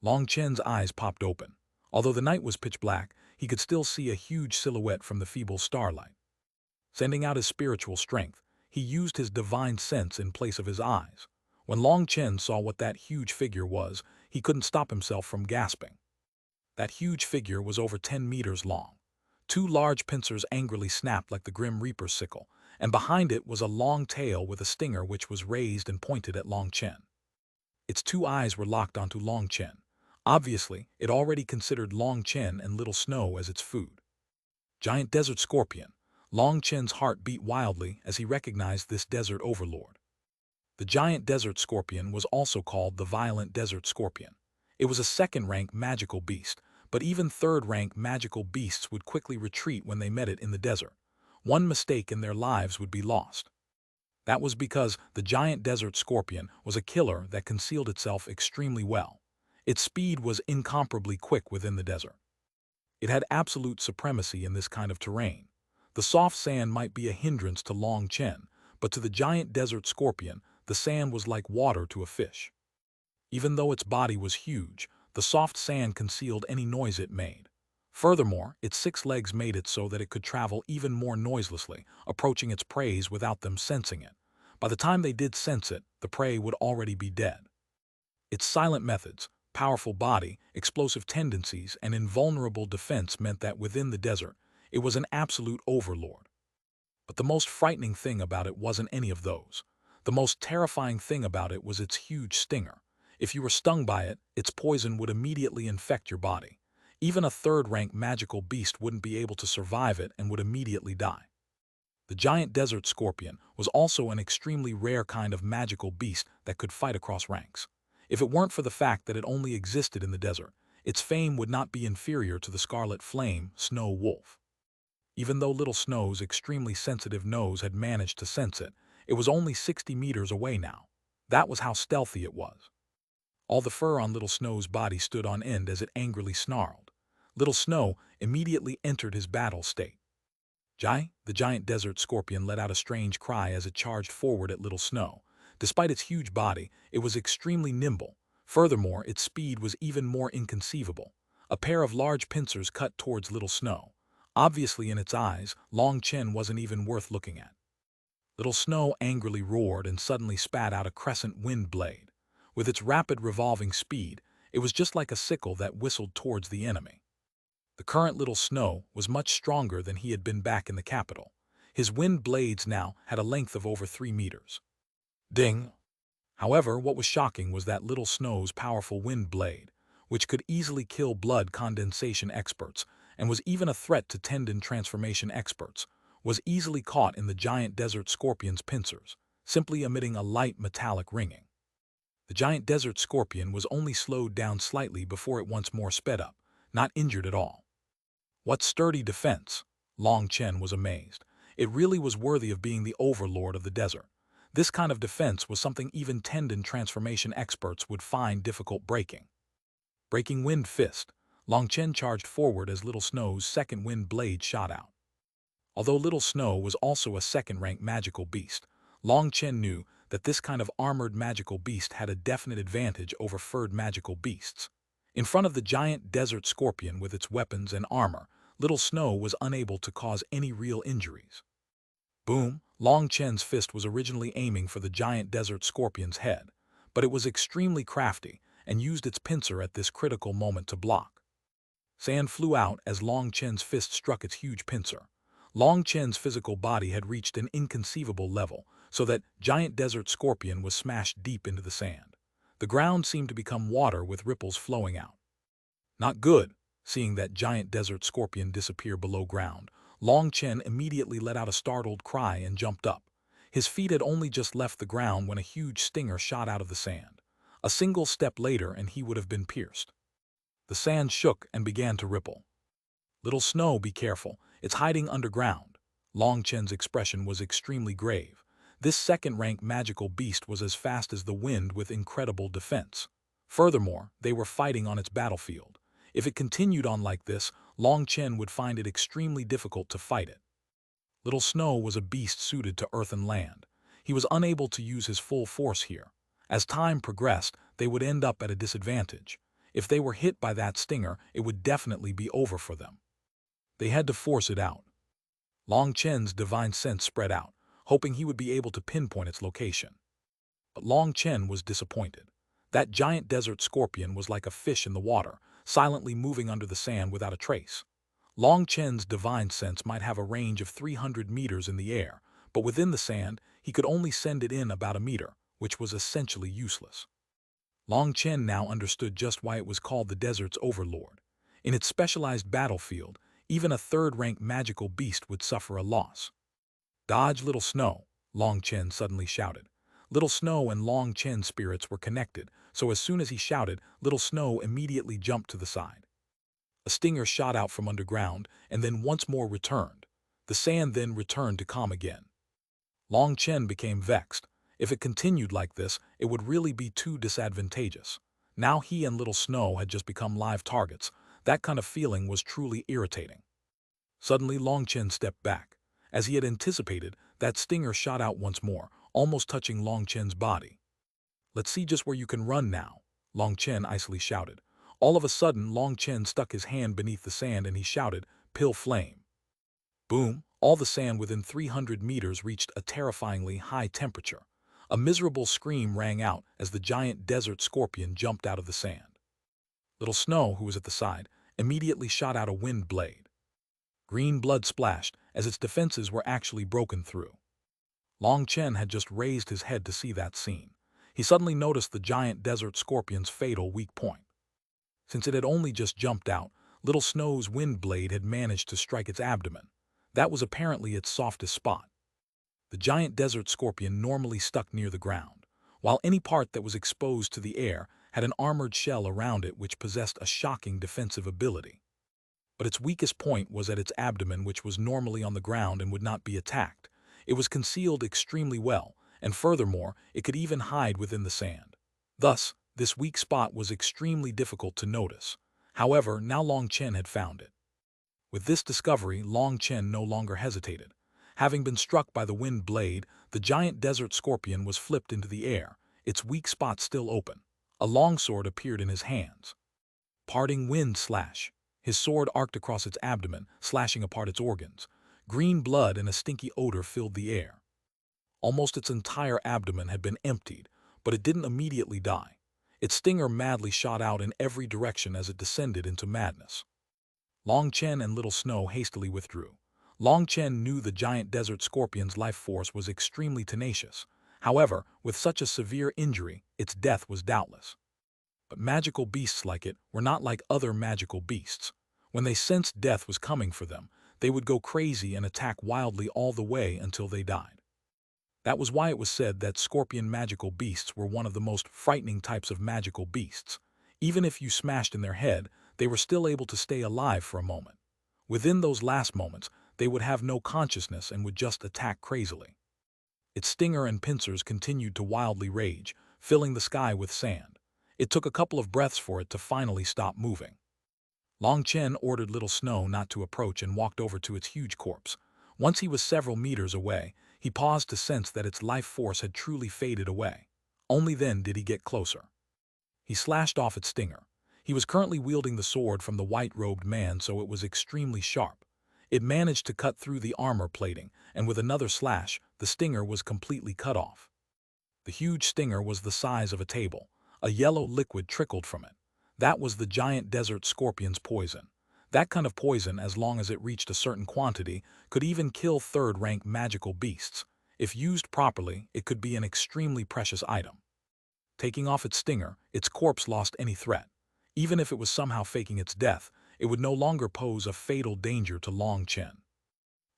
Long Chen's eyes popped open. Although the night was pitch black, he could still see a huge silhouette from the feeble starlight. Sending out his spiritual strength, he used his divine sense in place of his eyes. When Long Chen saw what that huge figure was, he couldn't stop himself from gasping. That huge figure was over 10 meters long. Two large pincers angrily snapped like the Grim Reaper's sickle, and behind it was a long tail with a stinger which was raised and pointed at Long Chen. Its two eyes were locked onto Long Chen. Obviously, it already considered Long Chen and Little Snow as its food. Giant desert scorpion. Long Chen's heart beat wildly as he recognized this desert overlord. The giant desert scorpion was also called the violent desert scorpion. It was a second-rank magical beast, but even third-rank magical beasts would quickly retreat when they met it in the desert. One mistake and their lives would be lost. That was because the giant desert scorpion was a killer that concealed itself extremely well. Its speed was incomparably quick within the desert. It had absolute supremacy in this kind of terrain. The soft sand might be a hindrance to Long Chen, but to the giant desert scorpion, the sand was like water to a fish. Even though its body was huge, the soft sand concealed any noise it made. Furthermore, its 6 legs made it so that it could travel even more noiselessly, approaching its prey without them sensing it. By the time they did sense it, the prey would already be dead. Its silent methods, powerful body, explosive tendencies, and invulnerable defense meant that within the desert, it was an absolute overlord. But the most frightening thing about it wasn't any of those. The most terrifying thing about it was its huge stinger. If you were stung by it, its poison would immediately infect your body. Even a third-rank magical beast wouldn't be able to survive it and would immediately die. The giant desert scorpion was also an extremely rare kind of magical beast that could fight across ranks. If it weren't for the fact that it only existed in the desert, its fame would not be inferior to the scarlet flame snow wolf. Even though Little Snow's extremely sensitive nose had managed to sense it, it was only 60 meters away now. That was how stealthy it was. All the fur on Little Snow's body stood on end as it angrily snarled. Little Snow immediately entered his battle state. Jai, the giant desert scorpion, let out a strange cry as it charged forward at Little Snow. Despite its huge body, it was extremely nimble. Furthermore, its speed was even more inconceivable. A pair of large pincers cut towards Little Snow. Obviously, in its eyes, Long Chen wasn't even worth looking at. Little Snow angrily roared and suddenly spat out a crescent wind blade. With its rapid revolving speed, it was just like a sickle that whistled towards the enemy. The current Little Snow was much stronger than he had been back in the capital. His wind blades now had a length of over 3 meters. Ding! However, what was shocking was that Little Snow's powerful wind blade, which could easily kill blood condensation experts and was even a threat to tendon transformation experts, was easily caught in the giant desert scorpion's pincers, simply emitting a light metallic ringing. The giant desert scorpion was only slowed down slightly before it once more sped up, not injured at all. What sturdy defense! Long Chen was amazed. It really was worthy of being the overlord of the desert. This kind of defense was something even tendon transformation experts would find difficult breaking. Breaking Wind Fist. Long Chen charged forward as Little Snow's second wind blade shot out. Although Little Snow was also a second-rank magical beast, Long Chen knew that this kind of armored magical beast had a definite advantage over furred magical beasts. In front of the giant desert scorpion with its weapons and armor, Little Snow was unable to cause any real injuries. Boom! Long Chen's fist was originally aiming for the giant desert scorpion's head, but it was extremely crafty and used its pincer at this critical moment to block. Sand flew out as Long Chen's fist struck its huge pincer. Long Chen's physical body had reached an inconceivable level, so that giant desert scorpion was smashed deep into the sand. The ground seemed to become water with ripples flowing out. Not good. Seeing that giant desert scorpion disappear below ground, Long Chen immediately let out a startled cry and jumped up. His feet had only just left the ground when a huge stinger shot out of the sand. A single step later and he would have been pierced. The sand shook and began to ripple. Little Snow, be careful. It's hiding underground. Long Chen's expression was extremely grave. This second-rank magical beast was as fast as the wind with incredible defense. Furthermore, they were fighting on its battlefield. If it continued on like this, Long Chen would find it extremely difficult to fight it. Little Snow was a beast suited to earth and land. He was unable to use his full force here. As time progressed, they would end up at a disadvantage. If they were hit by that stinger, it would definitely be over for them. They had to force it out. Long Chen's divine sense spread out, hoping he would be able to pinpoint its location. But Long Chen was disappointed. That giant desert scorpion was like a fish in the water, silently moving under the sand without a trace. Long Chen's divine sense might have a range of 300 meters in the air, but within the sand, he could only send it in about a meter, which was essentially useless. Long Chen now understood just why it was called the desert's overlord. In its specialized battlefield, even a third-rank magical beast would suffer a loss. "Dodge, Little Snow," Long Chen suddenly shouted. Little Snow and Long Chen's spirits were connected, so as soon as he shouted, Little Snow immediately jumped to the side. A stinger shot out from underground and then once more returned. The sand then returned to calm again. Long Chen became vexed. If it continued like this, it would really be too disadvantageous. Now he and Little Snow had just become live targets. That kind of feeling was truly irritating. Suddenly Long Chen stepped back. As he had anticipated, that stinger shot out once more, almost touching Long Chen's body. "Let's see just where you can run now," Long Chen icily shouted. All of a sudden, Long Chen stuck his hand beneath the sand and he shouted, "Pill flame." Boom! All the sand within 300 meters reached a terrifyingly high temperature. A miserable scream rang out as the giant desert scorpion jumped out of the sand. Little Snow, who was at the side, immediately shot out a wind blade. Green blood splashed as its defenses were actually broken through. Long Chen had just raised his head to see that scene. He suddenly noticed the giant desert scorpion's fatal weak point. Since it had only just jumped out, Little Snow's wind blade had managed to strike its abdomen. That was apparently its softest spot. The giant desert scorpion normally stuck near the ground, while any part that was exposed to the air had an armored shell around it which possessed a shocking defensive ability. But its weakest point was at its abdomen, which was normally on the ground and would not be attacked. It was concealed extremely well, and furthermore, it could even hide within the sand. Thus, this weak spot was extremely difficult to notice. However, now Long Chen had found it. With this discovery, Long Chen no longer hesitated. Having been struck by the wind blade, the giant desert scorpion was flipped into the air, its weak spot still open. A longsword appeared in his hands. Parting wind slash. His sword arced across its abdomen, slashing apart its organs. Green blood and a stinky odor filled the air. Almost its entire abdomen had been emptied, but it didn't immediately die. Its stinger madly shot out in every direction as it descended into madness. Long Chen and Little Snow hastily withdrew. Long Chen knew the giant desert scorpion's life force was extremely tenacious. However, with such a severe injury, its death was doubtless. But magical beasts like it were not like other magical beasts. When they sensed death was coming for them, they would go crazy and attack wildly all the way until they died. That was why it was said that scorpion magical beasts were one of the most frightening types of magical beasts. Even if you smashed in their head, they were still able to stay alive for a moment. Within those last moments, they would have no consciousness and would just attack crazily. Its stinger and pincers continued to wildly rage, filling the sky with sand. It took a couple of breaths for it to finally stop moving. Long Chen ordered Little Snow not to approach and walked over to its huge corpse. Once he was several meters away, he paused to sense that its life force had truly faded away. Only then did he get closer. He slashed off its stinger. He was currently wielding the sword from the white-robed man, so it was extremely sharp. It managed to cut through the armor plating, and with another slash, the stinger was completely cut off. The huge stinger was the size of a table. A yellow liquid trickled from it. That was the giant desert scorpion's poison. That kind of poison, as long as it reached a certain quantity, could even kill third-rank magical beasts. If used properly, it could be an extremely precious item. Taking off its stinger, its corpse lost any threat. Even if it was somehow faking its death, it would no longer pose a fatal danger to Long Chen.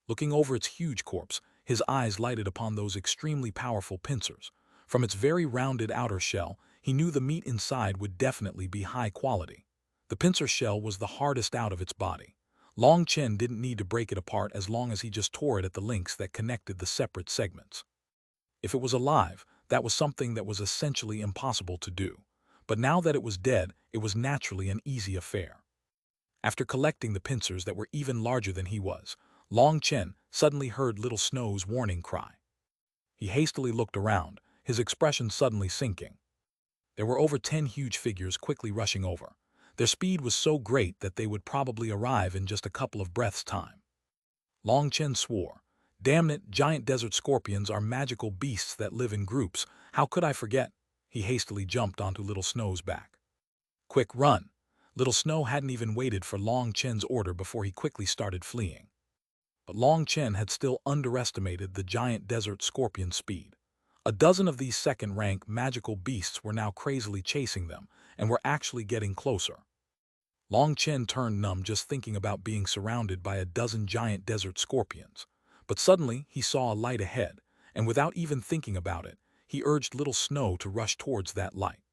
Looking over its huge corpse, his eyes lighted upon those extremely powerful pincers. From its very rounded outer shell, he knew the meat inside would definitely be high quality. The pincer shell was the hardest out of its body. Long Chen didn't need to break it apart as long as he just tore it at the links that connected the separate segments. If it was alive, that was something that was essentially impossible to do. But now that it was dead, it was naturally an easy affair. After collecting the pincers that were even larger than he was, Long Chen suddenly heard Little Snow's warning cry. He hastily looked around, his expression suddenly sinking. There were over 10 huge figures quickly rushing over. Their speed was so great that they would probably arrive in just a couple of breaths' time. Long Chen swore, "Damn it, giant desert scorpions are magical beasts that live in groups. How could I forget?" He hastily jumped onto Little Snow's back. "Quick, run!" Little Snow hadn't even waited for Long Chen's order before he quickly started fleeing. But Long Chen had still underestimated the giant desert scorpion's speed. A dozen of these second-rank magical beasts were now crazily chasing them, and were actually getting closer. Long Chen turned numb just thinking about being surrounded by a dozen giant desert scorpions. But suddenly he saw a light ahead, and without even thinking about it, he urged Little Snow to rush towards that light.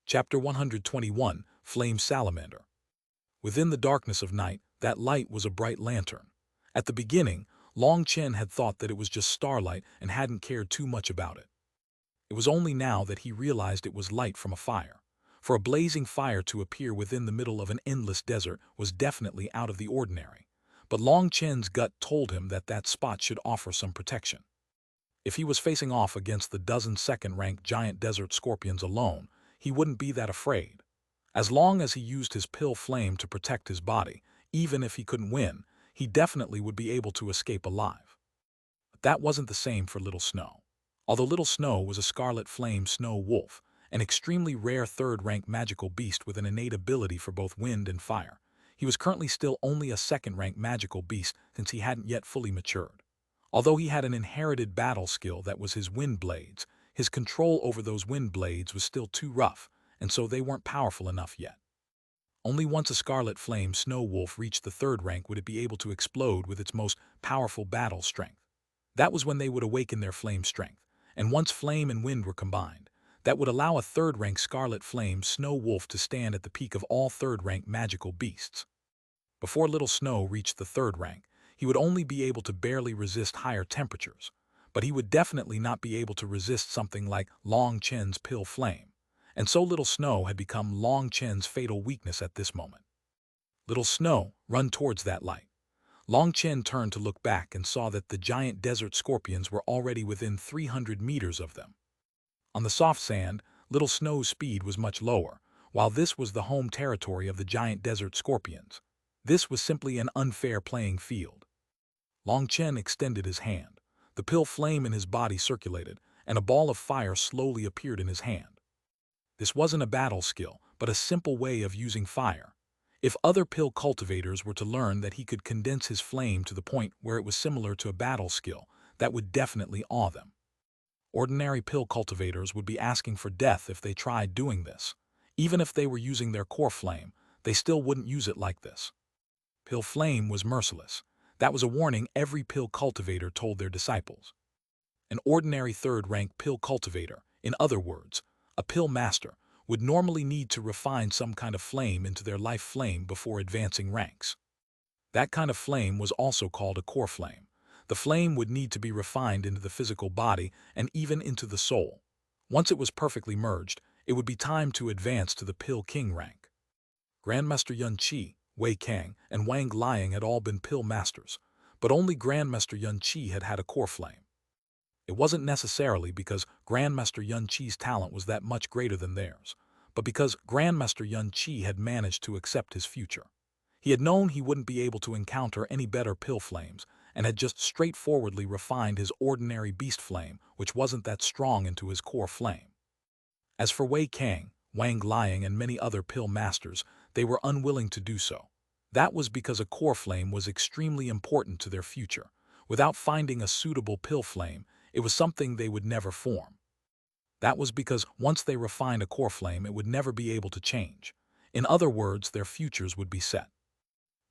Chapter 121, Flame Salamander. Within the darkness of night, that light was a bright lantern. At the beginning, Long Chen had thought that it was just starlight and hadn't cared too much about it. It was only now that he realized it was light from a fire. For a blazing fire to appear within the middle of an endless desert was definitely out of the ordinary. But Long Chen's gut told him that that spot should offer some protection. If he was facing off against the dozen second-ranked giant desert scorpions alone, he wouldn't be that afraid. As long as he used his pill flame to protect his body, even if he couldn't win, he definitely would be able to escape alive. But that wasn't the same for Little Snow. Although Little Snow was a scarlet flame snow wolf, an extremely rare third-rank magical beast with an innate ability for both wind and fire, he was currently still only a second-rank magical beast since he hadn't yet fully matured. Although he had an inherited battle skill that was his wind blades, his control over those wind blades was still too rough, and so they weren't powerful enough yet. Only once a scarlet flame snow wolf reached the third rank would it be able to explode with its most powerful battle strength. That was when they would awaken their flame strength, and once flame and wind were combined, that would allow a third-rank scarlet flame snow wolf to stand at the peak of all third-rank magical beasts. Before Little Snow reached the third rank, he would only be able to barely resist higher temperatures, but he would definitely not be able to resist something like Long Chen's pill flame. And so Little Snow had become Long Chen's fatal weakness at this moment. "Little Snow, run towards that light." Long Chen turned to look back and saw that the giant desert scorpions were already within 300 meters of them. On the soft sand, Little Snow's speed was much lower, while this was the home territory of the giant desert scorpions. This was simply an unfair playing field. Long Chen extended his hand. The pill flame in his body circulated, and a ball of fire slowly appeared in his hand. This wasn't a battle skill, but a simple way of using fire. If other pill cultivators were to learn that he could condense his flame to the point where it was similar to a battle skill, that would definitely awe them. Ordinary pill cultivators would be asking for death if they tried doing this. Even if they were using their core flame, they still wouldn't use it like this. Pill flame was merciless. That was a warning every pill cultivator told their disciples. An ordinary third-rank pill cultivator, in other words, a pill master, would normally need to refine some kind of flame into their life flame before advancing ranks. That kind of flame was also called a core flame. The flame would need to be refined into the physical body and even into the soul. Once it was perfectly merged, it would be time to advance to the pill king rank. Grandmaster Yun Qi, Wei Kang, and Wang Liang had all been pill masters, but only Grandmaster Yun Qi had had a core flame. It wasn't necessarily because Grandmaster Yun Qi's talent was that much greater than theirs, but because Grandmaster Yun Qi had managed to accept his future. He had known he wouldn't be able to encounter any better pill flames, and had just straightforwardly refined his ordinary beast flame, which wasn't that strong, into his core flame. As for Wei Kang, Wang Liang, and many other pill masters, they were unwilling to do so. That was because a core flame was extremely important to their future. Without finding a suitable pill flame, it was something they would never form. That was because once they refined a core flame, it would never be able to change. In other words, their futures would be set.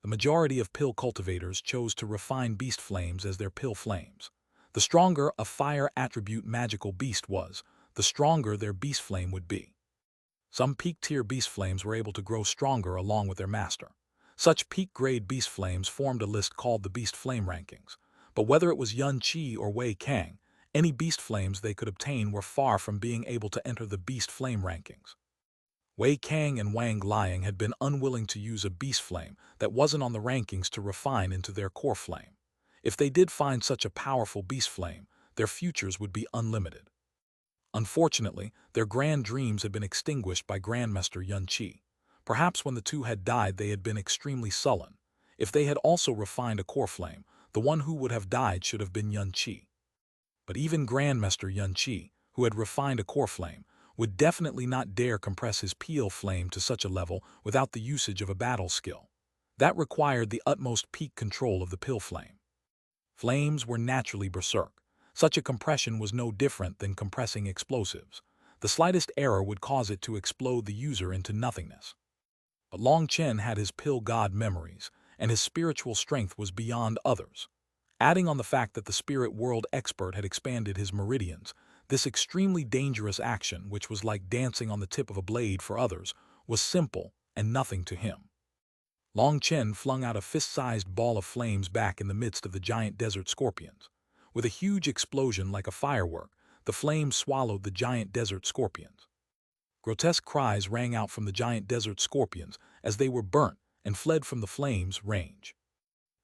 The majority of pill cultivators chose to refine beast flames as their pill flames. The stronger a fire attribute magical beast was, the stronger their beast flame would be. Some peak-tier beast flames were able to grow stronger along with their master. Such peak-grade beast flames formed a list called the Beast Flame Rankings. But whether it was Yun Qi or Wei Kang, any beast flames they could obtain were far from being able to enter the Beast Flame Rankings. Wei Kang and Wang Liang had been unwilling to use a beast flame that wasn't on the rankings to refine into their core flame. If they did find such a powerful beast flame, their futures would be unlimited. Unfortunately, their grand dreams had been extinguished by Grandmaster Yun Qi. Perhaps when the two had died they had been extremely sullen. If they had also refined a core flame, the one who would have died should have been Yun Qi. But even Grandmaster Yun Qi, who had refined a core flame, would definitely not dare compress his peel flame to such a level without the usage of a battle skill. That required the utmost peak control of the peel flame. Flames were naturally berserk. Such a compression was no different than compressing explosives. The slightest error would cause it to explode the user into nothingness. But Long Chen had his pill god memories, and his spiritual strength was beyond others. Adding on the fact that the spirit world expert had expanded his meridians, this extremely dangerous action, which was like dancing on the tip of a blade for others, was simple and nothing to him. Long Chen flung out a fist-sized ball of flames back in the midst of the giant desert scorpions. With a huge explosion like a firework, the flames swallowed the giant desert scorpions. Grotesque cries rang out from the giant desert scorpions as they were burnt and fled from the flames' range.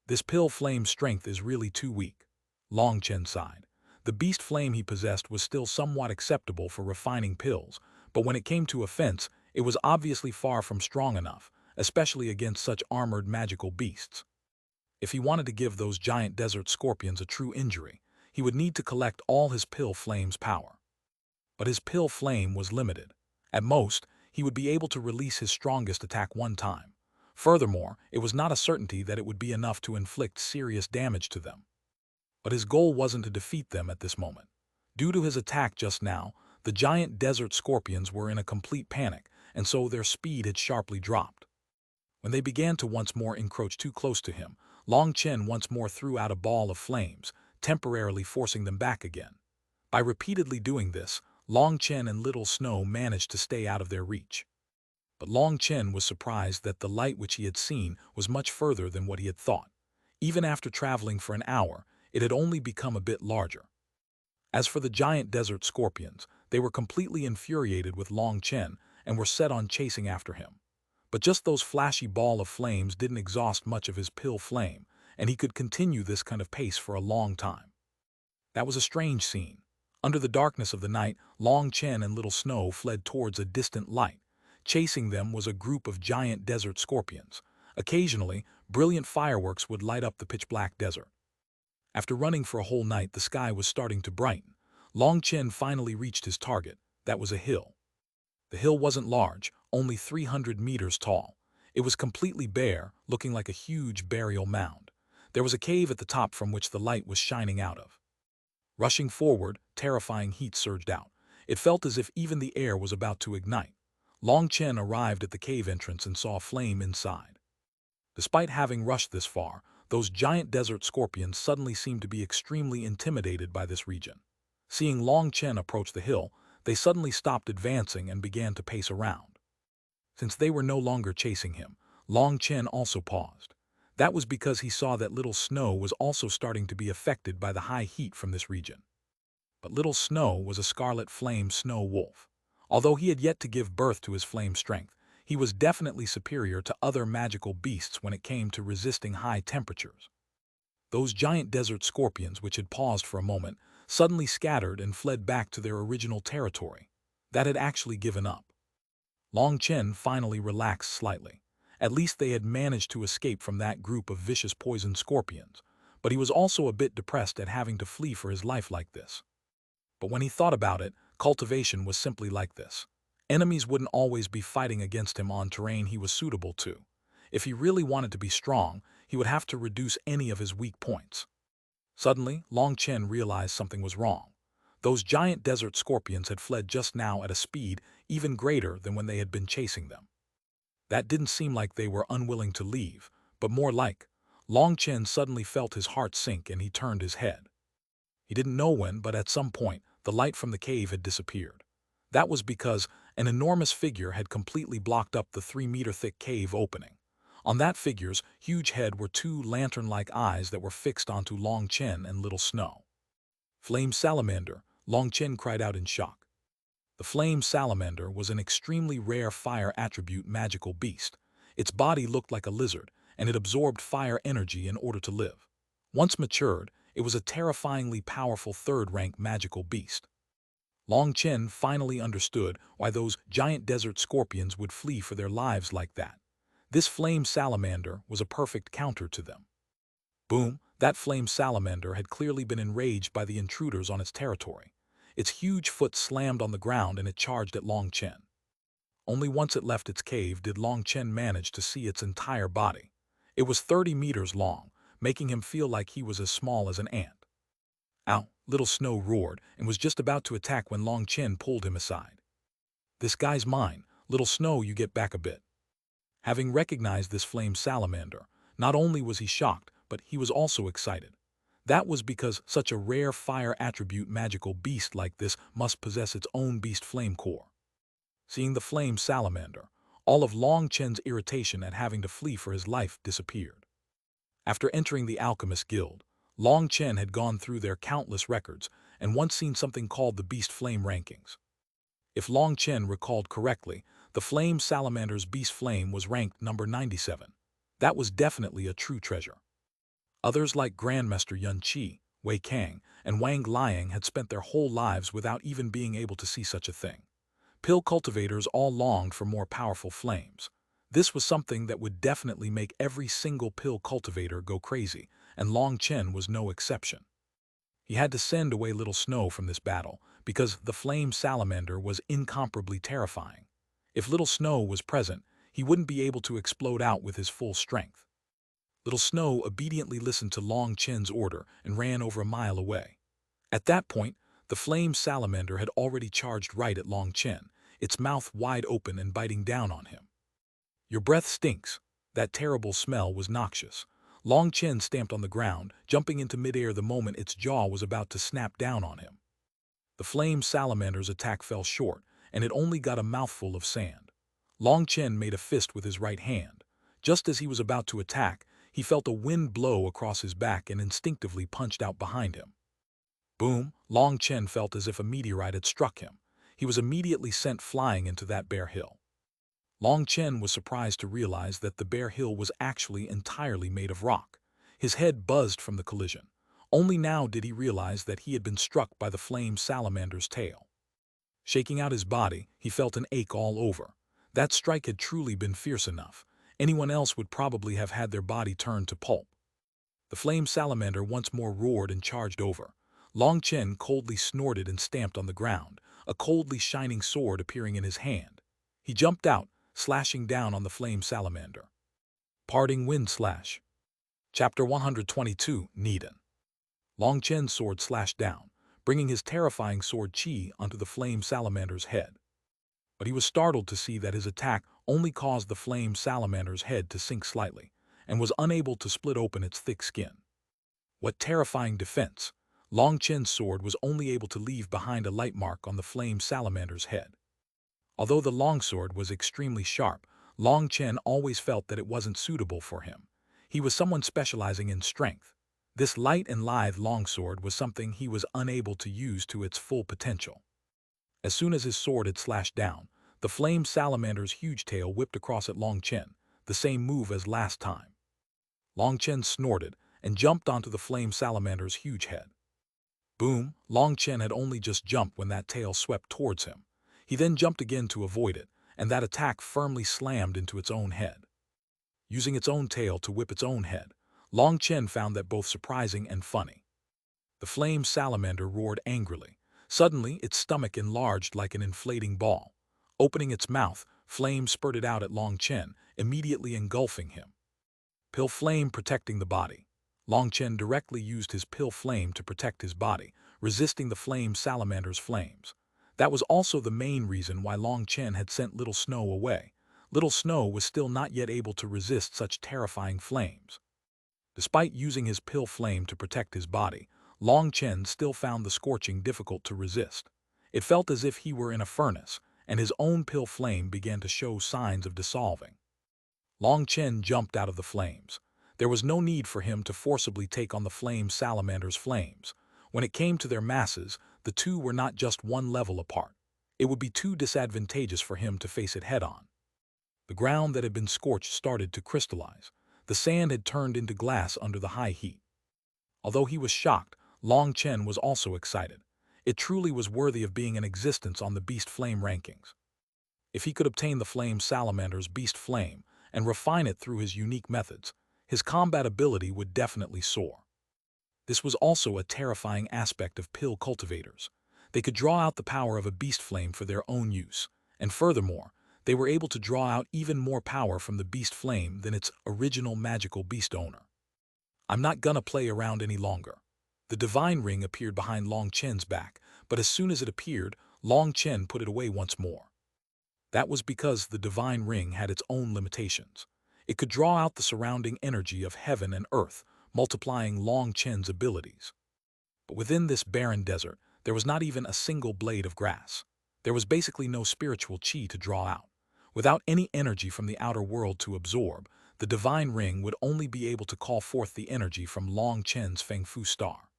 This pill flame's strength is really too weak. Long Chen sighed. The beast flame he possessed was still somewhat acceptable for refining pills, but when it came to offense, it was obviously far from strong enough, especially against such armored magical beasts. If he wanted to give those giant desert scorpions a true injury, he would need to collect all his pill flame's power. But his pill flame was limited. At most, he would be able to release his strongest attack one time. Furthermore, it was not a certainty that it would be enough to inflict serious damage to them. But his goal wasn't to defeat them at this moment. Due to his attack just now, the giant desert scorpions were in a complete panic, and so their speed had sharply dropped. When they began to once more encroach too close to him, Long Chen once more threw out a ball of flames, temporarily forcing them back again. By repeatedly doing this, Long Chen and Little Snow managed to stay out of their reach. But Long Chen was surprised that the light which he had seen was much further than what he had thought. Even after traveling for an hour, it had only become a bit larger. As for the giant desert scorpions, they were completely infuriated with Long Chen and were set on chasing after him. But just those flashy ball of flames didn't exhaust much of his pill flame, and he could continue this kind of pace for a long time. That was a strange scene. Under the darkness of the night, Long Chen and Little Snow fled towards a distant light. Chasing them was a group of giant desert scorpions. Occasionally, brilliant fireworks would light up the pitch-black desert. After running for a whole night, the sky was starting to brighten. Long Chen finally reached his target. That was a hill. The hill wasn't large, only 300 meters tall. It was completely bare, looking like a huge burial mound. There was a cave at the top from which the light was shining out of. Rushing forward, terrifying heat surged out. It felt as if even the air was about to ignite. Long Chen arrived at the cave entrance and saw a flame inside. Despite having rushed this far, those giant desert scorpions suddenly seemed to be extremely intimidated by this region. Seeing Long Chen approach the hill, they suddenly stopped advancing and began to pace around. Since they were no longer chasing him, Long Chen also paused. That was because he saw that Little Snow was also starting to be affected by the high heat from this region. But Little Snow was a scarlet flame snow wolf. Although he had yet to give birth to his flame strength, he was definitely superior to other magical beasts when it came to resisting high temperatures. Those giant desert scorpions, which had paused for a moment, suddenly scattered and fled back to their original territory. That had actually given up. Long Chen finally relaxed slightly. At least they had managed to escape from that group of vicious poison scorpions, but he was also a bit depressed at having to flee for his life like this. But when he thought about it, cultivation was simply like this. Enemies wouldn't always be fighting against him on terrain he was suitable to. If he really wanted to be strong, he would have to reduce any of his weak points. Suddenly, Long Chen realized something was wrong. Those giant desert scorpions had fled just now at a speed even greater than when they had been chasing them. That didn't seem like they were unwilling to leave, but more like, Long Chen suddenly felt his heart sink and he turned his head. He didn't know when, but at some point, the light from the cave had disappeared. That was because an enormous figure had completely blocked up the 3-meter-thick cave opening. On that figure's huge head were two lantern-like eyes that were fixed onto Long Chen and Little Snow. "Flame Salamander," Long Chen cried out in shock. The Flame Salamander was an extremely rare fire attribute magical beast. Its body looked like a lizard, and it absorbed fire energy in order to live. Once matured, it was a terrifyingly powerful third-rank magical beast. Long Chen finally understood why those giant desert scorpions would flee for their lives like that. This flame salamander was a perfect counter to them. Boom, that flame salamander had clearly been enraged by the intruders on its territory. Its huge foot slammed on the ground and it charged at Long Chen. Only once it left its cave did Long Chen manage to see its entire body. It was 30 meters long, making him feel like he was as small as an ant. Ow, Little Snow roared and was just about to attack when Long Chen pulled him aside. This guy's mine, Little Snow, you get back a bit. Having recognized this flame salamander, not only was he shocked, but he was also excited. That was because such a rare fire attribute magical beast like this must possess its own beast flame core. Seeing the flame salamander, all of Long Chen's irritation at having to flee for his life disappeared. After entering the Alchemist Guild, Long Chen had gone through their countless records and once seen something called the Beast Flame Rankings. If Long Chen recalled correctly, the Flame Salamander's Beast Flame was ranked number 97. That was definitely a true treasure. Others like Grandmaster Yun Qi, Wei Kang, and Wang Liang had spent their whole lives without even being able to see such a thing. Pill cultivators all longed for more powerful flames. This was something that would definitely make every single pill cultivator go crazy, and Long Chen was no exception. He had to send away Little Snow from this battle, because the flame salamander was incomparably terrifying. If Little Snow was present, he wouldn't be able to explode out with his full strength. Little Snow obediently listened to Long Chen's order and ran over a mile away. At that point, the flame salamander had already charged right at Long Chen, its mouth wide open and biting down on him. Your breath stinks. That terrible smell was noxious. Long Chen stamped on the ground, jumping into midair the moment its jaw was about to snap down on him. The flame salamander's attack fell short, and it only got a mouthful of sand. Long Chen made a fist with his right hand. Just as he was about to attack, he felt a wind blow across his back and instinctively punched out behind him. Boom, Long Chen felt as if a meteorite had struck him. He was immediately sent flying into that bare hill. Long Chen was surprised to realize that the bare hill was actually entirely made of rock. His head buzzed from the collision. Only now did he realize that he had been struck by the flame salamander's tail. Shaking out his body, he felt an ache all over. That strike had truly been fierce enough. Anyone else would probably have had their body turned to pulp. The flame salamander once more roared and charged over. Long Chen coldly snorted and stamped on the ground, a coldly shining sword appearing in his hand. He jumped out, slashing down on the flame salamander. Parting Wind Slash. Chapter 122, Needon. Long Chen's sword slashed down, bringing his terrifying sword Qi onto the flame salamander's head. But he was startled to see that his attack only caused the flame salamander's head to sink slightly, and was unable to split open its thick skin. What terrifying defense! Long Chen's sword was only able to leave behind a light mark on the flame salamander's head. Although the longsword was extremely sharp, Long Chen always felt that it wasn't suitable for him. He was someone specializing in strength. This light and lithe longsword was something he was unable to use to its full potential. As soon as his sword had slashed down, the flame salamander's huge tail whipped across at Long Chen, the same move as last time. Long Chen snorted and jumped onto the flame salamander's huge head. Boom, Long Chen had only just jumped when that tail swept towards him. He then jumped again to avoid it, and that attack firmly slammed into its own head. Using its own tail to whip its own head, Long Chen found that both surprising and funny. The flame salamander roared angrily. Suddenly, its stomach enlarged like an inflating ball. Opening its mouth, flame spurted out at Long Chen, immediately engulfing him. Pill flame protecting the body. Long Chen directly used his pill flame to protect his body, resisting the flame salamander's flames. That was also the main reason why Long Chen had sent Little Snow away. Little Snow was still not yet able to resist such terrifying flames. Despite using his pill flame to protect his body, Long Chen still found the scorching difficult to resist. It felt as if he were in a furnace, and his own pill flame began to show signs of dissolving. Long Chen jumped out of the flames. There was no need for him to forcibly take on the flame salamander's flames. When it came to their masses, the two were not just one level apart. It would be too disadvantageous for him to face it head-on. The ground that had been scorched started to crystallize. The sand had turned into glass under the high heat. Although he was shocked, Long Chen was also excited. It truly was worthy of being in existence on the Beast Flame rankings. If he could obtain the Flame Salamander's Beast Flame and refine it through his unique methods, his combat ability would definitely soar. This was also a terrifying aspect of pill cultivators. They could draw out the power of a beast flame for their own use, and furthermore, they were able to draw out even more power from the beast flame than its original magical beast owner. I'm not gonna play around any longer. The divine ring appeared behind Long Chen's back, but as soon as it appeared, Long Chen put it away once more. That was because the divine ring had its own limitations. It could draw out the surrounding energy of heaven and earth, multiplying Long Chen's abilities. But within this barren desert, there was not even a single blade of grass. There was basically no spiritual chi to draw out. Without any energy from the outer world to absorb, the divine ring would only be able to call forth the energy from Long Chen's Feng Fu star.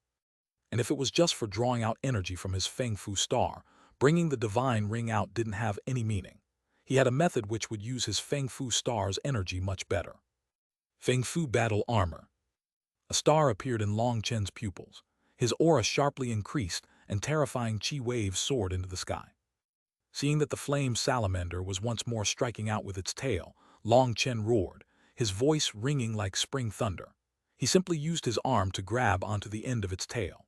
And if it was just for drawing out energy from his Feng Fu star, bringing the divine ring out didn't have any meaning. He had a method which would use his Feng Fu star's energy much better. Feng Fu Battle Armor. A star appeared in Long Chen's pupils. His aura sharply increased, and terrifying chi waves soared into the sky. Seeing that the flame salamander was once more striking out with its tail, Long Chen roared, his voice ringing like spring thunder. He simply used his arm to grab onto the end of its tail.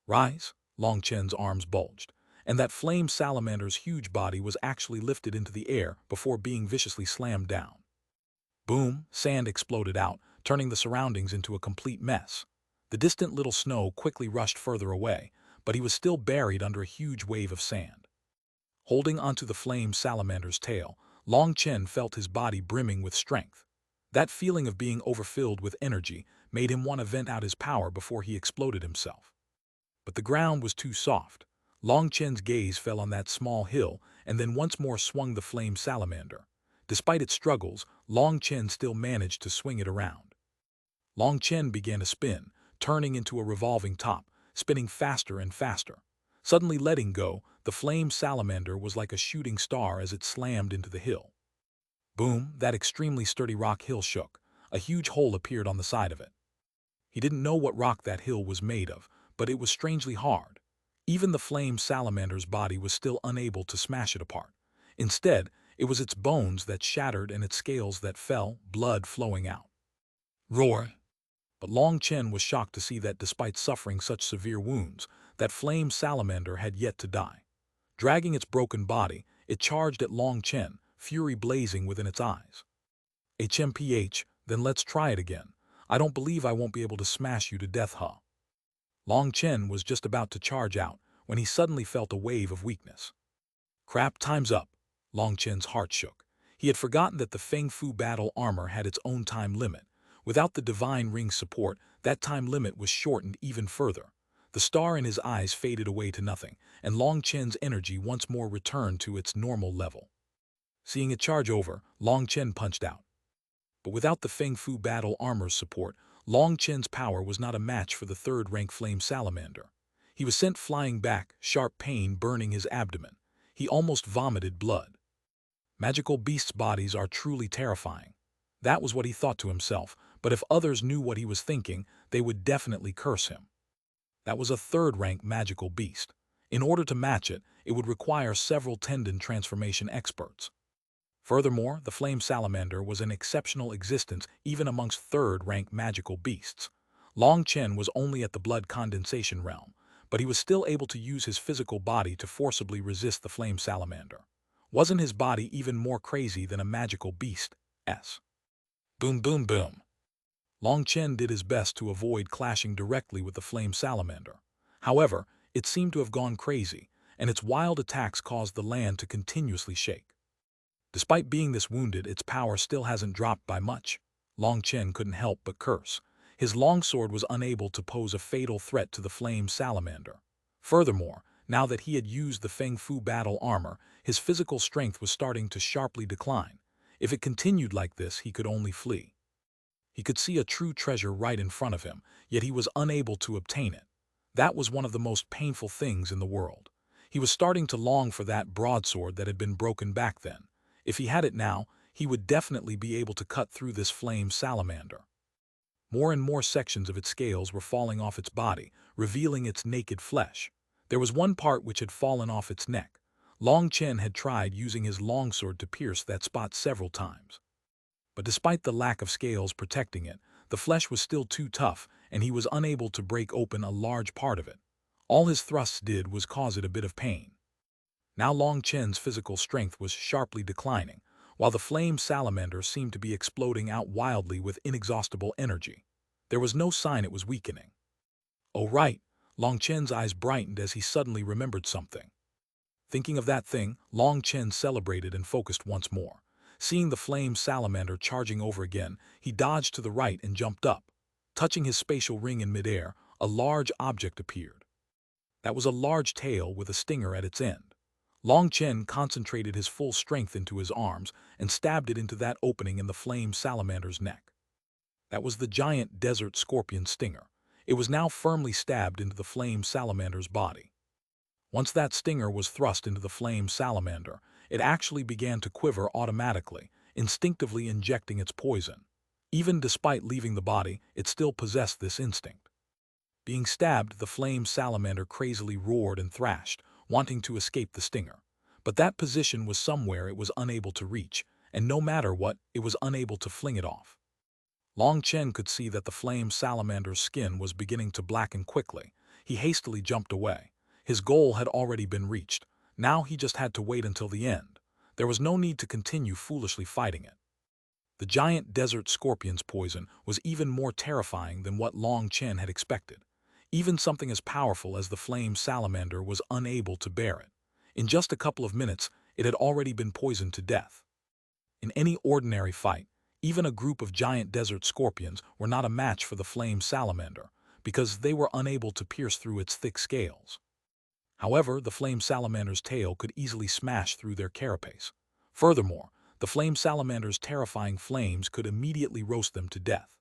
Rise! Long Chen's arms bulged, and that flame salamander's huge body was actually lifted into the air before being viciously slammed down. Boom! Sand exploded out, turning the surroundings into a complete mess. The distant little snow quickly rushed further away, but he was still buried under a huge wave of sand. Holding onto the flame salamander's tail, Long Chen felt his body brimming with strength. That feeling of being overfilled with energy made him want to vent out his power before he exploded himself. But the ground was too soft. Long Chen's gaze fell on that small hill and then once more swung the flame salamander. Despite its struggles, Long Chen still managed to swing it around. Long Chen began to spin, turning into a revolving top, spinning faster and faster. Suddenly letting go, the flame salamander was like a shooting star as it slammed into the hill. Boom! That extremely sturdy rock hill shook. A huge hole appeared on the side of it. He didn't know what rock that hill was made of, but it was strangely hard. Even the flame salamander's body was still unable to smash it apart. Instead, it was its bones that shattered and its scales that fell, blood flowing out. Roar! But Long Chen was shocked to see that despite suffering such severe wounds, that flame salamander had yet to die. Dragging its broken body, it charged at Long Chen, fury blazing within its eyes. HMPH, then let's try it again. I don't believe I won't be able to smash you to death, huh? Long Chen was just about to charge out when he suddenly felt a wave of weakness. Crap, time's up. Long Chen's heart shook. He had forgotten that the Feng Fu battle armor had its own time limit. Without the divine ring's support, that time limit was shortened even further. The star in his eyes faded away to nothing, and Long Chen's energy once more returned to its normal level. Seeing it charge over, Long Chen punched out. But without the Feng Fu battle armor's support, Long Chen's power was not a match for the third-rank flame salamander. He was sent flying back, sharp pain burning his abdomen. He almost vomited blood. Magical beasts' bodies are truly terrifying. That was what he thought to himself, but if others knew what he was thinking, they would definitely curse him. That was a third-rank magical beast. In order to match it, it would require several tendon transformation experts. Furthermore, the flame salamander was an exceptional existence even amongst third-rank magical beasts. Long Chen was only at the blood condensation realm, but he was still able to use his physical body to forcibly resist the flame salamander. Wasn't his body even more crazy than a magical beast's? Boom, boom, boom. Long Chen did his best to avoid clashing directly with the flame salamander. However, it seemed to have gone crazy, and its wild attacks caused the land to continuously shake. Despite being this wounded, its power still hasn't dropped by much. Long Chen couldn't help but curse. His longsword was unable to pose a fatal threat to the flame salamander. Furthermore, now that he had used the Feng Fu battle armor, his physical strength was starting to sharply decline. If it continued like this, he could only flee. He could see a true treasure right in front of him, yet he was unable to obtain it. That was one of the most painful things in the world. He was starting to long for that broadsword that had been broken back then. If he had it now, he would definitely be able to cut through this flame salamander. More and more sections of its scales were falling off its body, revealing its naked flesh. There was one part which had fallen off its neck. Long Chen had tried using his longsword to pierce that spot several times. But despite the lack of scales protecting it, the flesh was still too tough, and he was unable to break open a large part of it. All his thrusts did was cause it a bit of pain. Now Long Chen's physical strength was sharply declining, while the flame salamander seemed to be exploding out wildly with inexhaustible energy. There was no sign it was weakening. Oh right, Long Chen's eyes brightened as he suddenly remembered something. Thinking of that thing, Long Chen celebrated and focused once more. Seeing the flame salamander charging over again, he dodged to the right and jumped up. Touching his spatial ring in midair, a large object appeared. That was a large tail with a stinger at its end. Long Chen concentrated his full strength into his arms and stabbed it into that opening in the flame salamander's neck. That was the giant desert scorpion stinger. It was now firmly stabbed into the flame salamander's body. Once that stinger was thrust into the flame salamander, it actually began to quiver automatically, instinctively injecting its poison. Even despite leaving the body, it still possessed this instinct. Being stabbed, the flame salamander crazily roared and thrashed, wanting to escape the stinger. But that position was somewhere it was unable to reach, and no matter what, it was unable to fling it off. Long Chen could see that the flame salamander's skin was beginning to blacken quickly. He hastily jumped away. His goal had already been reached. Now he just had to wait until the end. There was no need to continue foolishly fighting it. The giant desert scorpion's poison was even more terrifying than what Long Chen had expected. Even something as powerful as the flame salamander was unable to bear it. In just a couple of minutes, it had already been poisoned to death. In any ordinary fight, even a group of giant desert scorpions were not a match for the flame salamander, because they were unable to pierce through its thick scales. However, the flame salamander's tail could easily smash through their carapace. Furthermore, the flame salamander's terrifying flames could immediately roast them to death.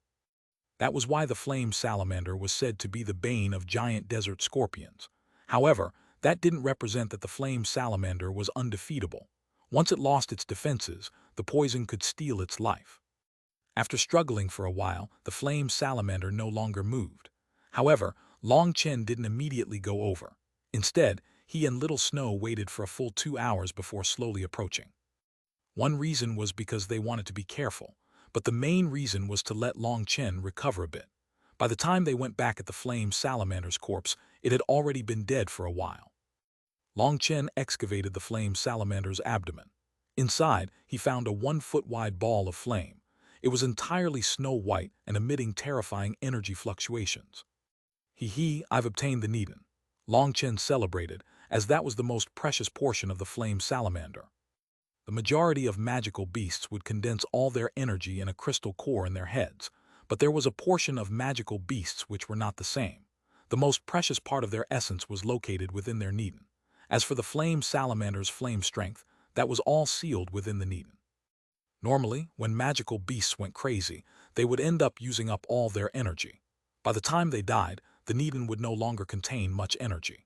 That was why the flame salamander was said to be the bane of giant desert scorpions. However, that didn't represent that the flame salamander was undefeatable. Once it lost its defenses, the poison could steal its life. After struggling for a while, the flame salamander no longer moved. However, Long Chen didn't immediately go over. Instead, he and Little Snow waited for a full 2 hours before slowly approaching. One reason was because they wanted to be careful, but the main reason was to let Long Chen recover a bit. By the time they went back at the flame salamander's corpse, it had already been dead for a while. Long Chen excavated the flame salamander's abdomen. Inside, he found a 1-foot-wide ball of flame. It was entirely snow-white and emitting terrifying energy fluctuations. I've obtained the Needin. Long Chen celebrated, as that was the most precious portion of the flame salamander. The majority of magical beasts would condense all their energy in a crystal core in their heads, but there was a portion of magical beasts which were not the same. The most precious part of their essence was located within their Needin. As for the flame salamander's flame strength, that was all sealed within the Needin. Normally, when magical beasts went crazy, they would end up using up all their energy. By the time they died, the Needin would no longer contain much energy.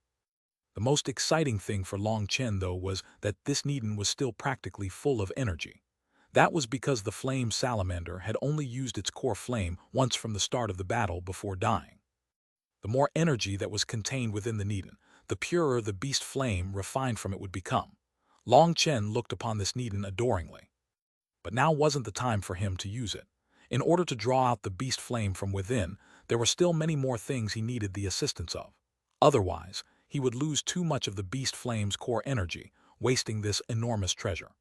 The most exciting thing for Long Chen, though, was that this Needin was still practically full of energy. That was because the flame salamander had only used its core flame once from the start of the battle before dying. The more energy that was contained within the Needin, the purer the beast flame refined from it would become. Long Chen looked upon this Needin adoringly. But now wasn't the time for him to use it. In order to draw out the beast flame from within, there were still many more things he needed the assistance of. Otherwise, he would lose too much of the beast flame's core energy, wasting this enormous treasure.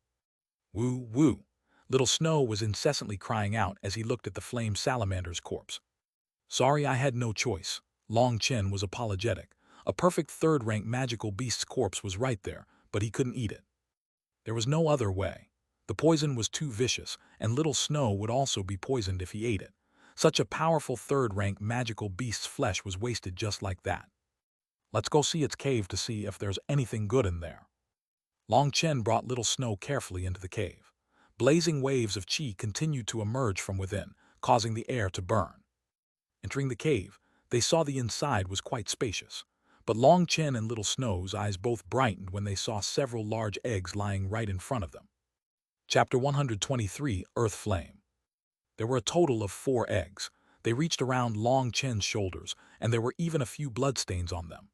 Woo, woo! Little Snow was incessantly crying out as he looked at the flame salamander's corpse. Sorry, I had no choice. Long Chen was apologetic. A perfect third-rank magical beast's corpse was right there, but he couldn't eat it. There was no other way. The poison was too vicious, and Little Snow would also be poisoned if he ate it. Such a powerful third-rank magical beast's flesh was wasted just like that. Let's go see its cave to see if there's anything good in there. Long Chen brought Little Snow carefully into the cave. Blazing waves of qi continued to emerge from within, causing the air to burn. Entering the cave, they saw the inside was quite spacious. But Long Chen and Little Snow's eyes both brightened when they saw several large eggs lying right in front of them. Chapter 123, Earth Flame. There were a total of 4 eggs. They reached around Long Chen's shoulders, and there were even a few bloodstains on them.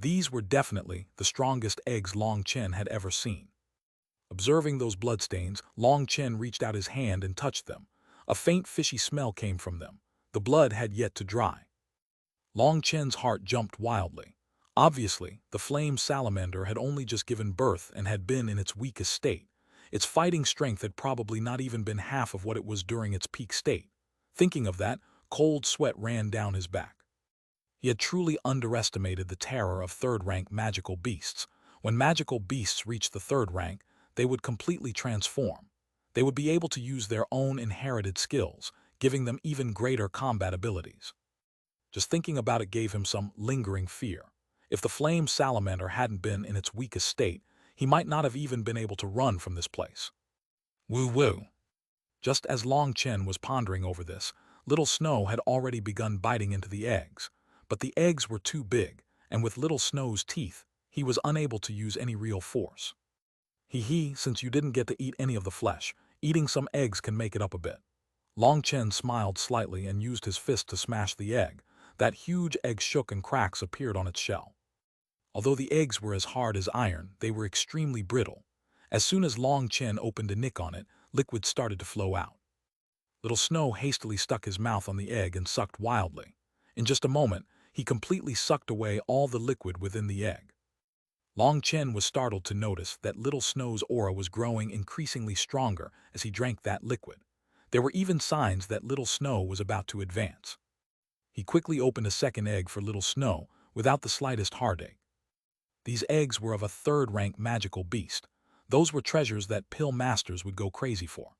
These were definitely the strongest eggs Long Chen had ever seen. Observing those bloodstains, Long Chen reached out his hand and touched them. A faint fishy smell came from them. The blood had yet to dry. Long Chen's heart jumped wildly. Obviously, the flame salamander had only just given birth and had been in its weakest state. Its fighting strength had probably not even been half of what it was during its peak state. Thinking of that, cold sweat ran down his back. He had truly underestimated the terror of third-rank magical beasts. When magical beasts reached the third rank, they would completely transform. They would be able to use their own inherited skills, giving them even greater combat abilities. Just thinking about it gave him some lingering fear. If the flame salamander hadn't been in its weakest state, he might not have even been able to run from this place. Woo-woo. Just as Long Chen was pondering over this, Little Snow had already begun biting into the eggs. But the eggs were too big, and with Little Snow's teeth, he was unable to use any real force. Since you didn't get to eat any of the flesh, eating some eggs can make it up a bit. Long Chen smiled slightly and used his fist to smash the egg. That huge egg shook and cracks appeared on its shell. Although the eggs were as hard as iron, they were extremely brittle. As soon as Long Chen opened a nick on it, liquid started to flow out. Little Snow hastily stuck his mouth on the egg and sucked wildly. In just a moment, he completely sucked away all the liquid within the egg. Long Chen was startled to notice that Little Snow's aura was growing increasingly stronger as he drank that liquid. There were even signs that Little Snow was about to advance. He quickly opened a second egg for Little Snow without the slightest heartache. These eggs were of a third-rank magical beast. Those were treasures that pill masters would go crazy for.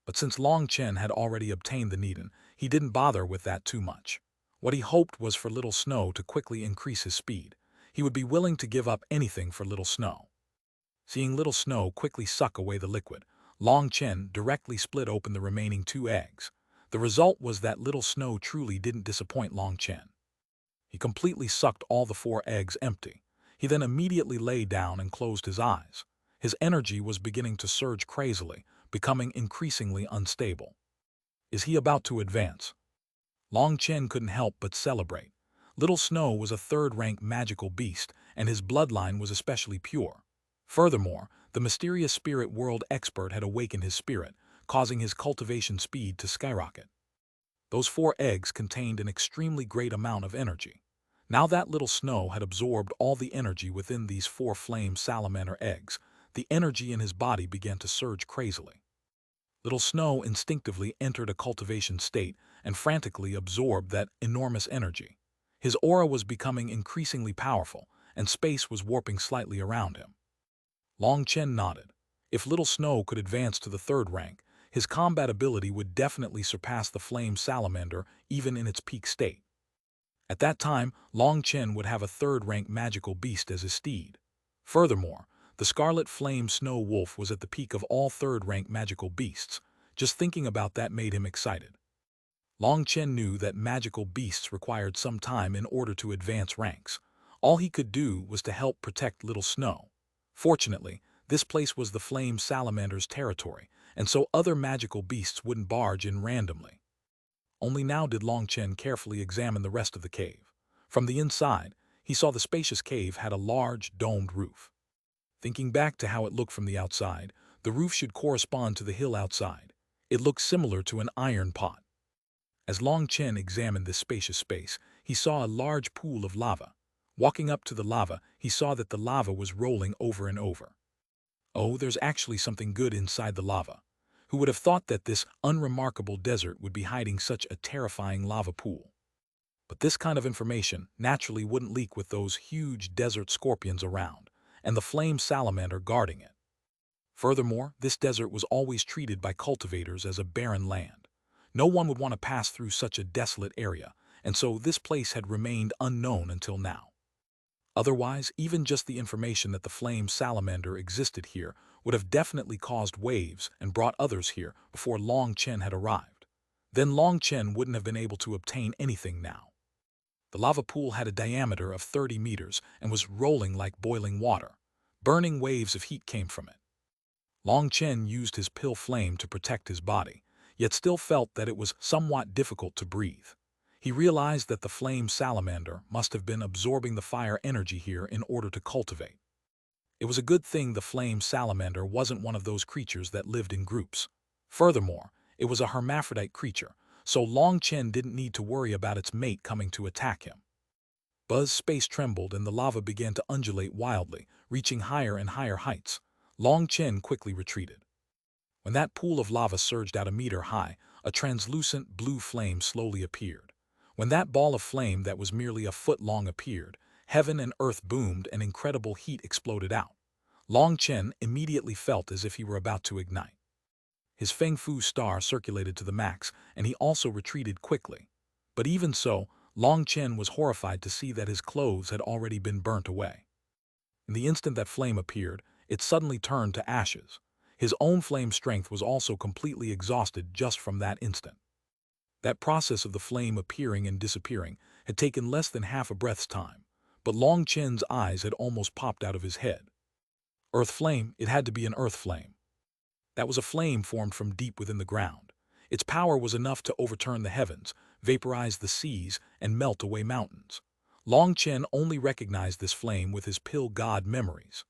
But since Long Chen had already obtained the Needin, he didn't bother with that too much. What he hoped was for Little Snow to quickly increase his speed. He would be willing to give up anything for Little Snow. Seeing Little Snow quickly suck away the liquid, Long Chen directly split open the remaining 2 eggs. The result was that Little Snow truly didn't disappoint Long Chen. He completely sucked all the 4 eggs empty. He then immediately lay down and closed his eyes. His energy was beginning to surge crazily, becoming increasingly unstable. Is he about to advance? Long Chen couldn't help but celebrate. Little Snow was a third-rank magical beast, and his bloodline was especially pure. Furthermore, the mysterious spirit world expert had awakened his spirit, causing his cultivation speed to skyrocket. Those 4 eggs contained an extremely great amount of energy. Now that Little Snow had absorbed all the energy within these 4 flame salamander eggs, the energy in his body began to surge crazily. Little Snow instinctively entered a cultivation state and frantically absorbed that enormous energy. His aura was becoming increasingly powerful, and space was warping slightly around him. Long Chen nodded. If Little Snow could advance to the 3rd rank, his combat ability would definitely surpass the flame salamander even in its peak state. At that time, Long Chen would have a 3rd-rank magical beast as his steed. Furthermore, the Scarlet Flame Snow Wolf was at the peak of all 3rd-rank magical beasts. Just thinking about that made him excited. Long Chen knew that magical beasts required some time in order to advance ranks. All he could do was to help protect Little Snow. Fortunately, this place was the Flame Salamander's territory, and so other magical beasts wouldn't barge in randomly. Only now did Long Chen carefully examine the rest of the cave. From the inside, he saw the spacious cave had a large, domed roof. Thinking back to how it looked from the outside, the roof should correspond to the hill outside. It looked similar to an iron pot. As Long Chen examined this spacious space, he saw a large pool of lava. Walking up to the lava, he saw that the lava was rolling over and over. Oh, there's actually something good inside the lava. Who would have thought that this unremarkable desert would be hiding such a terrifying lava pool? But this kind of information naturally wouldn't leak with those huge desert scorpions around, and the flame salamander guarding it. Furthermore, this desert was always treated by cultivators as a barren land. No one would want to pass through such a desolate area, and so this place had remained unknown until now. Otherwise, even just the information that the flame salamander existed here would have definitely caused waves and brought others here before Long Chen had arrived. Then Long Chen wouldn't have been able to obtain anything now. The lava pool had a diameter of 30 meters and was rolling like boiling water. Burning waves of heat came from it. Long Chen used his pill flame to protect his body, yet still felt that it was somewhat difficult to breathe. He realized that the flame salamander must have been absorbing the fire energy here in order to cultivate. It was a good thing the flame salamander wasn't one of those creatures that lived in groups. Furthermore, it was a hermaphrodite creature, so Long Chen didn't need to worry about its mate coming to attack him. Buzz's space trembled and the lava began to undulate wildly, reaching higher and higher heights. Long Chen quickly retreated. When that pool of lava surged out a meter high, a translucent blue flame slowly appeared. When that ball of flame that was merely a foot long appeared, heaven and earth boomed and incredible heat exploded out. Long Chen immediately felt as if he were about to ignite. His Feng Fu star circulated to the max, and he also retreated quickly. But even so, Long Chen was horrified to see that his clothes had already been burnt away. In the instant that flame appeared, it suddenly turned to ashes. His own flame strength was also completely exhausted just from that instant. That process of the flame appearing and disappearing had taken less than half a breath's time, but Long Chen's eyes had almost popped out of his head. Earth flame, it had to be an earth flame. That was a flame formed from deep within the ground. Its power was enough to overturn the heavens, vaporize the seas, and melt away mountains. Long Chen only recognized this flame with his pill god memories.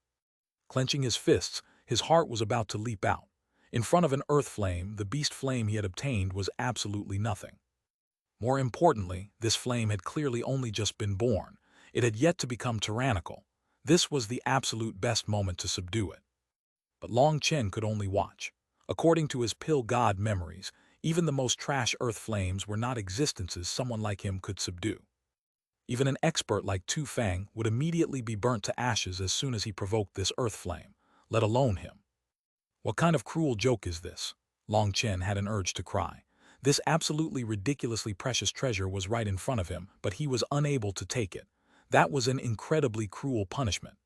Clenching his fists, his heart was about to leap out. In front of an earth flame, the beast flame he had obtained was absolutely nothing. More importantly, this flame had clearly only just been born. It had yet to become tyrannical. This was the absolute best moment to subdue it. But Long Chen could only watch. According to his pill god memories, even the most trash earth flames were not existences someone like him could subdue. Even an expert like Tu Fang would immediately be burnt to ashes as soon as he provoked this earth flame, let alone him. What kind of cruel joke is this? Long Chen had an urge to cry. This absolutely ridiculously precious treasure was right in front of him, but he was unable to take it. That was an incredibly cruel punishment.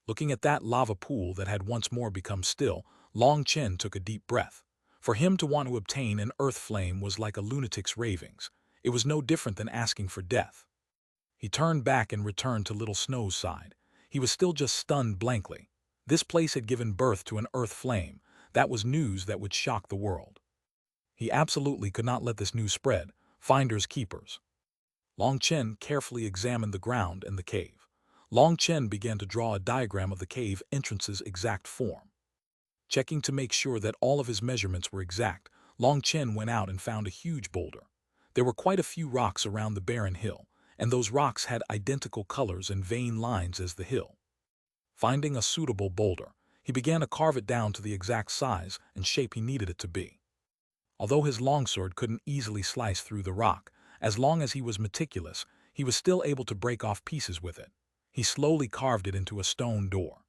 Looking at that lava pool that had once more become still, Long Chen took a deep breath. For him to want to obtain an earth flame was like a lunatic's ravings. It was no different than asking for death. He turned back and returned to Little Snow's side. He was still just stunned blankly. This place had given birth to an earth flame. That was news that would shock the world. He absolutely could not let this news spread. Finders keepers. Long Chen carefully examined the ground and the cave. Long Chen began to draw a diagram of the cave entrance's exact form. Checking to make sure that all of his measurements were exact, Long Chen went out and found a huge boulder. There were quite a few rocks around the barren hill, and those rocks had identical colors and vein lines as the hill. Finding a suitable boulder, he began to carve it down to the exact size and shape he needed it to be. Although his longsword couldn't easily slice through the rock, as long as he was meticulous, he was still able to break off pieces with it. He slowly carved it into a stone door.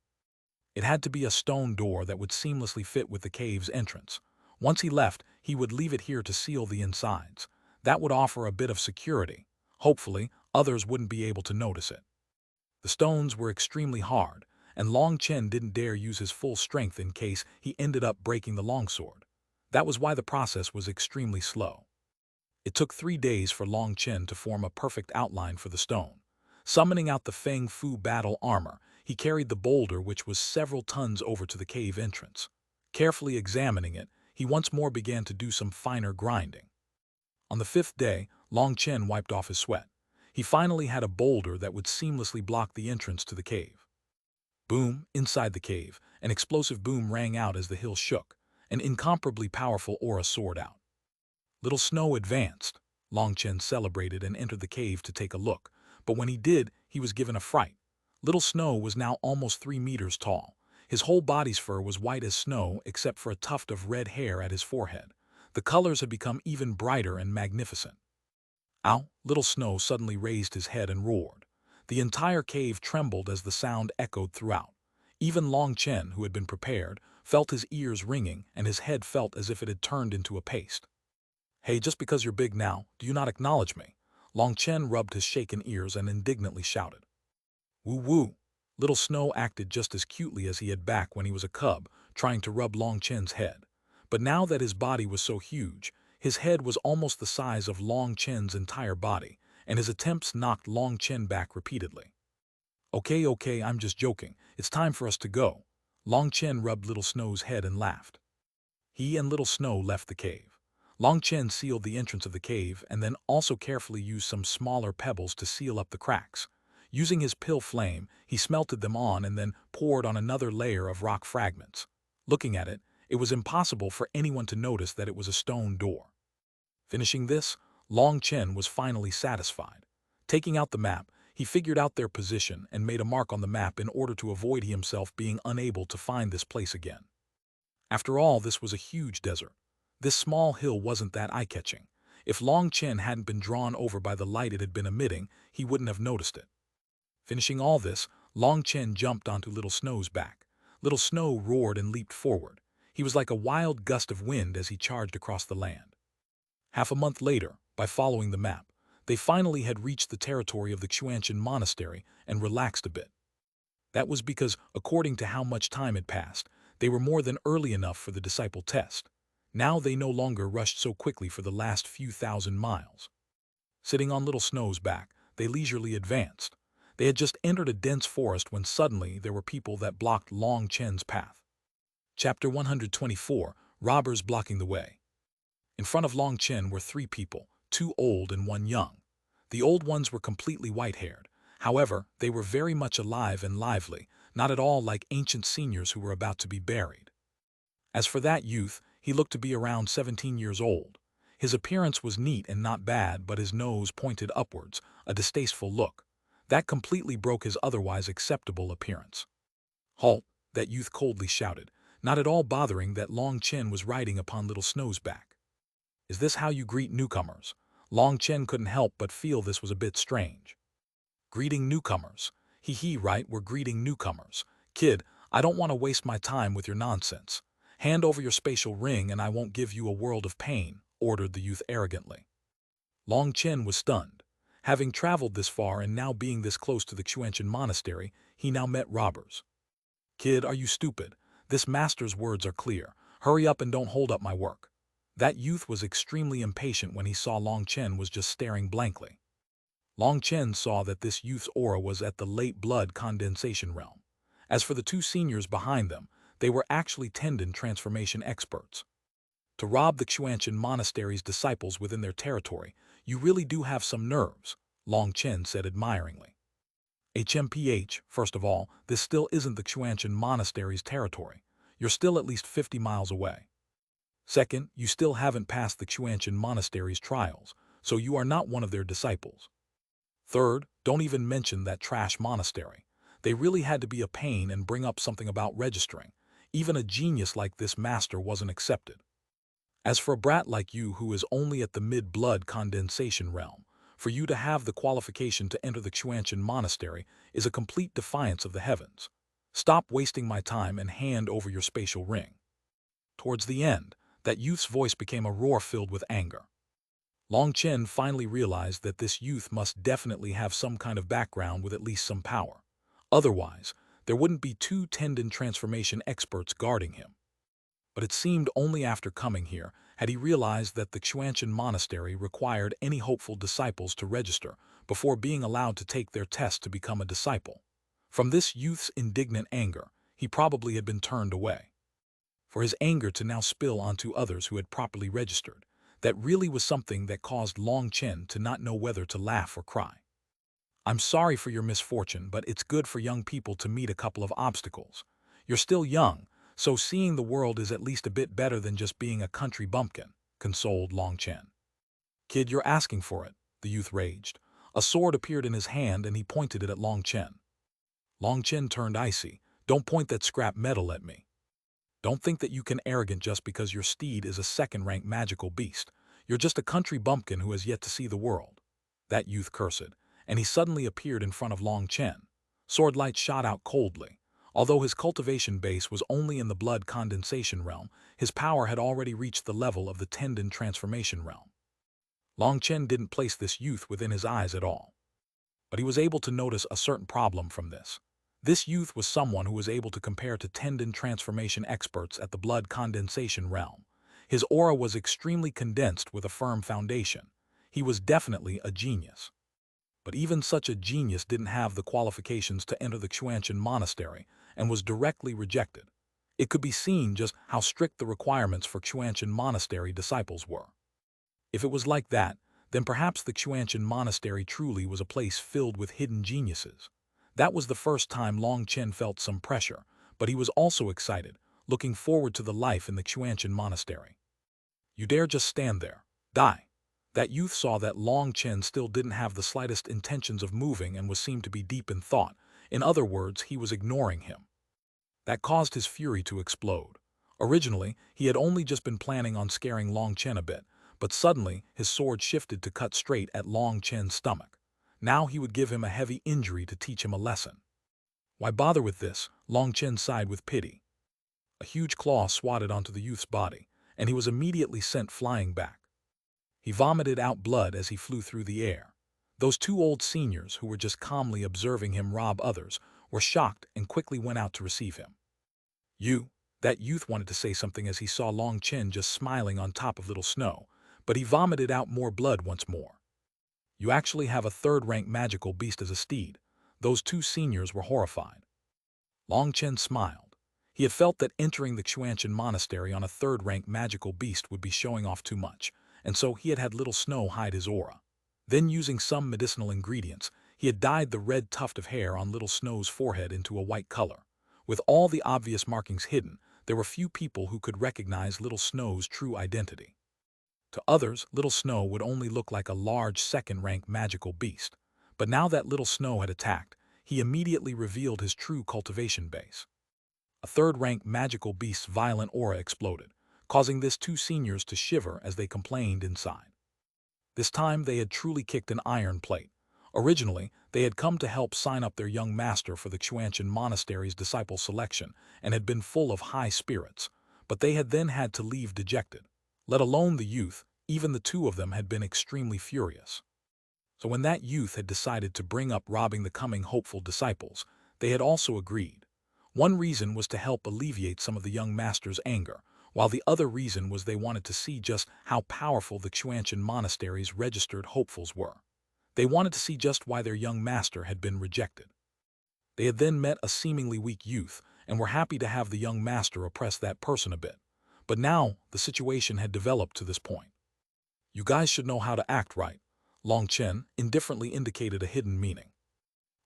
It had to be a stone door that would seamlessly fit with the cave's entrance. Once he left, he would leave it here to seal the insides. That would offer a bit of security. Hopefully, others wouldn't be able to notice it. The stones were extremely hard, and Long Chen didn't dare use his full strength in case he ended up breaking the longsword. That was why the process was extremely slow. It took 3 days for Long Chen to form a perfect outline for the stone. Summoning out the Feng Fu battle armor, he carried the boulder, which was several tons, over to the cave entrance. Carefully examining it, he once more began to do some finer grinding. On the 5th day, Long Chen wiped off his sweat. He finally had a boulder that would seamlessly block the entrance to the cave. Boom! Inside the cave, an explosive boom rang out as the hill shook. An incomparably powerful aura soared out. Little Snow advanced. Long Chen celebrated and entered the cave to take a look, but when he did, he was given a fright. Little Snow was now almost 3 meters tall. His whole body's fur was white as snow except for a tuft of red hair at his forehead. The colors had become even brighter and magnificent. Ow! Little Snow suddenly raised his head and roared. The entire cave trembled as the sound echoed throughout. Even Long Chen, who had been prepared, felt his ears ringing and his head felt as if it had turned into a paste. Hey, just because you're big now, do you not acknowledge me? Long Chen rubbed his shaken ears and indignantly shouted. Woo woo! Little Snow acted just as cutely as he had back when he was a cub, trying to rub Long Chen's head. But now that his body was so huge, his head was almost the size of Long Chen's entire body, and his attempts knocked Long Chen back repeatedly. Okay, I'm just joking. It's time for us to go. Long Chen rubbed Little Snow's head and laughed. He and Little Snow left the cave. Long Chen sealed the entrance of the cave and then also carefully used some smaller pebbles to seal up the cracks. Using his pill flame, he smelted them on and then poured on another layer of rock fragments. Looking at it, it was impossible for anyone to notice that it was a stone door. Finishing this, Long Chen was finally satisfied. Taking out the map, he figured out their position and made a mark on the map in order to avoid himself being unable to find this place again. After all, this was a huge desert. This small hill wasn't that eye-catching. If Long Chen hadn't been drawn over by the light it had been emitting, he wouldn't have noticed it. Finishing all this, Long Chen jumped onto Little Snow's back. Little Snow roared and leaped forward. He was like a wild gust of wind as he charged across the land. Half a month later, by following the map, they finally had reached the territory of the Xuanhuan monastery and relaxed a bit. That was because, according to how much time had passed, they were more than early enough for the disciple test. Now they no longer rushed so quickly for the last few thousand miles. Sitting on Little Snow's back, they leisurely advanced. They had just entered a dense forest when suddenly there were people that blocked Long Chen's path. Chapter 124, Robbers Blocking the Way. In front of Long Chen were three people, two old and one young. The old ones were completely white-haired. However, they were very much alive and lively, not at all like ancient seniors who were about to be buried. As for that youth, he looked to be around 17 years old. His appearance was neat and not bad, but his nose pointed upwards, a distasteful look. That completely broke his otherwise acceptable appearance. "Halt!" that youth coldly shouted, not at all bothering that Long Chen was riding upon Little Snow's back. "Is this how you greet newcomers?" Long Chen couldn't help but feel this was a bit strange. "Greeting newcomers? Hee, right, we're greeting newcomers. Kid, I don't want to waste my time with your nonsense. Hand over your spatial ring and I won't give you a world of pain," ordered the youth arrogantly. Long Chen was stunned. Having traveled this far and now being this close to the Xuanhuan monastery, he now met robbers. "Kid, are you stupid? This master's words are clear. Hurry up and don't hold up my work." That youth was extremely impatient when he saw Long Chen was just staring blankly. Long Chen saw that this youth's aura was at the late blood condensation realm. As for the two seniors behind them, they were actually tendon transformation experts. To rob the Xuanhuan monastery's disciples within their territory, you really do have some nerves, Long Chen said admiringly. HMPH, first of all, this still isn't the Xuanhuan monastery's territory. You're still at least 50 miles away. Second, you still haven't passed the Xuanhuan monastery's trials, so you are not one of their disciples. Third, don't even mention that trash monastery. They really had to be a pain and bring up something about registering. Even a genius like this master wasn't accepted. As for a brat like you who is only at the mid-blood condensation realm, for you to have the qualification to enter the Xuanhuan monastery is a complete defiance of the heavens. Stop wasting my time and hand over your spatial ring. Towards the end, that youth's voice became a roar filled with anger. Long Chen finally realized that this youth must definitely have some kind of background with at least some power. Otherwise, there wouldn't be two tendon transformation experts guarding him. But it seemed only after coming here had he realized that the Xuanhuan monastery required any hopeful disciples to register before being allowed to take their test to become a disciple. From this youth's indignant anger, he probably had been turned away. For his anger to now spill onto others who had properly registered, that really was something that caused Long Chen to not know whether to laugh or cry. "I'm sorry for your misfortune, but it's good for young people to meet a couple of obstacles. You're still young, so seeing the world is at least a bit better than just being a country bumpkin," consoled Long Chen. "Kid, you're asking for it," the youth raged. A sword appeared in his hand and he pointed it at Long Chen. Long Chen turned icy. "Don't point that scrap metal at me. Don't think that you can arrogant just because your steed is a second-rank magical beast. You're just a country bumpkin who has yet to see the world." That youth cursed, and he suddenly appeared in front of Long Chen. Sword light shot out coldly. Although his cultivation base was only in the blood condensation realm, his power had already reached the level of the tendon transformation realm. Long Chen didn't place this youth within his eyes at all. But he was able to notice a certain problem from this. This youth was someone who was able to compare to tendon transformation experts at the blood condensation realm. His aura was extremely condensed with a firm foundation. He was definitely a genius. But even such a genius didn't have the qualifications to enter the Xuanhuan monastery and was directly rejected. It could be seen just how strict the requirements for Xuanhuan monastery disciples were. If it was like that, then perhaps the Xuanhuan monastery truly was a place filled with hidden geniuses. That was the first time Long Chen felt some pressure, but he was also excited, looking forward to the life in the Xuanhuan monastery. You dare just stand there. Die. That youth saw that Long Chen still didn't have the slightest intentions of moving and was seemed to be deep in thought. In other words, he was ignoring him. That caused his fury to explode. Originally, he had only just been planning on scaring Long Chen a bit, but suddenly his sword shifted to cut straight at Long Chen's stomach. Now he would give him a heavy injury to teach him a lesson. Why bother with this? Long Chen sighed with pity. A huge claw swatted onto the youth's body, and he was immediately sent flying back. He vomited out blood as he flew through the air. Those two old seniors who were just calmly observing him rob others were shocked and quickly went out to receive him. That youth wanted to say something as he saw Long Chen just smiling on top of Little Snow, but he vomited out more blood once more. You actually have a third-rank magical beast as a steed. Those two seniors were horrified. Long Chen smiled. He had felt that entering the Xuanhuan monastery on a third-rank magical beast would be showing off too much, and so he had had Little Snow hide his aura. Then, using some medicinal ingredients, he had dyed the red tuft of hair on Little Snow's forehead into a white color. With all the obvious markings hidden, there were few people who could recognize Little Snow's true identity. To others, Little Snow would only look like a large second-rank magical beast. But now that Little Snow had attacked, he immediately revealed his true cultivation base. A third-rank magical beast's violent aura exploded, causing these two seniors to shiver as they complained inside. This time they had truly kicked an iron plate. Originally, they had come to help sign up their young master for the Xuanhuan monastery's disciple selection and had been full of high spirits, but they had then had to leave dejected. Let alone the youth, even the two of them had been extremely furious. So when that youth had decided to bring up robbing the coming hopeful disciples, they had also agreed. One reason was to help alleviate some of the young master's anger, while the other reason was they wanted to see just how powerful the Xuanhuan monastery's registered hopefuls were. They wanted to see just why their young master had been rejected. They had then met a seemingly weak youth and were happy to have the young master oppress that person a bit. But now the situation had developed to this point. You guys should know how to act right. Long Chen indifferently indicated a hidden meaning.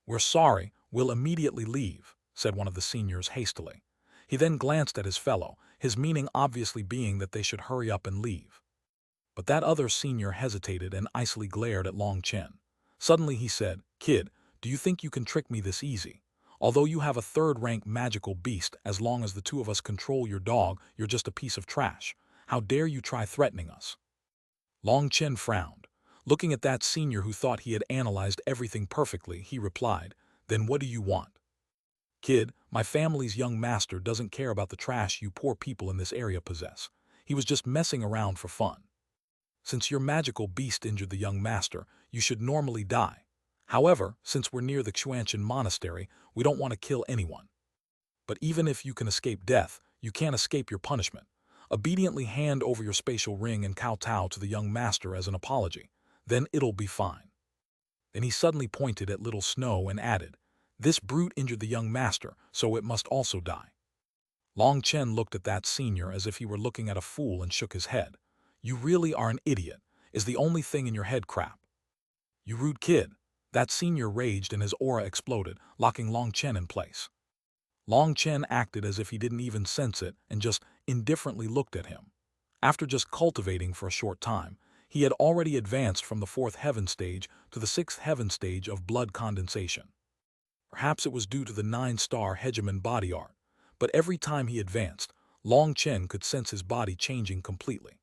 We're sorry, we'll immediately leave, said one of the seniors hastily. He then glanced at his fellow, his meaning obviously being that they should hurry up and leave. But that other senior hesitated and icily glared at Long Chen. Suddenly he said, "Kid, do you think you can trick me this easy? Although you have a third-rank magical beast, as long as the two of us control your dog, you're just a piece of trash. How dare you try threatening us?" Long Chen frowned. Looking at that senior who thought he had analyzed everything perfectly, he replied, "Then what do you want?" "Kid, my family's young master doesn't care about the trash you poor people in this area possess. He was just messing around for fun. Since your magical beast injured the young master, you should normally die. However, since we're near the Xuanhuan monastery, we don't want to kill anyone. But even if you can escape death, you can't escape your punishment. Obediently hand over your spatial ring and kowtow to the young master as an apology. Then it'll be fine." Then he suddenly pointed at Little Snow and added, "This brute injured the young master, so it must also die." Long Chen looked at that senior as if he were looking at a fool and shook his head. "You really are an idiot, is the only thing in your head crap. You rude kid." That senior raged and his aura exploded, locking Long Chen in place. Long Chen acted as if he didn't even sense it and just indifferently looked at him. After just cultivating for a short time, he had already advanced from the 4th heaven stage to the 6th heaven stage of blood condensation. Perhaps it was due to the 9-star Hegemon body art, but every time he advanced, Long Chen could sense his body changing completely.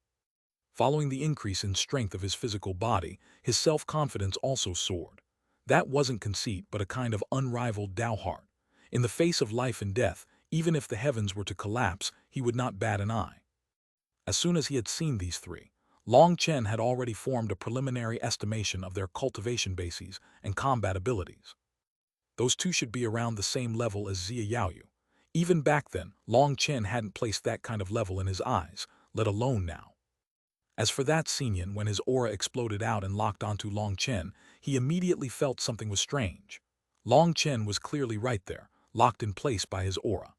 Following the increase in strength of his physical body, his self-confidence also soared. That wasn't conceit but a kind of unrivaled Tao heart. In the face of life and death, even if the heavens were to collapse, he would not bat an eye. As soon as he had seen these three, Long Chen had already formed a preliminary estimation of their cultivation bases and combat abilities. Those two should be around the same level as Zia Yaoyu. Even back then, Long Chen hadn't placed that kind of level in his eyes, let alone now. As for that Xinyan, when his aura exploded out and locked onto Long Chen, he immediately felt something was strange. Long Chen was clearly right there, locked in place by his aura.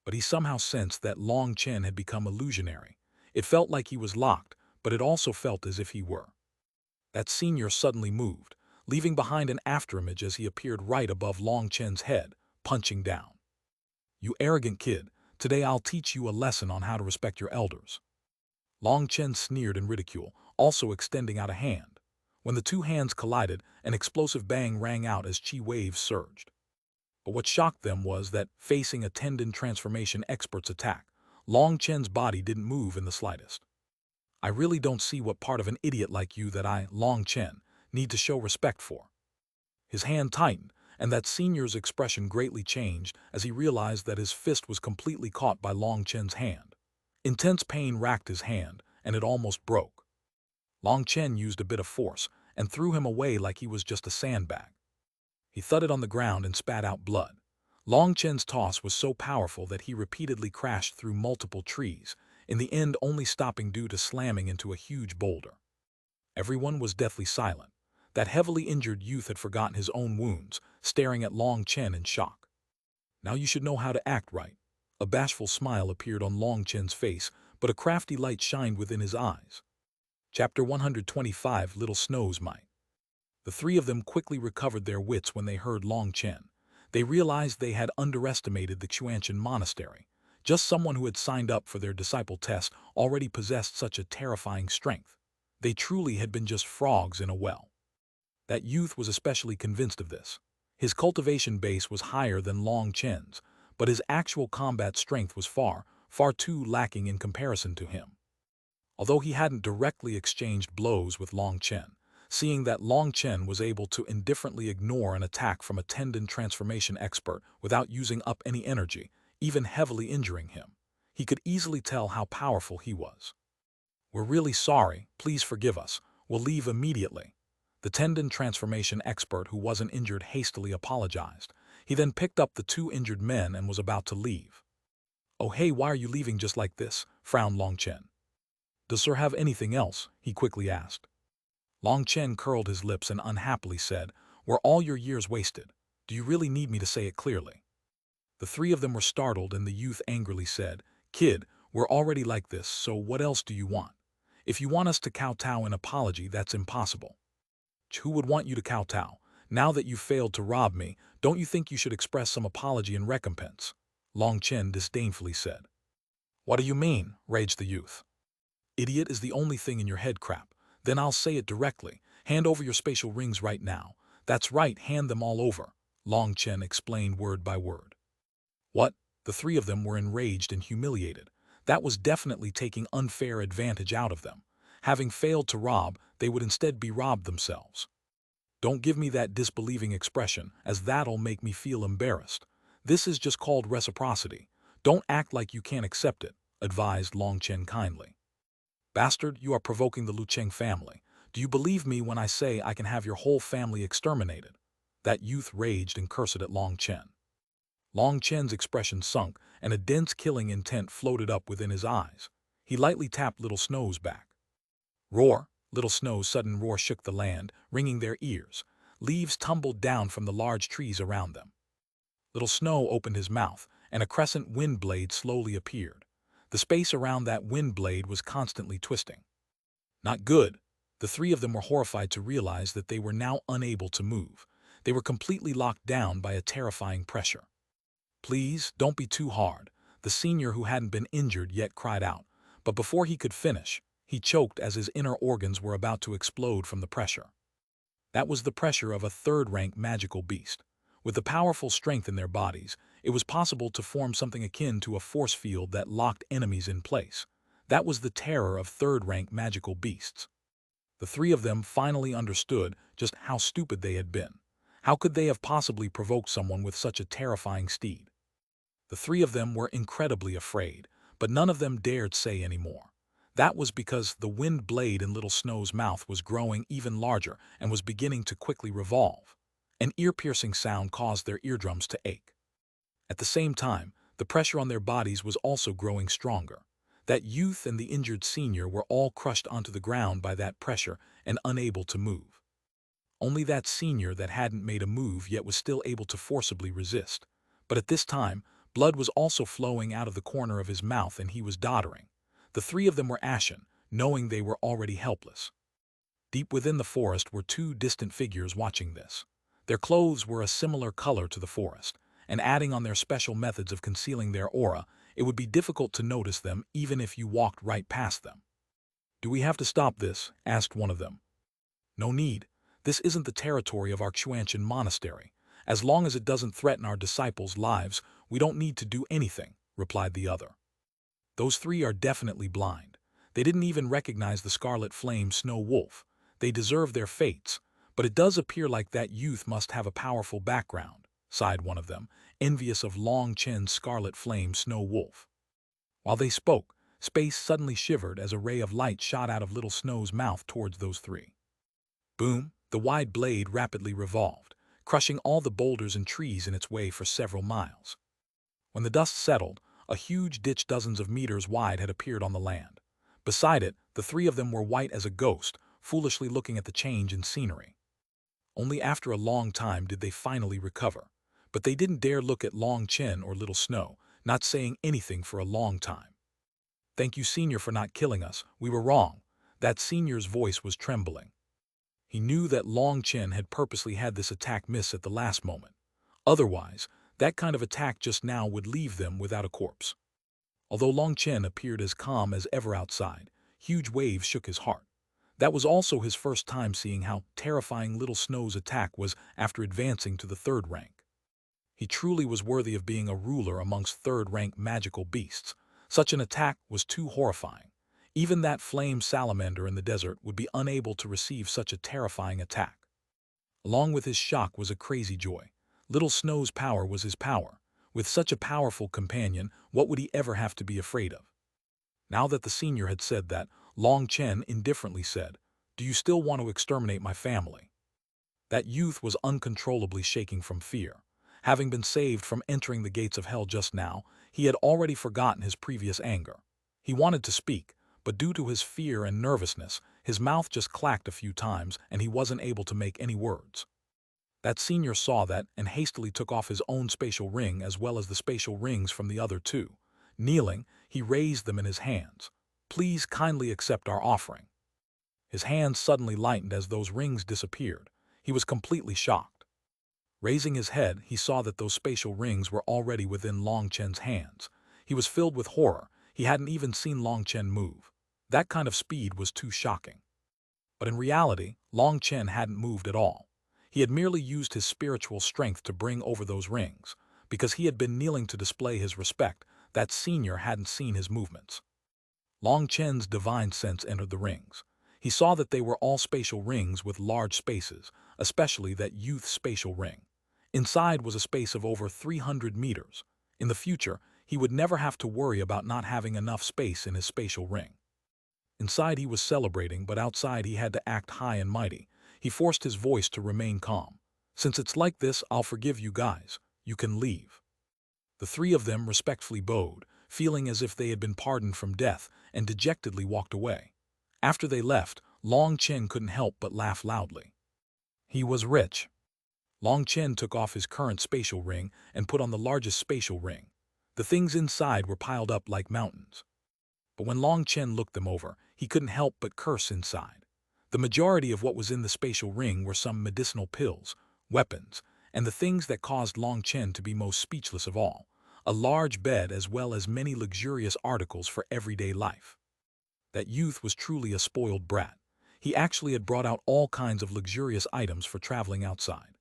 But he somehow sensed that Long Chen had become illusionary. It felt like he was locked, but it also felt as if he were. That senior suddenly moved, leaving behind an afterimage as he appeared right above Long Chen's head, punching down. "You arrogant kid, today I'll teach you a lesson on how to respect your elders." Long Chen sneered in ridicule, also extending out a hand. When the two hands collided, an explosive bang rang out as chi waves surged. But what shocked them was that, facing a tendon transformation expert's attack, Long Chen's body didn't move in the slightest. "I really don't see what part of an idiot like you that I, Long Chen, need to show respect for." His hand tightened, and that senior's expression greatly changed as he realized that his fist was completely caught by Long Chen's hand. Intense pain racked his hand, and it almost broke. Long Chen used a bit of force and threw him away like he was just a sandbag. He thudded on the ground and spat out blood. Long Chen's toss was so powerful that he repeatedly crashed through multiple trees, in the end only stopping due to slamming into a huge boulder. Everyone was deathly silent. That heavily injured youth had forgotten his own wounds, staring at Long Chen in shock. "Now you should know how to act right." A bashful smile appeared on Long Chen's face, but a crafty light shined within his eyes. Chapter 125 Little Snow's Might. The three of them quickly recovered their wits when they heard Long Chen. They realized they had underestimated the Xuanhuan monastery. Just someone who had signed up for their disciple test already possessed such a terrifying strength. They truly had been just frogs in a well. That youth was especially convinced of this. His cultivation base was higher than Long Chen's, but his actual combat strength was far too lacking in comparison to him. Although he hadn't directly exchanged blows with Long Chen, seeing that Long Chen was able to indifferently ignore an attack from a tendon transformation expert without using up any energy, even heavily injuring him, he could easily tell how powerful he was. "We're really sorry, please forgive us, we'll leave immediately." The tendon transformation expert who wasn't injured hastily apologized. He then picked up the two injured men and was about to leave. "Oh hey, why are you leaving just like this?" frowned Long Chen. "Does sir have anything else?" he quickly asked. Long Chen curled his lips and unhappily said, "Were all your years wasted? Do you really need me to say it clearly?" The three of them were startled, and the youth angrily said, "Kid, we're already like this, so what else do you want? If you want us to kowtow in apology, that's impossible." "Who would want you to kowtow? Now that you've failed to rob me, don't you think you should express some apology in recompense?" Long Chen disdainfully said. "What do you mean?" raged the youth. "Idiot is the only thing in your head, crap. Then I'll say it directly. Hand over your spatial rings right now." "That's right, hand them all over," Long Chen explained word by word. "What?" The three of them were enraged and humiliated. That was definitely taking unfair advantage out of them. Having failed to rob, they would instead be robbed themselves. "Don't give me that disbelieving expression, as that'll make me feel embarrassed. This is just called reciprocity. Don't act like you can't accept it," advised Long Chen kindly. "Bastard, you are provoking the Lucheng family. Do you believe me when I say I can have your whole family exterminated?" That youth raged and cursed at Long Chen. Long Chen's expression sunk, and a dense killing intent floated up within his eyes. He lightly tapped Little Snow's back. "Roar!" Little Snow's sudden roar shook the land, ringing their ears. Leaves tumbled down from the large trees around them. Little Snow opened his mouth, and a crescent wind blade slowly appeared. The space around that wind blade was constantly twisting. Not good. The three of them were horrified to realize that they were now unable to move. They were completely locked down by a terrifying pressure. "Please, don't be too hard," the senior who hadn't been injured yet cried out. But before he could finish, he choked as his inner organs were about to explode from the pressure. That was the pressure of a third-rank magical beast. With the powerful strength in their bodies, it was possible to form something akin to a force field that locked enemies in place. That was the terror of third-rank magical beasts. The three of them finally understood just how stupid they had been. How could they have possibly provoked someone with such a terrifying steed? The three of them were incredibly afraid, but none of them dared say any more. That was because the wind blade in Little Snow's mouth was growing even larger and was beginning to quickly revolve. An ear-piercing sound caused their eardrums to ache. At the same time, the pressure on their bodies was also growing stronger. That youth and the injured senior were all crushed onto the ground by that pressure and unable to move. Only that senior that hadn't made a move yet was still able to forcibly resist. But at this time, blood was also flowing out of the corner of his mouth and he was doddering. The three of them were ashen, knowing they were already helpless. Deep within the forest were two distant figures watching this. Their clothes were a similar color to the forest, and adding on their special methods of concealing their aura, it would be difficult to notice them even if you walked right past them. "Do we have to stop this?" asked one of them. "No need. This isn't the territory of our Xuanhuan monastery. As long as it doesn't threaten our disciples' lives, we don't need to do anything," replied the other. "Those three are definitely blind. They didn't even recognize the scarlet flame snow wolf. They deserve their fates, but it does appear like that youth must have a powerful background," sighed one of them, envious of Long Chen's scarlet flame snow wolf. While they spoke, space suddenly shivered as a ray of light shot out of Little Snow's mouth towards those three. Boom! The wide blade rapidly revolved, crushing all the boulders and trees in its way for several miles. When the dust settled, a huge ditch dozens of meters wide had appeared on the land. Beside it, the three of them were white as a ghost, foolishly looking at the change in scenery. Only after a long time did they finally recover, but they didn't dare look at Long Chen or Little Snow, not saying anything for a long time. "Thank you, Senior, for not killing us. We were wrong." That senior's voice was trembling. He knew that Long Chen had purposely had this attack miss at the last moment. Otherwise, that kind of attack just now would leave them without a corpse. Although Long Chen appeared as calm as ever outside, huge waves shook his heart. That was also his first time seeing how terrifying Little Snow's attack was after advancing to the third rank. He truly was worthy of being a ruler amongst third-rank magical beasts. Such an attack was too horrifying. Even that flame salamander in the desert would be unable to receive such a terrifying attack. Along with his shock was a crazy joy. Little Snow's power was his power. With such a powerful companion, what would he ever have to be afraid of? Now that the senior had said that, Long Chen indifferently said, "Do you still want to exterminate my family?" That youth was uncontrollably shaking from fear. Having been saved from entering the gates of hell just now, he had already forgotten his previous anger. He wanted to speak, but due to his fear and nervousness, his mouth just clacked a few times and he wasn't able to make any words. That senior saw that and hastily took off his own spatial ring as well as the spatial rings from the other two. Kneeling, he raised them in his hands. "Please kindly accept our offering." His hands suddenly lightened as those rings disappeared. He was completely shocked. Raising his head, he saw that those spatial rings were already within Long Chen's hands. He was filled with horror. He hadn't even seen Long Chen move. That kind of speed was too shocking. But in reality, Long Chen hadn't moved at all. He had merely used his spiritual strength to bring over those rings. Because he had been kneeling to display his respect, that senior hadn't seen his movements. Long Chen's divine sense entered the rings. He saw that they were all spatial rings with large spaces, especially that youth's spatial ring. Inside was a space of over 300 meters. In the future, he would never have to worry about not having enough space in his spatial ring. Inside he was celebrating, but outside he had to act high and mighty. He forced his voice to remain calm. "Since it's like this, I'll forgive you guys. You can leave." The three of them respectfully bowed, feeling as if they had been pardoned from death, and dejectedly walked away. After they left, Long Chen couldn't help but laugh loudly. He was rich. Long Chen took off his current spatial ring and put on the largest spatial ring. The things inside were piled up like mountains. But when Long Chen looked them over, he couldn't help but curse inside. The majority of what was in the spatial ring were some medicinal pills, weapons, and the things that caused Long Chen to be most speechless of all, a large bed as well as many luxurious articles for everyday life. That youth was truly a spoiled brat. He actually had brought out all kinds of luxurious items for traveling outside.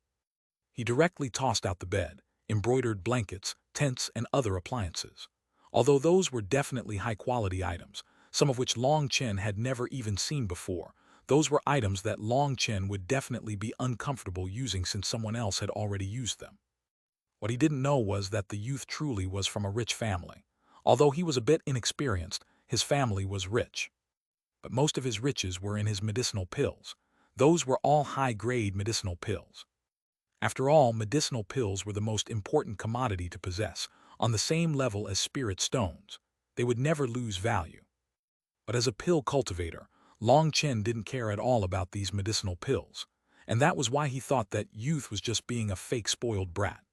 He directly tossed out the bed, embroidered blankets, tents, and other appliances. Although those were definitely high-quality items, some of which Long Chen had never even seen before, those were items that Long Chen would definitely be uncomfortable using since someone else had already used them. What he didn't know was that the youth truly was from a rich family. Although he was a bit inexperienced, his family was rich. But most of his riches were in his medicinal pills. Those were all high-grade medicinal pills. After all, medicinal pills were the most important commodity to possess, on the same level as spirit stones. They would never lose value. But as a pill cultivator, Long Chen didn't care at all about these medicinal pills, and that was why he thought that youth was just being a fake spoiled brat.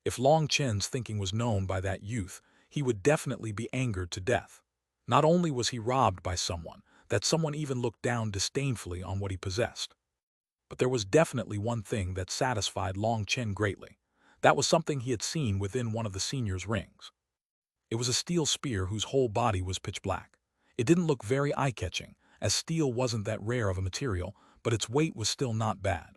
If Long Chen's thinking was known by that youth, he would definitely be angered to death. Not only was he robbed by someone, that someone even looked down disdainfully on what he possessed. But there was definitely one thing that satisfied Long Chen greatly. That was something he had seen within one of the senior's rings. It was a steel spear whose whole body was pitch black. It didn't look very eye-catching, as steel wasn't that rare of a material, but its weight was still not bad.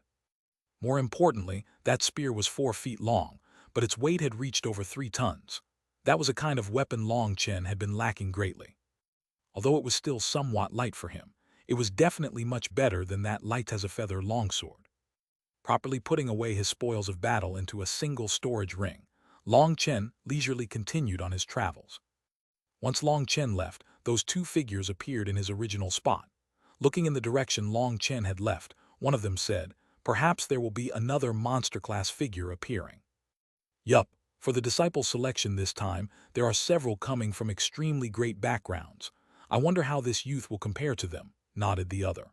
More importantly, that spear was 4 feet long, but its weight had reached over 3 tons. That was a kind of weapon Long Chen had been lacking greatly. Although it was still somewhat light for him, it was definitely much better than that light-as-a-feather longsword. Properly putting away his spoils of battle into a single storage ring, Long Chen leisurely continued on his travels. Once Long Chen left, those 2 figures appeared in his original spot. Looking in the direction Long Chen had left, one of them said, "Perhaps there will be another monster-class figure appearing." Yup, for the disciple selection this time, there are several coming from extremely great backgrounds. I wonder how this youth will compare to them, nodded the other.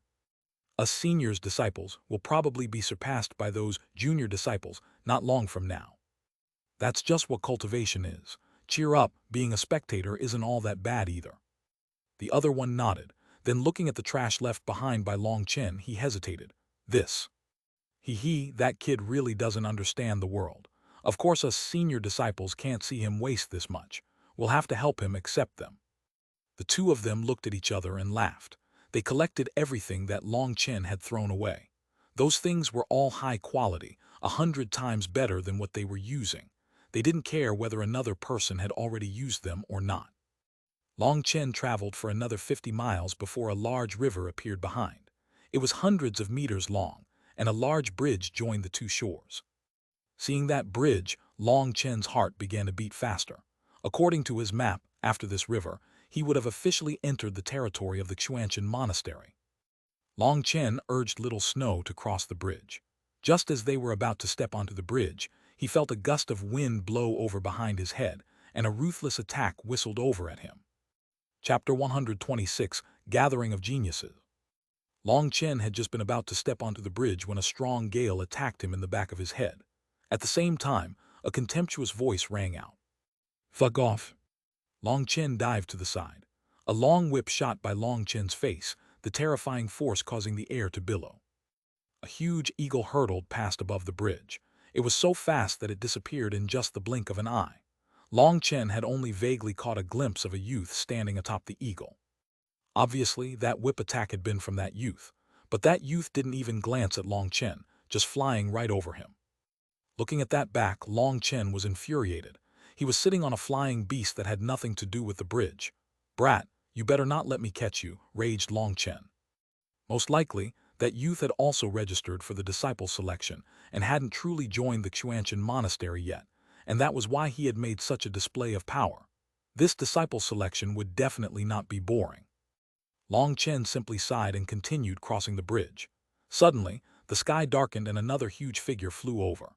Us seniors' disciples will probably be surpassed by those junior disciples not long from now. That's just what cultivation is. Cheer up, being a spectator isn't all that bad either. The other one nodded, then looking at the trash left behind by Long Chen, he hesitated. This. That kid really doesn't understand the world. Of course us senior disciples can't see him waste this much. We'll have to help him accept them. The 2 of them looked at each other and laughed. They collected everything that Long Chen had thrown away. Those things were all high quality, 100 times better than what they were using. They didn't care whether another person had already used them or not. Long Chen traveled for another 50 miles before a large river appeared behind. It was hundreds of meters long, and a large bridge joined the 2 shores. Seeing that bridge, Long Chen's heart began to beat faster. According to his map, after this river, he would have officially entered the territory of the Xuanhuan monastery. Long Chen urged Little Snow to cross the bridge. Just as they were about to step onto the bridge, he felt a gust of wind blow over behind his head, and a ruthless attack whistled over at him. Chapter 126, Gathering of Geniuses. Long Chen had just been about to step onto the bridge when a strong gale attacked him in the back of his head. At the same time, a contemptuous voice rang out. "Fuck off." Long Chen dived to the side. A long whip shot by Long Chen's face, the terrifying force causing the air to billow. A huge eagle hurtled past above the bridge. It was so fast that it disappeared in just the blink of an eye. Long Chen had only vaguely caught a glimpse of a youth standing atop the eagle. Obviously, that whip attack had been from that youth, but that youth didn't even glance at Long Chen, just flying right over him. Looking at that back, Long Chen was infuriated. He was sitting on a flying beast that had nothing to do with the bridge. "Brat, you better not let me catch you," raged Long Chen. Most likely, that youth had also registered for the disciple selection and hadn't truly joined the Xuanhuan monastery yet, and that was why he had made such a display of power. This disciple selection would definitely not be boring. Long Chen simply sighed and continued crossing the bridge. Suddenly, the sky darkened and another huge figure flew over.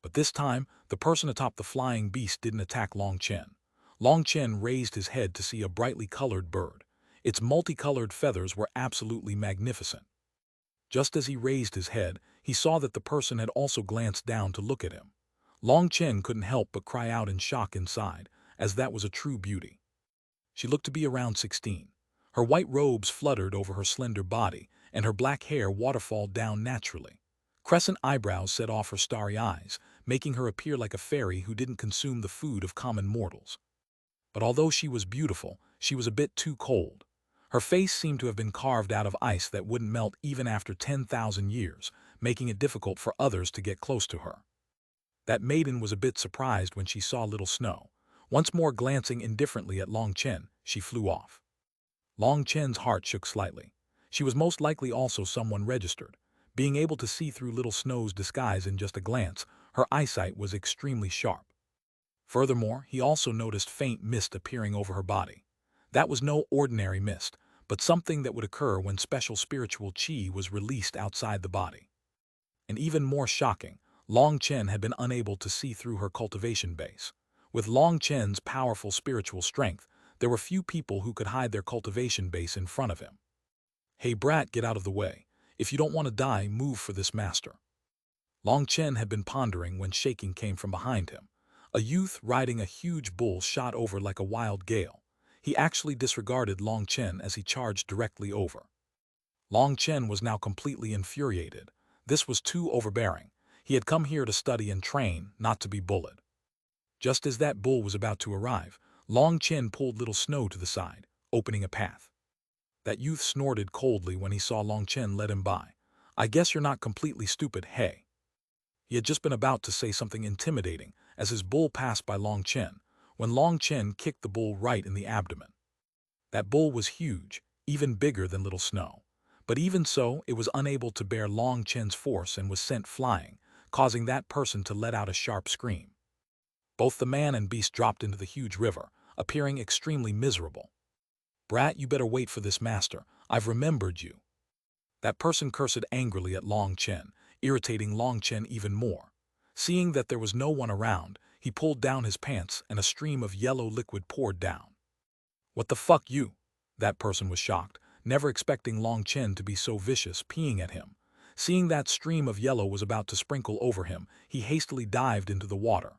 But this time, the person atop the flying beast didn't attack Long Chen. Long Chen raised his head to see a brightly colored bird. Its multicolored feathers were absolutely magnificent. Just as he raised his head, he saw that the person had also glanced down to look at him. Long Chen couldn't help but cry out in shock inside, as that was a true beauty. She looked to be around 16. Her white robes fluttered over her slender body, and her black hair waterfalled down naturally. Crescent eyebrows set off her starry eyes, making her appear like a fairy who didn't consume the food of common mortals. But although she was beautiful, she was a bit too cold. Her face seemed to have been carved out of ice that wouldn't melt even after 10,000 years, making it difficult for others to get close to her. That maiden was a bit surprised when she saw Little Snow. Once more glancing indifferently at Long Chen, she flew off. Long Chen's heart shook slightly. She was most likely also someone registered. Being able to see through Little Snow's disguise in just a glance, her eyesight was extremely sharp. Furthermore, he also noticed faint mist appearing over her body. That was no ordinary mist, but something that would occur when special spiritual qi was released outside the body. And even more shocking, Long Chen had been unable to see through her cultivation base. With Long Chen's powerful spiritual strength, there were few people who could hide their cultivation base in front of him. "Hey brat, get out of the way. If you don't want to die, move for this master." Long Chen had been pondering when shaking came from behind him. A youth riding a huge bull shot over like a wild gale. He actually disregarded Long Chen as he charged directly over. Long Chen was now completely infuriated. This was too overbearing. He had come here to study and train, not to be bullied. Just as that bull was about to arrive, Long Chen pulled Little Snow to the side, opening a path. That youth snorted coldly when he saw Long Chen let him by. I guess you're not completely stupid, hey? He had just been about to say something intimidating as his bull passed by Long Chen, when Long Chen kicked the bull right in the abdomen. That bull was huge, even bigger than Little Snow. But even so, it was unable to bear Long Chen's force and was sent flying, causing that person to let out a sharp scream. Both the man and beast dropped into the huge river, appearing extremely miserable. Brat, you better wait for this, master. I've remembered you. That person cursed angrily at Long Chen, irritating Long Chen even more. Seeing that there was no one around, he pulled down his pants and a stream of yellow liquid poured down. What the fuck, you? That person was shocked, never expecting Long Chen to be so vicious, peeing at him. Seeing that stream of yellow was about to sprinkle over him, he hastily dived into the water.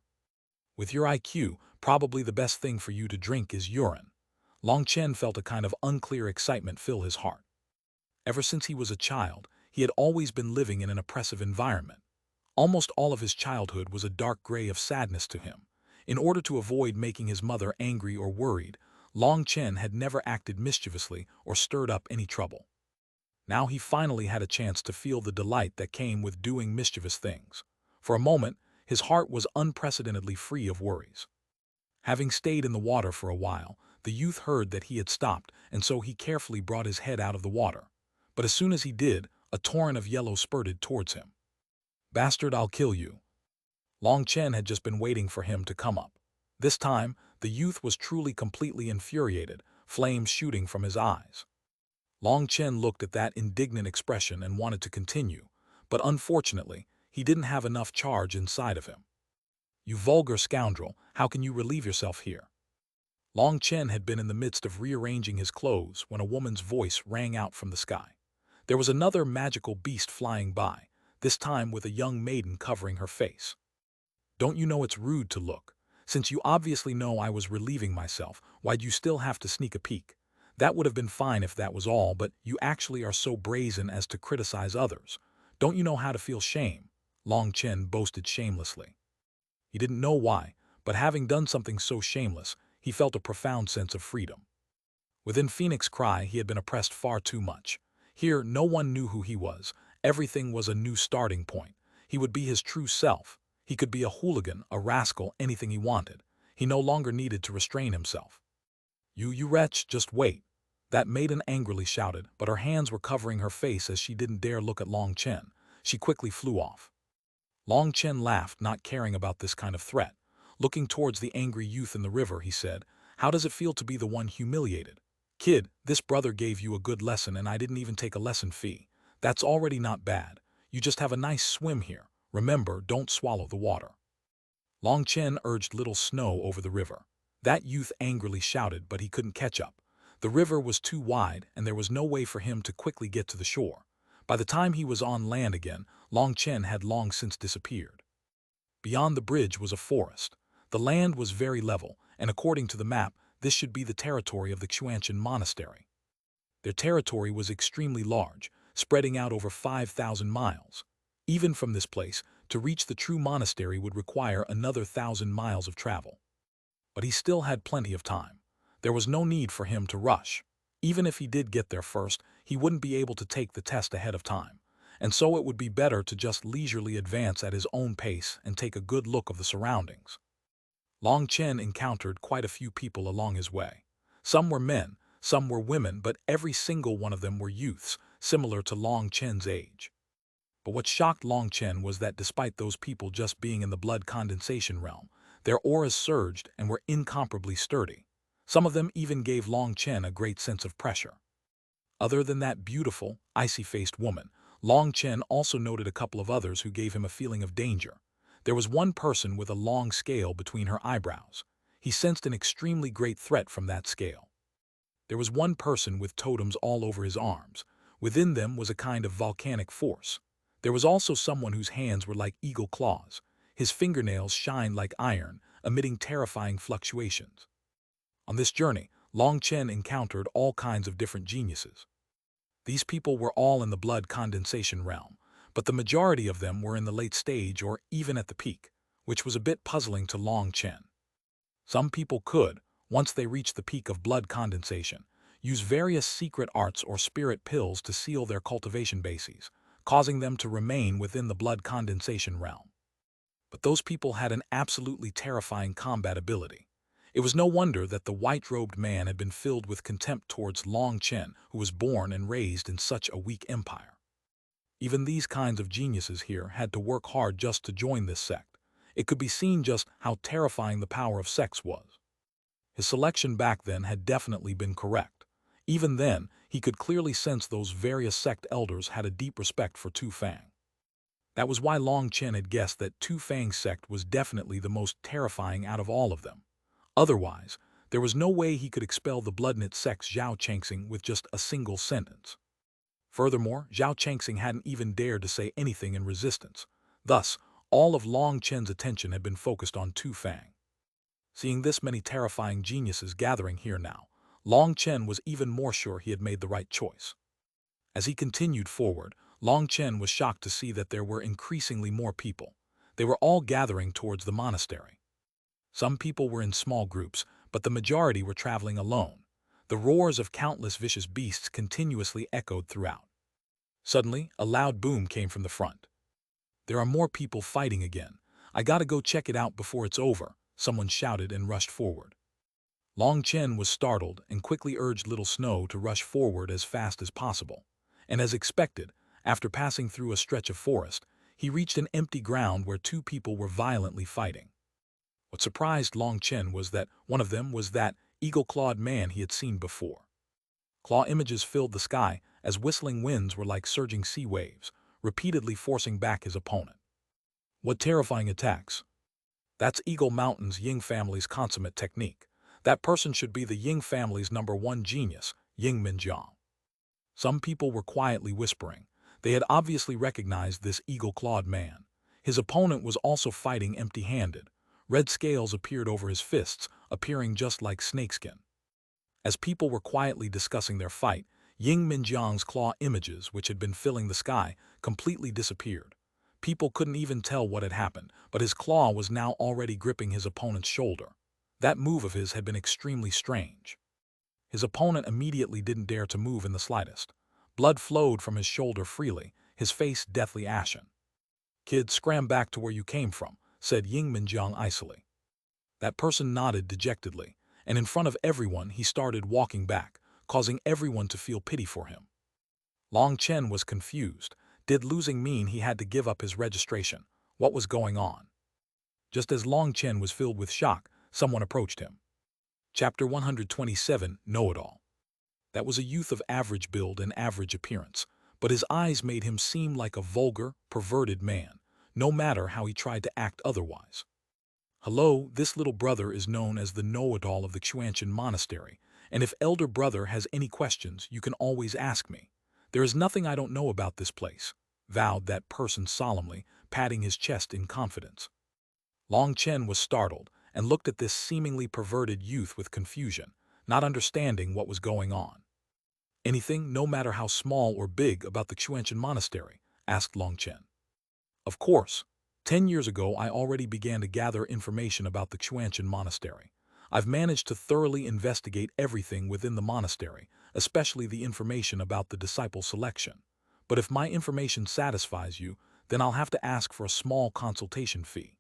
With your IQ, probably the best thing for you to drink is urine. Long Chen felt a kind of unclear excitement fill his heart. Ever since he was a child, he had always been living in an oppressive environment. Almost all of his childhood was a dark gray of sadness to him. In order to avoid making his mother angry or worried, Long Chen had never acted mischievously or stirred up any trouble. Now he finally had a chance to feel the delight that came with doing mischievous things. For a moment, his heart was unprecedentedly free of worries. Having stayed in the water for a while, the youth heard that he had stopped, and so he carefully brought his head out of the water. But as soon as he did, a torrent of yellow spurted towards him. Bastard, I'll kill you. Long Chen had just been waiting for him to come up. This time, the youth was truly completely infuriated, flames shooting from his eyes. Long Chen looked at that indignant expression and wanted to continue, but unfortunately, he didn't have enough charge inside of him. You vulgar scoundrel, how can you relieve yourself here? Long Chen had been in the midst of rearranging his clothes when a woman's voice rang out from the sky. There was another magical beast flying by, this time with a young maiden covering her face. Don't you know it's rude to look? Since you obviously know I was relieving myself, why'd you still have to sneak a peek? That would have been fine if that was all, but you actually are so brazen as to criticize others. Don't you know how to feel shame? Long Chen boasted shamelessly. He didn't know why, but having done something so shameless, he felt a profound sense of freedom. Within Phoenix Cry, he had been oppressed far too much. Here, no one knew who he was. Everything was a new starting point. He would be his true self. He could be a hooligan, a rascal, anything he wanted. He no longer needed to restrain himself. You wretch, just wait. That maiden angrily shouted, but her hands were covering her face as she didn't dare look at Long Chen. She quickly flew off. Long Chen laughed, not caring about this kind of threat. Looking towards the angry youth in the river, he said, "How does it feel to be the one humiliated? Kid, this brother gave you a good lesson and I didn't even take a lesson fee. That's already not bad. You just have a nice swim here. Remember, don't swallow the water." Long Chen urged Little Snow over the river. That youth angrily shouted, but he couldn't catch up. The river was too wide and there was no way for him to quickly get to the shore. By the time he was on land again, Long Chen had long since disappeared. Beyond the bridge was a forest. The land was very level, and according to the map, this should be the territory of the Xuanhuan monastery. Their territory was extremely large, spreading out over 5,000 miles. Even from this place, to reach the true monastery would require another 1,000 miles of travel. But he still had plenty of time. There was no need for him to rush. Even if he did get there first, he wouldn't be able to take the test ahead of time. And so it would be better to just leisurely advance at his own pace and take a good look of the surroundings. Long Chen encountered quite a few people along his way. Some were men, some were women, but every single one of them were youths, similar to Long Chen's age. But what shocked Long Chen was that despite those people just being in the blood condensation realm, their auras surged and were incomparably sturdy. Some of them even gave Long Chen a great sense of pressure. Other than that beautiful, icy-faced woman, Long Chen also noted a couple of others who gave him a feeling of danger. There was one person with a long scale between her eyebrows. He sensed an extremely great threat from that scale. There was one person with totems all over his arms. Within them was a kind of volcanic force. There was also someone whose hands were like eagle claws. His fingernails shined like iron, emitting terrifying fluctuations. On this journey, Long Chen encountered all kinds of different geniuses. These people were all in the blood condensation realm, but the majority of them were in the late stage or even at the peak, which was a bit puzzling to Long Chen. Some people could, once they reached the peak of blood condensation, use various secret arts or spirit pills to seal their cultivation bases, causing them to remain within the blood condensation realm. But those people had an absolutely terrifying combat ability. It was no wonder that the white-robed man had been filled with contempt towards Long Chen, who was born and raised in such a weak empire. Even these kinds of geniuses here had to work hard just to join this sect. It could be seen just how terrifying the power of sects was. His selection back then had definitely been correct. Even then, he could clearly sense those various sect elders had a deep respect for Tu Fang. That was why Long Chen had guessed that Tu Fang's sect was definitely the most terrifying out of all of them. Otherwise, there was no way he could expel the blood-knit sect's Zhao Changxing with just a single sentence. Furthermore, Zhao Changxing hadn't even dared to say anything in resistance. Thus, all of Long Chen's attention had been focused on Tu Fang. Seeing this many terrifying geniuses gathering here now, Long Chen was even more sure he had made the right choice. As he continued forward, Long Chen was shocked to see that there were increasingly more people. They were all gathering towards the monastery. Some people were in small groups, but the majority were traveling alone. The roars of countless vicious beasts continuously echoed throughout. Suddenly, a loud boom came from the front. "There are more people fighting again. I gotta go check it out before it's over," someone shouted and rushed forward. Long Chen was startled and quickly urged Little Snow to rush forward as fast as possible. And as expected, after passing through a stretch of forest, he reached an empty ground where two people were violently fighting. What surprised Long Chen was that one of them was that eagle-clawed man he had seen before. Claw images filled the sky as whistling winds were like surging sea waves, repeatedly forcing back his opponent. What terrifying attacks! That's Eagle Mountain's Ying family's consummate technique. That person should be the Ying family's #1 genius, Ying Minjiang. Some people were quietly whispering. They had obviously recognized this eagle-clawed man. His opponent was also fighting empty-handed. Red scales appeared over his fists, appearing just like snakeskin. As people were quietly discussing their fight, Ying Minjiang's claw images, which had been filling the sky, completely disappeared. People couldn't even tell what had happened, but his claw was now already gripping his opponent's shoulder. That move of his had been extremely strange. His opponent immediately didn't dare to move in the slightest. Blood flowed from his shoulder freely, his face deathly ashen. "Kid, scram back to where you came from," said Ying Minjiang icily. That person nodded dejectedly, and in front of everyone he started walking back, causing everyone to feel pity for him. Long Chen was confused. Did losing mean he had to give up his registration? What was going on? Just as Long Chen was filled with shock, someone approached him. Chapter 127, Know-It-All. That was a youth of average build and average appearance, but his eyes made him seem like a vulgar, perverted man, no matter how he tried to act otherwise. "Hello, this little brother is known as the Know-It-All of the Xuanhuan Monastery, and if elder brother has any questions, you can always ask me. There is nothing I don't know about this place," vowed that person solemnly, patting his chest in confidence. Long Chen was startled and looked at this seemingly perverted youth with confusion, not understanding what was going on. "Anything, no matter how small or big, about the Xuanhuan Monastery?" asked Long Chen. "Of course. 10 years ago I already began to gather information about the Xuanhuan Monastery. I've managed to thoroughly investigate everything within the monastery, especially the information about the disciple selection. But if my information satisfies you, then I'll have to ask for a small consultation fee."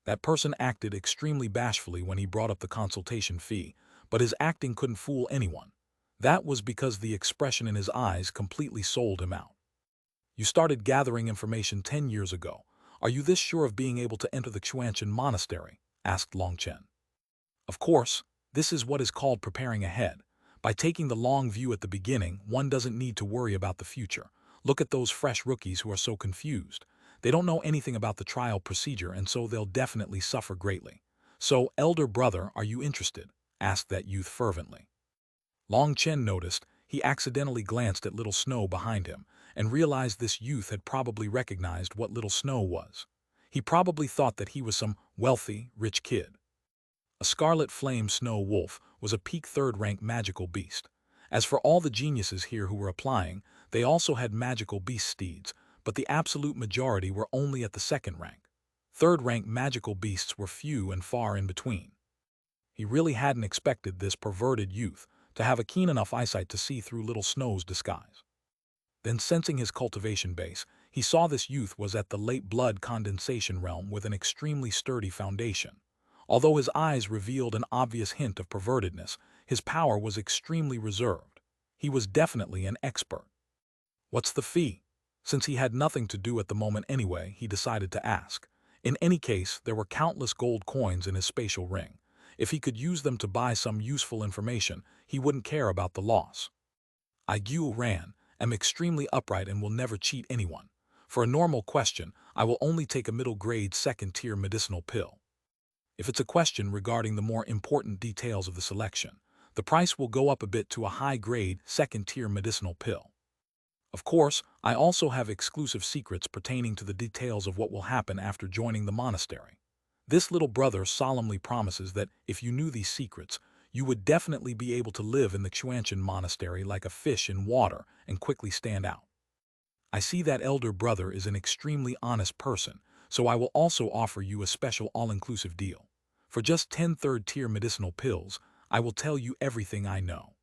That person acted extremely bashfully when he brought up the consultation fee, but his acting couldn't fool anyone. That was because the expression in his eyes completely sold him out. "You started gathering information 10 years ago. Are you this sure of being able to enter the Xuanhuan Monastery?" asked Long Chen. "Of course, this is what is called preparing ahead. By taking the long view at the beginning, one doesn't need to worry about the future. Look at those fresh rookies who are so confused. They don't know anything about the trial procedure, and so they'll definitely suffer greatly. So, elder brother, are you interested?" asked that youth fervently. Long Chen noticed he accidentally glanced at Little Snow behind him and realized this youth had probably recognized what Little Snow was. He probably thought that he was some wealthy, rich kid. A scarlet flame snow wolf was was a peak third-rank magical beast. As for all the geniuses here who were applying, they also had magical beast steeds, but the absolute majority were only at the second rank. Third-rank magical beasts were few and far in between. He really hadn't expected this perverted youth to have a keen enough eyesight to see through Little Snow's disguise. Then, sensing his cultivation base, he saw this youth was at the late blood condensation realm with an extremely sturdy foundation. Although his eyes revealed an obvious hint of pervertedness, his power was extremely reserved. He was definitely an expert. What's the fee? Since he had nothing to do at the moment anyway, he decided to ask. In any case, there were countless gold coins in his spatial ring. If he could use them to buy some useful information, he wouldn't care about the loss. I Xuanhuan, am extremely upright and will never cheat anyone. For a normal question, I will only take a middle-grade second-tier medicinal pill. If it's a question regarding the more important details of the selection, the price will go up a bit to a high-grade second-tier medicinal pill. Of course, I also have exclusive secrets pertaining to the details of what will happen after joining the monastery. This little brother solemnly promises that if you knew these secrets, you would definitely be able to live in the Xuanhuan monastery like a fish in water and quickly stand out. I see that elder brother is an extremely honest person, so I will also offer you a special all-inclusive deal. For just 10 third-tier medicinal pills, I will tell you everything I know.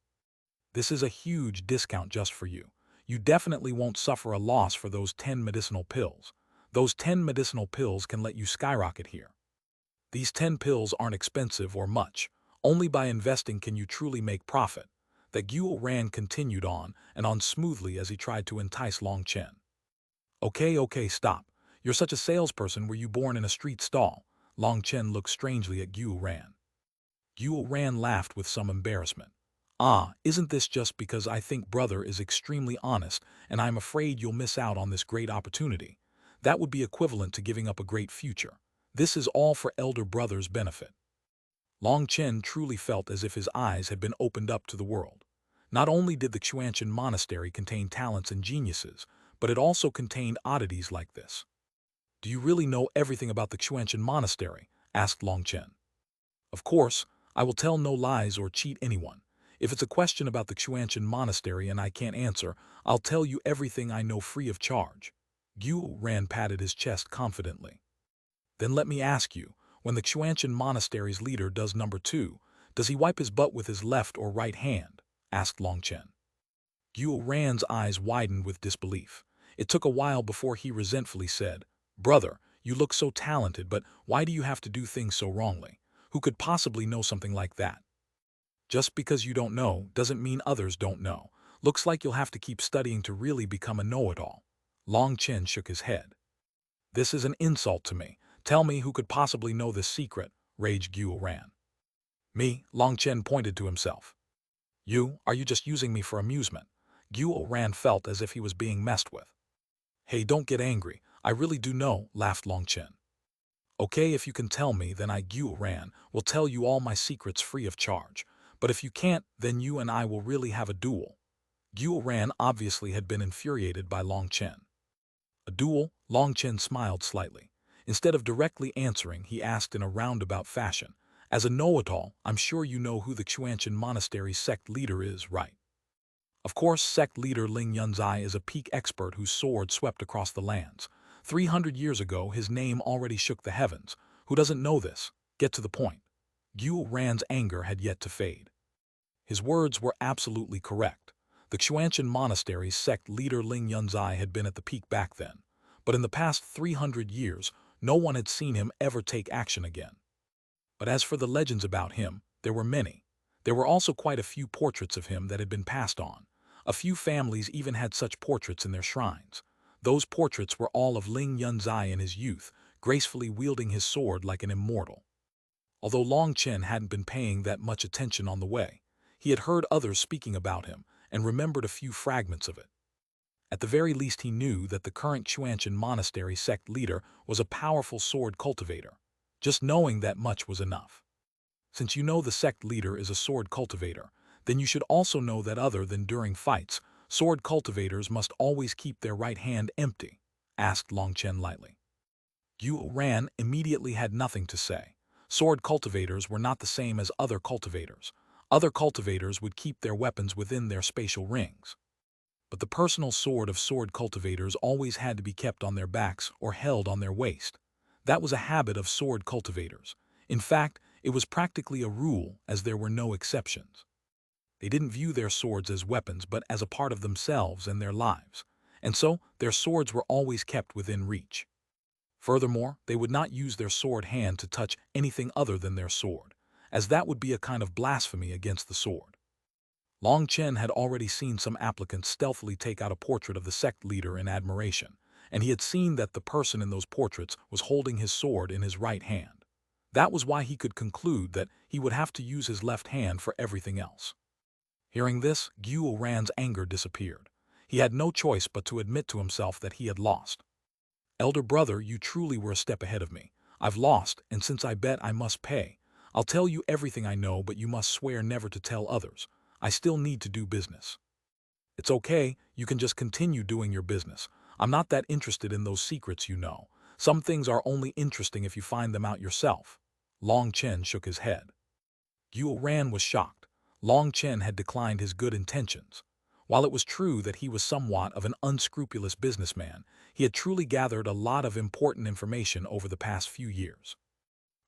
This is a huge discount just for you. You definitely won't suffer a loss for those 10 medicinal pills. Those 10 medicinal pills can let you skyrocket here. These 10 pills aren't expensive or much. Only by investing can you truly make profit. That Xuanhuan continued on and on smoothly as he tried to entice Long Chen. Okay, stop. You're such a salesperson. Were you born in a street stall? Long Chen looked strangely at Xuanhuan. Xuanhuan laughed with some embarrassment. Isn't this just because I think brother is extremely honest and I'm afraid you'll miss out on this great opportunity? That would be equivalent to giving up a great future. This is all for elder brother's benefit. Long Chen truly felt as if his eyes had been opened up to the world. Not only did the Xuanhuan monastery contain talents and geniuses, but it also contained oddities like this. Do you really know everything about the Xuanhuan monastery? Asked Long Chen. Of course, I will tell no lies or cheat anyone. If it's a question about the Xuanhuan monastery and I can't answer, I'll tell you everything I know free of charge. Xuanhuan patted his chest confidently. Then let me ask you, when the Xuanhuan monastery's leader does number 2, does he wipe his butt with his left or right hand? Asked Long Chen. Xuanhuan's eyes widened with disbelief. It took a while before he resentfully said, Brother, you look so talented, but why do you have to do things so wrongly? Who could possibly know something like that? Just because you don't know doesn't mean others don't know. Looks like you'll have to keep studying to really become a know-it-all. Long Chen shook his head. This is an insult to me. Tell me who could possibly know this secret, raged Xuanhuan. Me, Long Chen pointed to himself. Are you just using me for amusement? Xuanhuan felt as if he was being messed with. Hey, don't get angry. I really do know, laughed Long Chen. Okay, if you can tell me, then Xuanhuan will tell you all my secrets free of charge. But if you can't, then you and I will really have a duel. Xuanhuan obviously had been infuriated by Long Chen. A duel? Long Chen smiled slightly. Instead of directly answering, he asked in a roundabout fashion, As a know-it-all, I'm sure you know who the Xuanhuan monastery's sect leader is, right? Of course, sect leader Ling Yunzai is a peak expert whose sword swept across the lands. 300 years ago, his name already shook the heavens. Who doesn't know this? Get to the point. Xuanhuan's anger had yet to fade. His words were absolutely correct. The Xuanhuan monastery's sect leader Ling Yunzai had been at the peak back then. But in the past 300 years, no one had seen him ever take action again. But as for the legends about him, there were many. There were also quite a few portraits of him that had been passed on. A few families even had such portraits in their shrines. Those portraits were all of Ling Yunzai in his youth, gracefully wielding his sword like an immortal. Although Long Chen hadn't been paying that much attention on the way, he had heard others speaking about him and remembered a few fragments of it. At the very least, he knew that the current Xuanhuan monastery sect leader was a powerful sword cultivator. Just knowing that much was enough. Since you know the sect leader is a sword cultivator, then you should also know that other than during fights, sword cultivators must always keep their right hand empty, asked Long Chen lightly. Xuanhuan immediately had nothing to say. Sword cultivators were not the same as other cultivators. Other cultivators would keep their weapons within their spatial rings. But the personal sword of sword cultivators always had to be kept on their backs or held on their waist. That was a habit of sword cultivators. In fact, it was practically a rule, as there were no exceptions. They didn't view their swords as weapons but as a part of themselves and their lives, and so their swords were always kept within reach. Furthermore, they would not use their sword hand to touch anything other than their sword, as that would be a kind of blasphemy against the sword. Long Chen had already seen some applicants stealthily take out a portrait of the sect leader in admiration, and he had seen that the person in those portraits was holding his sword in his right hand. That was why he could conclude that he would have to use his left hand for everything else. Hearing this, Xuanhuan's anger disappeared. He had no choice but to admit to himself that he had lost. "Elder brother, you truly were a step ahead of me. I've lost, and since I bet I must pay. I'll tell you everything I know, but you must swear never to tell others. I still need to do business." "It's okay, you can just continue doing your business. I'm not that interested in those secrets, you know. Some things are only interesting if you find them out yourself." Long Chen shook his head. Xuanhuan was shocked. Long Chen had declined his good intentions. While it was true that he was somewhat of an unscrupulous businessman, he had truly gathered a lot of important information over the past few years.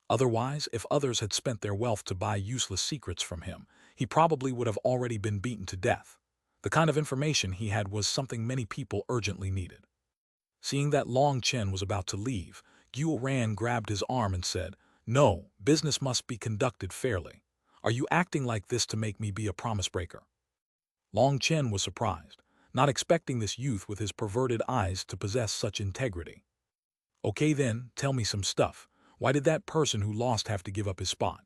Otherwise, if others had spent their wealth to buy useless secrets from him, he probably would have already been beaten to death. The kind of information he had was something many people urgently needed. Seeing that Long Chen was about to leave, Xuanhuan grabbed his arm and said, "No, business must be conducted fairly. Are you acting like this to make me be a promise breaker?" Long Chen was surprised, not expecting this youth with his perverted eyes to possess such integrity. "Okay then, tell me some stuff. Why did that person who lost have to give up his spot?"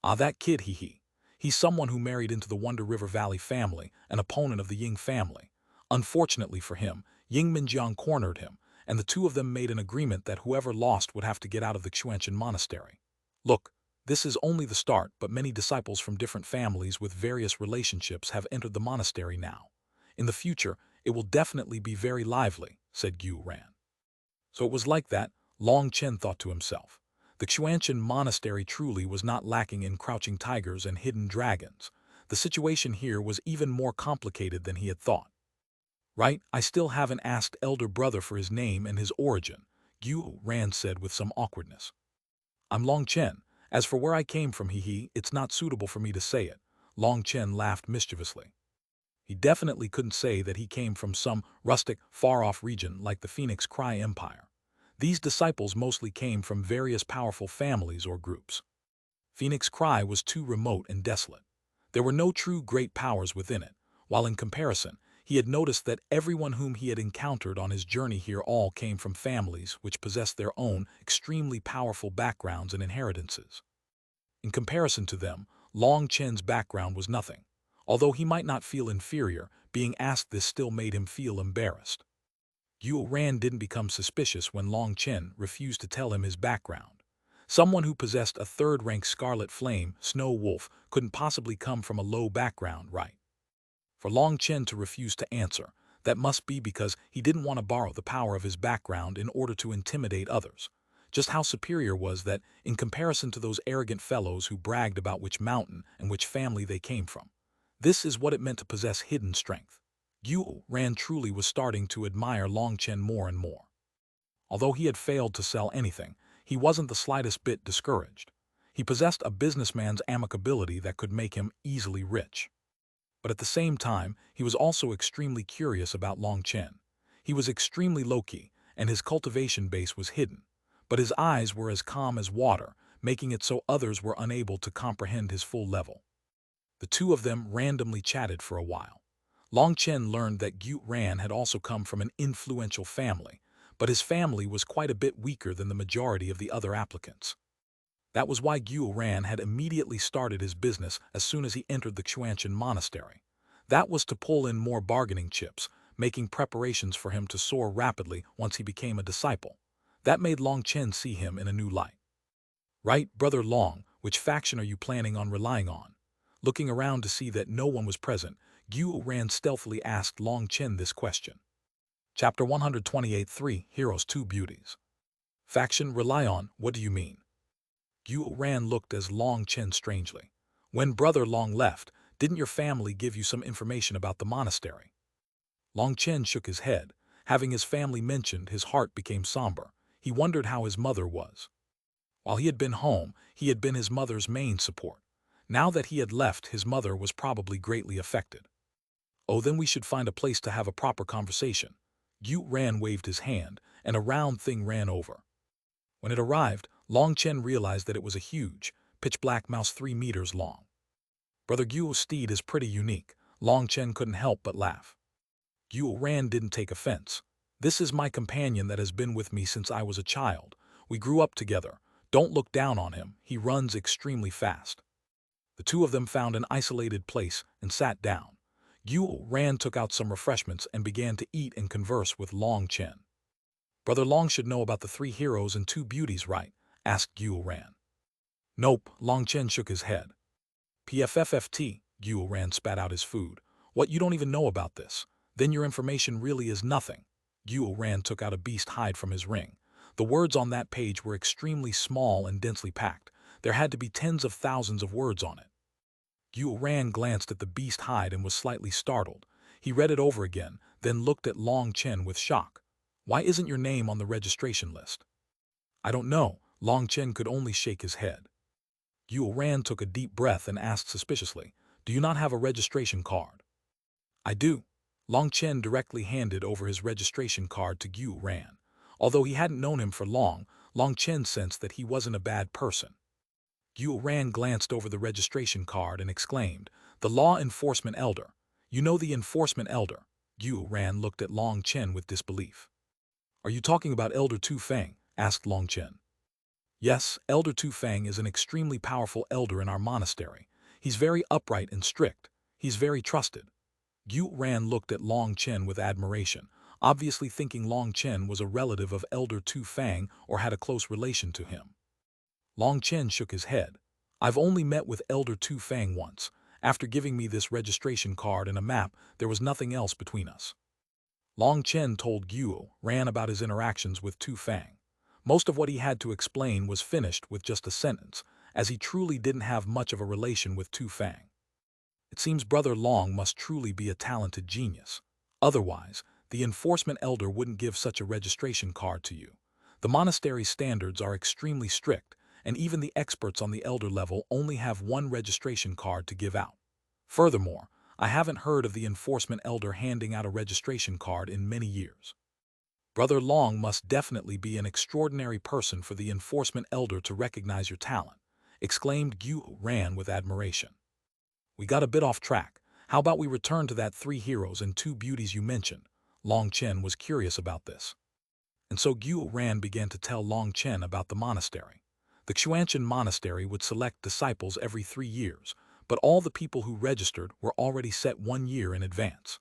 "Ah, that kid, he. He's someone who married into the Wonder River Valley family, an opponent of the Ying family. Unfortunately for him, Ying Minjiang cornered him, and the two of them made an agreement that whoever lost would have to get out of the Xuanhuan monastery. Look, this is only the start, but many disciples from different families with various relationships have entered the monastery now. In the future, it will definitely be very lively," said Xuanhuan. So it was like that, Long Chen thought to himself. The Xuanhuan monastery truly was not lacking in crouching tigers and hidden dragons. The situation here was even more complicated than he had thought. "Right, I still haven't asked elder brother for his name and his origin," Xuanhuan said with some awkwardness. "I'm Long Chen. As for where I came from, it's not suitable for me to say it." Long Chen laughed mischievously. He definitely couldn't say that he came from some rustic, far-off region like the Phoenix Cry Empire. These disciples mostly came from various powerful families or groups. Phoenix Cry was too remote and desolate. There were no true great powers within it, while in comparison, he had noticed that everyone whom he had encountered on his journey here all came from families which possessed their own extremely powerful backgrounds and inheritances. In comparison to them, Long Chen's background was nothing. Although he might not feel inferior, being asked this still made him feel embarrassed. Xuanhuan didn't become suspicious when Long Chen refused to tell him his background. Someone who possessed a third-rank Scarlet Flame, Snow Wolf, couldn't possibly come from a low background, right? For Long Chen to refuse to answer, that must be because he didn't want to borrow the power of his background in order to intimidate others. Just how superior was that in comparison to those arrogant fellows who bragged about which mountain and which family they came from. This is what it meant to possess hidden strength. Xuanhuan truly was starting to admire Long Chen more and more. Although he had failed to sell anything, he wasn't the slightest bit discouraged. He possessed a businessman's amicability that could make him easily rich. But at the same time, he was also extremely curious about Long Chen. He was extremely low-key, and his cultivation base was hidden. But his eyes were as calm as water, making it so others were unable to comprehend his full level. The two of them randomly chatted for a while. Long Chen learned that Xuanhuan had also come from an influential family, but his family was quite a bit weaker than the majority of the other applicants. That was why Xuanhuan had immediately started his business as soon as he entered the Xuanhuan monastery. That was to pull in more bargaining chips, making preparations for him to soar rapidly once he became a disciple. That made Long Chen see him in a new light. "Right, Brother Long, which faction are you planning on relying on?" Looking around to see that no one was present, Xuanhuan stealthily asked Long Chen this question. Chapter 128 3 Heroes 2 Beauties. "Faction rely on, what do you mean?" Xuanhuan looked at Long Chen strangely. When Brother Long left, didn't your family give you some information about the monastery? Long Chen shook his head. Having his family mentioned, his heart became somber. He wondered how his mother was. While he had been home, he had been his mother's main support. Now that he had left, his mother was probably greatly affected. Oh, then we should find a place to have a proper conversation. Xuanhuan waved his hand, and a round thing ran over. When it arrived, Long Chen realized that it was a huge, pitch-black mouse 3 meters long. Brother Guo's steed is pretty unique. Long Chen couldn't help but laugh. Xuanhuan didn't take offense. This is my companion that has been with me since I was a child. We grew up together. Don't look down on him. He runs extremely fast. The two of them found an isolated place and sat down. Xuanhuan took out some refreshments and began to eat and converse with Long Chen. Brother Long should know about the 3 heroes and 2 beauties, right? Asked Xuanhuan. Nope, Long Chen shook his head. PFFFT, Xuanhuan spat out his food. What, you don't even know about this? Then your information really is nothing. Xuanhuan took out a beast hide from his ring. The words on that page were extremely small and densely packed. There had to be tens of thousands of words on it. Xuanhuan glanced at the beast hide and was slightly startled. He read it over again, then looked at Long Chen with shock. Why isn't your name on the registration list? I don't know. Long Chen could only shake his head. Xuanhuan took a deep breath and asked suspiciously, do you not have a registration card? I do. Long Chen directly handed over his registration card to Xuanhuan. Although he hadn't known him for long, Long Chen sensed that he wasn't a bad person. Xuanhuan glanced over the registration card and exclaimed, the law enforcement elder. You know the enforcement elder. Xuanhuan looked at Long Chen with disbelief. Are you talking about Elder Tu Feng? Asked Long Chen. Yes, Elder Tu Feng is an extremely powerful elder in our monastery. He's very upright and strict. He's very trusted. Xuanhuan looked at Long Chen with admiration, obviously thinking Long Chen was a relative of Elder Tu Feng or had a close relation to him. Long Chen shook his head. I've only met with Elder Tu Feng once. After giving me this registration card and a map, there was nothing else between us. Long Chen told Xuanhuan about his interactions with Tu Feng. Most of what he had to explain was finished with just a sentence, as he truly didn't have much of a relation with Tu Feng. It seems Brother Long must truly be a talented genius. Otherwise, the enforcement elder wouldn't give such a registration card to you. The monastery's standards are extremely strict, and even the experts on the elder level only have 1 registration card to give out. Furthermore, I haven't heard of the enforcement elder handing out a registration card in many years. Brother Long must definitely be an extraordinary person for the enforcement elder to recognize your talent, exclaimed Xuanhuan with admiration. We got a bit off track. How about we return to that 3 heroes and 2 beauties you mentioned? Long Chen was curious about this. And so Xuanhuan began to tell Long Chen about the monastery. The Xuanhuan monastery would select disciples every 3 years, but all the people who registered were already set 1 year in advance.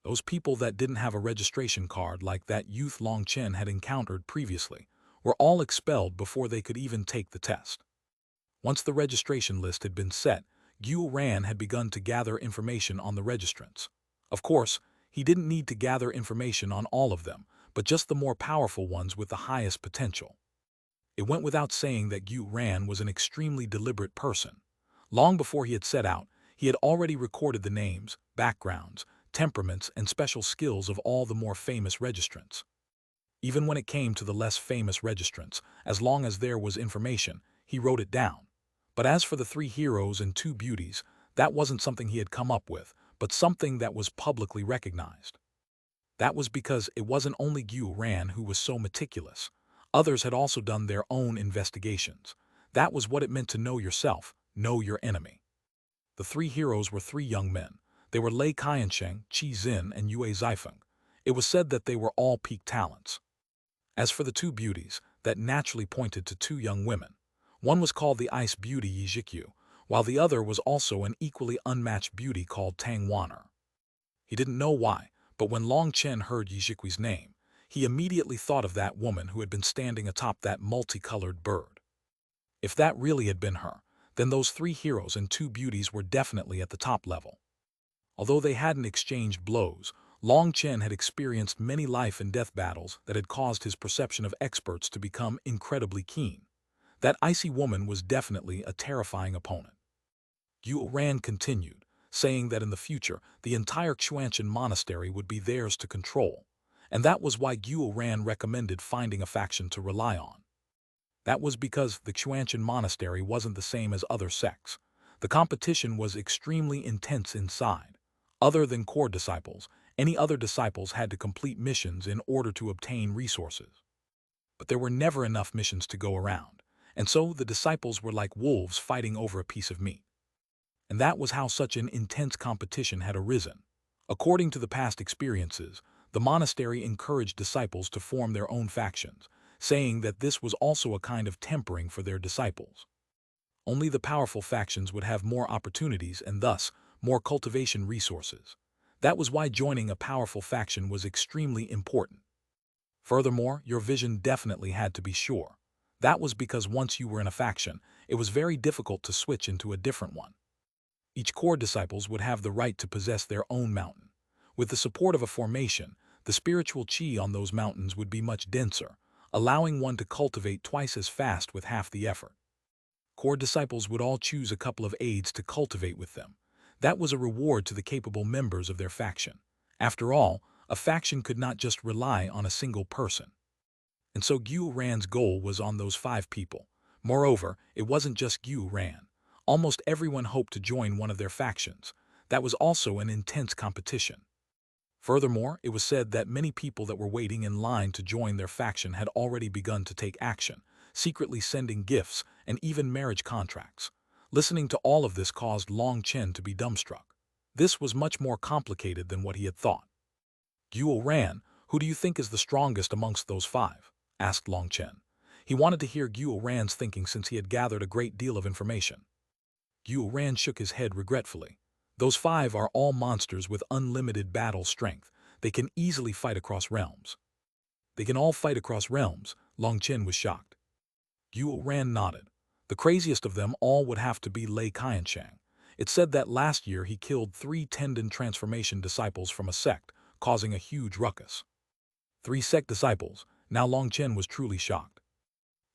Those people that didn't have a registration card like that youth Long Chen had encountered previously were all expelled before they could even take the test. Once the registration list had been set, Xuanhuan had begun to gather information on the registrants. Of course, he didn't need to gather information on all of them, but just the more powerful ones with the highest potential. It went without saying that Xuanhuan was an extremely deliberate person. Long before he had set out, he had already recorded the names, backgrounds, temperaments, and special skills of all the more famous registrants. Even when it came to the less famous registrants, as long as there was information, he wrote it down. But as for the 3 heroes and 2 beauties, that wasn't something he had come up with, but something that was publicly recognized. That was because it wasn't only Xuanhuan who was so meticulous. Others had also done their own investigations. That was what it meant to know yourself, know your enemy. The 3 heroes were 3 young men. They were Lei Qiansheng, Qi Xin, and Yue Zifeng. It was said that they were all peak talents. As for the 2 beauties, that naturally pointed to 2 young women. One was called the Ice Beauty Yi Zhikyu, while the other was also an equally unmatched beauty called Tang Wan'er. He didn't know why, but when Long Chen heard Yi Zhikui's name, he immediately thought of that woman who had been standing atop that multicolored bird. If that really had been her, then those 3 heroes and 2 beauties were definitely at the top level. Although they hadn't exchanged blows, Long Chen had experienced many life and death battles that had caused his perception of experts to become incredibly keen. That icy woman was definitely a terrifying opponent. Xuanhuan continued, saying that in the future the entire Xuanhuan monastery would be theirs to control, and that was why Xuanhuan recommended finding a faction to rely on. That was because the Xuanhuan monastery wasn't the same as other sects. The competition was extremely intense inside. Other than core disciples, any other disciples had to complete missions in order to obtain resources. But there were never enough missions to go around, and so the disciples were like wolves fighting over a piece of meat. And that was how such an intense competition had arisen. According to the past experiences, the monastery encouraged disciples to form their own factions, saying that this was also a kind of tempering for their disciples. Only the powerful factions would have more opportunities and thus more cultivation resources. That was why joining a powerful faction was extremely important. Furthermore, your vision definitely had to be sure. That was because once you were in a faction, it was very difficult to switch into a different one. Each core disciples would have the right to possess their own mountain. With the support of a formation, the spiritual chi on those mountains would be much denser, allowing one to cultivate twice as fast with half the effort. Core disciples would all choose a couple of aides to cultivate with them. That was a reward to the capable members of their faction. After all, a faction could not just rely on a single person. And so Xuanhuan's goal was on those 5 people. Moreover, it wasn't just Xuanhuan. Almost everyone hoped to join one of their factions. That was also an intense competition. Furthermore, it was said that many people that were waiting in line to join their faction had already begun to take action, secretly sending gifts and even marriage contracts. Listening to all of this caused Long Chen to be dumbstruck. This was much more complicated than what he had thought. Xuanhuan, who do you think is the strongest amongst those 5? Asked Long Chen. He wanted to hear Xuanhuan's thinking since he had gathered a great deal of information. Xuanhuan shook his head regretfully. Those 5 are all monsters with unlimited battle strength. They can easily fight across realms. They can all fight across realms. Long Chen was shocked. Xuanhuan nodded. The craziest of them all would have to be Lei Qiansheng. It said that last year he killed 3 tendon transformation disciples from a sect, causing a huge ruckus. 3 sect disciples. Now Long Chen was truly shocked.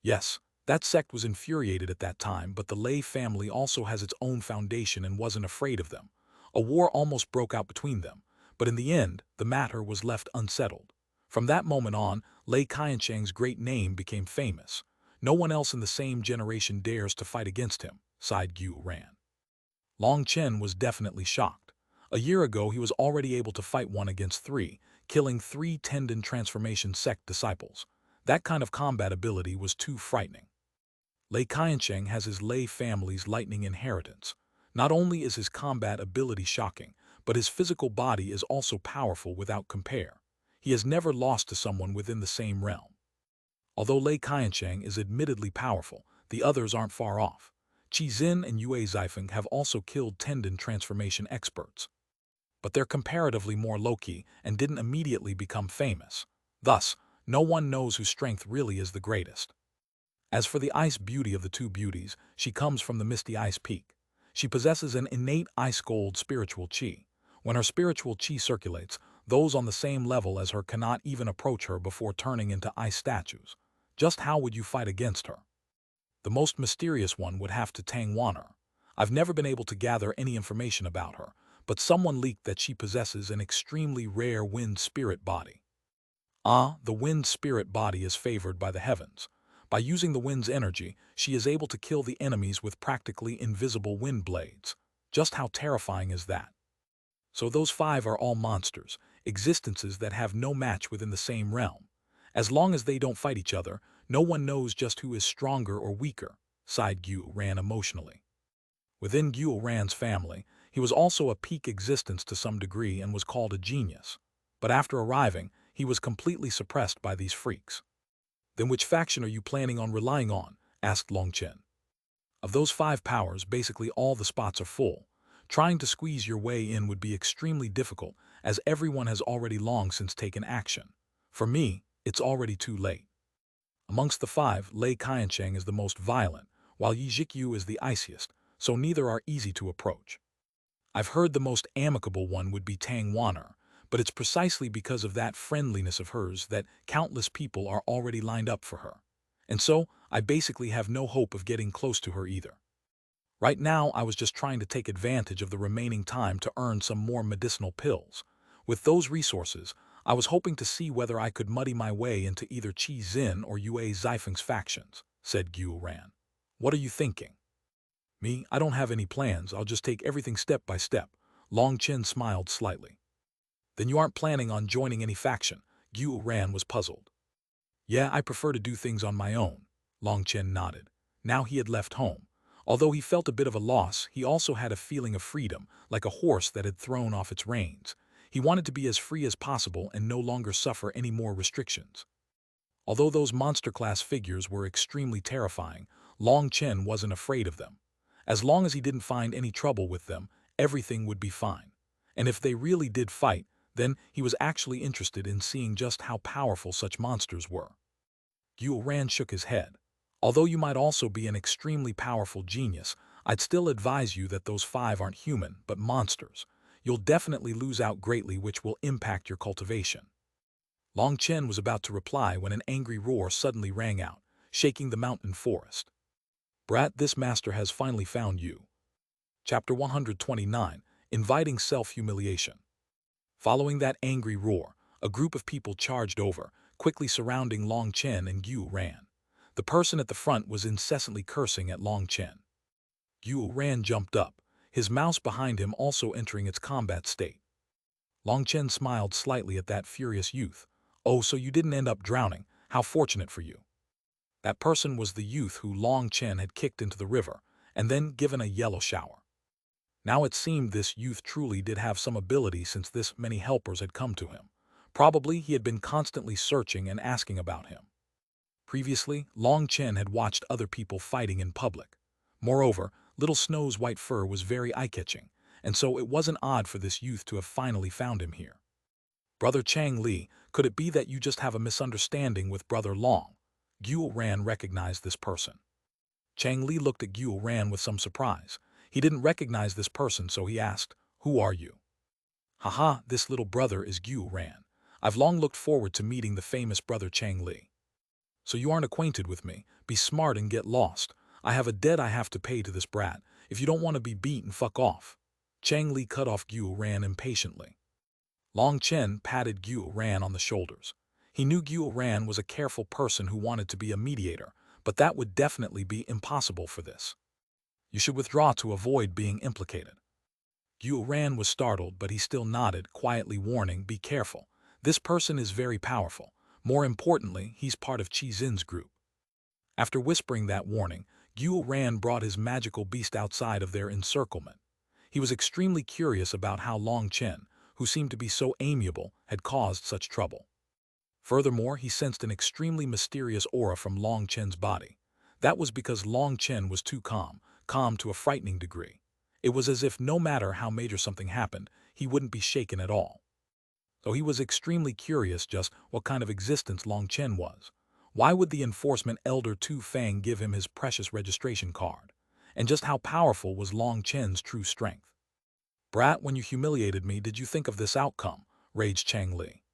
Yes, that sect was infuriated at that time, but the Lei family also has its own foundation and wasn't afraid of them. A war almost broke out between them, but in the end, the matter was left unsettled. From that moment on, Lei Qiansheng's great name became famous. No one else in the same generation dares to fight against him, sighed Xuanhuan. Long Chen was definitely shocked. A year ago, he was already able to fight 1 against 3, killing 3 tendon transformation sect disciples. That kind of combat ability was too frightening. Lei Qiansheng has his Lei family's lightning inheritance. Not only is his combat ability shocking, but his physical body is also powerful without compare. He has never lost to someone within the same realm. Although Lei Qiansheng is admittedly powerful, the others aren't far off. Qi Xin and Yue Zifeng have also killed tendon transformation experts. But they're comparatively more low-key and didn't immediately become famous. Thus, no one knows whose strength really is the greatest. As for the ice beauty of the 2 beauties, she comes from the misty ice peak. She possesses an innate ice-gold spiritual chi. When her spiritual chi circulates, those on the same level as her cannot even approach her before turning into ice statues. Just how would you fight against her? The most mysterious one would have to Tangwan her. I've never been able to gather any information about her, but someone leaked that she possesses an extremely rare wind spirit body. The wind spirit body is favored by the heavens. By using the wind's energy, she is able to kill the enemies with practically invisible wind blades. Just how terrifying is that? So those 5 are all monsters, existences that have no match within the same realm. As long as they don't fight each other, no one knows just who is stronger or weaker, sighed Xuanhuan emotionally. Within Xuanhuan's family, he was also a peak existence to some degree and was called a genius. But after arriving, he was completely suppressed by these freaks. Then which faction are you planning on relying on? Asked Long Chen. Of those 5 powers, basically all the spots are full. Trying to squeeze your way in would be extremely difficult, as everyone has already long since taken action. For me, it's already too late. Amongst the 5, Lei Qiansheng is the most violent, while Yi Zhikyu is the iciest, so neither are easy to approach. I've heard the most amicable one would be Tangwan, but it's precisely because of that friendliness of hers that countless people are already lined up for her. And so, I basically have no hope of getting close to her either. Right now, I was just trying to take advantage of the remaining time to earn some more medicinal pills. With those resources, I was hoping to see whether I could muddy my way into either Qi Xin or Yue Zifeng's factions, said Xuanhuan. What are you thinking? Me, I don't have any plans, I'll just take everything step by step. Long Chen smiled slightly. Then you aren't planning on joining any faction? Xuanhuan was puzzled. Yeah, I prefer to do things on my own. Long Chen nodded. Now he had left home. Although he felt a bit of a loss, he also had a feeling of freedom, like a horse that had thrown off its reins. He wanted to be as free as possible and no longer suffer any more restrictions. Although those monster-class figures were extremely terrifying, Long Chen wasn't afraid of them. As long as he didn't find any trouble with them, everything would be fine. And if they really did fight, then he was actually interested in seeing just how powerful such monsters were. Xuanhuan shook his head. Although you might also be an extremely powerful genius, I'd still advise you that those 5 aren't human, but monsters. You'll definitely lose out greatly, which will impact your cultivation. Long Chen was about to reply when an angry roar suddenly rang out, shaking the mountain forest. Brat, this master has finally found you. Chapter 129, Inviting Self-Humiliation. Following that angry roar, a group of people charged over, quickly surrounding Long Chen and Xuanhuan. The person at the front was incessantly cursing at Long Chen. Xuanhuan jumped up, his mouse behind him also entering its combat state. Long Chen smiled slightly at that furious youth. Oh, so you didn't end up drowning, how fortunate for you. That person was the youth who Long Chen had kicked into the river, and then given a yellow shower. Now it seemed this youth truly did have some ability since this many helpers had come to him. Probably he had been constantly searching and asking about him. Previously, Long Chen had watched other people fighting in public. Moreover, Little Snow's white fur was very eye-catching, and so it wasn't odd for this youth to have finally found him here. Brother Chang Li, could it be that you just have a misunderstanding with Brother Long? Xuanhuan recognized this person. Chang Li looked at Xuanhuan with some surprise. He didn't recognize this person, so he asked, "Who are you?" Haha, this little brother is Xuanhuan. I've long looked forward to meeting the famous Brother Chang Li. So you aren't acquainted with me. Be smart and get lost. I have a debt I have to pay to this brat. If you don't want to be beaten, fuck off. Chang Li cut off Xuanhuan impatiently. Long Chen patted Xuanhuan on the shoulders. He knew Xuanhuan was a careful person who wanted to be a mediator, but that would definitely be impossible for this. You should withdraw to avoid being implicated. Xuanhuan was startled, but he still nodded, quietly warning, be careful. This person is very powerful. More importantly, he's part of Qi Xin's group. After whispering that warning, Xuanhuan brought his magical beast outside of their encirclement. He was extremely curious about how Long Chen, who seemed to be so amiable, had caused such trouble. Furthermore, he sensed an extremely mysterious aura from Long Chen's body. That was because Long Chen was too calm to a frightening degree. It was as if no matter how major something happened, he wouldn't be shaken at all. So he was extremely curious just what kind of existence Long Chen was. Why would the enforcement elder Tu Fang give him his precious registration card? And just how powerful was Long Chen's true strength? Brat, when you humiliated me, did you think of this outcome? Raged Chang Li.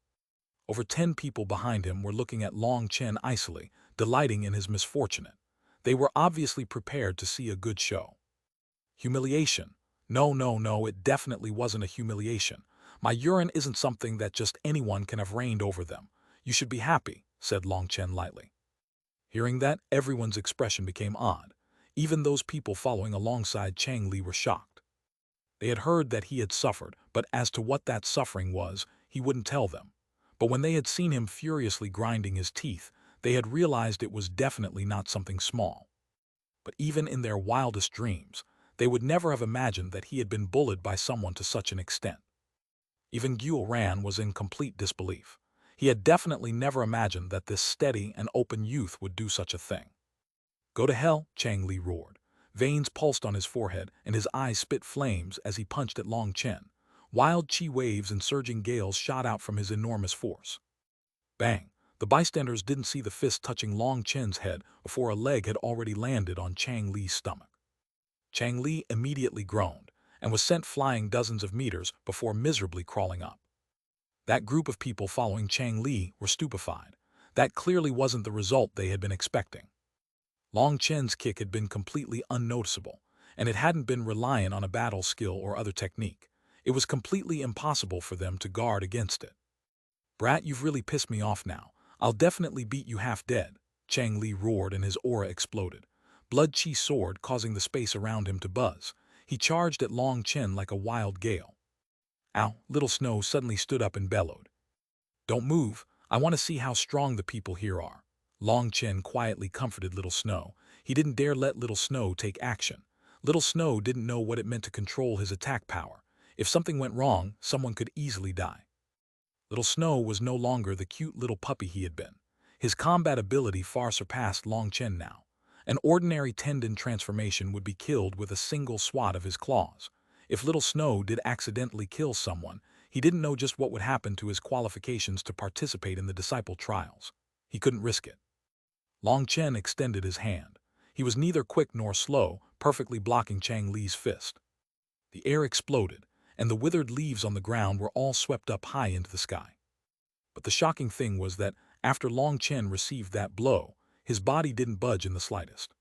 Over 10 people behind him were looking at Long Chen icily, delighting in his misfortune. They were obviously prepared to see a good show. Humiliation? No, it definitely wasn't a humiliation. My urine isn't something that just anyone can have reigned over them. You should be happy, said Long Chen lightly. Hearing that, everyone's expression became odd. Even those people following alongside Chang Li were shocked. They had heard that he had suffered, but as to what that suffering was, he wouldn't tell them. But when they had seen him furiously grinding his teeth, they had realized it was definitely not something small. But even in their wildest dreams, they would never have imagined that he had been bullied by someone to such an extent. Even Xuanhuan was in complete disbelief. He had definitely never imagined that this steady and open youth would do such a thing. Go to hell, Chang Li roared. Veins pulsed on his forehead and his eyes spit flames as he punched at Long Chen. Wild chi waves and surging gales shot out from his enormous force. Bang! The bystanders didn't see the fist touching Long Chen's head before a leg had already landed on Chang Li's stomach. Chang Li immediately groaned and was sent flying dozens of meters before miserably crawling up. That group of people following Chang Li were stupefied. That clearly wasn't the result they had been expecting. Long Chen's kick had been completely unnoticeable, and it hadn't been reliant on a battle skill or other technique. It was completely impossible for them to guard against it. "Brat, you've really pissed me off now. I'll definitely beat you half dead," Chang Li roared and his aura exploded. Blood Chi soared, causing the space around him to buzz. He charged at Long Chen like a wild gale. "Ow!" Little Snow suddenly stood up and bellowed. "Don't move. I want to see how strong the people here are." Long Chen quietly comforted Little Snow. He didn't dare let Little Snow take action. Little Snow didn't know what it meant to control his attack power. If something went wrong, someone could easily die. Little Snow was no longer the cute little puppy he had been. His combat ability far surpassed Long Chen now. An ordinary tendon transformation would be killed with a single swat of his claws. If Little Snow did accidentally kill someone, he didn't know just what would happen to his qualifications to participate in the disciple trials. He couldn't risk it. Long Chen extended his hand. He was neither quick nor slow, perfectly blocking Chang Li's fist. The air exploded, and the withered leaves on the ground were all swept up high into the sky. But the shocking thing was that, after Long Chen received that blow, his body didn't budge in the slightest.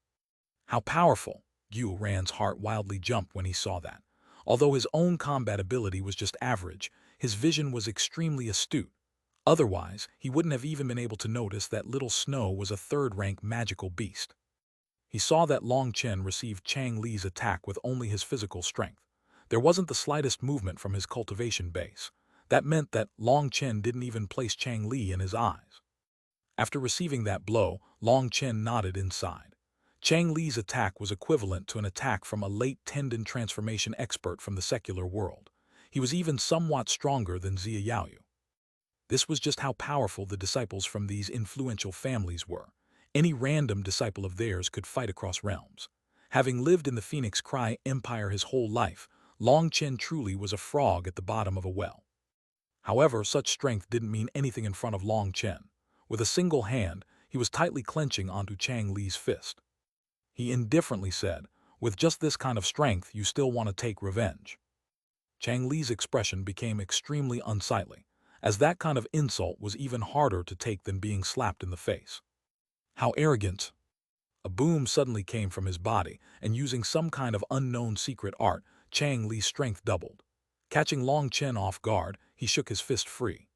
How powerful! Yu Ran's heart wildly jumped when he saw that. Although his own combat ability was just average, his vision was extremely astute. Otherwise, he wouldn't have even been able to notice that Little Snow was a third-rank magical beast. He saw that Long Chen received Chang Li's attack with only his physical strength. There wasn't the slightest movement from his cultivation base. That meant that Long Chen didn't even place Chang Li in his eyes. After receiving that blow, Long Chen nodded inside. Chang Li's attack was equivalent to an attack from a late tendon transformation expert from the secular world. He was even somewhat stronger than Xia Yaoyu. This was just how powerful the disciples from these influential families were. Any random disciple of theirs could fight across realms. Having lived in the Phoenix Cry Empire his whole life, Long Chen truly was a frog at the bottom of a well. However, such strength didn't mean anything in front of Long Chen. With a single hand, he was tightly clenching onto Chang Li's fist. He indifferently said, "With just this kind of strength, you still want to take revenge." Chang Li's expression became extremely unsightly, as that kind of insult was even harder to take than being slapped in the face. "How arrogant!" A boom suddenly came from his body, and using some kind of unknown secret art, Chang Li's strength doubled. Catching Long Chen off guard, he shook his fist free.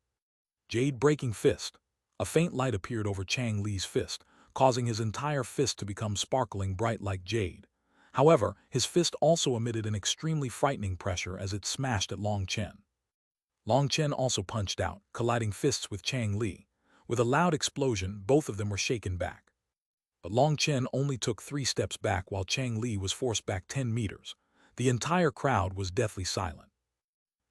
Jade breaking fist. A faint light appeared over Chang Li's fist, causing his entire fist to become sparkling bright like jade. However, his fist also emitted an extremely frightening pressure as it smashed at Long Chen. Long Chen also punched out, colliding fists with Chang Li. With a loud explosion, both of them were shaken back. But Long Chen only took 3 steps back while Chang Li was forced back 10 meters. The entire crowd was deathly silent.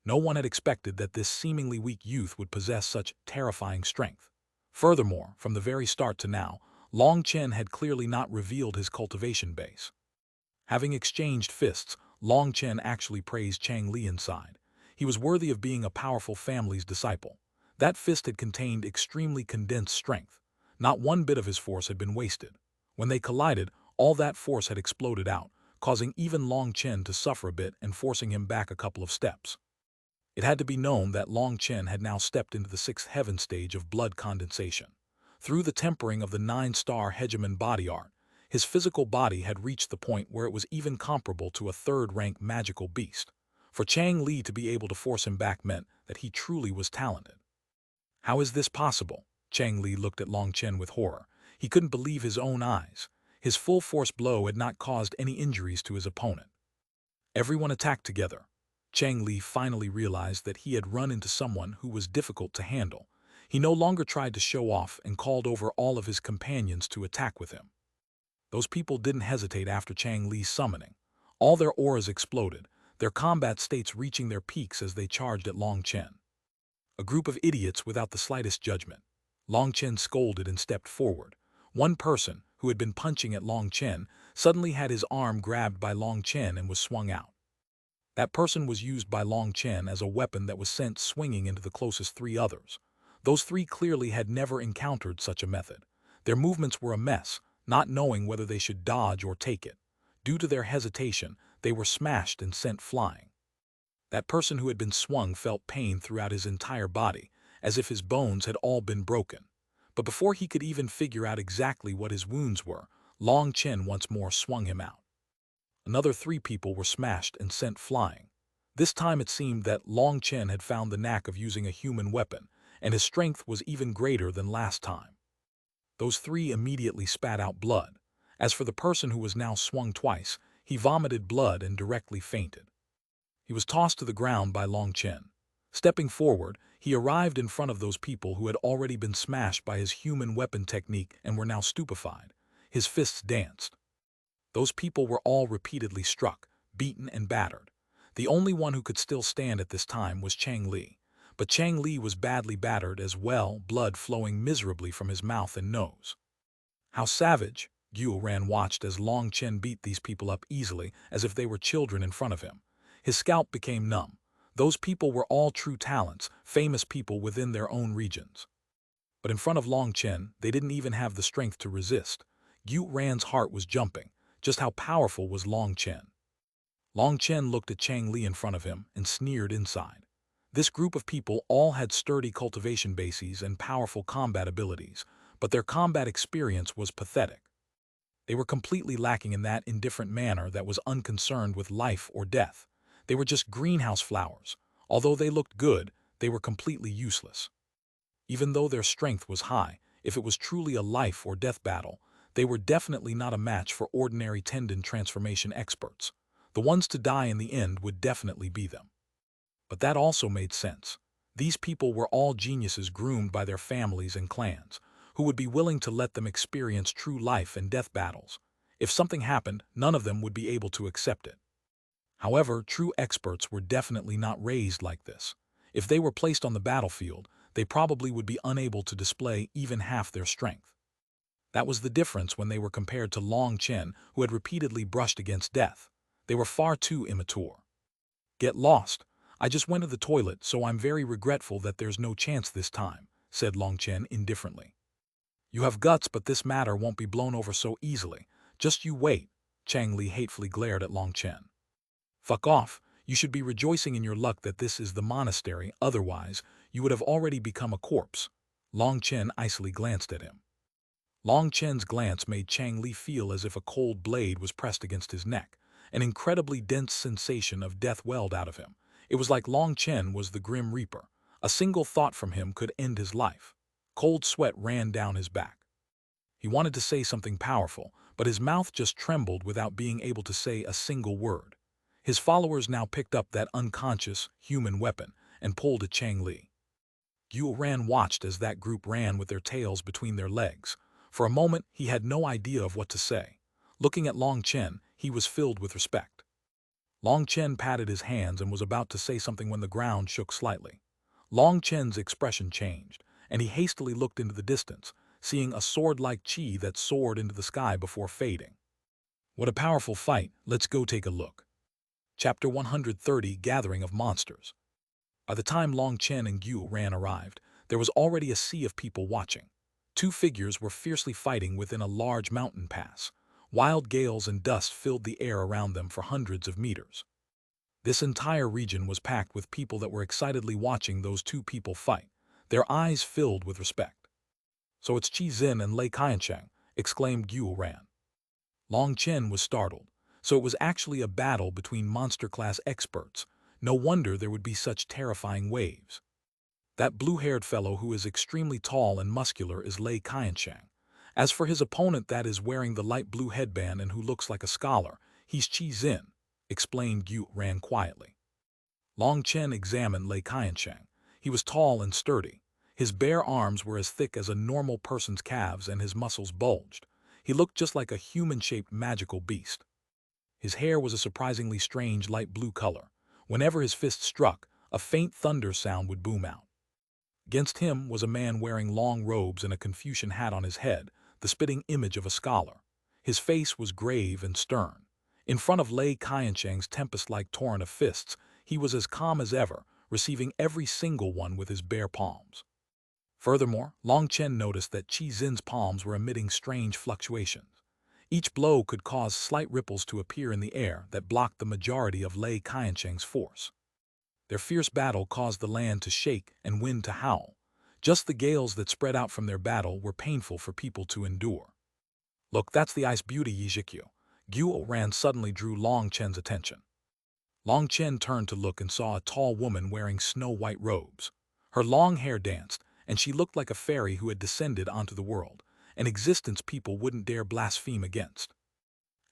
No one had expected that this seemingly weak youth would possess such terrifying strength. Furthermore, from the very start to now, Long Chen had clearly not revealed his cultivation base. Having exchanged fists, Long Chen actually praised Chang Li inside. He was worthy of being a powerful family's disciple. That fist had contained extremely condensed strength. Not one bit of his force had been wasted. When they collided, all that force had exploded out, causing even Long Chen to suffer a bit and forcing him back a couple of steps. It had to be known that Long Chen had now stepped into the 6th heaven stage of blood condensation. Through the tempering of the 9-star Hegemon body art, his physical body had reached the point where it was even comparable to a 3rd-rank magical beast. For Chang Li to be able to force him back meant that he truly was talented. How is this possible? Chang Li looked at Long Chen with horror. He couldn't believe his own eyes. His full-force blow had not caused any injuries to his opponent. Everyone attacked together. Chang Li finally realized that he had run into someone who was difficult to handle. He no longer tried to show off and called over all of his companions to attack with him. Those people didn't hesitate after Chang Li's summoning. All their auras exploded, their combat states reaching their peaks as they charged at Long Chen. A group of idiots without the slightest judgment. Long Chen scolded and stepped forward. One person, who had been punching at Long Chen, suddenly had his arm grabbed by Long Chen and was swung out. That person was used by Long Chen as a weapon that was sent swinging into the closest 3 others. Those 3 clearly had never encountered such a method. Their movements were a mess, not knowing whether they should dodge or take it. Due to their hesitation, they were smashed and sent flying. That person who had been swung felt pain throughout his entire body, as if his bones had all been broken. But before he could even figure out exactly what his wounds were, Long Chen once more swung him out. Another 3 people were smashed and sent flying. This time it seemed that Long Chen had found the knack of using a human weapon, and his strength was even greater than last time. Those 3 immediately spat out blood. As for the person who was now swung twice, he vomited blood and directly fainted. He was tossed to the ground by Long Chen. Stepping forward, he arrived in front of those people who had already been smashed by his human weapon technique and were now stupefied. His fists danced. Those people were all repeatedly struck, beaten, and battered. The only one who could still stand at this time was Chang Li. But Chang Li was badly battered as well, blood flowing miserably from his mouth and nose. How savage! Xuanhuan watched as Long Chen beat these people up easily, as if they were children in front of him. His scalp became numb. Those people were all true talents, famous people within their own regions. But in front of Long Chen, they didn't even have the strength to resist. Xuanhuan's heart was jumping. Just how powerful was Long Chen? Long Chen looked at Chang Li in front of him and sneered inside. This group of people all had sturdy cultivation bases and powerful combat abilities, but their combat experience was pathetic. They were completely lacking in that indifferent manner that was unconcerned with life or death. They were just greenhouse flowers. Although they looked good, they were completely useless. Even though their strength was high, if it was truly a life or death battle, they were definitely not a match for ordinary tendon transformation experts. The ones to die in the end would definitely be them. But that also made sense. These people were all geniuses groomed by their families and clans, who would be willing to let them experience true life and death battles. If something happened, none of them would be able to accept it. However, true experts were definitely not raised like this. If they were placed on the battlefield, they probably would be unable to display even half their strength. That was the difference when they were compared to Long Chen, who had repeatedly brushed against death. They were far too immature. "Get lost. I just went to the toilet, so I'm very regretful that there's no chance this time," said Long Chen indifferently. "You have guts, but this matter won't be blown over so easily. Just you wait," Chang Li hatefully glared at Long Chen. "Fuck off. You should be rejoicing in your luck that this is the monastery, otherwise, you would have already become a corpse." Long Chen icily glanced at him. Long Chen's glance made Chang Li feel as if a cold blade was pressed against his neck. An incredibly dense sensation of death welled out of him. It was like Long Chen was the Grim Reaper. A single thought from him could end his life. Cold sweat ran down his back. He wanted to say something powerful, but his mouth just trembled without being able to say a single word. His followers now picked up that unconscious, human weapon and pulled at Chang Li. Xuanhuan watched as that group ran with their tails between their legs. For a moment, he had no idea of what to say. Looking at Long Chen, he was filled with respect. Long Chen patted his hands and was about to say something when the ground shook slightly. Long Chen's expression changed, and he hastily looked into the distance, seeing a sword-like chi that soared into the sky before fading. "What a powerful fight. Let's go take a look." Chapter 130, Gathering of Monsters. By the time Long Chen and Xuanhuan arrived, there was already a sea of people watching. 2 figures were fiercely fighting within a large mountain pass. Wild gales and dust filled the air around them for hundreds of meters. This entire region was packed with people that were excitedly watching those 2 people fight, their eyes filled with respect. "So it's Qi Xin and Lei Qiansheng," exclaimed Xuanhuan. Long Chen was startled. So it was actually a battle between monster-class experts. No wonder there would be such terrifying waves. That blue-haired fellow who is extremely tall and muscular is Lei Qiansheng. As for his opponent that is wearing the light blue headband and who looks like a scholar, he's Qi Xin, explained Xuanhuan quietly. Long Chen examined Lei Qiansheng. He was tall and sturdy. His bare arms were as thick as a normal person's calves and his muscles bulged. He looked just like a human-shaped magical beast. His hair was a surprisingly strange light blue color. Whenever his fist struck, a faint thunder sound would boom out. Against him was a man wearing long robes and a Confucian hat on his head, the spitting image of a scholar. His face was grave and stern. In front of Lei Qiansheng's tempest-like torrent of fists, he was as calm as ever, receiving every single one with his bare palms. Furthermore, Long Chen noticed that Qi Xin's palms were emitting strange fluctuations. Each blow could cause slight ripples to appear in the air that blocked the majority of Lei Qiansheng's force. Their fierce battle caused the land to shake and wind to howl. Just the gales that spread out from their battle were painful for people to endure. "Look, that's the ice beauty Yizhikyu," Xuanhuan suddenly drew Long Chen's attention. Long Chen turned to look and saw a tall woman wearing snow-white robes. Her long hair danced, and she looked like a fairy who had descended onto the world, an existence people wouldn't dare blaspheme against.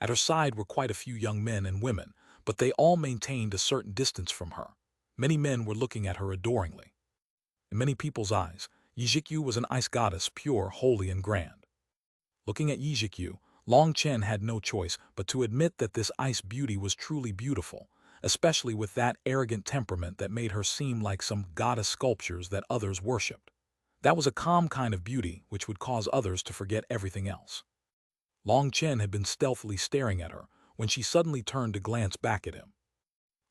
At her side were quite a few young men and women, but they all maintained a certain distance from her. Many men were looking at her adoringly. In many people's eyes, Yijikyu was an ice goddess, pure, holy, and grand. Looking at Yijikyu, Long Chen had no choice but to admit that this ice beauty was truly beautiful, especially with that arrogant temperament that made her seem like some goddess sculptures that others worshipped. That was a calm kind of beauty which would cause others to forget everything else. Long Chen had been stealthily staring at her when she suddenly turned to glance back at him.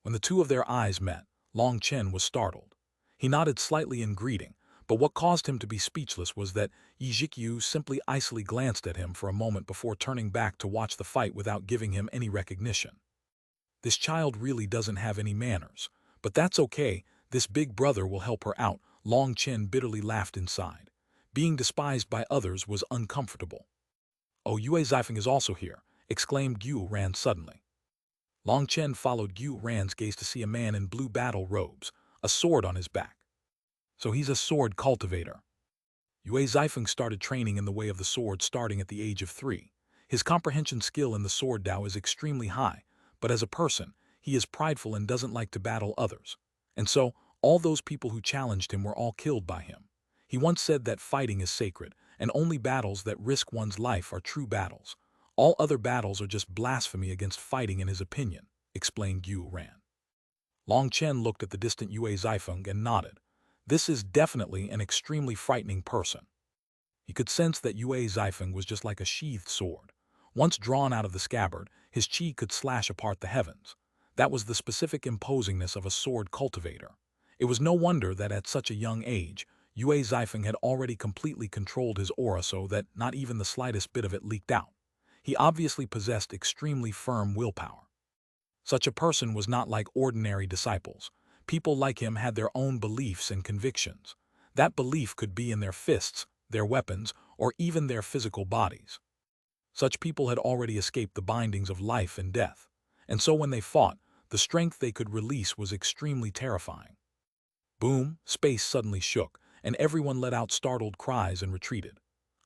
When the two of their eyes met, Long Chen was startled. He nodded slightly in greeting, but what caused him to be speechless was that Yijikyu simply icily glanced at him for a moment before turning back to watch the fight without giving him any recognition. This child really doesn't have any manners, but that's okay, this big brother will help her out, Long Chen bitterly laughed inside. Being despised by others was uncomfortable. Oh, Yue Zifeng is also here, exclaimed Xuanhuan suddenly. Long Chen followed Xuanhuan's gaze to see a man in blue battle robes, a sword on his back. So he's a sword cultivator. Yue Zifeng started training in the way of the sword starting at the age of 3. His comprehension skill in the sword Dao is extremely high, but as a person, he is prideful and doesn't like to battle others. And so, all those people who challenged him were all killed by him. He once said that fighting is sacred, and only battles that risk one's life are true battles. All other battles are just blasphemy against fighting in his opinion, explained Xuanhuan. Long Chen looked at the distant Yue Zifeng and nodded. This is definitely an extremely frightening person. He could sense that Yue Zifeng was just like a sheathed sword. Once drawn out of the scabbard, his chi could slash apart the heavens. That was the specific imposingness of a sword cultivator. It was no wonder that at such a young age, Yue Zifeng had already completely controlled his aura so that not even the slightest bit of it leaked out. He obviously possessed extremely firm willpower. Such a person was not like ordinary disciples. People like him had their own beliefs and convictions. That belief could be in their fists, their weapons, or even their physical bodies. Such people had already escaped the bindings of life and death, and so when they fought, the strength they could release was extremely terrifying. Boom, space suddenly shook, and everyone let out startled cries and retreated.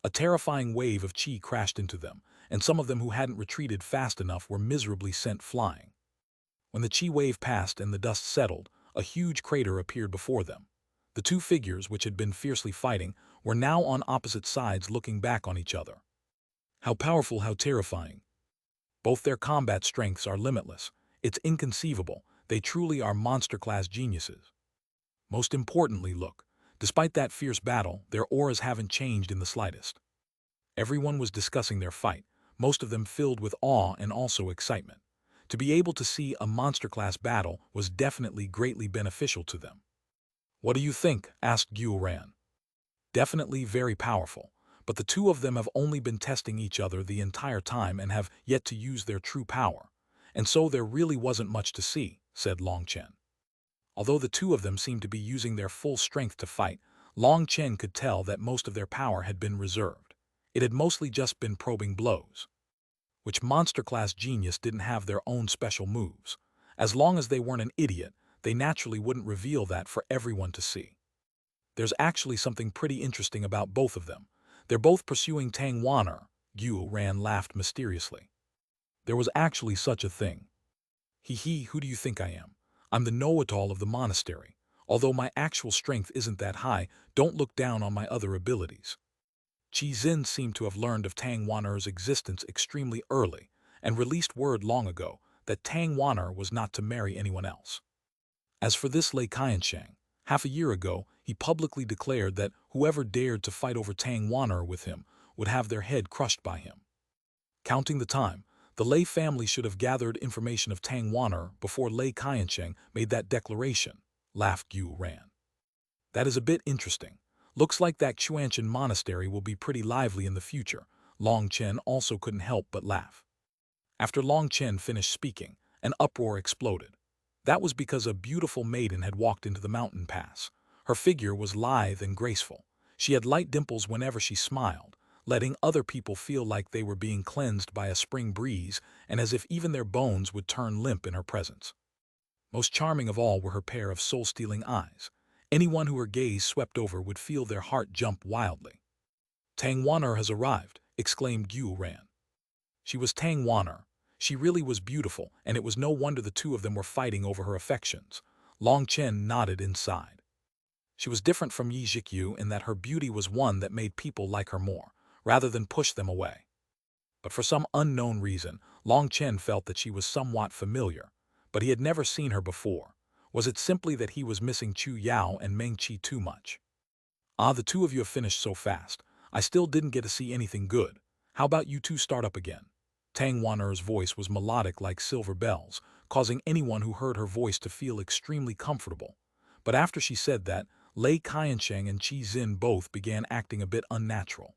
A terrifying wave of chi crashed into them, and some of them who hadn't retreated fast enough were miserably sent flying. When the chi wave passed and the dust settled, a huge crater appeared before them. The two figures, which had been fiercely fighting, were now on opposite sides looking back on each other. How powerful, how terrifying. Both their combat strengths are limitless. It's inconceivable. They truly are monster-class geniuses. Most importantly, look. Despite that fierce battle, their auras haven't changed in the slightest. Everyone was discussing their fight, most of them filled with awe and also excitement. To be able to see a monster-class battle was definitely greatly beneficial to them. What do you think? Asked Xuanhuan. Definitely very powerful, but the two of them have only been testing each other the entire time and have yet to use their true power. And so there really wasn't much to see, said Long Chen. Although the two of them seemed to be using their full strength to fight, Long Chen could tell that most of their power had been reserved. It had mostly just been probing blows. Which monster-class genius didn't have their own special moves? As long as they weren't an idiot, they naturally wouldn't reveal that for everyone to see. There's actually something pretty interesting about both of them. They're both pursuing Xuanhuan. Xuanhuan laughed mysteriously. There was actually such a thing. Hee, who do you think I am? I'm the know-it-all of the monastery. Although my actual strength isn't that high, don't look down on my other abilities. Qi Xin seemed to have learned of Xuanhuan's existence extremely early and released word long ago that Xuanhuan was not to marry anyone else. As for this Lei Qiansheng, half a year ago, he publicly declared that whoever dared to fight over Xuanhuan with him would have their head crushed by him. Counting the time, the Lei family should have gathered information of Xuanhuan before Lei Qiansheng made that declaration, laughed Xuanhuan. That is a bit interesting. Looks like that Xuanhuan monastery will be pretty lively in the future. Long Chen also couldn't help but laugh. After Long Chen finished speaking, an uproar exploded. That was because a beautiful maiden had walked into the mountain pass. Her figure was lithe and graceful. She had light dimples whenever she smiled, letting other people feel like they were being cleansed by a spring breeze and as if even their bones would turn limp in her presence. Most charming of all were her pair of soul-stealing eyes. Anyone who her gaze swept over would feel their heart jump wildly. "Tang Wan'er has arrived," exclaimed Xuanhuan. She was Tang Wan'er. She really was beautiful, and it was no wonder the two of them were fighting over her affections. Long Chen nodded inside. She was different from Yi Zhikyu in that her beauty was one that made people like her more, rather than push them away. But for some unknown reason, Long Chen felt that she was somewhat familiar, but he had never seen her before. Was it simply that he was missing Chu Yao and Meng Qi too much? "Ah, the two of you have finished so fast. I still didn't get to see anything good. How about you two start up again?" Tang Wan'er's voice was melodic like silver bells, causing anyone who heard her voice to feel extremely comfortable. But after she said that, Lei Qiansheng and Qi Xin both began acting a bit unnatural.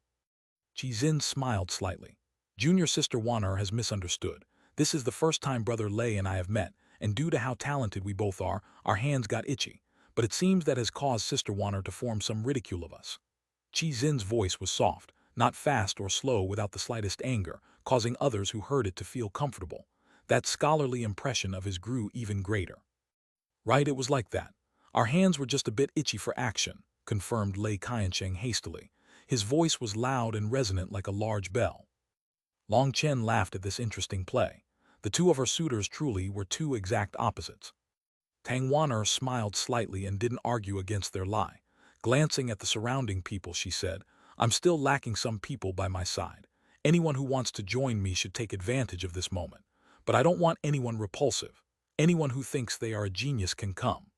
Qi Xin smiled slightly. "Junior sister Wan'er has misunderstood. This is the first time brother Lei and I have met, and due to how talented we both are, our hands got itchy. But it seems that has caused Sister Wan'er to form some ridicule of us." Qi Xin's voice was soft, not fast or slow without the slightest anger, causing others who heard it to feel comfortable. That scholarly impression of his grew even greater. "Right, it was like that. Our hands were just a bit itchy for action," confirmed Lei Qiansheng hastily. His voice was loud and resonant like a large bell. Long Chen laughed at this interesting play. The two of her suitors truly were two exact opposites. Tang Wan'er smiled slightly and didn't argue against their lie. Glancing at the surrounding people, she said, "I'm still lacking some people by my side. Anyone who wants to join me should take advantage of this moment. But I don't want anyone repulsive. Anyone who thinks they are a genius can come."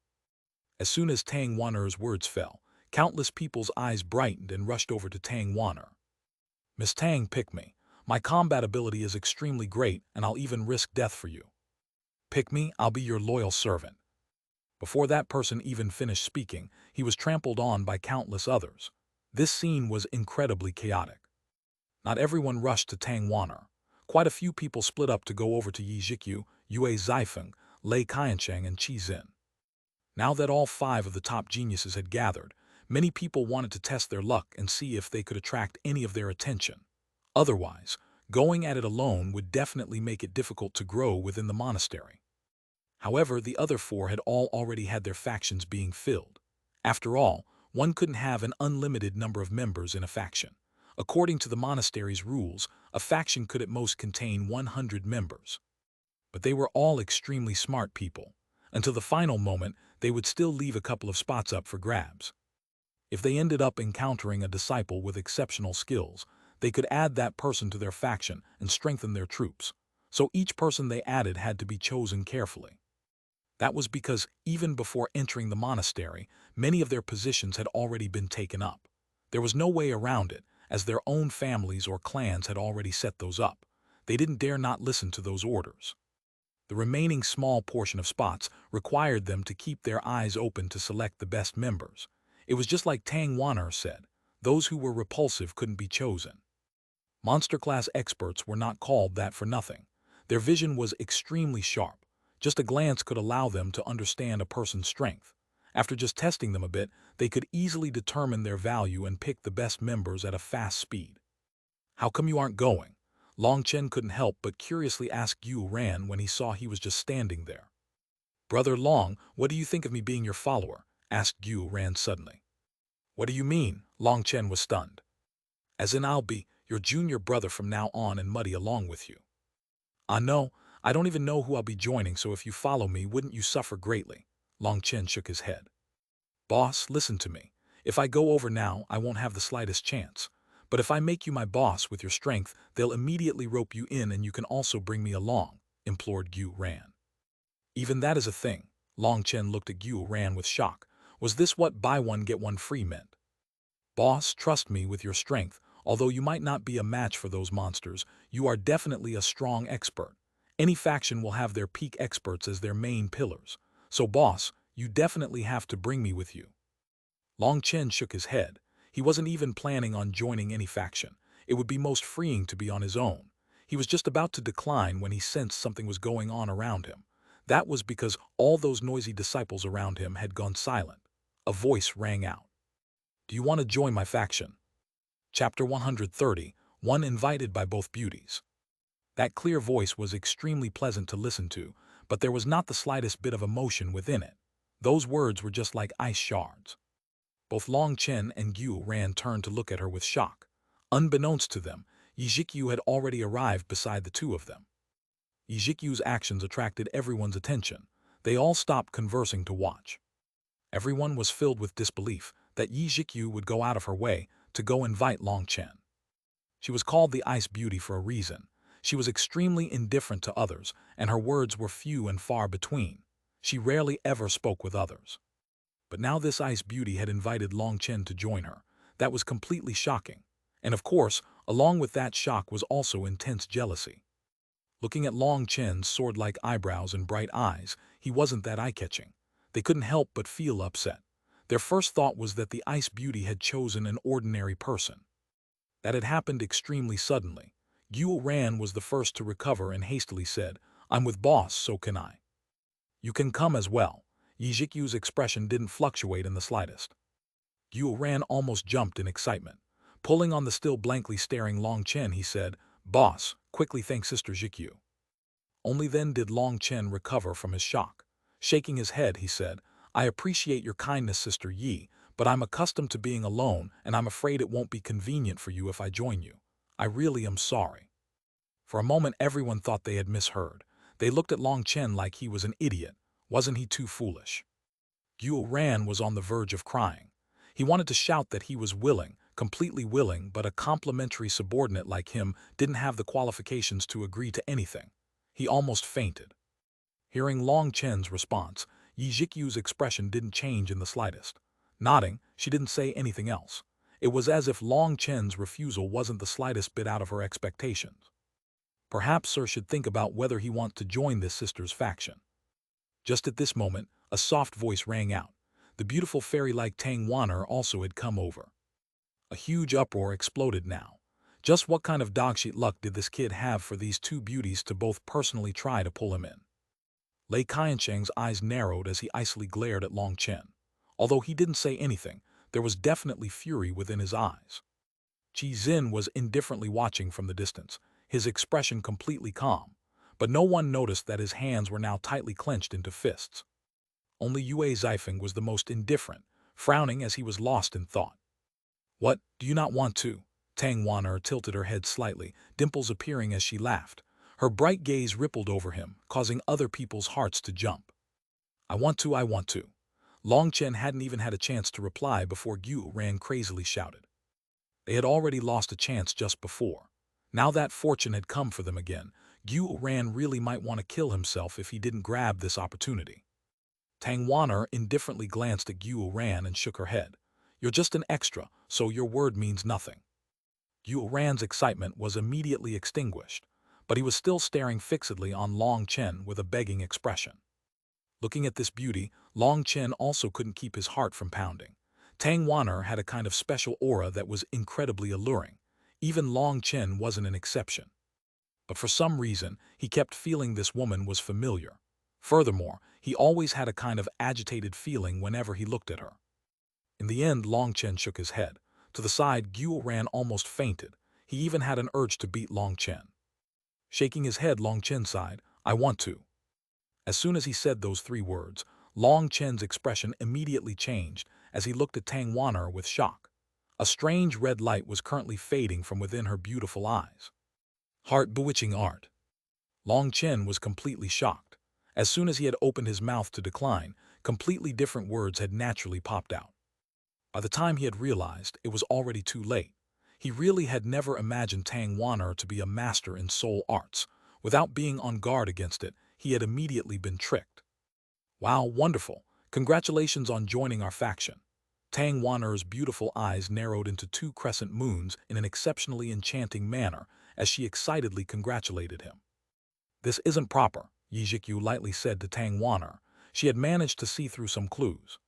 As soon as Tang Wan'er's words fell, countless people's eyes brightened and rushed over to Tang Wan'er. "Miss Tang, pick me. My combat ability is extremely great, and I'll even risk death for you. Pick me, I'll be your loyal servant." Before that person even finished speaking, he was trampled on by countless others. This scene was incredibly chaotic. Not everyone rushed to Tang Wan'er. Quite a few people split up to go over to Yi Zhikyu, Yue Zifeng, Lei Qiansheng, and Qi Xin. Now that all 5 of the top geniuses had gathered, many people wanted to test their luck and see if they could attract any of their attention. Otherwise, going at it alone would definitely make it difficult to grow within the monastery. However, the other 4 had all already had their factions being filled. After all, one couldn't have an unlimited number of members in a faction. According to the monastery's rules, a faction could at most contain 100 members. But they were all extremely smart people. Until the final moment, they would still leave a couple of spots up for grabs. If they ended up encountering a disciple with exceptional skills, they could add that person to their faction and strengthen their troops. So each person they added had to be chosen carefully. That was because even before entering the monastery, many of their positions had already been taken up. There was no way around it, as their own families or clans had already set those up. They didn't dare not listen to those orders. The remaining small portion of spots required them to keep their eyes open to select the best members. It was just like Tang Wan'er said, those who were repulsive couldn't be chosen. Monster-class experts were not called that for nothing. Their vision was extremely sharp. Just a glance could allow them to understand a person's strength. After just testing them a bit, they could easily determine their value and pick the best members at a fast speed. "How come you aren't going?" Long Chen couldn't help but curiously ask Xuanhuan when he saw he was just standing there. "Brother Long, what do you think of me being your follower?" asked Xuanhuan suddenly. "What do you mean?" Long Chen was stunned. "As in I'll be your junior brother from now on and muddy along with you." No, I don't even know who I'll be joining, so if you follow me, wouldn't you suffer greatly?" Long Chen shook his head. "Boss, listen to me. If I go over now, I won't have the slightest chance. But if I make you my boss with your strength, they'll immediately rope you in and you can also bring me along," implored Xuanhuan. "Even that is a thing." Long Chen looked at Xuanhuan with shock. Was this what buy one get one free meant? "Boss, trust me with your strength. Although you might not be a match for those monsters, you are definitely a strong expert. Any faction will have their peak experts as their main pillars. So boss, you definitely have to bring me with you." Long Chen shook his head. He wasn't even planning on joining any faction. It would be most freeing to be on his own. He was just about to decline when he sensed something was going on around him. That was because all those noisy disciples around him had gone silent. A voice rang out. "Do you want to join my faction?" Chapter 130, One Invited by Both Beauties. That clear voice was extremely pleasant to listen to, but there was not the slightest bit of emotion within it. Those words were just like ice shards. Both Long Chen and Xuanhuan turned to look at her with shock. Unbeknownst to them, Yizhikyu had already arrived beside the two of them. Yijikyu's actions attracted everyone's attention. They all stopped conversing to watch. Everyone was filled with disbelief that Yizhikyu would go out of her way to go invite Long Chen. She was called the Ice Beauty for a reason. She was extremely indifferent to others, and her words were few and far between. She rarely ever spoke with others. But now this Ice Beauty had invited Long Chen to join her. That was completely shocking. And of course, along with that shock was also intense jealousy. Looking at Long Chen's sword-like eyebrows and bright eyes, he wasn't that eye-catching. They couldn't help but feel upset. Their first thought was that the Ice Beauty had chosen an ordinary person. That had happened extremely suddenly. Xuanhuan was the first to recover and hastily said, "I'm with boss, so can I." "You can come as well." Yijikyu's expression didn't fluctuate in the slightest. Xuanhuan almost jumped in excitement. Pulling on the still blankly staring Long Chen, he said, "Boss, quickly thank Sister Jikyu." Only then did Long Chen recover from his shock. Shaking his head, he said, "I appreciate your kindness, Sister Yi, but I'm accustomed to being alone, and I'm afraid it won't be convenient for you if I join you. I really am sorry." For a moment everyone thought they had misheard. They looked at Long Chen like he was an idiot. Wasn't he too foolish? Xuanhuan was on the verge of crying. He wanted to shout that he was willing, completely willing, but a complimentary subordinate like him didn't have the qualifications to agree to anything. He almost fainted. Hearing Long Chen's response, Yijikyu's expression didn't change in the slightest. Nodding, she didn't say anything else. It was as if Long Chen's refusal wasn't the slightest bit out of her expectations. Perhaps Sir should think about whether he wants to join this sister's faction. Just at this moment, a soft voice rang out. The beautiful fairy-like Xuanhuan also had come over. A huge uproar exploded now. Just what kind of dogshit luck did this kid have for these two beauties to both personally try to pull him in? Lei Qiansheng's eyes narrowed as he icily glared at Long Chen. Although he didn't say anything, there was definitely fury within his eyes. Qi Xin was indifferently watching from the distance, his expression completely calm, but no one noticed that his hands were now tightly clenched into fists. Only Yue Zifeng was the most indifferent, frowning as he was lost in thought. "What, do you not want to?" Xuanhuan tilted her head slightly, dimples appearing as she laughed. Her bright gaze rippled over him, causing other people's hearts to jump. I want to." Long Chen hadn't even had a chance to reply before Xuanhuan crazily shouted. They had already lost a chance just before. Now that fortune had come for them again, Xuanhuan really might want to kill himself if he didn't grab this opportunity. Xuanhuan indifferently glanced at Xuanhuan and shook her head. "You're just an extra, so your word means nothing." Xuanhuan's excitement was immediately extinguished, but he was still staring fixedly on Long Chen with a begging expression. Looking at this beauty, Long Chen also couldn't keep his heart from pounding. Xuanhuan had a kind of special aura that was incredibly alluring. Even Long Chen wasn't an exception. But for some reason, he kept feeling this woman was familiar. Furthermore, he always had a kind of agitated feeling whenever he looked at her. In the end, Long Chen shook his head. To the side, Xuanhuan almost fainted. He even had an urge to beat Long Chen. Shaking his head, Long Chen sighed, "I want to." As soon as he said those three words, Long Chen's expression immediately changed as he looked at Xuanhuan with shock. A strange red light was currently fading from within her beautiful eyes. Heart-bewitching art. Long Chen was completely shocked. As soon as he had opened his mouth to decline, completely different words had naturally popped out. By the time he had realized, it was already too late. He really had never imagined Xuanhuan to be a master in soul arts. Without being on guard against it, he had immediately been tricked. "Wow, wonderful. Congratulations on joining our faction." Xuanhuan's beautiful eyes narrowed into two crescent moons in an exceptionally enchanting manner as she excitedly congratulated him. "This isn't proper," Yizhikyu lightly said to Xuanhuan. She had managed to see through some clues.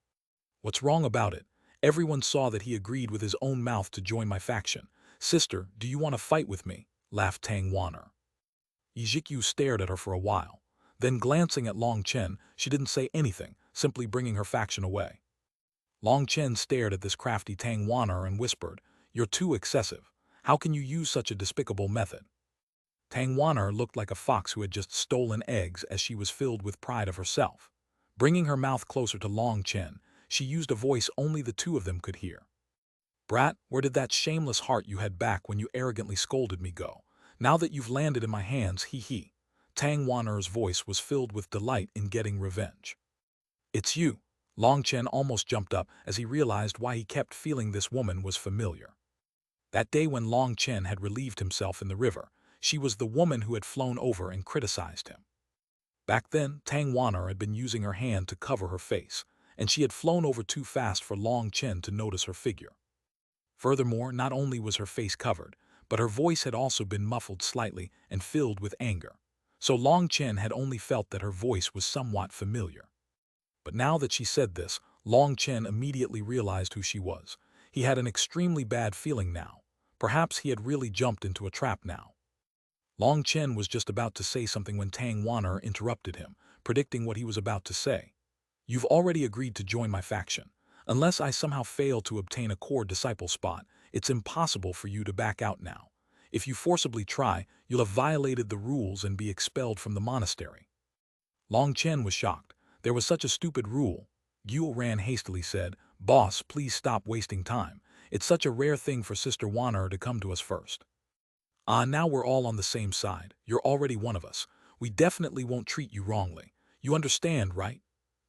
"What's wrong about it? Everyone saw that he agreed with his own mouth to join my faction. Sister, do you want to fight with me?" laughed Xuanhuan. Yizhikyu stared at her for a while. Then glancing at Long Chen, she didn't say anything, simply bringing her faction away. Long Chen stared at this crafty Xuanhuan and whispered, You're too excessive. How can you use such a despicable method? Tang Wan'er looked like a fox who had just stolen eggs as she was filled with pride of herself. Bringing her mouth closer to Long Chen, she used a voice only the two of them could hear. Brat, where did that shameless heart you had back when you arrogantly scolded me go? Now that you've landed in my hands, he. Tang Wan'er's voice was filled with delight in getting revenge. It's you. Long Chen almost jumped up as he realized why he kept feeling this woman was familiar. That day when Long Chen had relieved himself in the river, she was the woman who had flown over and criticized him. Back then, Tang Wan'er had been using her hand to cover her face, and she had flown over too fast for Long Chen to notice her figure. Furthermore, not only was her face covered, but her voice had also been muffled slightly and filled with anger. So Long Chen had only felt that her voice was somewhat familiar. But now that she said this, Long Chen immediately realized who she was. He had an extremely bad feeling now. Perhaps he had really jumped into a trap now. Long Chen was just about to say something when Tang Wan'er interrupted him, predicting what he was about to say. You've already agreed to join my faction. Unless I somehow fail to obtain a core disciple spot, it's impossible for you to back out now. If you forcibly try, you'll have violated the rules and be expelled from the monastery. Long Chen was shocked. There was such a stupid rule. Xuanhuan hastily said, Boss, please stop wasting time. It's such a rare thing for Sister Wan'er to come to us first. Now we're all on the same side. You're already one of us. We definitely won't treat you wrongly. You understand, right?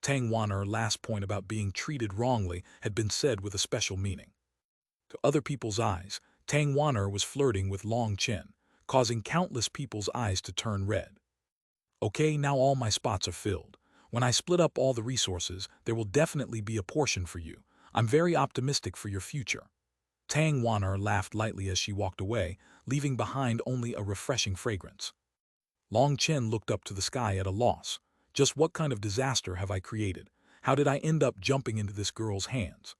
Tang Wan'er's last point about being treated wrongly had been said with a special meaning. To other people's eyes, Tang Wan'er was flirting with Long Chen, causing countless people's eyes to turn red. Okay, now all my spots are filled. When I split up all the resources, there will definitely be a portion for you. I'm very optimistic for your future. Tang Wan'er laughed lightly as she walked away, leaving behind only a refreshing fragrance. Long Chen looked up to the sky at a loss. Just what kind of disaster have I created? How did I end up jumping into this girl's hands?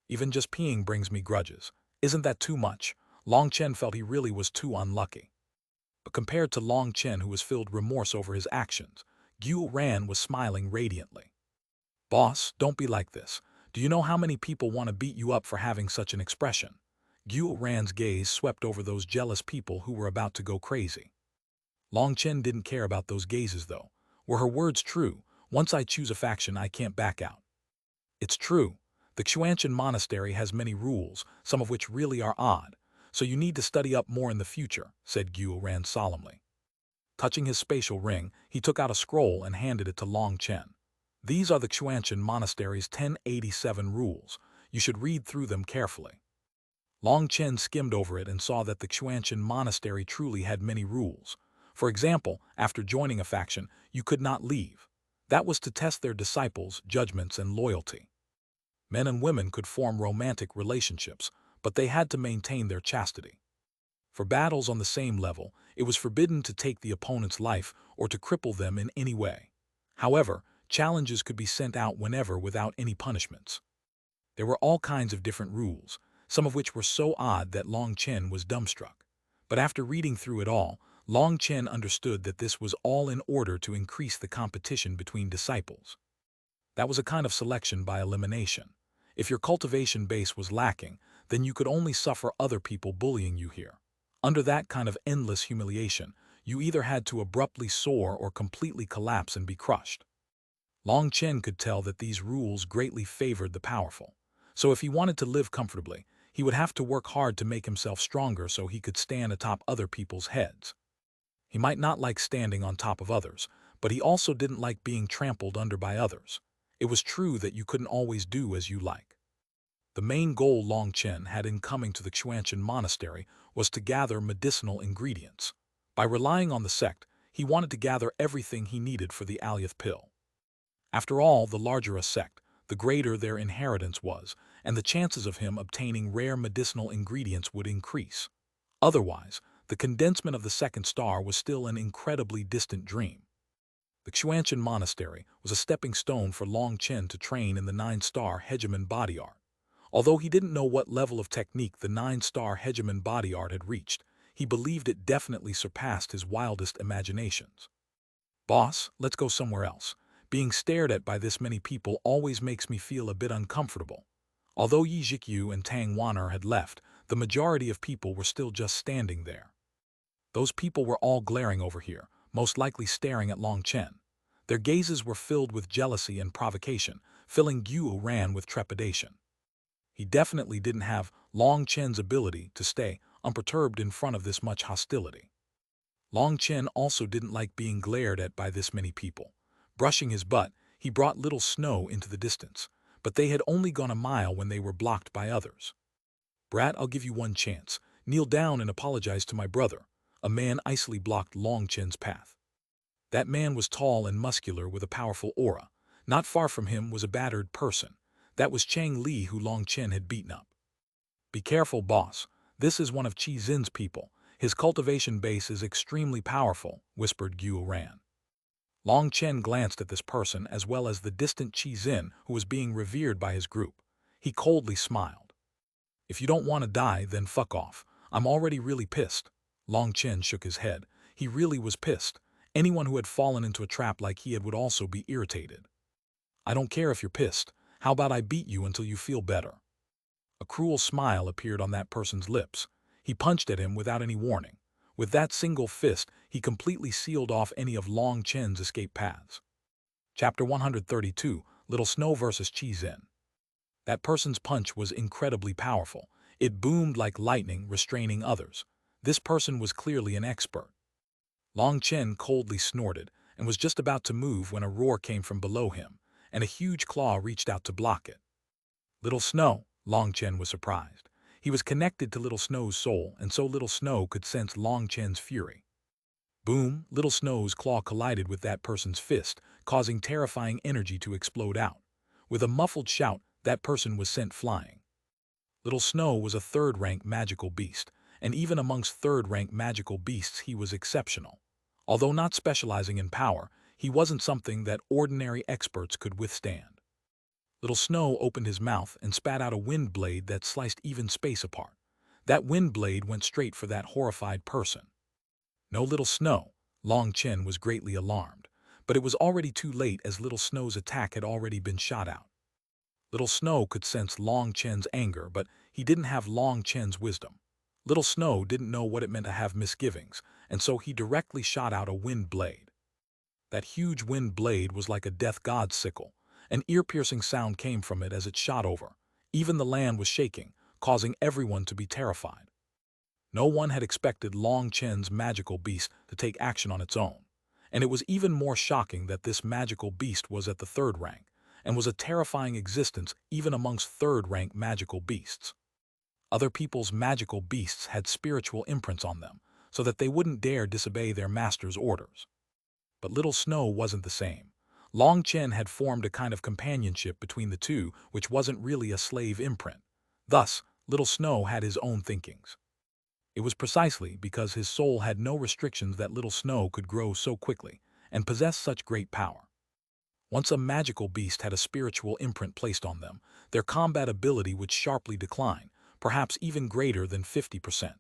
Even just peeing brings me grudges. Isn't that too much? Long Chen felt he really was too unlucky. But compared to Long Chen, who was filled with remorse over his actions, Xuanhuan was smiling radiantly. Boss, don't be like this. Do you know how many people want to beat you up for having such an expression? Xuanhuan's gaze swept over those jealous people who were about to go crazy. Long Chen didn't care about those gazes, though. Were her words true? Once I choose a faction, I can't back out. It's true. The Xuanhuan monastery has many rules, some of which really are odd, so you need to study up more in the future, said Xuanhuan solemnly. Touching his spatial ring, he took out a scroll and handed it to Long Chen. These are the Xuanhuan monastery's 1087 rules. You should read through them carefully. Long Chen skimmed over it and saw that the Xuanhuan monastery truly had many rules. For example, after joining a faction, you could not leave. That was to test their disciples' judgments and loyalty. Men and women could form romantic relationships, but they had to maintain their chastity. For battles on the same level, it was forbidden to take the opponent's life or to cripple them in any way. However, challenges could be sent out whenever without any punishments. There were all kinds of different rules, some of which were so odd that Long Chen was dumbstruck. But after reading through it all, Long Chen understood that this was all in order to increase the competition between disciples. That was a kind of selection by elimination. If your cultivation base was lacking, then you could only suffer other people bullying you here. Under that kind of endless humiliation, you either had to abruptly soar or completely collapse and be crushed. Long Chen could tell that these rules greatly favored the powerful. So if he wanted to live comfortably, he would have to work hard to make himself stronger so he could stand atop other people's heads. He might not like standing on top of others, but he also didn't like being trampled under by others. It was true that you couldn't always do as you like. The main goal Long Chen had in coming to the Xuanhuan monastery was to gather medicinal ingredients. By relying on the sect, he wanted to gather everything he needed for the Alyath pill. After all, the larger a sect, the greater their inheritance was, and the chances of him obtaining rare medicinal ingredients would increase. Otherwise, the condensement of the second star was still an incredibly distant dream. The Xuanhuan monastery was a stepping stone for Long Chen to train in the 9-star Hegemon body art. Although he didn't know what level of technique the 9-star Hegemon body art had reached, he believed it definitely surpassed his wildest imaginations. Boss, let's go somewhere else. Being stared at by this many people always makes me feel a bit uncomfortable. Although Yi Zhikyu and Tang Wan'er had left, the majority of people were still just standing there. Those people were all glaring over here, most likely staring at Long Chen. Their gazes were filled with jealousy and provocation, filling Xuanhuan with trepidation. He definitely didn't have Long Chen's ability to stay unperturbed in front of this much hostility. Long Chen also didn't like being glared at by this many people. Brushing his butt, he brought little Snow into the distance, but they had only gone a mile when they were blocked by others. "Brat, I'll give you one chance. Kneel down and apologize to my brother." A man icily blocked Long Chen's path. That man was tall and muscular with a powerful aura. Not far from him was a battered person. That was Chang Li, who Long Chen had beaten up. "Be careful, boss. This is one of Qi Xin's people. His cultivation base is extremely powerful," whispered Xuanhuan. Long Chen glanced at this person as well as the distant Qi Xin, who was being revered by his group. He coldly smiled. "If you don't want to die, then fuck off. I'm already really pissed." Long Chen shook his head. He really was pissed. Anyone who had fallen into a trap like he had would also be irritated. "I don't care if you're pissed. How about I beat you until you feel better?" A cruel smile appeared on that person's lips. He punched at him without any warning. With that single fist, he completely sealed off any of Long Chen's escape paths. Chapter 132, Little Snow vs. Qi Xin. That person's punch was incredibly powerful. It boomed like lightning, restraining others. This person was clearly an expert. Long Chen coldly snorted and was just about to move when a roar came from below him, and a huge claw reached out to block it. "Little Snow," Long Chen was surprised. He was connected to Little Snow's soul, and so Little Snow could sense Long Chen's fury. Boom! Little Snow's claw collided with that person's fist, causing terrifying energy to explode out. With a muffled shout, that person was sent flying. Little Snow was a third-rank magical beast, and even amongst third-rank magical beasts he was exceptional. Although not specializing in power, he wasn't something that ordinary experts could withstand. Little Snow opened his mouth and spat out a wind blade that sliced even space apart. That wind blade went straight for that horrified person. No, Little Snow. Long Chen was greatly alarmed, but it was already too late as Little Snow's attack had already been shot out. Little Snow could sense Long Chen's anger, but he didn't have Long Chen's wisdom. Little Snow didn't know what it meant to have misgivings, and so he directly shot out a wind blade. That huge wind blade was like a death god's sickle. An ear-piercing sound came from it as it shot over. Even the land was shaking, causing everyone to be terrified. No one had expected Long Chen's magical beast to take action on its own, and it was even more shocking that this magical beast was at the third rank, and was a terrifying existence even amongst third-rank magical beasts. Other people's magical beasts had spiritual imprints on them, so that they wouldn't dare disobey their master's orders. But Little Snow wasn't the same. Long Chen had formed a kind of companionship between the two which wasn't really a slave imprint. Thus, Little Snow had his own thinkings. It was precisely because his soul had no restrictions that Little Snow could grow so quickly and possess such great power. Once a magical beast had a spiritual imprint placed on them, their combat ability would sharply decline, perhaps even greater than 50%.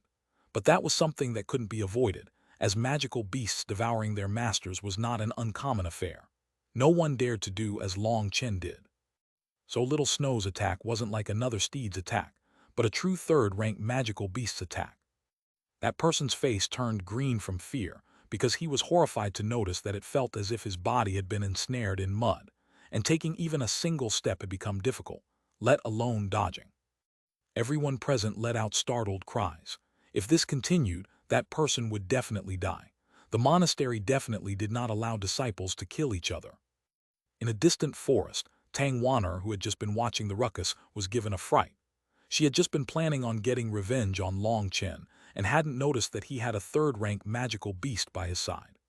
But that was something that couldn't be avoided, as magical beasts devouring their masters was not an uncommon affair. No one dared to do as Long Chen did. So Little Snow's attack wasn't like another steed's attack, but a true third-rank magical beast's attack. That person's face turned green from fear, because he was horrified to notice that it felt as if his body had been ensnared in mud, and taking even a single step had become difficult, let alone dodging. Everyone present let out startled cries. If this continued, that person would definitely die. The monastery definitely did not allow disciples to kill each other. In a distant forest, Xuanhuan, who had just been watching the ruckus, was given a fright. She had just been planning on getting revenge on Long Chen, and hadn't noticed that he had a third-rank magical beast by his side.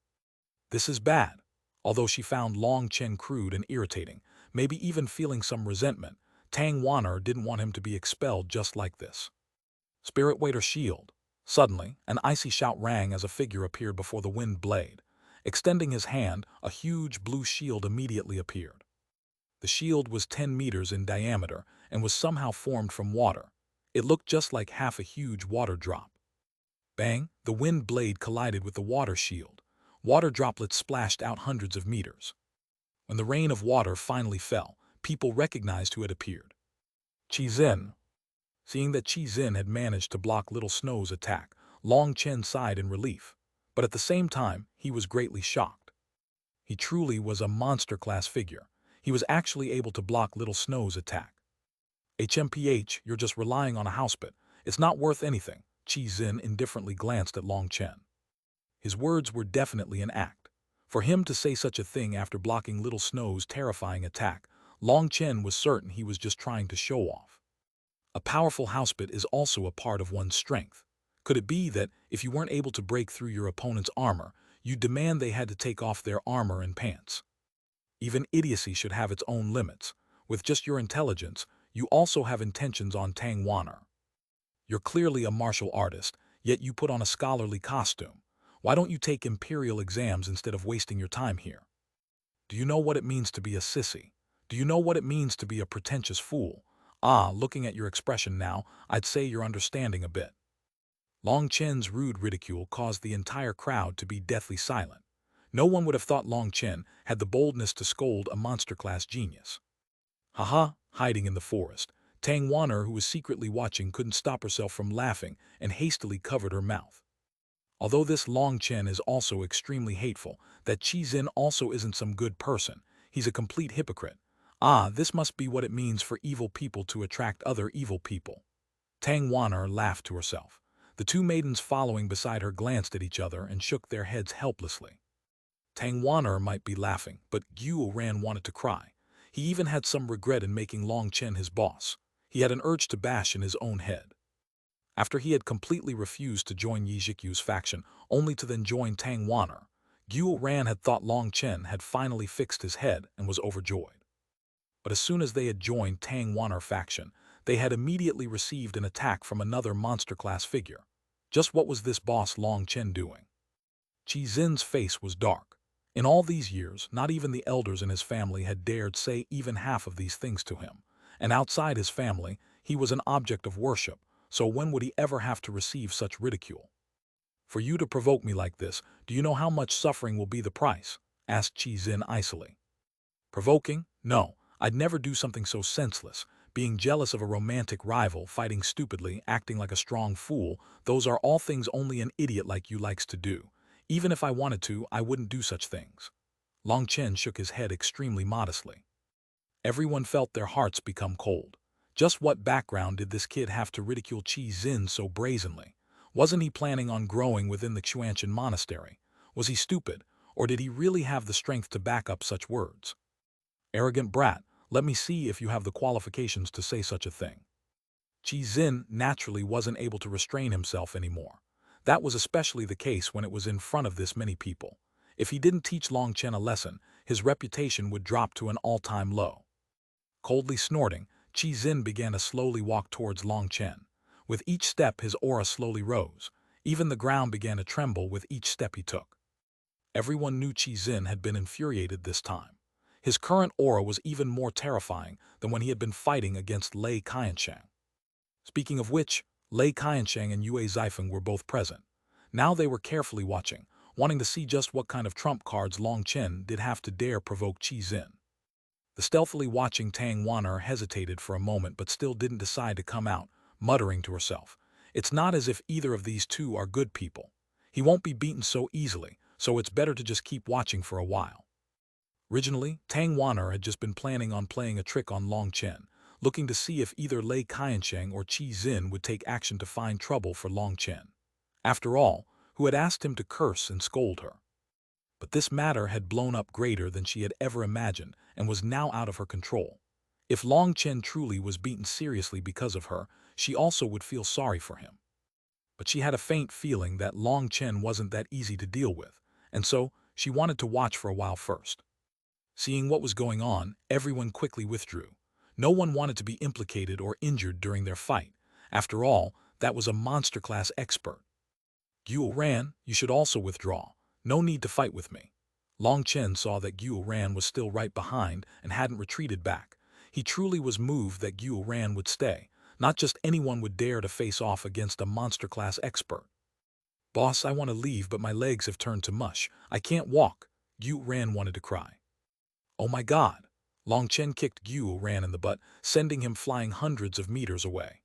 This is bad. Although she found Long Chen crude and irritating, maybe even feeling some resentment, Xuanhuan didn't want him to be expelled just like this. "Spirit Waiter Shield." Suddenly, an icy shout rang as a figure appeared before the wind blade. Extending his hand, a huge blue shield immediately appeared. The shield was 10 meters in diameter and was somehow formed from water. It looked just like half a huge water drop. Bang! The wind blade collided with the water shield. Water droplets splashed out hundreds of meters. When the rain of water finally fell, people recognized who had appeared. Qi Xin. Seeing that Qi Xin had managed to block Little Snow's attack, Long Chen sighed in relief, but at the same time, he was greatly shocked. He truly was a monster-class figure. He was actually able to block Little Snow's attack. HMPH, you're just relying on a housebit. It's not worth anything. Qi Xin indifferently glanced at Long Chen. His words were definitely an act. For him to say such a thing after blocking Little Snow's terrifying attack, Long Chen was certain he was just trying to show off. A powerful housebit is also a part of one's strength. Could it be that, if you weren't able to break through your opponent's armor, you'd demand they had to take off their armor and pants? Even idiocy should have its own limits. With just your intelligence, you also have intentions on Tang Wan'er. You're clearly a martial artist, yet you put on a scholarly costume. Why don't you take imperial exams instead of wasting your time here? Do you know what it means to be a sissy? Do you know what it means to be a pretentious fool? Looking at your expression now, I'd say you're understanding a bit. Long Chen's rude ridicule caused the entire crowd to be deathly silent. No one would have thought Long Chen had the boldness to scold a monster-class genius. Haha, hiding in the forest, Tang Wan'er, who was secretly watching, couldn't stop herself from laughing and hastily covered her mouth. Although this Long Chen is also extremely hateful, that Qi Xin also isn't some good person. He's a complete hypocrite. This must be what it means for evil people to attract other evil people. Tang Wan'er laughed to herself. The two maidens following beside her glanced at each other and shook their heads helplessly. Tang Wan'er might be laughing, but Xuanhuan wanted to cry. He even had some regret in making Long Chen his boss. He had an urge to bash in his own head. After he had completely refused to join Yi Zhikyu's faction, only to then join Tang Wan'er, Xuanhuan had thought Long Chen had finally fixed his head and was overjoyed. But as soon as they had joined Tang Wan'er faction, they had immediately received an attack from another monster-class figure. Just what was this boss Long Chen doing? Qi Xin's face was dark. In all these years, not even the elders in his family had dared say even half of these things to him. And outside his family, he was an object of worship, so when would he ever have to receive such ridicule? For you to provoke me like this, do you know how much suffering will be the price? Asked Qi Xin icily. Provoking? No, I'd never do something so senseless. Being jealous of a romantic rival, fighting stupidly, acting like a strong fool, those are all things only an idiot like you likes to do. Even if I wanted to, I wouldn't do such things. Long Chen shook his head extremely modestly. Everyone felt their hearts become cold. Just what background did this kid have to ridicule Qi Xin so brazenly? Wasn't he planning on growing within the Xuanhuan monastery? Was he stupid, or did he really have the strength to back up such words? Arrogant brat, let me see if you have the qualifications to say such a thing. Qi Xin naturally wasn't able to restrain himself anymore. That was especially the case when it was in front of this many people. If he didn't teach Long Chen a lesson, his reputation would drop to an all-time low. Coldly snorting, Qi Xin began to slowly walk towards Long Chen. With each step his aura slowly rose. Even the ground began to tremble with each step he took. Everyone knew Qi Xin had been infuriated this time. His current aura was even more terrifying than when he had been fighting against Lei Qiansheng. Speaking of which, Lei Qiansheng and Yue Zifeng were both present. Now they were carefully watching, wanting to see just what kind of trump cards Long Chen did have to dare provoke Qi Xin. The stealthily watching Tang Wan'er hesitated for a moment but still didn't decide to come out, muttering to herself, "It's not as if either of these two are good people. He won't be beaten so easily, so it's better to just keep watching for a while." Originally, Tang Wan'er had just been planning on playing a trick on Long Chen, looking to see if either Lei Qiansheng or Qi Xin would take action to find trouble for Long Chen. After all, who had asked him to curse and scold her? But this matter had blown up greater than she had ever imagined and was now out of her control. If Long Chen truly was beaten seriously because of her, she also would feel sorry for him. But she had a faint feeling that Long Chen wasn't that easy to deal with, and so she wanted to watch for a while first. Seeing what was going on, everyone quickly withdrew. No one wanted to be implicated or injured during their fight. After all, that was a monster-class expert. Xuanhuan, you should also withdraw. No need to fight with me. Long Chen saw that Xuanhuan was still right behind and hadn't retreated back. He truly was moved that Xuanhuan would stay. Not just anyone would dare to face off against a monster-class expert. "Boss, I want to leave, but my legs have turned to mush. I can't walk," Xuanhuan wanted to cry. "Oh my God!" Long Chen kicked Xuanhuan in the butt, sending him flying hundreds of meters away.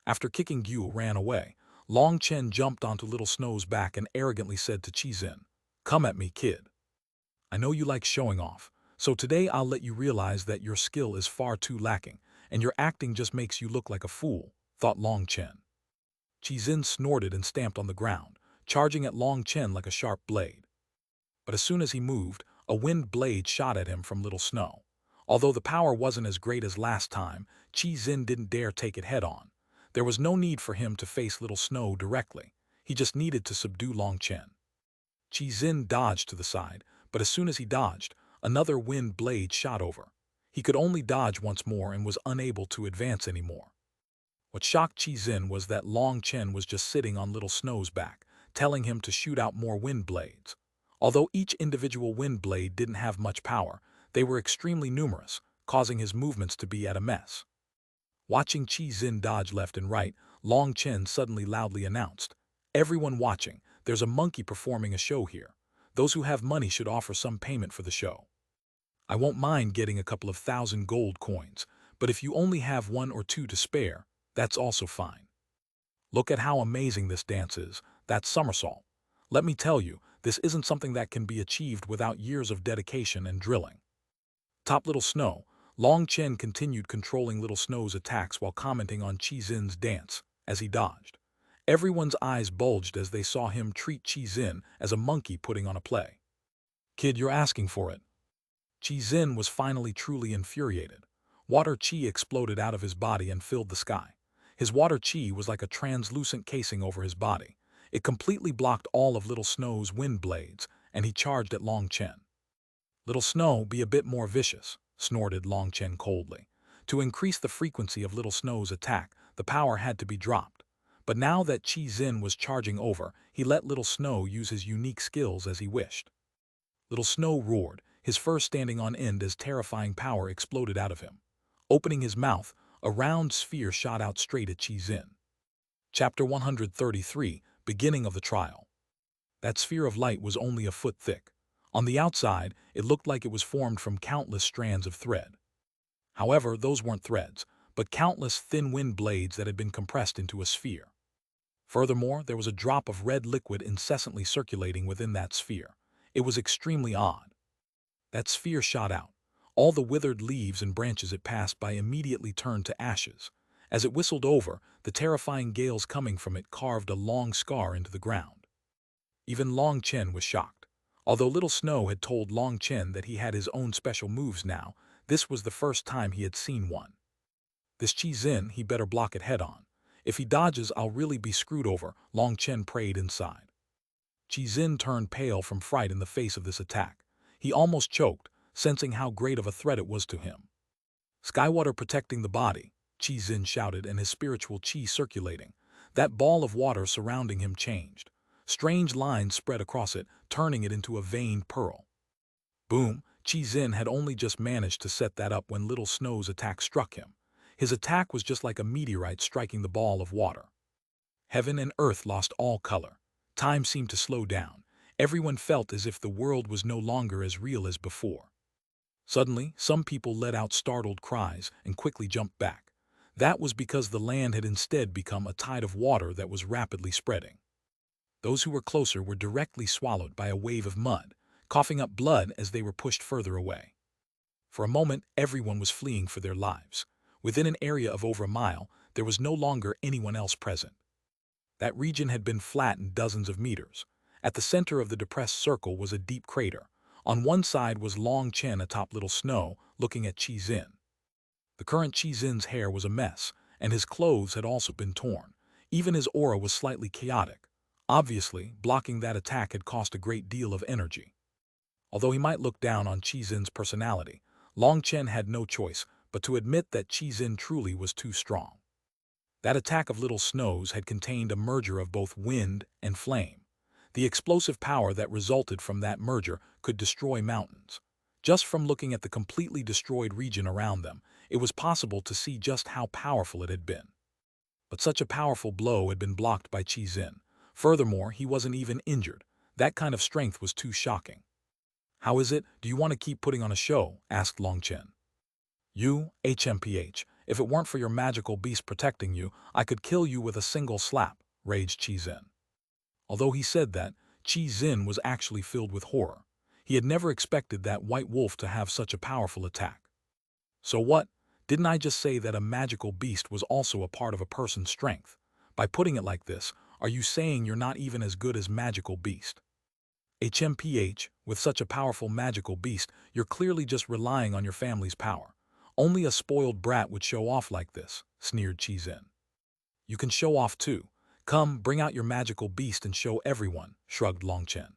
After kicking Gu ran away, Long Chen jumped onto Little Snow's back and arrogantly said to Qizin, "Come at me, kid. I know you like showing off, so today I'll let you realize that your skill is far too lacking, and your acting just makes you look like a fool," thought Long Chen. Qizin snorted and stamped on the ground, charging at Long Chen like a sharp blade. But as soon as he moved, a wind blade shot at him from Little Snow. Although the power wasn't as great as last time, Qizin didn't dare take it head-on. There was no need for him to face Little Snow directly. He just needed to subdue Long Chen. Qizin dodged to the side, but as soon as he dodged, another wind blade shot over. He could only dodge once more and was unable to advance anymore. What shocked Qizin was that Long Chen was just sitting on Little Snow's back, telling him to shoot out more wind blades. Although each individual wind blade didn't have much power, they were extremely numerous, causing his movements to be at a mess. Watching Qizin dodge left and right, Long Chen suddenly loudly announced, "Everyone watching, there's a monkey performing a show here. Those who have money should offer some payment for the show. I won't mind getting a couple of 1,000 gold coins, but if you only have 1 or 2 to spare, that's also fine. Look at how amazing this dance is, that somersault. Let me tell you, this isn't something that can be achieved without years of dedication and drilling." Top Little Snow, Long Chen continued controlling Little Snow's attacks while commenting on Qizin's dance as he dodged. Everyone's eyes bulged as they saw him treat Qizin as a monkey putting on a play. "Kid, you're asking for it." Qizin was finally truly infuriated. Water chi exploded out of his body and filled the sky. His water chi was like a translucent casing over his body. It completely blocked all of Little Snow's wind blades, and he charged at Long Chen. "Little Snow, be a bit more vicious," snorted Long Chen coldly. To increase the frequency of Little Snow's attack, the power had to be dropped. But now that Qizin was charging over, he let Little Snow use his unique skills as he wished. Little Snow roared, his fur standing on end as terrifying power exploded out of him. Opening his mouth, a round sphere shot out straight at Qizin. Chapter 133, Beginning of the Trial. That sphere of light was only a foot thick. On the outside, it looked like it was formed from countless strands of thread. However, those weren't threads, but countless thin wind blades that had been compressed into a sphere. Furthermore, there was a drop of red liquid incessantly circulating within that sphere. It was extremely odd. That sphere shot out. All the withered leaves and branches it passed by immediately turned to ashes. As it whistled over, the terrifying gales coming from it carved a long scar into the ground. Even Long Chen was shocked. Although Little Snow had told Long Chen that he had his own special moves now, this was the first time he had seen one. "This Qizin, he better block it head-on. If he dodges, I'll really be screwed over," Long Chen prayed inside. Qizin turned pale from fright in the face of this attack. He almost choked, sensing how great of a threat it was to him. "Skywater protecting the body," Qizin shouted, and his spiritual chi circulating. That ball of water surrounding him changed. Strange lines spread across it, turning it into a veined pearl. Boom! Qizin had only just managed to set that up when Little Snow's attack struck him. His attack was just like a meteorite striking the ball of water. Heaven and earth lost all color. Time seemed to slow down. Everyone felt as if the world was no longer as real as before. Suddenly, some people let out startled cries and quickly jumped back. That was because the land had instead become a tide of water that was rapidly spreading. Those who were closer were directly swallowed by a wave of mud, coughing up blood as they were pushed further away. For a moment, everyone was fleeing for their lives. Within an area of over a mile, there was no longer anyone else present. That region had been flattened dozens of meters. At the center of the depressed circle was a deep crater. On one side was Long Chen atop Little Snow, looking at Qizin. The current Qizin's hair was a mess, and his clothes had also been torn. Even his aura was slightly chaotic. Obviously, blocking that attack had cost a great deal of energy. Although he might look down on Qizin's personality, Long Chen had no choice but to admit that Qizin truly was too strong. That attack of Little Snow's had contained a merger of both wind and flame. The explosive power that resulted from that merger could destroy mountains. Just from looking at the completely destroyed region around them, it was possible to see just how powerful it had been. But such a powerful blow had been blocked by Qizin. Furthermore, he wasn't even injured. That kind of strength was too shocking. "How is it? Do you want to keep putting on a show?" asked Long Chen. "You, HMPH, If it weren't for your magical beast protecting you, I could kill you with a single slap, raged Qizhen. Although he said that, Qizhen was actually filled with horror. He had never expected that white wolf to have such a powerful attack. So what? Didn't I just say that a magical beast was also a part of a person's strength? By putting it like this, are you saying you're not even as good as magical beast? HMPH, with such a powerful magical beast, you're clearly just relying on your family's power. Only a spoiled brat would show off like this, sneered Qizhen. You can show off too. Come, bring out your magical beast and show everyone, shrugged Longchen.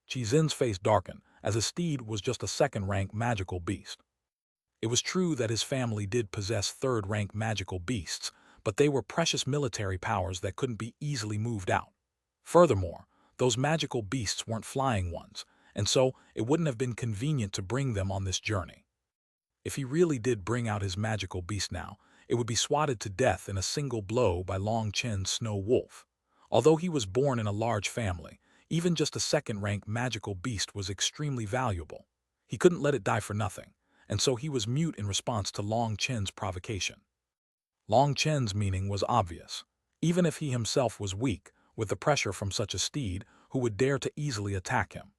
Qizhen's face darkened, as his steed was just a second-rank magical beast. It was true that his family did possess third-rank magical beasts, but they were precious military powers that couldn't be easily moved out. Furthermore, those magical beasts weren't flying ones, and so it wouldn't have been convenient to bring them on this journey. If he really did bring out his magical beast now, it would be swatted to death in a single blow by Long Chen's snow wolf. Although he was born in a large family, even just a second-rank magical beast was extremely valuable. He couldn't let it die for nothing, and so he was mute in response to Long Chen's provocation. Long Chen's meaning was obvious. Even if he himself was weak, with the pressure from such a steed, who would dare to easily attack him?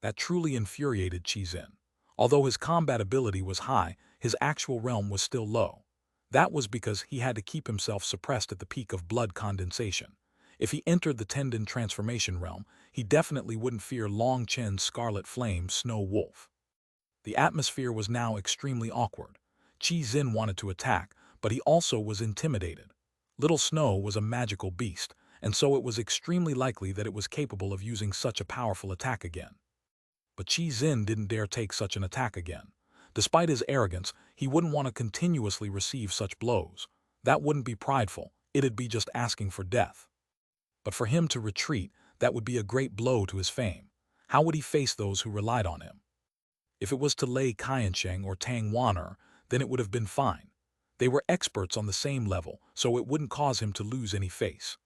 That truly infuriated Qizhen. Although his combat ability was high, his actual realm was still low. That was because he had to keep himself suppressed at the peak of blood condensation. If he entered the tendon transformation realm, he definitely wouldn't fear Long Chen's scarlet flame snow wolf. The atmosphere was now extremely awkward. Qizhen wanted to attack, but he also was intimidated. Little Snow was a magical beast, and so it was extremely likely that it was capable of using such a powerful attack again. But Qizhen didn't dare take such an attack again. Despite his arrogance, he wouldn't want to continuously receive such blows. That wouldn't be prideful, it'd be just asking for death. But for him to retreat, that would be a great blow to his fame. How would he face those who relied on him? If it was to Lei Qiansheng or Tang Wan'er, then it would have been fine. They were experts on the same level, so it wouldn't cause him to lose any face.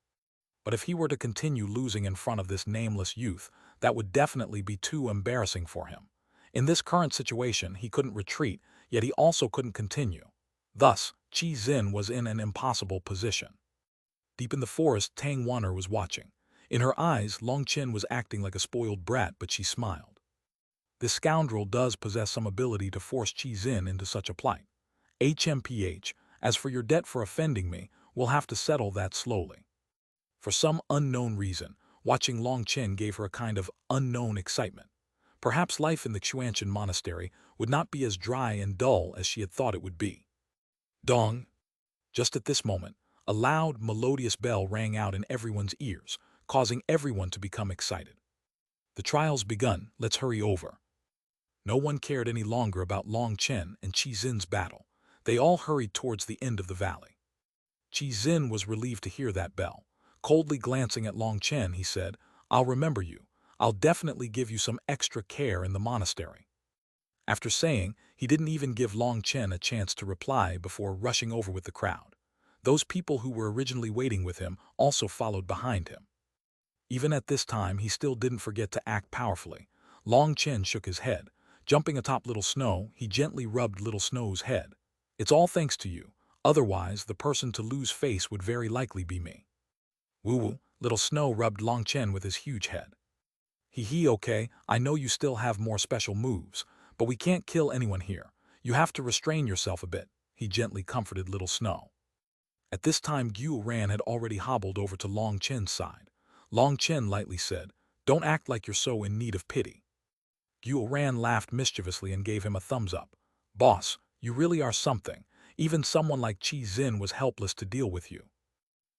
But if he were to continue losing in front of this nameless youth, that would definitely be too embarrassing for him. In this current situation, he couldn't retreat, yet he also couldn't continue. Thus, Qizhen was in an impossible position. Deep in the forest, Tang Wan'er was watching. In her eyes, Long Chen was acting like a spoiled brat, but she smiled. This scoundrel does possess some ability to force Qizhen into such a plight. HMPH, as for your debt for offending me, we'll have to settle that slowly. For some unknown reason, watching Long Chen gave her a kind of unknown excitement. Perhaps life in the Xuanhuan monastery would not be as dry and dull as she had thought it would be. Dong! Just at this moment, a loud, melodious bell rang out in everyone's ears, causing everyone to become excited. The trial's begun, let's hurry over. No one cared any longer about Long Chen and Qizhen's battle. They all hurried towards the end of the valley. Qizhen was relieved to hear that bell. Coldly glancing at Long Chen, he said, I'll remember you. I'll definitely give you some extra care in the monastery. After saying, he didn't even give Long Chen a chance to reply before rushing over with the crowd. Those people who were originally waiting with him also followed behind him. Even at this time, he still didn't forget to act powerfully. Long Chen shook his head. Jumping atop Little Snow, he gently rubbed Little Snow's head. It's all thanks to you. Otherwise, the person to lose face would very likely be me. Woo-woo, Little Snow rubbed Long Chen with his huge head. Hee okay, I know you still have more special moves, but we can't kill anyone here. You have to restrain yourself a bit, he gently comforted Little Snow. At this time Xuanhuan had already hobbled over to Long Chen's side. Long Chen lightly said, Don't act like you're so in need of pity. Xuanhuan laughed mischievously and gave him a thumbs up. Boss, you really are something. Even someone like Qizhen was helpless to deal with you.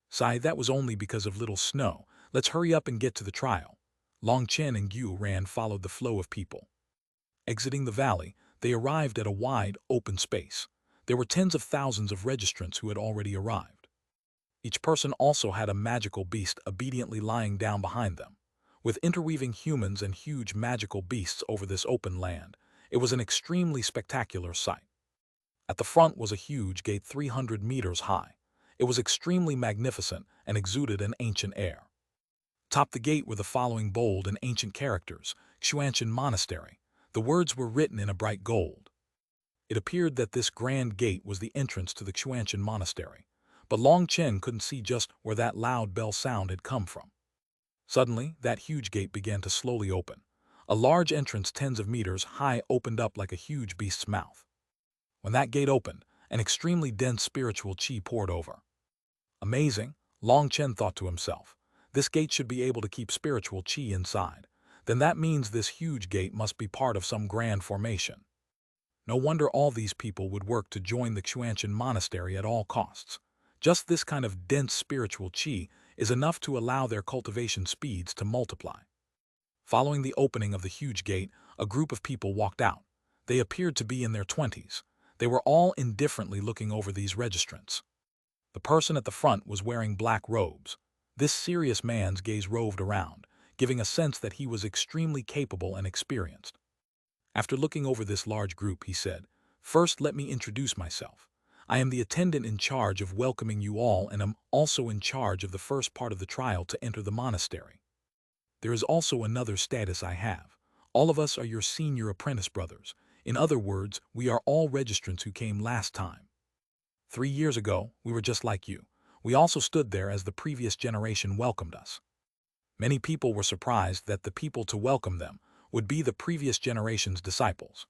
Sigh, that was only because of Little Snow. Let's hurry up and get to the trial. Long Chen and Xuanhuan followed the flow of people. Exiting the valley, they arrived at a wide, open space. There were tens of thousands of registrants who had already arrived. Each person also had a magical beast obediently lying down behind them. With interweaving humans and huge magical beasts over this open land, it was an extremely spectacular sight. At the front was a huge gate 300 meters high. It was extremely magnificent and exuded an ancient air. Atop the gate were the following bold and ancient characters, Xuanhuan Monastery. The words were written in a bright gold. It appeared that this grand gate was the entrance to the Xuanhuan monastery, but Long Chen couldn't see just where that loud bell sound had come from. Suddenly, that huge gate began to slowly open. A large entrance tens of meters high opened up like a huge beast's mouth. When that gate opened, an extremely dense spiritual qi poured over. Amazing, Long Chen thought to himself. This gate should be able to keep spiritual qi inside. Then that means this huge gate must be part of some grand formation. No wonder all these people would work to join the Xuanhuan monastery at all costs. Just this kind of dense spiritual qi is enough to allow their cultivation speeds to multiply. Following the opening of the huge gate, a group of people walked out. They appeared to be in their 20s. They were all indifferently looking over these registrants. The person at the front was wearing black robes. This serious man's gaze roved around, giving a sense that he was extremely capable and experienced. After looking over this large group, he said, "First, let me introduce myself. I am the attendant in charge of welcoming you all and am also in charge of the first part of the trial to enter the monastery. There is also another status I have. All of us are your senior apprentice brothers. In other words, we are all registrants who came last time. 3 years ago, we were just like you. We also stood there as the previous generation welcomed us." Many people were surprised that the people to welcome them would be the previous generation's disciples.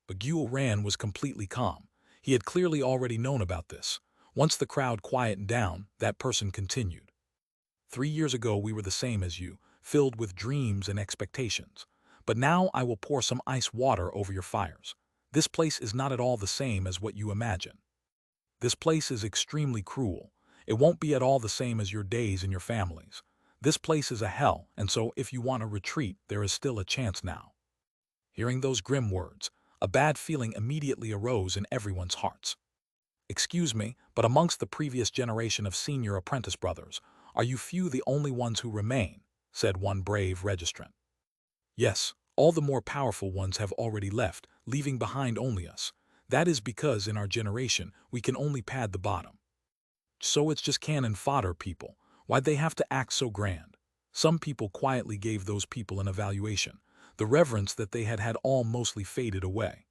But Xuanhuan was completely calm. He had clearly already known about this. Once the crowd quieted down, that person continued. 3 years ago we were the same as you, filled with dreams and expectations. But now I will pour some ice water over your fires. This place is not at all the same as what you imagine. This place is extremely cruel. It won't be at all the same as your days and your families. This place is a hell, and so if you want to retreat, there is still a chance now. Hearing those grim words, a bad feeling immediately arose in everyone's hearts. "Excuse me, but amongst the previous generation of senior apprentice brothers, are you few the only ones who remain?" said one brave registrant. "Yes, all the more powerful ones have already left, leaving behind only us. That is because in our generation, we can only pad the bottom. So it's just cannon fodder people. Why'd they have to act so grand?" Some people quietly gave those people an evaluation. The reverence that they had all mostly faded away.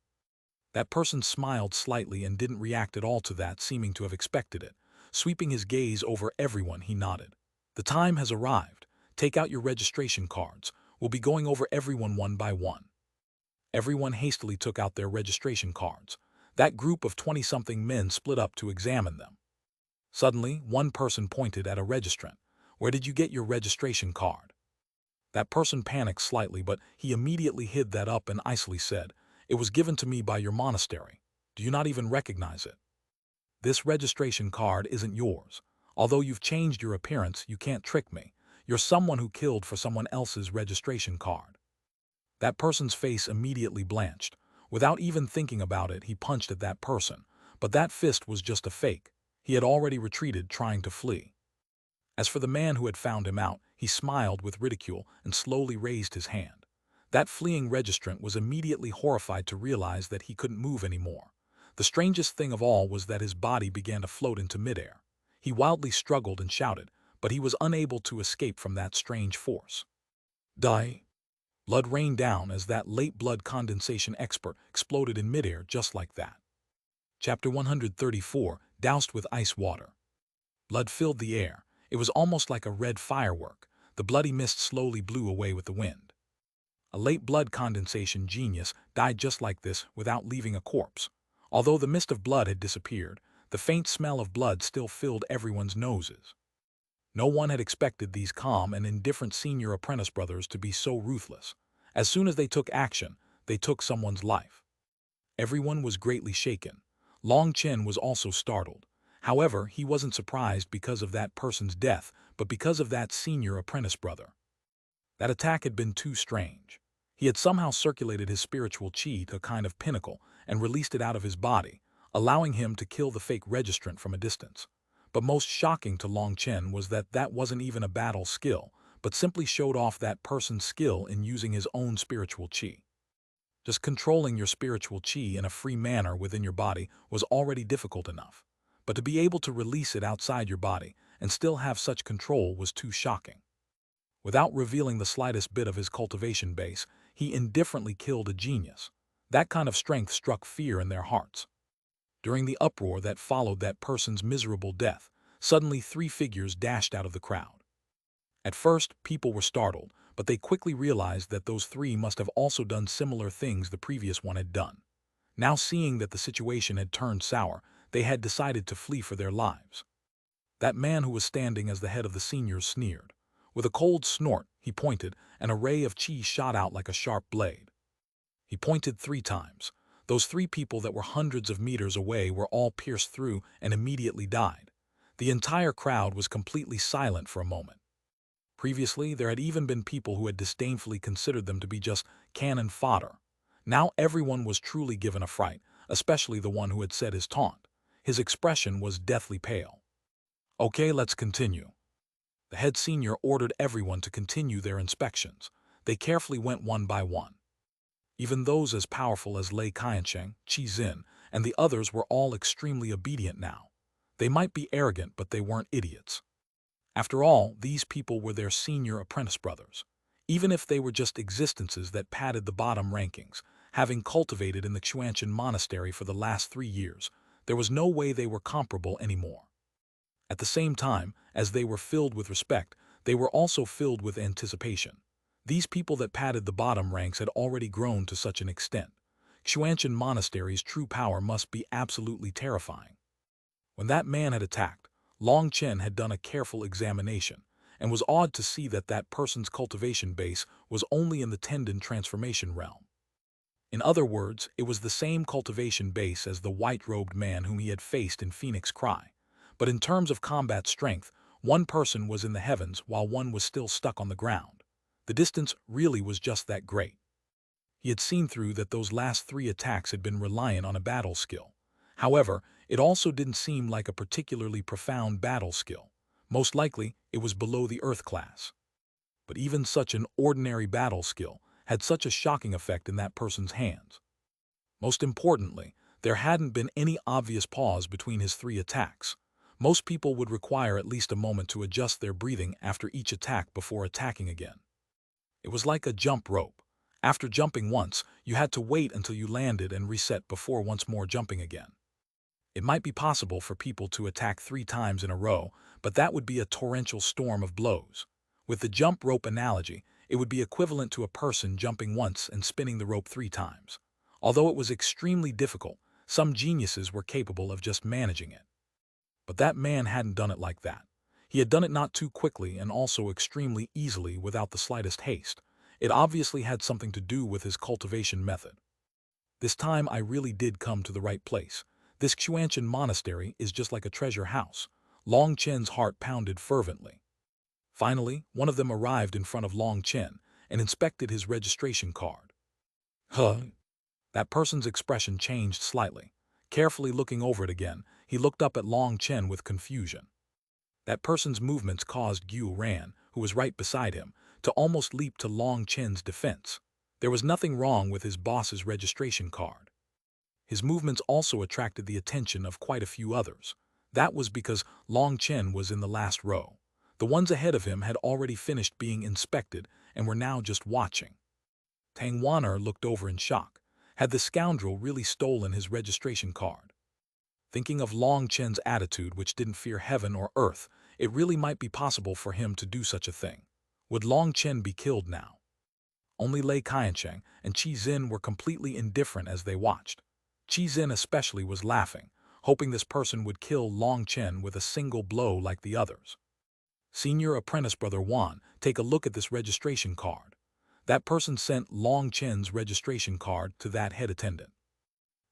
That person smiled slightly and didn't react at all to that, seeming to have expected it. Sweeping his gaze over everyone, he nodded. "The time has arrived. Take out your registration cards. We'll be going over everyone one by one." Everyone hastily took out their registration cards. That group of 20-something men split up to examine them. Suddenly, one person pointed at a registrant. "Where did you get your registration card?" That person panicked slightly, but he immediately hid that up and icily said, "It was given to me by your monastery. Do you not even recognize it? This registration card isn't yours. Although you've changed your appearance, you can't trick me. You're someone who killed for someone else's registration card." That person's face immediately blanched. Without even thinking about it, he punched at that person. But that fist was just a fake. He had already retreated, trying to flee. As for the man who had found him out, he smiled with ridicule and slowly raised his hand. That fleeing registrant was immediately horrified to realize that he couldn't move anymore. The strangest thing of all was that his body began to float into midair. He wildly struggled and shouted, but he was unable to escape from that strange force. "Die!" Blood rained down as that late blood condensation expert exploded in midair just like that. Chapter 134, Doused with Ice Water. Blood filled the air. It was almost like a red firework. The bloody mist slowly blew away with the wind. A late blood condensation genius died just like this without leaving a corpse. Although the mist of blood had disappeared, the faint smell of blood still filled everyone's noses. No one had expected these calm and indifferent senior apprentice brothers to be so ruthless. As soon as they took action, they took someone's life. Everyone was greatly shaken. Long Chen was also startled. However, he wasn't surprised because of that person's death, but because of that senior apprentice brother. That attack had been too strange. He had somehow circulated his spiritual qi to a kind of pinnacle and released it out of his body, allowing him to kill the fake registrant from a distance. But most shocking to Long Chen was that that wasn't even a battle skill, but simply showed off that person's skill in using his own spiritual qi. Just controlling your spiritual qi in a free manner within your body was already difficult enough. But to be able to release it outside your body and still have such control was too shocking. Without revealing the slightest bit of his cultivation base, he indifferently killed a genius. That kind of strength struck fear in their hearts. During the uproar that followed that person's miserable death, suddenly 3 figures dashed out of the crowd. At first, people were startled, but they quickly realized that those 3 must have also done similar things the previous one had done. Now seeing that the situation had turned sour, they had decided to flee for their lives. That man who was standing as the head of the seniors sneered. With a cold snort, he pointed, and a ray of chi shot out like a sharp blade. He pointed 3 times. Those 3 people that were hundreds of meters away were all pierced through and immediately died. The entire crowd was completely silent for a moment. Previously, there had even been people who had disdainfully considered them to be just cannon fodder. Now everyone was truly given a fright, especially the one who had said his taunt. His expression was deathly pale. Okay, let's continue. The head senior ordered everyone to continue their inspections. They carefully went one by one. Even those as powerful as Lei Qiansheng, Qi Xin, and the others were all extremely obedient now. They might be arrogant, but they weren't idiots. After all, these people were their senior apprentice brothers. Even if they were just existences that padded the bottom rankings, having cultivated in the Xuanhuan monastery for the last 3 years, there was no way they were comparable anymore. At the same time, as they were filled with respect, they were also filled with anticipation. These people that padded the bottom ranks had already grown to such an extent. Xuanhuan monastery's true power must be absolutely terrifying. When that man had attacked, Long Chen had done a careful examination, and was awed to see that that person's cultivation base was only in the tendon transformation realm. In other words, it was the same cultivation base as the white-robed man whom he had faced in Phoenix Cry. But in terms of combat strength, one person was in the heavens while one was still stuck on the ground. The distance really was just that great. He had seen through that those last 3 attacks had been reliant on a battle skill. However, it also didn't seem like a particularly profound battle skill. Most likely, it was below the Earth class. But even such an ordinary battle skill had such a shocking effect in that person's hands. Most importantly, there hadn't been any obvious pause between his 3 attacks. Most people would require at least a moment to adjust their breathing after each attack before attacking again. It was like a jump rope. After jumping once, you had to wait until you landed and reset before once more jumping again. It might be possible for people to attack 3 times in a row, but that would be a torrential storm of blows. With the jump rope analogy, it would be equivalent to a person jumping once and spinning the rope 3 times. Although it was extremely difficult, some geniuses were capable of just managing it. But that man hadn't done it like that. He had done it not too quickly and also extremely easily without the slightest haste. It obviously had something to do with his cultivation method. This time I really did come to the right place. This Xuanhuan monastery is just like a treasure house. Long Chen's heart pounded fervently. Finally, one of them arrived in front of Long Chen and inspected his registration card. Huh? That person's expression changed slightly. Carefully looking over it again, he looked up at Long Chen with confusion. That person's movements caused Gu Ran, who was right beside him, to almost leap to Long Chen's defense. There was nothing wrong with his boss's registration card. His movements also attracted the attention of quite a few others. That was because Long Chen was in the last row. The ones ahead of him had already finished being inspected and were now just watching. Tang Wan'er looked over in shock. Had the scoundrel really stolen his registration card? Thinking of Long Chen's attitude, which didn't fear heaven or earth, it really might be possible for him to do such a thing. Would Long Chen be killed now? Only Lei Qiansheng and Qi Xin were completely indifferent as they watched. Qi Xin especially was laughing, hoping this person would kill Long Chen with a single blow like the others. Senior apprentice brother Wan, take a look at this registration card. That person sent Long Chen's registration card to that head attendant.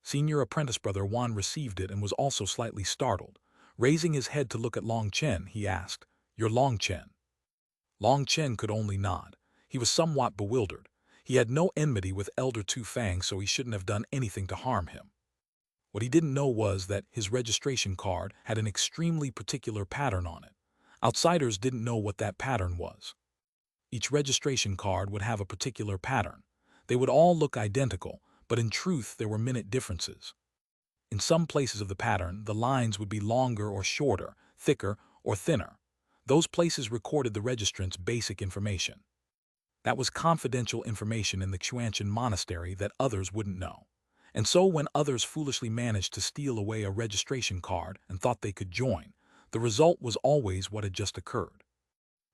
Senior apprentice brother Wan received it and was also slightly startled. Raising his head to look at Long Chen, he asked, "You're Long Chen?" Long Chen could only nod. He was somewhat bewildered. He had no enmity with Elder Two Fang, so he shouldn't have done anything to harm him. What he didn't know was that his registration card had an extremely particular pattern on it. Outsiders didn't know what that pattern was. Each registration card would have a particular pattern. They would all look identical, but in truth there were minute differences. In some places of the pattern, the lines would be longer or shorter, thicker or thinner. Those places recorded the registrant's basic information. That was confidential information in the Xuanhuan monastery that others wouldn't know. And so when others foolishly managed to steal away a registration card and thought they could join, the result was always what had just occurred.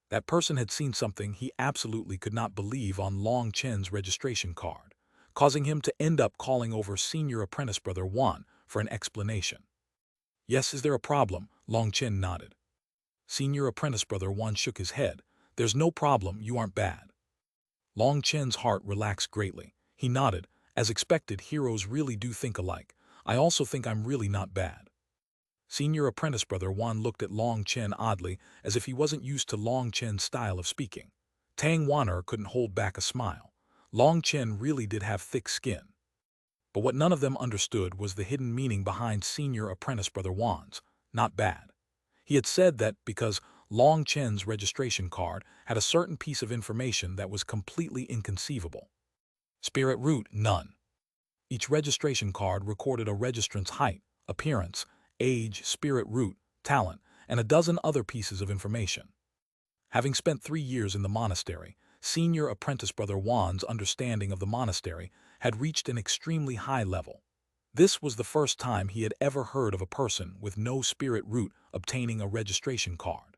That person had seen something he absolutely could not believe on Long Chen's registration card, causing him to end up calling over senior apprentice brother Juan for an explanation. "Yes, is there a problem?" Long Chen nodded. Senior apprentice brother Juan shook his head. "There's no problem, you aren't bad." Long Chen's heart relaxed greatly. He nodded. "As expected, heroes really do think alike. I also think I'm really not bad." Senior apprentice brother Juan looked at Long Chen oddly, as if he wasn't used to Long Chen's style of speaking. Tang Waner couldn't hold back a smile. Long Chen really did have thick skin. But what none of them understood was the hidden meaning behind senior apprentice brother Juan's "not bad." He had said that because Long Chen's registration card had a certain piece of information that was completely inconceivable. Spirit root, none. Each registration card recorded a registrant's height, appearance, age, spirit root, talent, and a dozen other pieces of information. Having spent 3 years in the monastery, senior apprentice brother Juan's understanding of the monastery had reached an extremely high level. This was the first time he had ever heard of a person with no spirit root obtaining a registration card.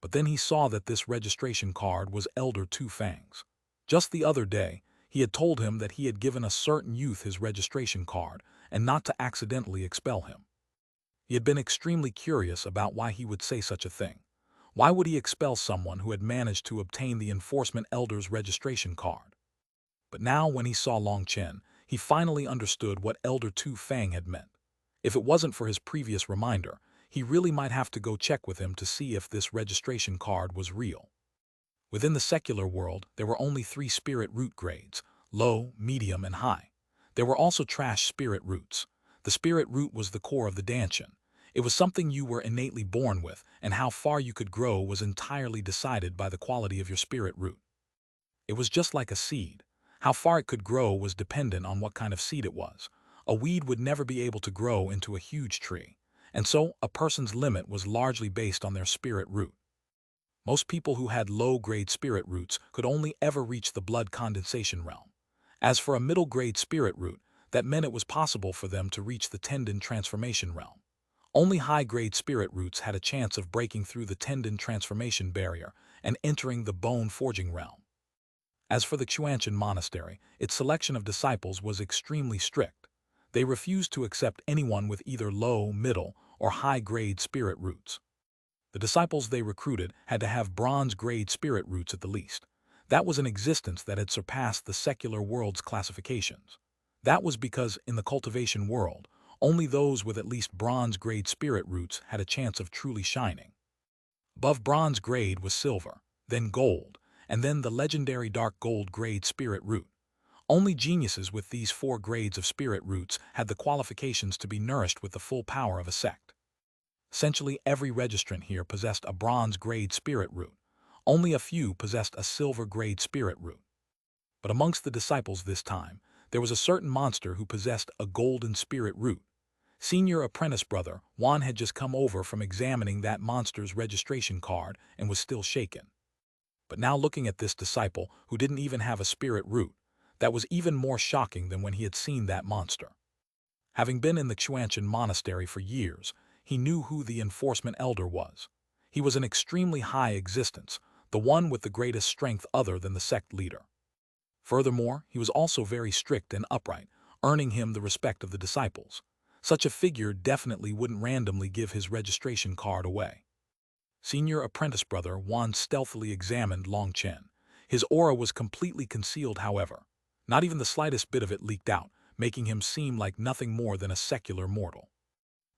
But then he saw that this registration card was Elder Two Fangs. Just the other day, he had told him that he had given a certain youth his registration card and not to accidentally expel him. He had been extremely curious about why he would say such a thing. Why would he expel someone who had managed to obtain the enforcement elder's registration card? But now when he saw Long Chen, he finally understood what Elder Tu Fang had meant. If it wasn't for his previous reminder, he really might have to go check with him to see if this registration card was real. Within the secular world, there were only 3 spirit root grades: low, medium, and high. There were also trash spirit roots. The spirit root was the core of the Danshan. It was something you were innately born with, and how far you could grow was entirely decided by the quality of your spirit root. It was just like a seed. How far it could grow was dependent on what kind of seed it was. A weed would never be able to grow into a huge tree, and so a person's limit was largely based on their spirit root. Most people who had low-grade spirit roots could only ever reach the blood condensation realm. As for a middle-grade spirit root, that meant it was possible for them to reach the tendon transformation realm. Only high-grade spirit roots had a chance of breaking through the tendon transformation barrier and entering the bone forging realm. As for the Xuanhuan monastery, its selection of disciples was extremely strict. They refused to accept anyone with either low, middle, or high-grade spirit roots. The disciples they recruited had to have bronze-grade spirit roots at the least. That was an existence that had surpassed the secular world's classifications. That was because, in the cultivation world, only those with at least bronze-grade spirit roots had a chance of truly shining. Above bronze grade was silver, then gold, and then the legendary dark gold grade spirit root. Only geniuses with these 4 grades of spirit roots had the qualifications to be nourished with the full power of a sect. Essentially, every registrant here possessed a bronze-grade spirit root. Only a few possessed a silver-grade spirit root. But amongst the disciples this time, there was a certain monster who possessed a golden spirit root. Senior apprentice brother Juan had just come over from examining that monster's registration card and was still shaken. But now looking at this disciple who didn't even have a spirit root, that was even more shocking than when he had seen that monster. Having been in the Xuanhuan monastery for years, he knew who the enforcement elder was. He was an extremely high existence, the one with the greatest strength other than the sect leader. Furthermore, he was also very strict and upright, earning him the respect of the disciples. Such a figure definitely wouldn't randomly give his registration card away. Senior apprentice brother Juan stealthily examined Long Chen. His aura was completely concealed, however. Not even the slightest bit of it leaked out, making him seem like nothing more than a secular mortal.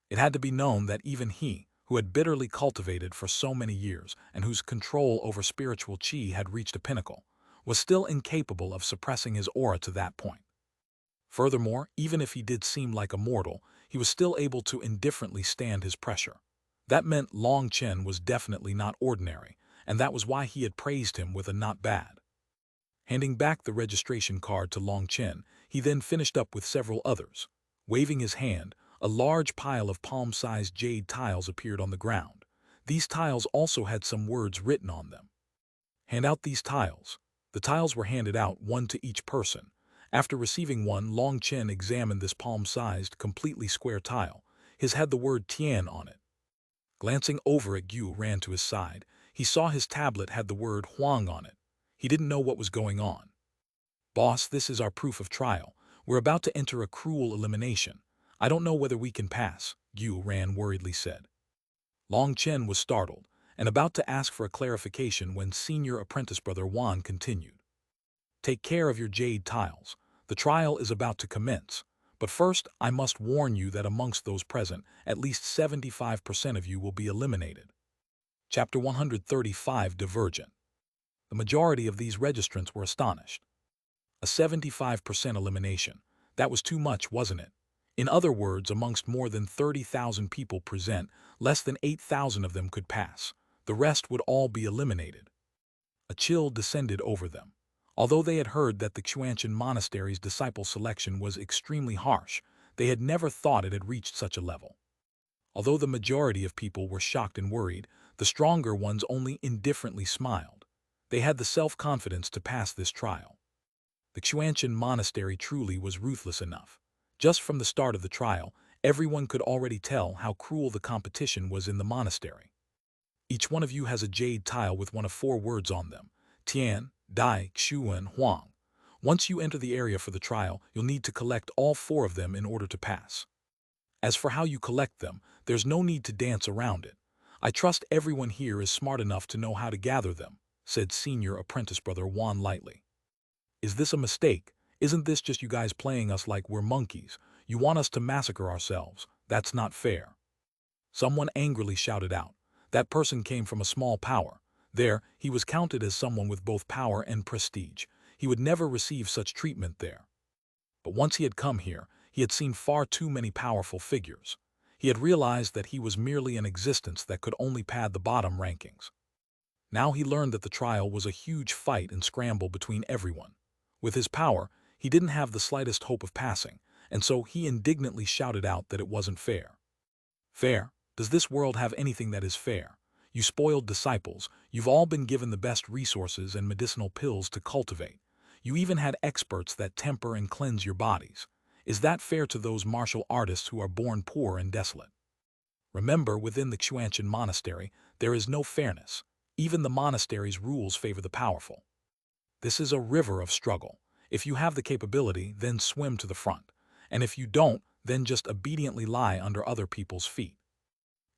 It had to be known that even he, who had bitterly cultivated for so many years and whose control over spiritual qi had reached a pinnacle, was still incapable of suppressing his aura to that point. Furthermore, even if he did seem like a mortal, he was still able to indifferently stand his pressure. That meant Long Chen was definitely not ordinary, and that was why he had praised him with a "not bad." Handing back the registration card to Long Chen, he then finished up with several others. Waving his hand, a large pile of palm-sized jade tiles appeared on the ground. These tiles also had some words written on them. "Hand out these tiles." The tiles were handed out, one to each person. After receiving one, Long Chen examined this palm-sized, completely square tile. His had the word Tian on it. Glancing over it, Gu ran to his side. He saw his tablet had the word Huang on it. He didn't know what was going on. "Boss, this is our proof of trial. We're about to enter a cruel elimination. I don't know whether we can pass," Gu Ran worriedly said. Long Chen was startled and about to ask for a clarification when senior apprentice brother Wan continued. "Take care of your jade tiles. The trial is about to commence. But first, I must warn you that amongst those present, at least 75% of you will be eliminated." Chapter 135 Divergent. The majority of these registrants were astonished. A 75% elimination. That was too much, wasn't it? In other words, amongst more than 30,000 people present, less than 8,000 of them could pass. The rest would all be eliminated. A chill descended over them. Although they had heard that the Xuanhuan monastery's disciple selection was extremely harsh, they had never thought it had reached such a level. Although the majority of people were shocked and worried, the stronger ones only indifferently smiled. They had the self-confidence to pass this trial. The Xuanhuan monastery truly was ruthless enough. Just from the start of the trial, everyone could already tell how cruel the competition was in the monastery. Each one of you has a jade tile with one of 4 words on them: Tian, Dai, Xuan, Huang. Once you enter the area for the trial, you'll need to collect all 4 of them in order to pass. As for how you collect them, there's no need to dance around it. I trust everyone here is smart enough to know how to gather them, said senior apprentice brother Wan lightly. Is this a mistake? Isn't this just you guys playing us like we're monkeys? You want us to massacre ourselves? That's not fair. Someone angrily shouted out. That person came from a small power. There, he was counted as someone with both power and prestige. He would never receive such treatment there. But once he had come here, he had seen far too many powerful figures. He had realized that he was merely an existence that could only pad the bottom rankings. Now he learned that the trial was a huge fight and scramble between everyone. With his power, he didn't have the slightest hope of passing, and so he indignantly shouted out that it wasn't fair. Fair? Does this world have anything that is fair? You spoiled disciples, you've all been given the best resources and medicinal pills to cultivate. You even had experts that temper and cleanse your bodies. Is that fair to those martial artists who are born poor and desolate? Remember, within the Xuanhuan monastery, there is no fairness. Even the monastery's rules favor the powerful. This is a river of struggle. If you have the capability, then swim to the front. And if you don't, then just obediently lie under other people's feet.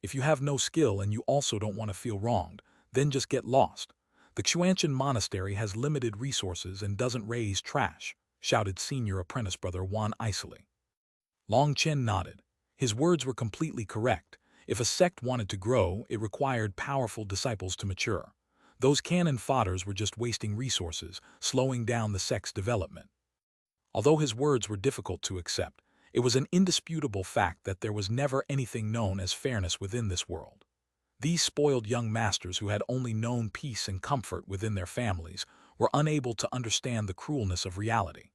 If you have no skill and you also don't want to feel wronged, then just get lost. The Xuanhuan monastery has limited resources and doesn't raise trash, shouted senior apprentice brother Wan icily. Long Chen nodded. His words were completely correct. If a sect wanted to grow, it required powerful disciples to mature. Those cannon fodders were just wasting resources, slowing down the sect's development. Although his words were difficult to accept, it was an indisputable fact that there was never anything known as fairness within this world. These spoiled young masters who had only known peace and comfort within their families were unable to understand the cruelness of reality.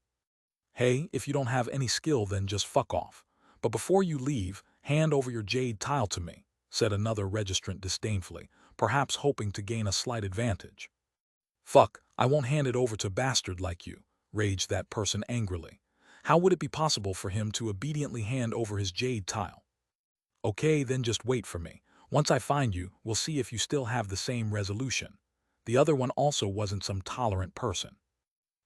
Hey, if you don't have any skill, then just fuck off. But before you leave, hand over your jade tile to me, said another registrant disdainfully, perhaps hoping to gain a slight advantage. Fuck, I won't hand it over to a bastard like you, raged that person angrily. How would it be possible for him to obediently hand over his jade tile? Okay, then just wait for me. Once I find you, we'll see if you still have the same resolution. The other one also wasn't some tolerant person.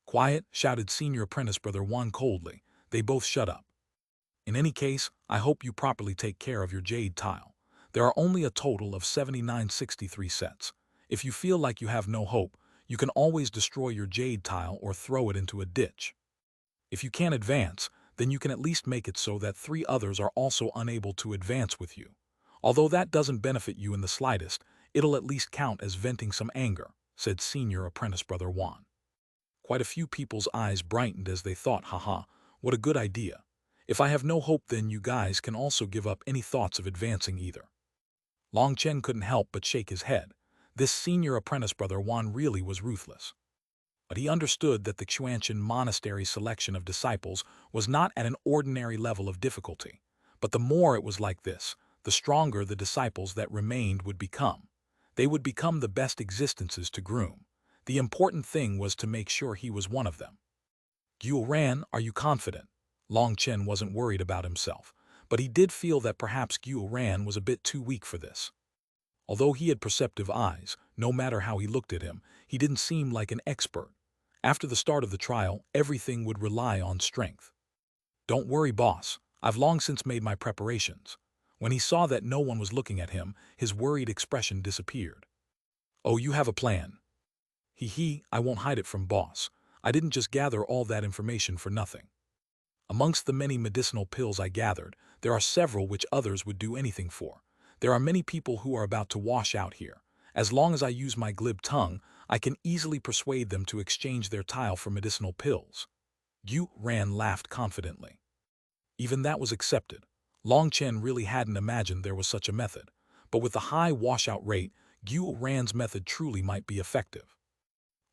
Quiet, shouted senior apprentice brother Wan coldly. They both shut up. In any case, I hope you properly take care of your jade tile. There are only a total of 7963 sets. If you feel like you have no hope, you can always destroy your jade tile or throw it into a ditch. If you can't advance, then you can at least make it so that 3 others are also unable to advance with you. Although that doesn't benefit you in the slightest, it'll at least count as venting some anger, said senior apprentice brother Wan. Quite a few people's eyes brightened as they thought, haha, what a good idea. If I have no hope, then you guys can also give up any thoughts of advancing either. Long Chen couldn't help but shake his head. This senior apprentice brother Wan really was ruthless. But he understood that the Xuanhuan monastery's selection of disciples was not at an ordinary level of difficulty. But the more it was like this, the stronger the disciples that remained would become. They would become the best existences to groom. The important thing was to make sure he was one of them. Xuanhuan, are you confident? Long Chen wasn't worried about himself, but he did feel that perhaps Xuanhuan was a bit too weak for this. Although he had perceptive eyes, no matter how he looked at him, he didn't seem like an expert. After the start of the trial, everything would rely on strength. Don't worry, boss. I've long since made my preparations. When he saw that no one was looking at him, his worried expression disappeared. Oh, you have a plan. I won't hide it from boss. I didn't just gather all that information for nothing. Amongst the many medicinal pills I gathered, there are several which others would do anything for. There are many people who are about to wash out here. As long as I use my glib tongue, I can easily persuade them to exchange their tile for medicinal pills. Xuanhuan laughed confidently. Even that was accepted. Long Chen really hadn't imagined there was such a method. But with the high washout rate, Xuanhuan's method truly might be effective.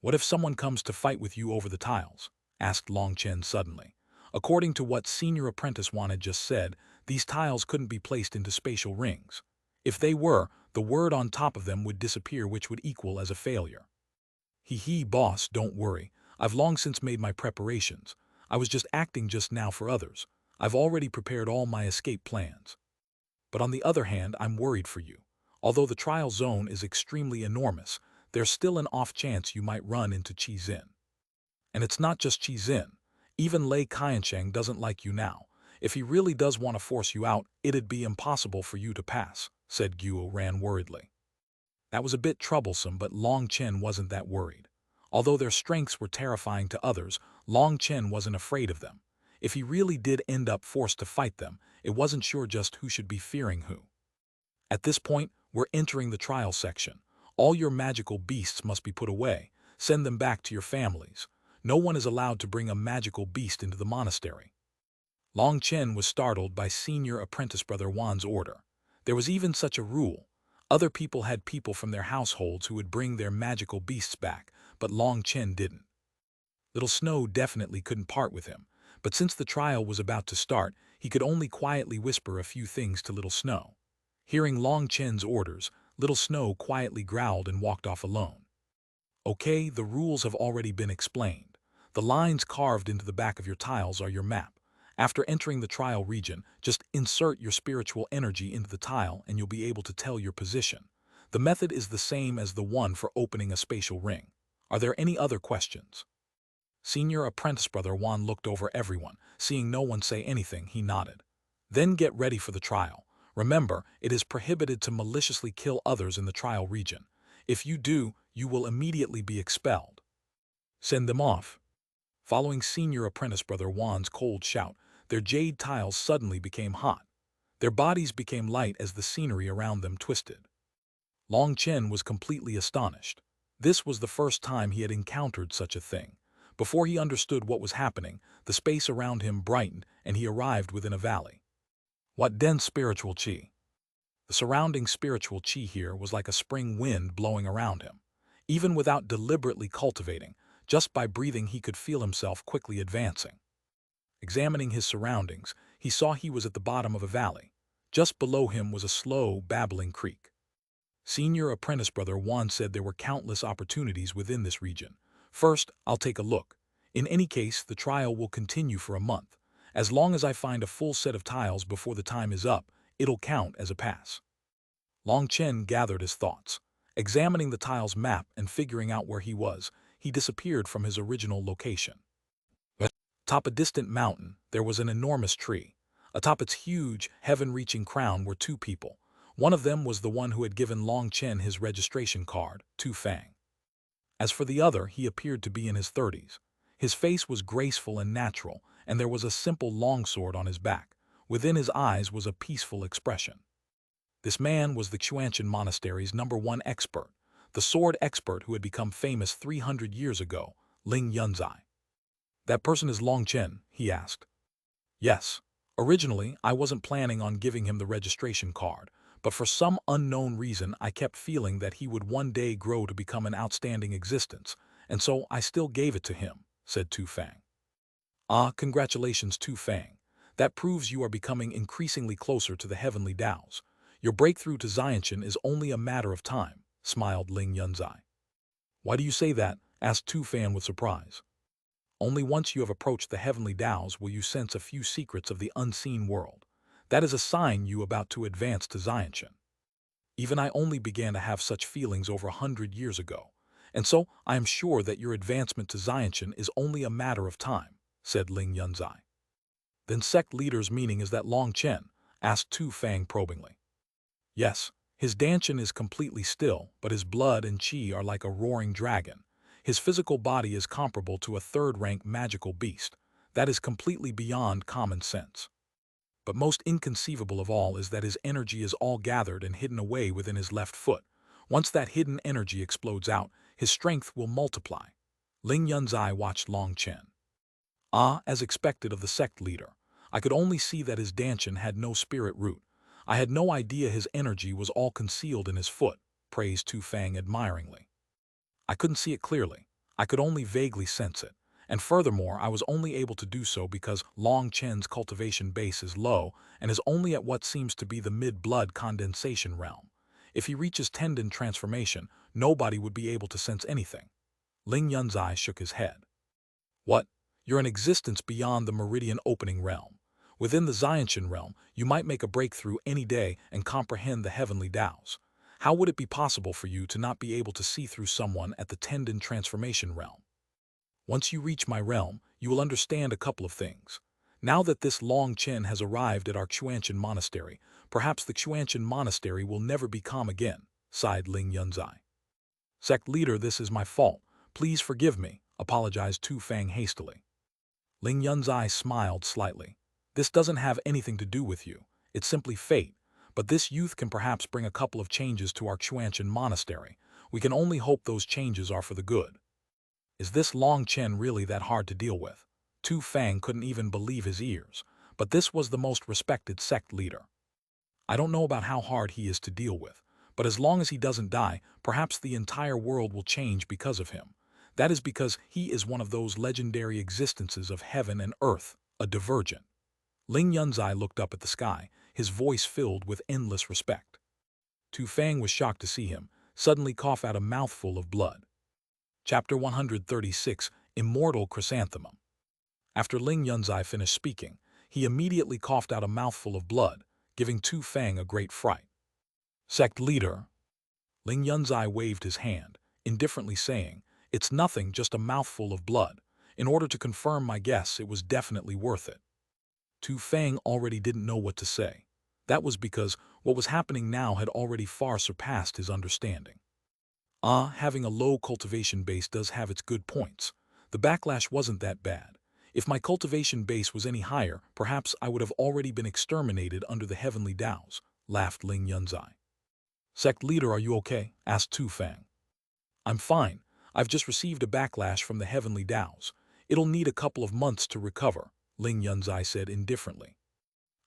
What if someone comes to fight with you over the tiles? Asked Long Chen suddenly. According to what Senior Apprentice Xuan had just said, these tiles couldn't be placed into spatial rings. If they were, the word on top of them would disappear, which would equal as a failure. Boss, don't worry. I've long since made my preparations. I was just acting just now for others. I've already prepared all my escape plans. But on the other hand, I'm worried for you. Although the trial zone is extremely enormous, there's still an off chance you might run into Qizin. And it's not just Qizin. Even Lei Qiansheng doesn't like you now. If he really does want to force you out, it'd be impossible for you to pass, said Xuanhuan worriedly. That was a bit troublesome, but Long Chen wasn't that worried. Although their strengths were terrifying to others, Long Chen wasn't afraid of them. If he really did end up forced to fight them, it wasn't sure just who should be fearing who. At this point, we're entering the trial section. All your magical beasts must be put away. Send them back to your families. No one is allowed to bring a magical beast into the monastery. Long Chen was startled by Senior Apprentice Brother Wan's order. There was even such a rule. Other people had people from their households who would bring their magical beasts back, but Long Chen didn't. Little Snow definitely couldn't part with him, but since the trial was about to start, he could only quietly whisper a few things to Little Snow. Hearing Long Chen's orders, Little Snow quietly growled and walked off alone. Okay, the rules have already been explained. The lines carved into the back of your tiles are your map. After entering the trial region, just insert your spiritual energy into the tile and you'll be able to tell your position. The method is the same as the one for opening a spatial ring. Are there any other questions? Senior Apprentice Brother Wan looked over everyone. Seeing no one say anything, he nodded. Then get ready for the trial. Remember, it is prohibited to maliciously kill others in the trial region. If you do, you will immediately be expelled. Send them off. Following Senior Apprentice Brother Wan's cold shout, their jade tiles suddenly became hot. Their bodies became light as the scenery around them twisted. Long Chen was completely astonished. This was the first time he had encountered such a thing. Before he understood what was happening, the space around him brightened and he arrived within a valley. What dense spiritual qi! The surrounding spiritual qi here was like a spring wind blowing around him. Even without deliberately cultivating, just by breathing he could feel himself quickly advancing. Examining his surroundings, he saw he was at the bottom of a valley. Just below him was a slow, babbling creek. Senior Apprentice Brother Wan said there were countless opportunities within this region. First, I'll take a look. In any case, the trial will continue for a month. As long as I find a full set of tiles before the time is up, it'll count as a pass. Long Chen gathered his thoughts. Examining the tile's map and figuring out where he was, he disappeared from his original location. Atop a distant mountain, there was an enormous tree. Atop its huge, heaven-reaching crown were two people. One of them was the one who had given Long Chen his registration card, Tu Fang. As for the other, he appeared to be in his 30s. His face was graceful and natural, and there was a simple longsword on his back. Within his eyes was a peaceful expression. This man was the Xuanhuan Monastery's #1 expert, the sword expert who had become famous 300 years ago, Ling Yunzai. That person is Long Chen, he asked. Yes. Originally, I wasn't planning on giving him the registration card, but for some unknown reason I kept feeling that he would one day grow to become an outstanding existence, and so I still gave it to him, said Tu Fang. Ah, congratulations, Tu Fang. That proves you are becoming increasingly closer to the heavenly Taos. Your breakthrough to Xiantian is only a matter of time, smiled Ling Yunzai. Why do you say that? Asked Tu Fan with surprise. Only once you have approached the heavenly Taos will you sense a few secrets of the unseen world. That is a sign you about to advance to Xiantian. Even I only began to have such feelings over 100 years ago, and so I am sure that your advancement to Xiantian is only a matter of time, said Ling Yunzai. Then sect leader's meaning is that Long Chen? Asked Tu Fang probingly. Yes, his Danshan is completely still, but his blood and qi are like a roaring dragon. His physical body is comparable to a third-rank magical beast. That is completely beyond common sense. But most inconceivable of all is that his energy is all gathered and hidden away within his left foot. Once that hidden energy explodes out, his strength will multiply. Ling Yunzai watched Long Chen. As expected of the sect leader, I could only see that his Danshan had no spirit root. I had no idea his energy was all concealed in his foot, praised Tu Fang admiringly. I couldn't see it clearly. I could only vaguely sense it. And furthermore, I was only able to do so because Long Chen's cultivation base is low and is only at what seems to be the mid-blood condensation realm. If he reaches tendon transformation, nobody would be able to sense anything. Ling Yunzai shook his head. What? You're an existence beyond the meridian opening realm. Within the Xiantian realm, you might make a breakthrough any day and comprehend the heavenly Taos. How would it be possible for you to not be able to see through someone at the tendon transformation realm? Once you reach my realm, you will understand a couple of things. Now that this Long Chen has arrived at our Xuanhuan monastery, perhaps the Xuanhuan monastery will never be calm again, sighed Ling Yunzai. Sect leader, this is my fault. Please forgive me, apologized Tu Fang hastily. Ling Yunzai smiled slightly. This doesn't have anything to do with you. It's simply fate. But this youth can perhaps bring a couple of changes to our Xuanhuan monastery. We can only hope those changes are for the good. Is this Long Chen really that hard to deal with? Tu Fang couldn't even believe his ears. But this was the most respected sect leader. I don't know about how hard he is to deal with, but as long as he doesn't die, perhaps the entire world will change because of him. That is because he is one of those legendary existences of heaven and earth, a divergent. Ling Yunzai looked up at the sky, his voice filled with endless respect. Tu Fang was shocked to see him suddenly cough out a mouthful of blood. Chapter 136, Immortal Chrysanthemum. After Ling Yunzai finished speaking, he immediately coughed out a mouthful of blood, giving Tu Fang a great fright. Sect leader. Ling Yunzai waved his hand, indifferently saying, It's nothing, just a mouthful of blood. In order to confirm my guess, it was definitely worth it. Tu Fang already didn't know what to say. That was because what was happening now had already far surpassed his understanding. Having a low cultivation base does have its good points. The backlash wasn't that bad. If my cultivation base was any higher, perhaps I would have already been exterminated under the heavenly Taos, laughed Ling Yunzai. Sect leader, are you okay? Asked Tu Fang. I'm fine. I've just received a backlash from the heavenly Taos. It'll need a couple of months to recover, Ling Yunzai said indifferently.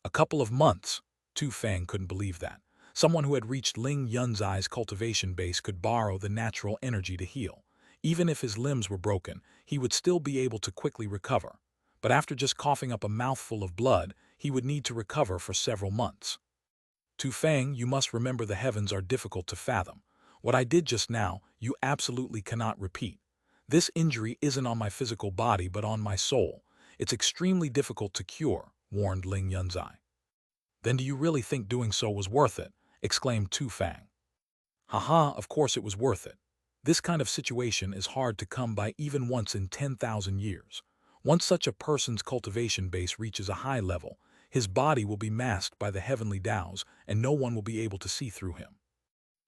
A couple of months? Tu Fang couldn't believe that. Someone who had reached Ling Yunzai's cultivation base could borrow the natural energy to heal. Even if his limbs were broken, he would still be able to quickly recover. But after just coughing up a mouthful of blood, he would need to recover for several months. Tu Fang, you must remember the heavens are difficult to fathom. What I did just now, you absolutely cannot repeat. This injury isn't on my physical body but on my soul. It's extremely difficult to cure, warned Ling Yunzai. Then do you really think doing so was worth it? Exclaimed Tu Fang. Haha, of course it was worth it. This kind of situation is hard to come by even once in 10,000 years. Once such a person's cultivation base reaches a high level, his body will be masked by the heavenly Taos and no one will be able to see through him.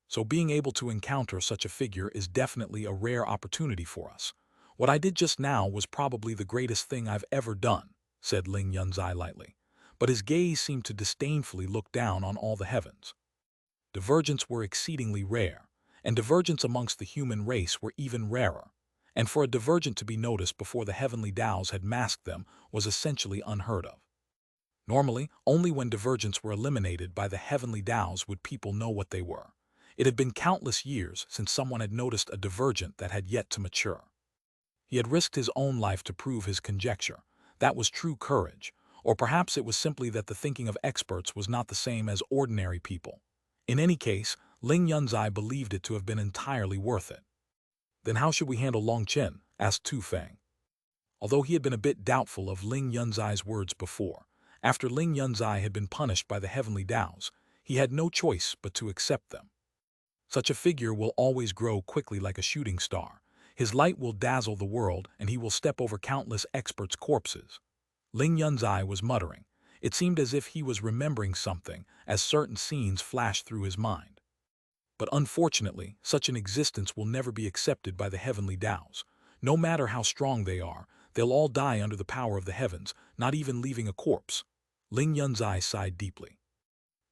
So being able to encounter such a figure is definitely a rare opportunity for us. What I did just now was probably the greatest thing I've ever done, said Ling Yunzai lightly. But his gaze seemed to disdainfully look down on all the heavens. Divergents were exceedingly rare, and divergents amongst the human race were even rarer. And for a divergent to be noticed before the heavenly Taos had masked them was essentially unheard of. Normally, only when divergents were eliminated by the heavenly Taos would people know what they were. It had been countless years since someone had noticed a divergent that had yet to mature. He had risked his own life to prove his conjecture. That was true courage. Or perhaps it was simply that the thinking of experts was not the same as ordinary people. In any case, Ling Yunzai believed it to have been entirely worth it. Then how should we handle Long Chen? Asked Tu Fang. Although he had been a bit doubtful of Ling Yunzai's words before, after Ling Yunzai had been punished by the heavenly Taos, he had no choice but to accept them. Such a figure will always grow quickly like a shooting star. His light will dazzle the world, and he will step over countless experts' corpses. Ling Yunzai was muttering. It seemed as if he was remembering something, as certain scenes flashed through his mind. But unfortunately, such an existence will never be accepted by the heavenly Taos. No matter how strong they are, they'll all die under the power of the heavens, not even leaving a corpse. Ling Yunzai sighed deeply.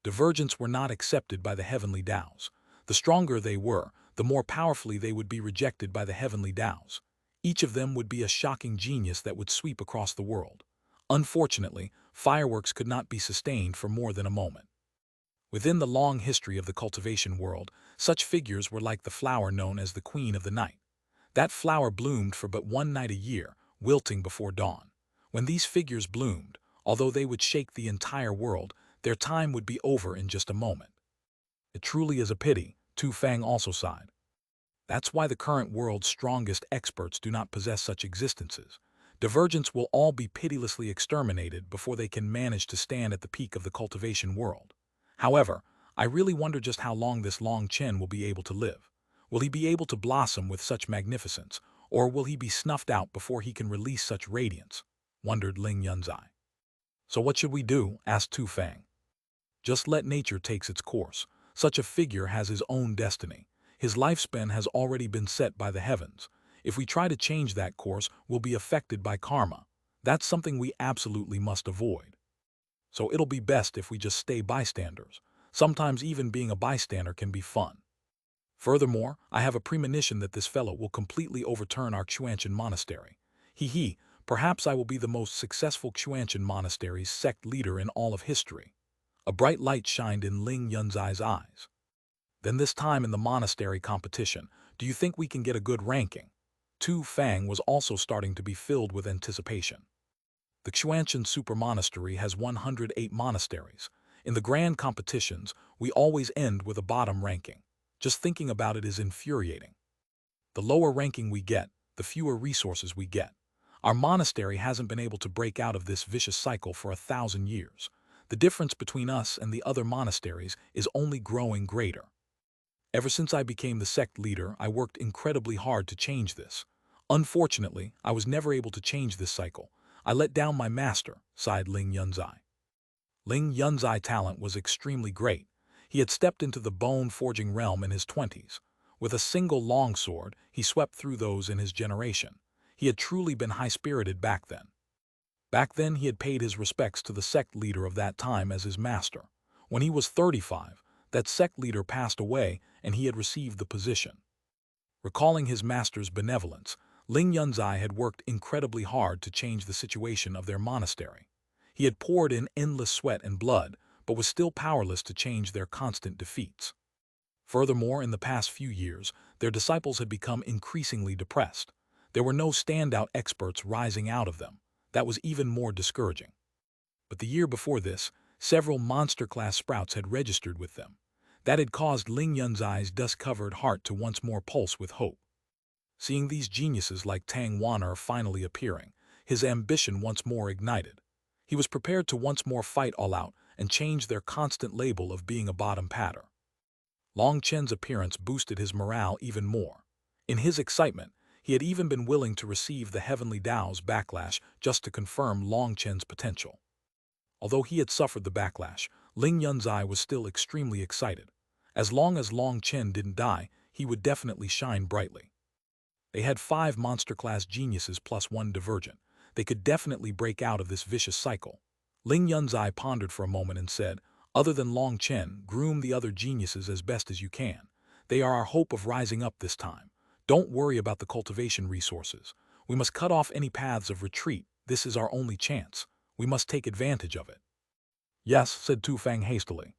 Divergents were not accepted by the heavenly Taos. The stronger they were, the more powerfully they would be rejected by the heavenly Taos. Each of them would be a shocking genius that would sweep across the world. Unfortunately, fireworks could not be sustained for more than a moment. Within the long history of the cultivation world, such figures were like the flower known as the Queen of the Night. That flower bloomed for but one night a year, wilting before dawn. When these figures bloomed, although they would shake the entire world, their time would be over in just a moment. It truly is a pity, Tu Fang also sighed. That's why the current world's strongest experts do not possess such existences. Divergents will all be pitilessly exterminated before they can manage to stand at the peak of the cultivation world. However, I really wonder just how long this Long Chen will be able to live. Will he be able to blossom with such magnificence, or will he be snuffed out before he can release such radiance? Wondered Ling Yunzai. So what should we do? Asked Tu Fang. Just let nature take its course. Such a figure has his own destiny. His lifespan has already been set by the heavens. If we try to change that course, we'll be affected by karma. That's something we absolutely must avoid. So it'll be best if we just stay bystanders. Sometimes even being a bystander can be fun. Furthermore, I have a premonition that this fellow will completely overturn our Xuanhuan monastery. Perhaps I will be the most successful Xuanhuan monastery's sect leader in all of history. A bright light shined in Ling Yunzai's eyes. Then this time in the monastery competition, do you think we can get a good ranking? Tu Fang was also starting to be filled with anticipation. The Xuanhuan Super Monastery has 108 monasteries. In the grand competitions, we always end with a bottom ranking. Just thinking about it is infuriating. The lower ranking we get, the fewer resources we get. Our monastery hasn't been able to break out of this vicious cycle for 1,000 years. The difference between us and the other monasteries is only growing greater. Ever since I became the sect leader, I worked incredibly hard to change this. Unfortunately, I was never able to change this cycle. I let down my master, sighed Ling Yunzai. Ling Yunzai's talent was extremely great. He had stepped into the bone-forging realm in his 20s. With a single longsword, he swept through those in his generation. He had truly been high-spirited back then. Back then, he had paid his respects to the sect leader of that time as his master. When he was 35, that sect leader passed away and he had received the position. Recalling his master's benevolence, Ling Yunzai had worked incredibly hard to change the situation of their monastery. He had poured in endless sweat and blood, but was still powerless to change their constant defeats. Furthermore, in the past few years, their disciples had become increasingly depressed. There were no standout experts rising out of them. That was even more discouraging. But the year before this, several monster-class sprouts had registered with them. That had caused Ling Yunzai's dust-covered heart to once more pulse with hope. Seeing these geniuses like Tang Wan'er finally appearing, his ambition once more ignited. He was prepared to once more fight all out and change their constant label of being a bottom patter. Long Chen's appearance boosted his morale even more. In his excitement, he had even been willing to receive the heavenly Tao's backlash just to confirm Long Chen's potential. Although he had suffered the backlash, Ling Yunzai was still extremely excited. As long as Long Chen didn't die, he would definitely shine brightly. They had 5 monster-class geniuses plus 1 divergent. They could definitely break out of this vicious cycle. Ling Yunzai pondered for a moment and said, "Other than Long Chen, groom the other geniuses as best as you can. They are our hope of rising up this time. Don't worry about the cultivation resources. We must cut off any paths of retreat. This is our only chance. We must take advantage of it." "Yes," said Tu Fang hastily.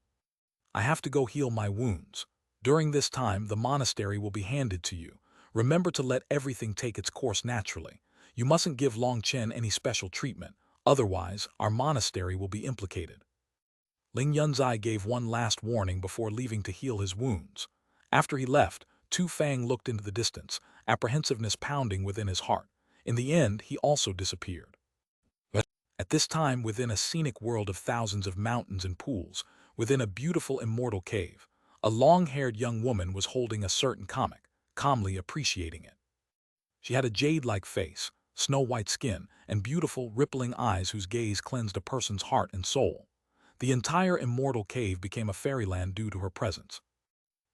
"I have to go heal my wounds. During this time, the monastery will be handed to you. Remember to let everything take its course naturally. You mustn't give Long Chen any special treatment, otherwise our monastery will be implicated." Ling Yunzai gave one last warning before leaving to heal his wounds. After he left, Tu Fang looked into the distance, apprehensiveness pounding within his heart. In the end, he also disappeared. But at this time, within a scenic world of thousands of mountains and pools, within a beautiful immortal cave, a long-haired young woman was holding a certain comic, calmly appreciating it. She had a jade-like face, snow-white skin, and beautiful, rippling eyes whose gaze cleansed a person's heart and soul. The entire immortal cave became a fairyland due to her presence.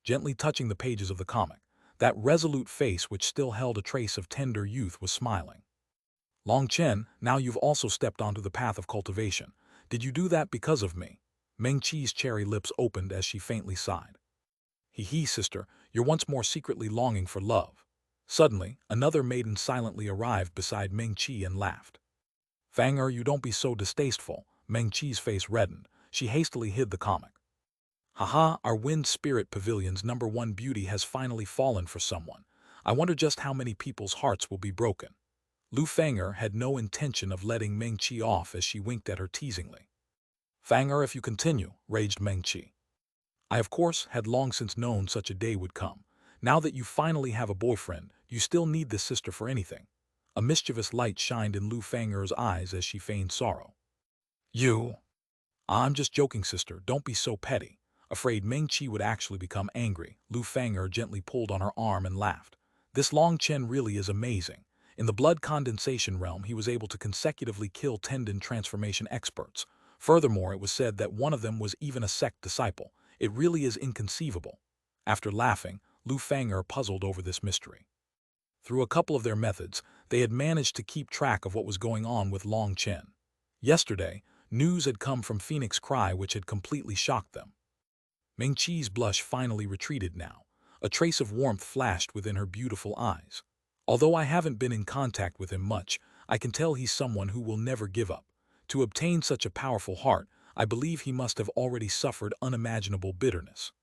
Gently touching the pages of the comic, that resolute face which still held a trace of tender youth was smiling. Long Chen, now you've also stepped onto the path of cultivation. Did you do that because of me? Meng Qi's cherry lips opened as she faintly sighed. He, sister, you're once more secretly longing for love. Suddenly, another maiden silently arrived beside Meng Qi and laughed. Fanger, you don't be so distasteful. Meng Qi's face reddened. She hastily hid the comic. Haha, our Wind Spirit Pavilion's #1 beauty has finally fallen for someone. I wonder just how many people's hearts will be broken. Lu Fanger had no intention of letting Meng Qi off as she winked at her teasingly. Fanger, if you continue, raged Meng Qi. I of course had long since known such a day would come. Now that you finally have a boyfriend, you still need this sister for anything. A mischievous light shined in Lu Fanger's eyes as she feigned sorrow. You? I'm just joking, sister, don't be so petty. Afraid Meng Qi would actually become angry, Lu Fanger gently pulled on her arm and laughed. This Long Chen really is amazing. In the blood condensation realm, he was able to consecutively kill tendon transformation experts. Furthermore, it was said that one of them was even a sect disciple. It really is inconceivable. After laughing, Lu Fanger puzzled over this mystery. Through a couple of their methods, they had managed to keep track of what was going on with Long Chen. Yesterday, news had come from Phoenix Cry which had completely shocked them. Meng Qi's blush finally retreated now. A trace of warmth flashed within her beautiful eyes. Although I haven't been in contact with him much, I can tell he's someone who will never give up. To obtain such a powerful heart, I believe he must have already suffered unimaginable bitterness.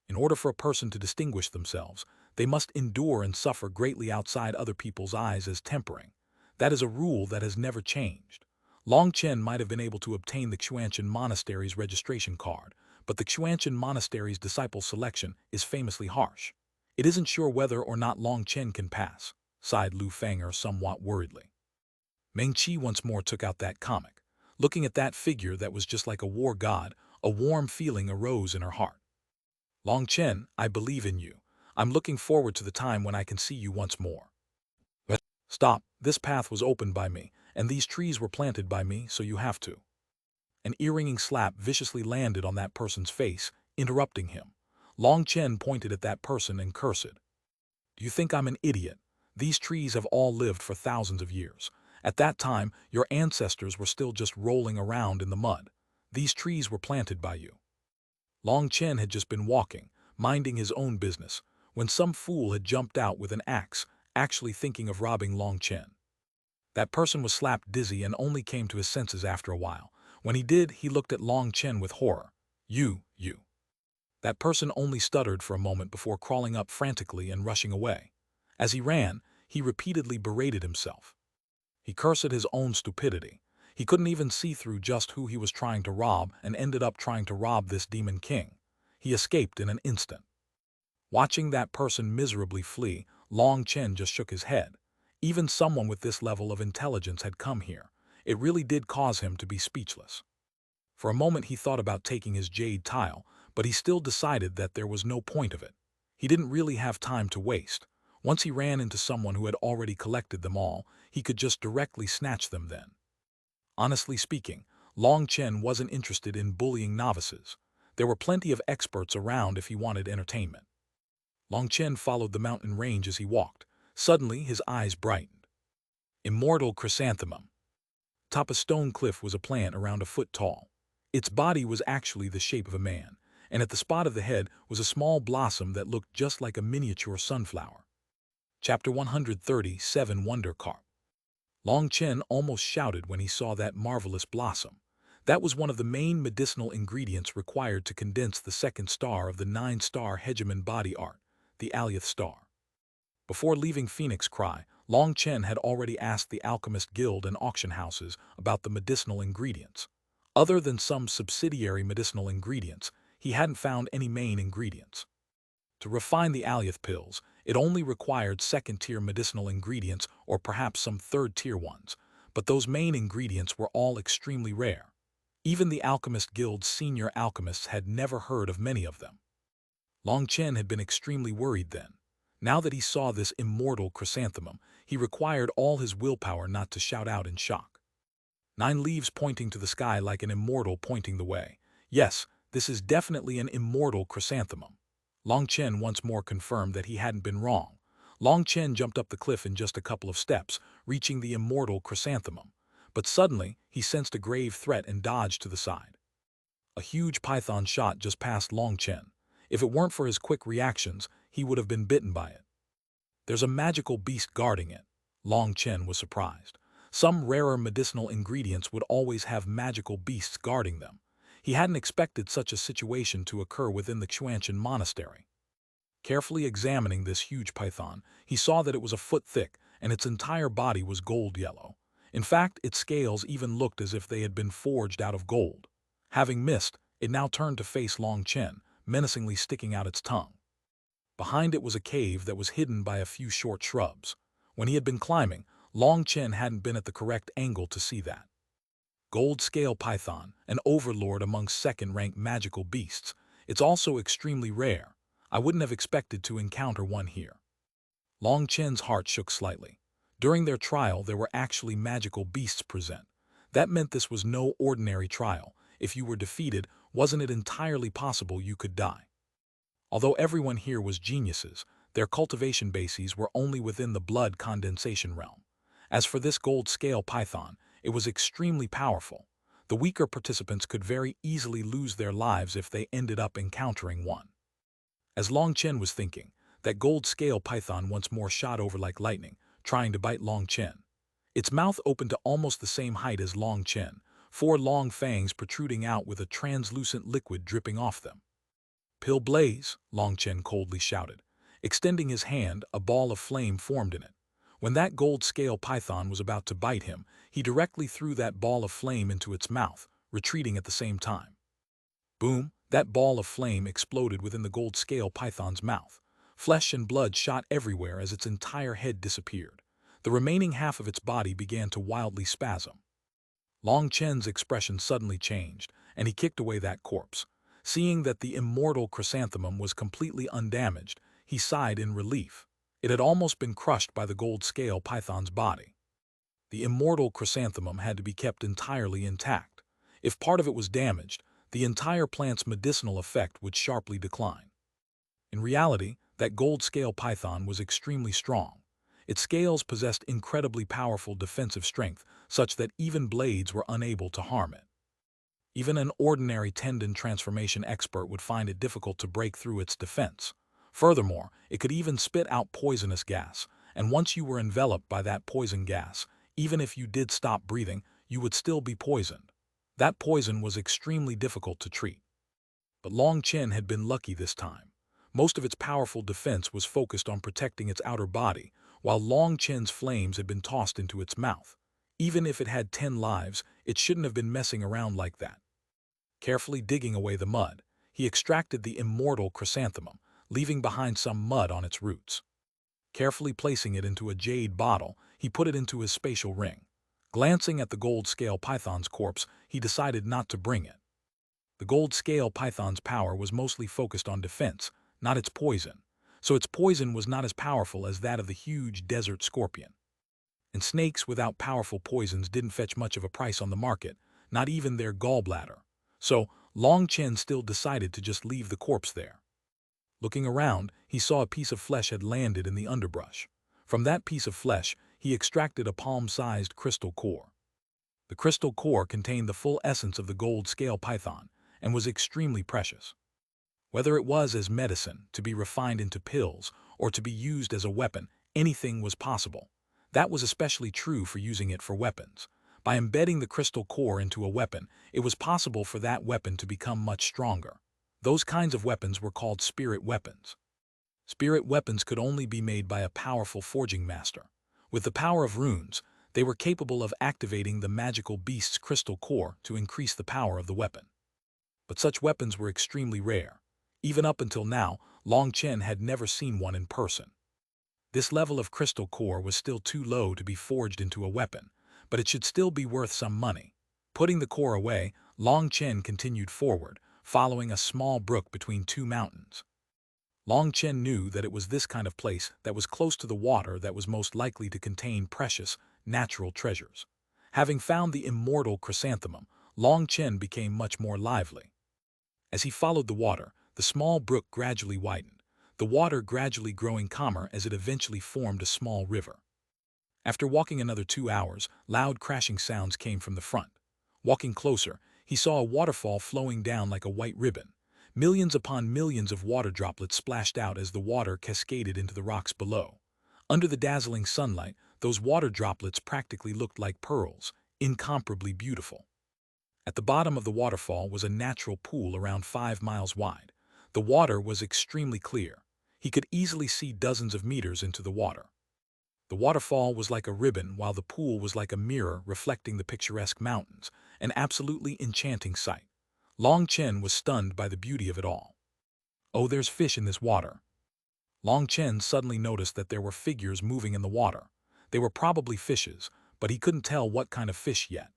In order for a person to distinguish themselves, they must endure and suffer greatly outside other people's eyes as tempering. That is a rule that has never changed. Long Chen might have been able to obtain the Xuanhuan Monastery's registration card, but the Xuanhuan Monastery's disciple selection is famously harsh. It isn't sure whether or not Long Chen can pass, sighed Lu Fanger somewhat worriedly. Meng Qi once more took out that comic. Looking at that figure that was just like a war god, a warm feeling arose in her heart. Long Chen, I believe in you. I'm looking forward to the time when I can see you once more. But stop, this path was opened by me, and these trees were planted by me, so you have to. An ear-ringing slap viciously landed on that person's face, interrupting him. Long Chen pointed at that person and cursed. Do you think I'm an idiot? These trees have all lived for thousands of years. At that time, your ancestors were still just rolling around in the mud. These trees were planted by you. Long Chen had just been walking, minding his own business, when some fool had jumped out with an axe, actually thinking of robbing Long Chen. That person was slapped dizzy and only came to his senses after a while. When he did, he looked at Long Chen with horror. You. That person only stuttered for a moment before crawling up frantically and rushing away. As he ran, he repeatedly berated himself. He cursed at his own stupidity. He couldn't even see through just who he was trying to rob and ended up trying to rob this demon king. He escaped in an instant. Watching that person miserably flee, Long Chen just shook his head. Even someone with this level of intelligence had come here. It really did cause him to be speechless. For a moment he thought about taking his jade tile, but he still decided that there was no point of it. He didn't really have time to waste. Once he ran into someone who had already collected them all, he could just directly snatch them then. Honestly speaking, Long Chen wasn't interested in bullying novices. There were plenty of experts around if he wanted entertainment. Long Chen followed the mountain range as he walked. Suddenly, his eyes brightened. Immortal chrysanthemum. Top a stone cliff was a plant around a foot tall. Its body was actually the shape of a man, and at the spot of the head was a small blossom that looked just like a miniature sunflower. Chapter 137 Wonder Carp. Long Chen almost shouted when he saw that marvelous blossom. That was one of the main medicinal ingredients required to condense the second star of the 9-star Hegemon body art, the Alioth star. Before leaving Phoenix Cry, Long Chen had already asked the Alchemist Guild and auction houses about the medicinal ingredients. Other than some subsidiary medicinal ingredients, he hadn't found any main ingredients. To refine the alyath pills, it only required second-tier medicinal ingredients or perhaps some third-tier ones, but those main ingredients were all extremely rare. Even the Alchemist Guild's senior alchemists had never heard of many of them. Long Chen had been extremely worried then. Now that he saw this immortal chrysanthemum, he required all his willpower not to shout out in shock. 9 leaves pointing to the sky like an immortal pointing the way. Yes, this is definitely an immortal chrysanthemum. Long Chen once more confirmed that he hadn't been wrong. Long Chen jumped up the cliff in just a couple of steps, reaching the immortal chrysanthemum. But suddenly, he sensed a grave threat and dodged to the side. A huge python shot just past Long Chen. If it weren't for his quick reactions, he would have been bitten by it. There's a magical beast guarding it. Long Chen was surprised. Some rarer medicinal ingredients would always have magical beasts guarding them. He hadn't expected such a situation to occur within the Xuanhuan monastery. Carefully examining this huge python, he saw that it was a foot thick and its entire body was gold yellow. In fact, its scales even looked as if they had been forged out of gold. Having missed, it now turned to face Long Chen, menacingly sticking out its tongue. Behind it was a cave that was hidden by a few short shrubs. When he had been climbing, Long Chen hadn't been at the correct angle to see that. Gold scale python, an overlord amongst second-rank magical beasts. It's also extremely rare. I wouldn't have expected to encounter one here. Long Chen's heart shook slightly. During their trial, there were actually magical beasts present. That meant this was no ordinary trial. If you were defeated, wasn't it entirely possible you could die? Although everyone here was geniuses, their cultivation bases were only within the blood condensation realm. As for this gold scale python, it was extremely powerful. The weaker participants could very easily lose their lives if they ended up encountering one. As Long Chen was thinking, that gold scale python once more shot over like lightning, trying to bite Long Chen. Its mouth opened to almost the same height as Long Chen, 4 long fangs protruding out with a translucent liquid dripping off them. "Pill blaze," Long Chen coldly shouted. Extending his hand, a ball of flame formed in it. When that gold-scale python was about to bite him, he directly threw that ball of flame into its mouth, retreating at the same time. Boom! That ball of flame exploded within the gold-scale python's mouth. Flesh and blood shot everywhere as its entire head disappeared. The remaining half of its body began to wildly spasm. Long Chen's expression suddenly changed, and he kicked away that corpse. Seeing that the immortal chrysanthemum was completely undamaged, he sighed in relief. It had almost been crushed by the gold-scale python's body. The immortal chrysanthemum had to be kept entirely intact. If part of it was damaged, the entire plant's medicinal effect would sharply decline. In reality, that gold-scale python was extremely strong. Its scales possessed incredibly powerful defensive strength, such that even blades were unable to harm it. Even an ordinary tendon transformation expert would find it difficult to break through its defense. Furthermore, it could even spit out poisonous gas, and once you were enveloped by that poison gas, even if you did stop breathing, you would still be poisoned. That poison was extremely difficult to treat. But Long Chen had been lucky this time. Most of its powerful defense was focused on protecting its outer body, while Long Chen's flames had been tossed into its mouth. Even if it had 10 lives, it shouldn't have been messing around like that. Carefully digging away the mud, he extracted the immortal chrysanthemum, leaving behind some mud on its roots. Carefully placing it into a jade bottle, he put it into his spatial ring. Glancing at the gold-scale python's corpse, he decided not to bring it. The gold-scale python's power was mostly focused on defense, not its poison, so its poison was not as powerful as that of the huge desert scorpion. And snakes without powerful poisons didn't fetch much of a price on the market, not even their gallbladder. So, Long Chen still decided to just leave the corpse there. Looking around, he saw a piece of flesh had landed in the underbrush. From that piece of flesh, he extracted a palm-sized crystal core. The crystal core contained the full essence of the gold-scale python and was extremely precious. Whether it was as medicine, to be refined into pills, or to be used as a weapon, anything was possible. That was especially true for using it for weapons. By embedding the crystal core into a weapon, it was possible for that weapon to become much stronger. Those kinds of weapons were called spirit weapons. Spirit weapons could only be made by a powerful forging master. With the power of runes, they were capable of activating the magical beast's crystal core to increase the power of the weapon. But such weapons were extremely rare. Even up until now, Long Chen had never seen one in person. This level of crystal core was still too low to be forged into a weapon, but it should still be worth some money. Putting the core away, Long Chen continued forward, following a small brook between two mountains. Long Chen knew that it was this kind of place that was close to the water that was most likely to contain precious, natural treasures. Having found the immortal chrysanthemum, Long Chen became much more lively. As he followed the water, the small brook gradually widened, the water gradually growing calmer as it eventually formed a small river. After walking another 2 hours, loud crashing sounds came from the front. Walking closer, he saw a waterfall flowing down like a white ribbon. Millions upon millions of water droplets splashed out as the water cascaded into the rocks below. Under the dazzling sunlight, those water droplets practically looked like pearls, incomparably beautiful. At the bottom of the waterfall was a natural pool around 5 miles wide. The water was extremely clear. He could easily see dozens of meters into the water. The waterfall was like a ribbon, while the pool was like a mirror reflecting the picturesque mountains, an absolutely enchanting sight. Long Chen was stunned by the beauty of it all. "Oh, there's fish in this water." Long Chen suddenly noticed that there were figures moving in the water. They were probably fishes, but he couldn't tell what kind of fish yet.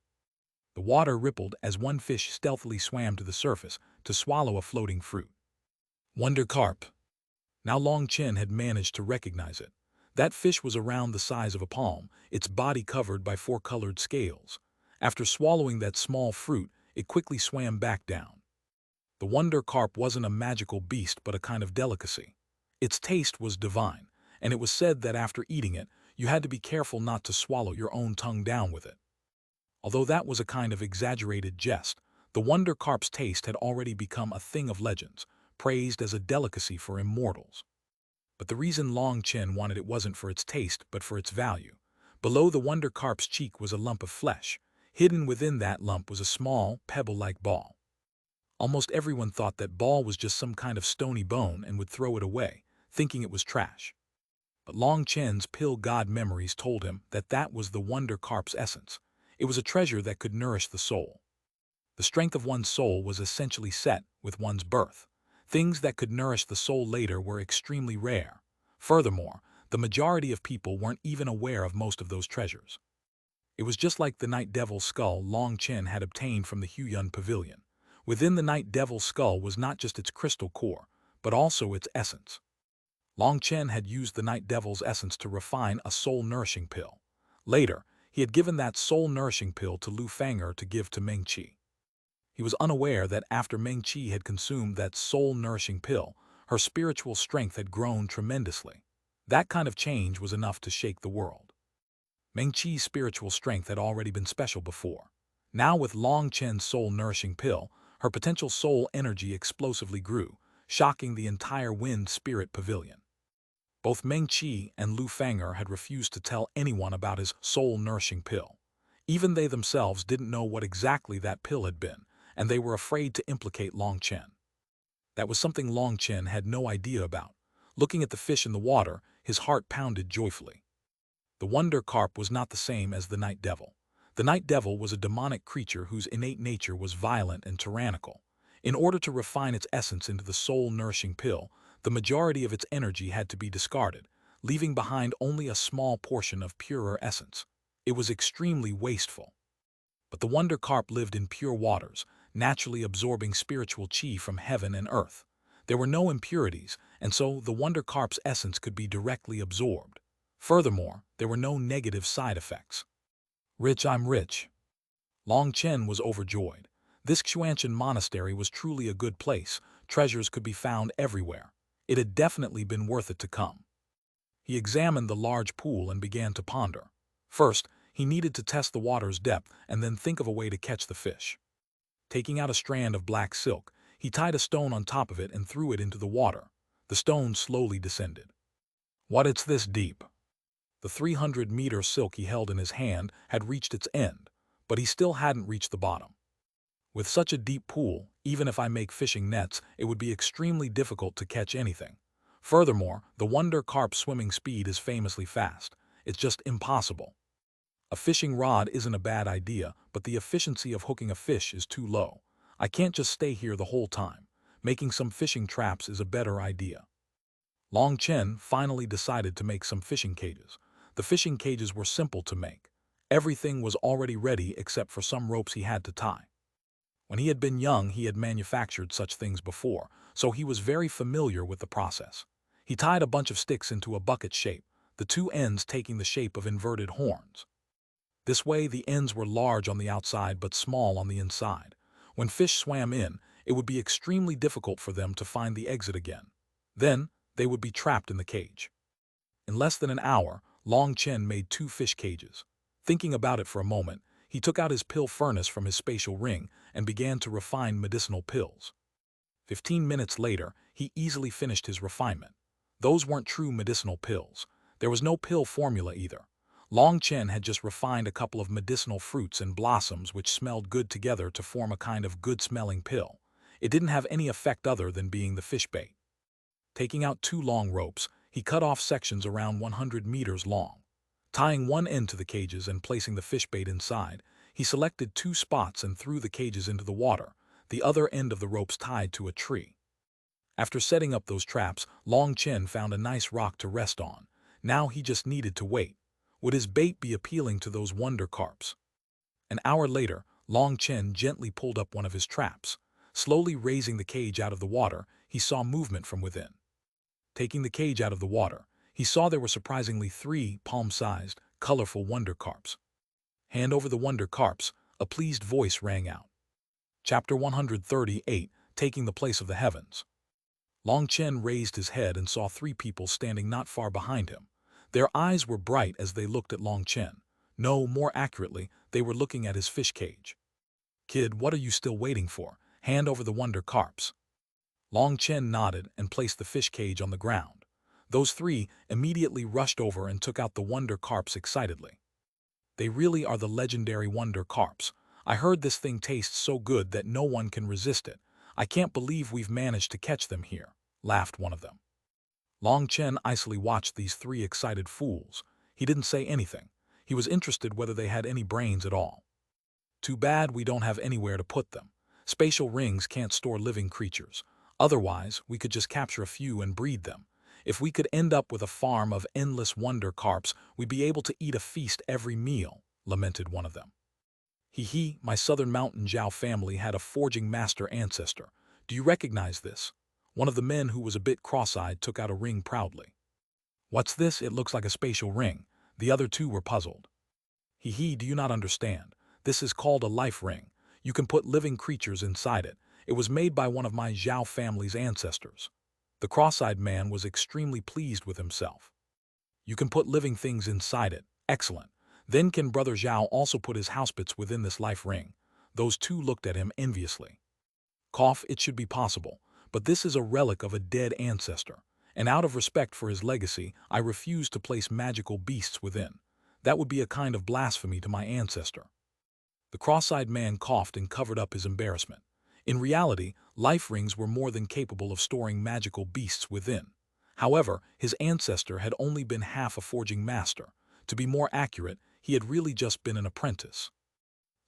The water rippled as one fish stealthily swam to the surface to swallow a floating fruit. Wonder carp. Now Long Chen had managed to recognize it. That fish was around the size of a palm, its body covered by 4 colored scales. After swallowing that small fruit, it quickly swam back down. The wonder carp wasn't a magical beast but a kind of delicacy. Its taste was divine, and it was said that after eating it, you had to be careful not to swallow your own tongue down with it. Although that was a kind of exaggerated jest, the wonder carp's taste had already become a thing of legends, praised as a delicacy for immortals. But the reason Long Chen wanted it wasn't for its taste but for its value. Below the wonder carp's cheek was a lump of flesh. Hidden within that lump was a small, pebble-like ball. Almost everyone thought that ball was just some kind of stony bone and would throw it away, thinking it was trash. But Long Chen's pill god memories told him that that was the wonder carp's essence. It was a treasure that could nourish the soul. The strength of one's soul was essentially set with one's birth. Things that could nourish the soul later were extremely rare. Furthermore, the majority of people weren't even aware of most of those treasures. It was just like the Night Devil's skull Long Chen had obtained from the Huiyun Pavilion. Within the Night Devil's skull was not just its crystal core, but also its essence. Long Chen had used the Night Devil's essence to refine a soul-nourishing pill. Later, he had given that soul-nourishing pill to Lu Fang'er to give to Meng Qi. He was unaware that after Meng Qi had consumed that soul-nourishing pill, her spiritual strength had grown tremendously. That kind of change was enough to shake the world. Meng Qi's spiritual strength had already been special before. Now with Long Chen's soul-nourishing pill, her potential soul energy explosively grew, shocking the entire Wind Spirit Pavilion. Both Meng Qi and Lu Fang'er had refused to tell anyone about his soul-nourishing pill. Even they themselves didn't know what exactly that pill had been, and they were afraid to implicate Long Chen. That was something Long Chen had no idea about. Looking at the fish in the water, his heart pounded joyfully. The wonder carp was not the same as the Night Devil. The Night Devil was a demonic creature whose innate nature was violent and tyrannical. In order to refine its essence into the soul-nourishing pill, the majority of its energy had to be discarded, leaving behind only a small portion of purer essence. It was extremely wasteful. But the wonder carp lived in pure waters, naturally absorbing spiritual qi from heaven and earth. There were no impurities, and so the wonder carp's essence could be directly absorbed. Furthermore, there were no negative side effects. Rich, I'm rich. Long Chen was overjoyed. This Xuanhuan monastery was truly a good place. Treasures could be found everywhere. It had definitely been worth it to come. He examined the large pool and began to ponder. First, he needed to test the water's depth and then think of a way to catch the fish. Taking out a strand of black silk, he tied a stone on top of it and threw it into the water. The stone slowly descended. What, it's this deep? The 300-meter silk he held in his hand had reached its end, but he still hadn't reached the bottom. With such a deep pool, even if I make fishing nets, it would be extremely difficult to catch anything. Furthermore, the wonder carp's swimming speed is famously fast. It's just impossible. A fishing rod isn't a bad idea, but the efficiency of hooking a fish is too low. I can't just stay here the whole time. Making some fishing traps is a better idea. Long Chen finally decided to make some fishing cages. The fishing cages were simple to make. Everything was already ready except for some ropes he had to tie. When he had been young, he had manufactured such things before, so he was very familiar with the process. He tied a bunch of sticks into a bucket shape, the two ends taking the shape of inverted horns. This way, the ends were large on the outside but small on the inside. When fish swam in, it would be extremely difficult for them to find the exit again. Then, they would be trapped in the cage. In less than an hour, Long Chen made 2 fish cages. Thinking about it for a moment, he took out his pill furnace from his spatial ring and began to refine medicinal pills. 15 minutes later, he easily finished his refinement. Those weren't true medicinal pills. There was no pill formula either. Long Chen had just refined a couple of medicinal fruits and blossoms which smelled good together to form a kind of good-smelling pill. It didn't have any effect other than being the fish bait. Taking out 2 long ropes, he cut off sections around 100 meters long. Tying one end to the cages and placing the fish bait inside, he selected 2 spots and threw the cages into the water, the other end of the ropes tied to a tree. After setting up those traps, Long Chen found a nice rock to rest on. Now he just needed to wait. Would his bait be appealing to those wonder carps? An hour later, Long Chen gently pulled up one of his traps. Slowly raising the cage out of the water, he saw movement from within. Taking the cage out of the water, he saw there were surprisingly 3 palm-sized, colorful wonder carps. Hand over the wonder carps, a pleased voice rang out. Chapter 138, Taking the Place of the Heavens. Long Chen raised his head and saw 3 people standing not far behind him. Their eyes were bright as they looked at Long Chen. No, more accurately, they were looking at his fish cage. "Kid, what are you still waiting for? Hand over the wonder carps." Long Chen nodded and placed the fish cage on the ground. Those 3 immediately rushed over and took out the wonder carps excitedly. "They really are the legendary wonder carps. I heard this thing tastes so good that no one can resist it. I can't believe we've managed to catch them here," laughed one of them. Long Chen icily watched these 3 excited fools. He didn't say anything. He was interested whether they had any brains at all. "Too bad we don't have anywhere to put them. Spatial rings can't store living creatures. Otherwise, we could just capture a few and breed them. If we could end up with a farm of endless wonder carps, we'd be able to eat a feast every meal," lamented one of them. "Hee, my southern mountain Zhao family had a forging master ancestor. Do you recognize this?" One of the men who was a bit cross-eyed took out a ring proudly. "What's this? It looks like a spatial ring." The other 2 were puzzled. Do you not understand? This is called a life ring. You can put living creatures inside it. It was made by one of my Zhao family's ancestors." The cross-eyed man was extremely pleased with himself. "You can put living things inside it. Excellent. Then can Brother Zhao also put his housebits within this life ring?" Those 2 looked at him enviously. "Cough, it should be possible, but this is a relic of a dead ancestor, and out of respect for his legacy, I refuse to place magical beasts within. That would be a kind of blasphemy to my ancestor." The cross-eyed man coughed and covered up his embarrassment. In reality, life rings were more than capable of storing magical beasts within. However, his ancestor had only been half a forging master. To be more accurate, he had really just been an apprentice.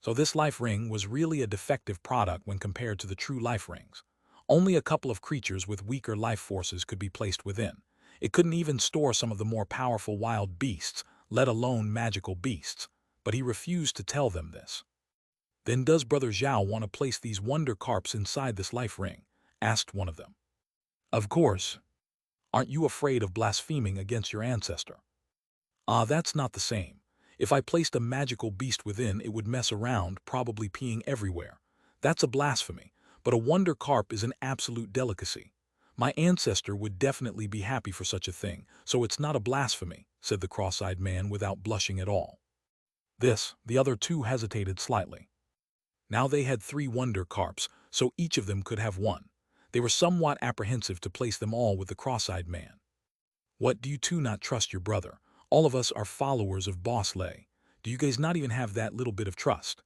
So this life ring was really a defective product when compared to the true life rings. Only a couple of creatures with weaker life forces could be placed within. It couldn't even store some of the more powerful wild beasts, let alone magical beasts. But he refused to tell them this. "Then does Brother Zhao want to place these wonder carps inside this life ring?" asked one of them. "Of course. Aren't you afraid of blaspheming against your ancestor?" "Ah, that's not the same. If I placed a magical beast within, it would mess around, probably peeing everywhere. That's a blasphemy, but a wonder carp is an absolute delicacy. My ancestor would definitely be happy for such a thing, so it's not a blasphemy," said the cross-eyed man without blushing at all. The other 2 hesitated slightly. Now they had 3 wonder carps, so each of them could have one. They were somewhat apprehensive to place them all with the cross-eyed man. "What, do you 2 not trust your brother? All of us are followers of Boss Lei. Do you guys not even have that little bit of trust?"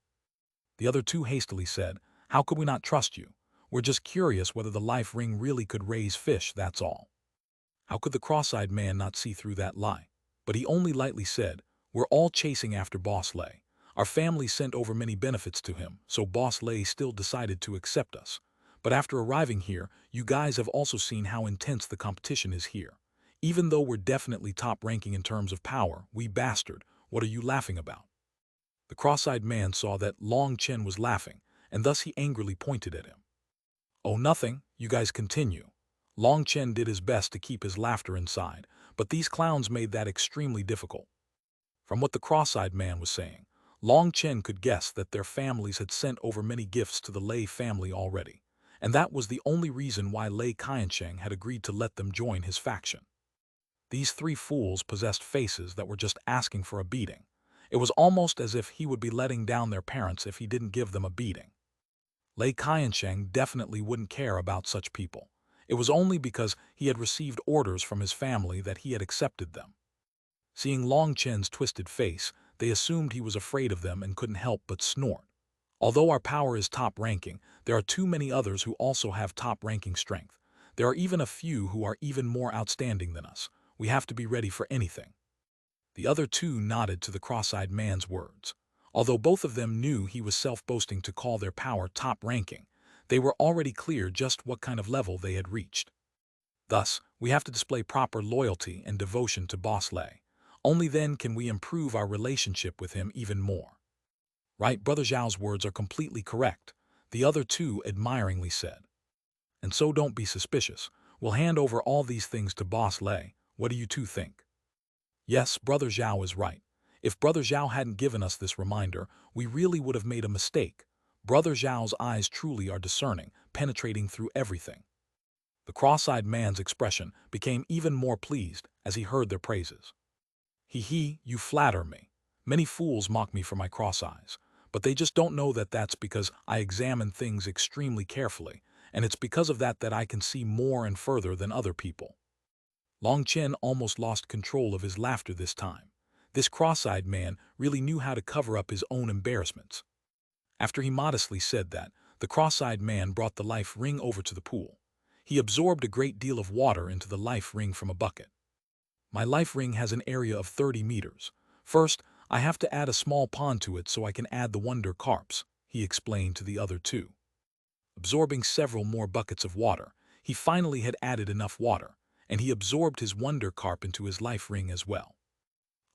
The other 2 hastily said, "How could we not trust you? We're just curious whether the life ring really could raise fish, that's all." How could the cross-eyed man not see through that lie? But he only lightly said, "We're all chasing after Boss Lei. Our family sent over many benefits to him, so Boss Lei still decided to accept us. But after arriving here, you guys have also seen how intense the competition is here. Even though we're definitely top ranking in terms of power, we bastard, what are you laughing about? The cross-eyed man saw that Long Chen was laughing, and thus he angrily pointed at him. Oh, nothing, you guys continue. Long Chen did his best to keep his laughter inside, but these clowns made that extremely difficult. From what the cross-eyed man was saying, Long Chen could guess that their families had sent over many gifts to the Lei family already, and that was the only reason why Lei Qiansheng had agreed to let them join his faction. These three fools possessed faces that were just asking for a beating. It was almost as if he would be letting down their parents if he didn't give them a beating. Lei Qiansheng definitely wouldn't care about such people. It was only because he had received orders from his family that he had accepted them. Seeing Long Chen's twisted face, they assumed he was afraid of them and couldn't help but snort. Although our power is top-ranking, there are too many others who also have top-ranking strength. There are even a few who are even more outstanding than us. We have to be ready for anything. The other two nodded to the cross-eyed man's words. Although both of them knew he was self-boasting to call their power top-ranking, they were already clear just what kind of level they had reached. Thus, we have to display proper loyalty and devotion to Boss Lei. Only then can we improve our relationship with him even more. Right, Brother Zhao's words are completely correct, the other two admiringly said. And so don't be suspicious. We'll hand over all these things to Boss Lei. What do you two think? Yes, Brother Zhao is right. If Brother Zhao hadn't given us this reminder, we really would have made a mistake. Brother Zhao's eyes truly are discerning, penetrating through everything. The cross-eyed man's expression became even more pleased as he heard their praises. He, you flatter me. Many fools mock me for my cross eyes, but they just don't know that that's because I examine things extremely carefully, and it's because of that that I can see more and further than other people. Long Chen almost lost control of his laughter this time. This cross-eyed man really knew how to cover up his own embarrassments. After he modestly said that, the cross-eyed man brought the life ring over to the pool. He absorbed a great deal of water into the life ring from a bucket. My life ring has an area of 30 meters. First, I have to add a small pond to it so I can add the wonder carps, he explained to the other two. Absorbing several more buckets of water, he finally had added enough water, and he absorbed his wonder carp into his life ring as well.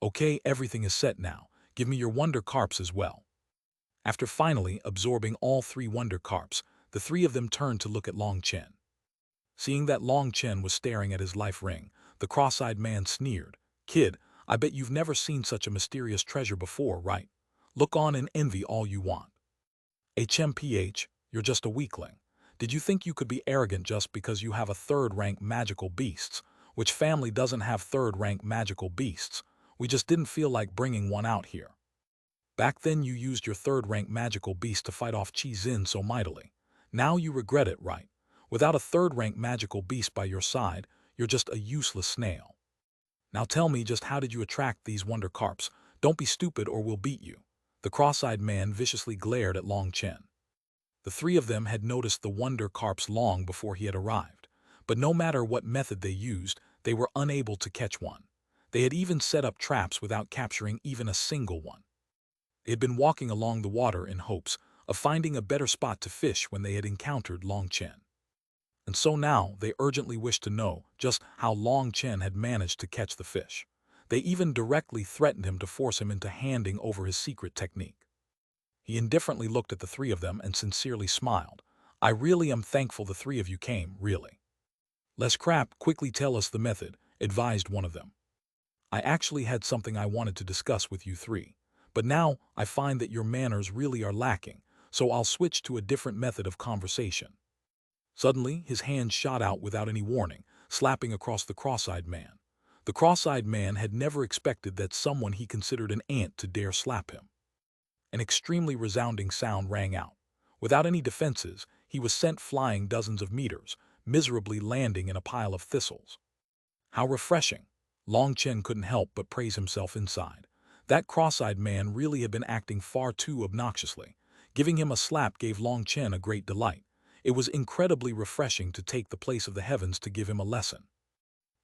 Okay, everything is set now. Give me your wonder carps as well. After finally absorbing all three wonder carps, the three of them turned to look at Long Chen. Seeing that Long Chen was staring at his life ring, the cross-eyed man sneered. Kid, I bet you've never seen such a mysterious treasure before, right? Look on and envy all you want. HMPH, you're just a weakling. Did you think you could be arrogant just because you have a third-rank magical beasts? Which family doesn't have third-rank magical beasts? We just didn't feel like bringing one out here. Back then you used your third-rank magical beast to fight off Qi Xin so mightily. Now you regret it, right? Without a third-rank magical beast by your side, you're just a useless snail. Now tell me just how did you attract these wonder carps? Don't be stupid or we'll beat you. The cross-eyed man viciously glared at Long Chen. The three of them had noticed the wonder carps long before he had arrived, but no matter what method they used, they were unable to catch one. They had even set up traps without capturing even a single one. They had been walking along the water in hopes of finding a better spot to fish when they had encountered Long Chen. And so now they urgently wished to know just how Long Chen had managed to catch the fish. They even directly threatened him to force him into handing over his secret technique. He indifferently looked at the three of them and sincerely smiled. I really am thankful the three of you came, really. Less crap, quickly tell us the method, advised one of them. I actually had something I wanted to discuss with you three, but now I find that your manners really are lacking, so I'll switch to a different method of conversation. Suddenly, his hand shot out without any warning, slapping across the cross-eyed man. The cross-eyed man had never expected that someone he considered an ant to dare slap him. An extremely resounding sound rang out. Without any defenses, he was sent flying dozens of meters, miserably landing in a pile of thistles. How refreshing! Long Chen couldn't help but praise himself inside. That cross-eyed man really had been acting far too obnoxiously. Giving him a slap gave Long Chen a great delight. It was incredibly refreshing to take the place of the heavens to give him a lesson.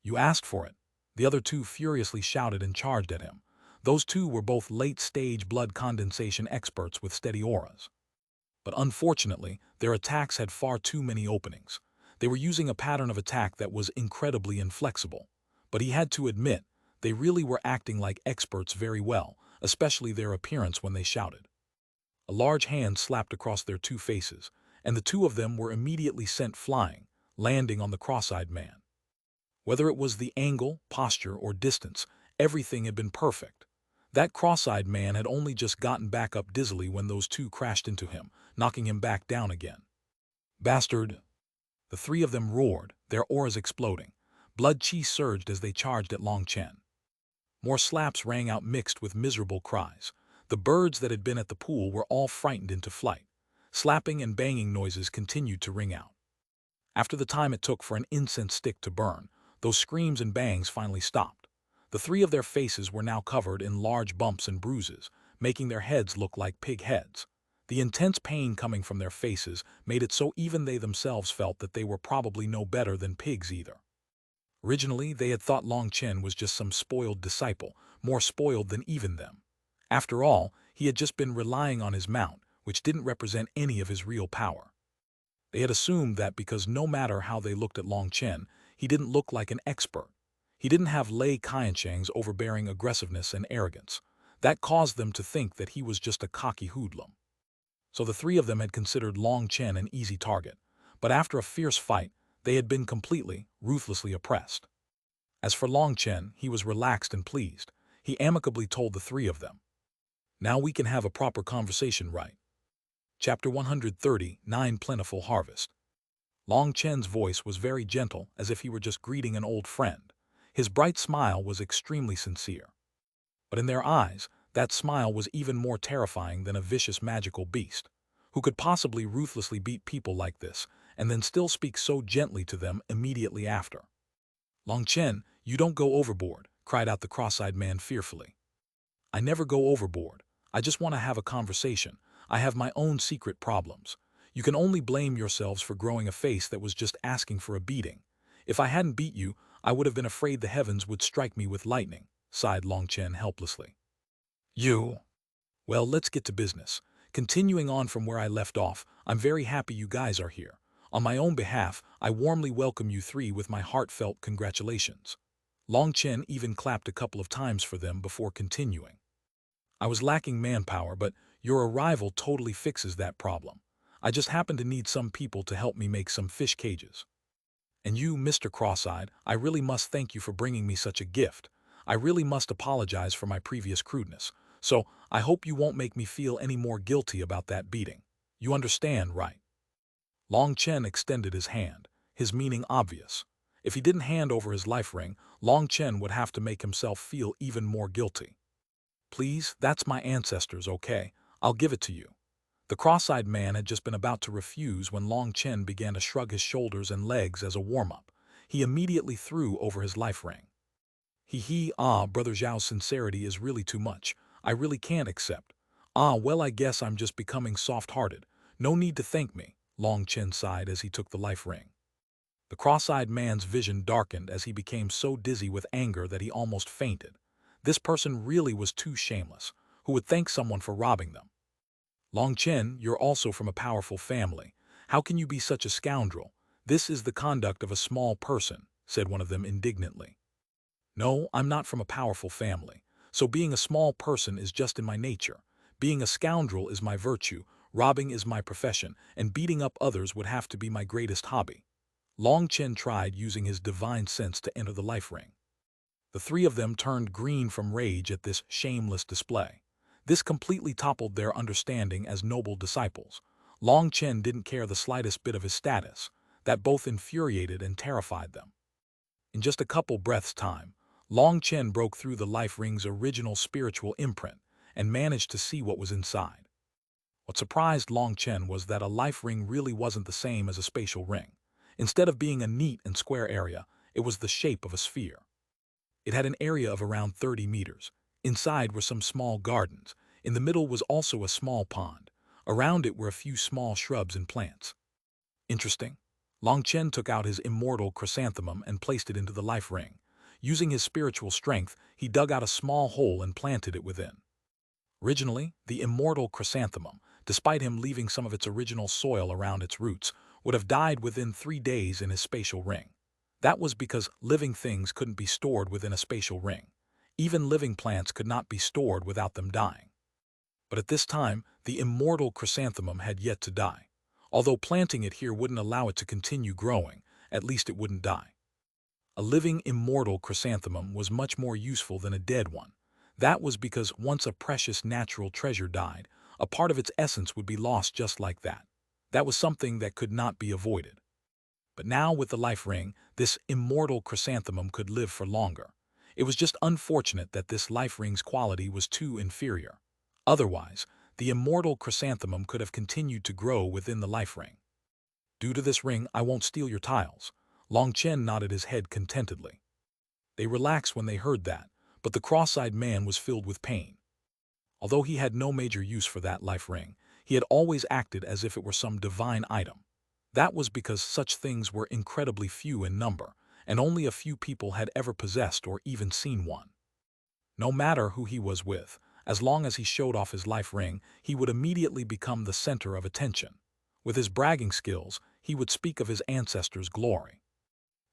You asked for it. The other two furiously shouted and charged at him. Those two were both late-stage blood condensation experts with steady auras. But unfortunately, their attacks had far too many openings. They were using a pattern of attack that was incredibly inflexible. But he had to admit, they really were acting like experts very well, especially their appearance when they shouted. A large hand slapped across their two faces, and the two of them were immediately sent flying, landing on the cross-eyed man. Whether it was the angle, posture, or distance, everything had been perfect. That cross-eyed man had only just gotten back up dizzily when those two crashed into him, knocking him back down again. Bastard! The three of them roared, their auras exploding. Blood chi surged as they charged at Long Chen. More slaps rang out mixed with miserable cries. The birds that had been at the pool were all frightened into flight. Slapping and banging noises continued to ring out. After the time it took for an incense stick to burn, those screams and bangs finally stopped. The three of their faces were now covered in large bumps and bruises, making their heads look like pig heads. The intense pain coming from their faces made it so even they themselves felt that they were probably no better than pigs either. Originally, they had thought Long Chen was just some spoiled disciple, more spoiled than even them. After all, he had just been relying on his mount, which didn't represent any of his real power. They had assumed that because no matter how they looked at Long Chen, he didn't look like an expert. He didn't have Lei Qianshang's overbearing aggressiveness and arrogance. That caused them to think that he was just a cocky hoodlum. So the three of them had considered Long Chen an easy target, but after a fierce fight, they had been completely, ruthlessly oppressed. As for Long Chen, he was relaxed and pleased. He amicably told the three of them, "Now we can have a proper conversation, right?" Chapter 130, Plentiful Harvest. Long Chen's voice was very gentle, as if he were just greeting an old friend. His bright smile was extremely sincere. But in their eyes, that smile was even more terrifying than a vicious magical beast. Who could possibly ruthlessly beat people like this, and then still speak so gently to them immediately after? "Long Chen, you don't go overboard," cried out the cross-eyed man fearfully. "I never go overboard. I just want to have a conversation. I have my own secret problems. You can only blame yourselves for growing a face that was just asking for a beating. If I hadn't beat you, I would have been afraid the heavens would strike me with lightning," sighed Long Chen helplessly. "You? Well, let's get to business. Continuing on from where I left off, I'm very happy you guys are here. On my own behalf, I warmly welcome you three with my heartfelt congratulations." Long Chen even clapped a couple of times for them before continuing. "I was lacking manpower, but your arrival totally fixes that problem. I just happen to need some people to help me make some fish cages. And you, Mr. Cross-eyed, I really must thank you for bringing me such a gift. I really must apologize for my previous crudeness, so I hope you won't make me feel any more guilty about that beating. You understand, right?" Long Chen extended his hand, his meaning obvious. If he didn't hand over his life ring, Long Chen would have to make himself feel even more guilty. "Please, that's my ancestors, okay? I'll give it to you." The cross-eyed man had just been about to refuse when Long Chen began to shrug his shoulders and legs as a warm-up. He immediately threw over his life ring. Brother Zhao's sincerity is really too much. I really can't accept." Well, I guess I'm just becoming soft-hearted. No need to thank me," Long Chen sighed as he took the life ring. The cross-eyed man's vision darkened as he became so dizzy with anger that he almost fainted. This person really was too shameless. Who would thank someone for robbing them? "Long Chen, you're also from a powerful family. How can you be such a scoundrel? This is the conduct of a small person," said one of them indignantly. "No, I'm not from a powerful family, so being a small person is just in my nature. Being a scoundrel is my virtue, robbing is my profession, and beating up others would have to be my greatest hobby." Long Chen tried using his divine sense to enter the life ring. The three of them turned green from rage at this shameless display. This completely toppled their understanding as noble disciples. Long Chen didn't care the slightest bit of his status. That both infuriated and terrified them. In just a couple breaths' time, Long Chen broke through the life ring's original spiritual imprint and managed to see what was inside. What surprised Long Chen was that a life ring really wasn't the same as a spatial ring. Instead of being a neat and square area, it was the shape of a sphere. It had an area of around 30 meters. Inside were some small gardens. In the middle was also a small pond. Around it were a few small shrubs and plants. Interesting. Long Chen took out his immortal chrysanthemum and placed it into the life ring. Using his spiritual strength, he dug out a small hole and planted it within. Originally, the immortal chrysanthemum despite him leaving some of its original soil around its roots, would have died within 3 days in his spatial ring. That was because living things couldn't be stored within a spatial ring. Even living plants could not be stored without them dying. But at this time, the immortal chrysanthemum had yet to die. Although planting it here wouldn't allow it to continue growing, at least it wouldn't die. A living immortal chrysanthemum was much more useful than a dead one. That was because once a precious natural treasure died, a part of its essence would be lost just like that. That was something that could not be avoided. But now with the life ring, this immortal chrysanthemum could live for longer. It was just unfortunate that this life ring's quality was too inferior. Otherwise, the immortal chrysanthemum could have continued to grow within the life ring. Due to this ring, I won't steal your tiles. Long Chen nodded his head contentedly. They relaxed when they heard that, but the cross-eyed man was filled with pain. Although he had no major use for that life ring, he had always acted as if it were some divine item. That was because such things were incredibly few in number, and only a few people had ever possessed or even seen one. No matter who he was with, as long as he showed off his life ring, he would immediately become the center of attention. With his bragging skills, he would speak of his ancestors' glory.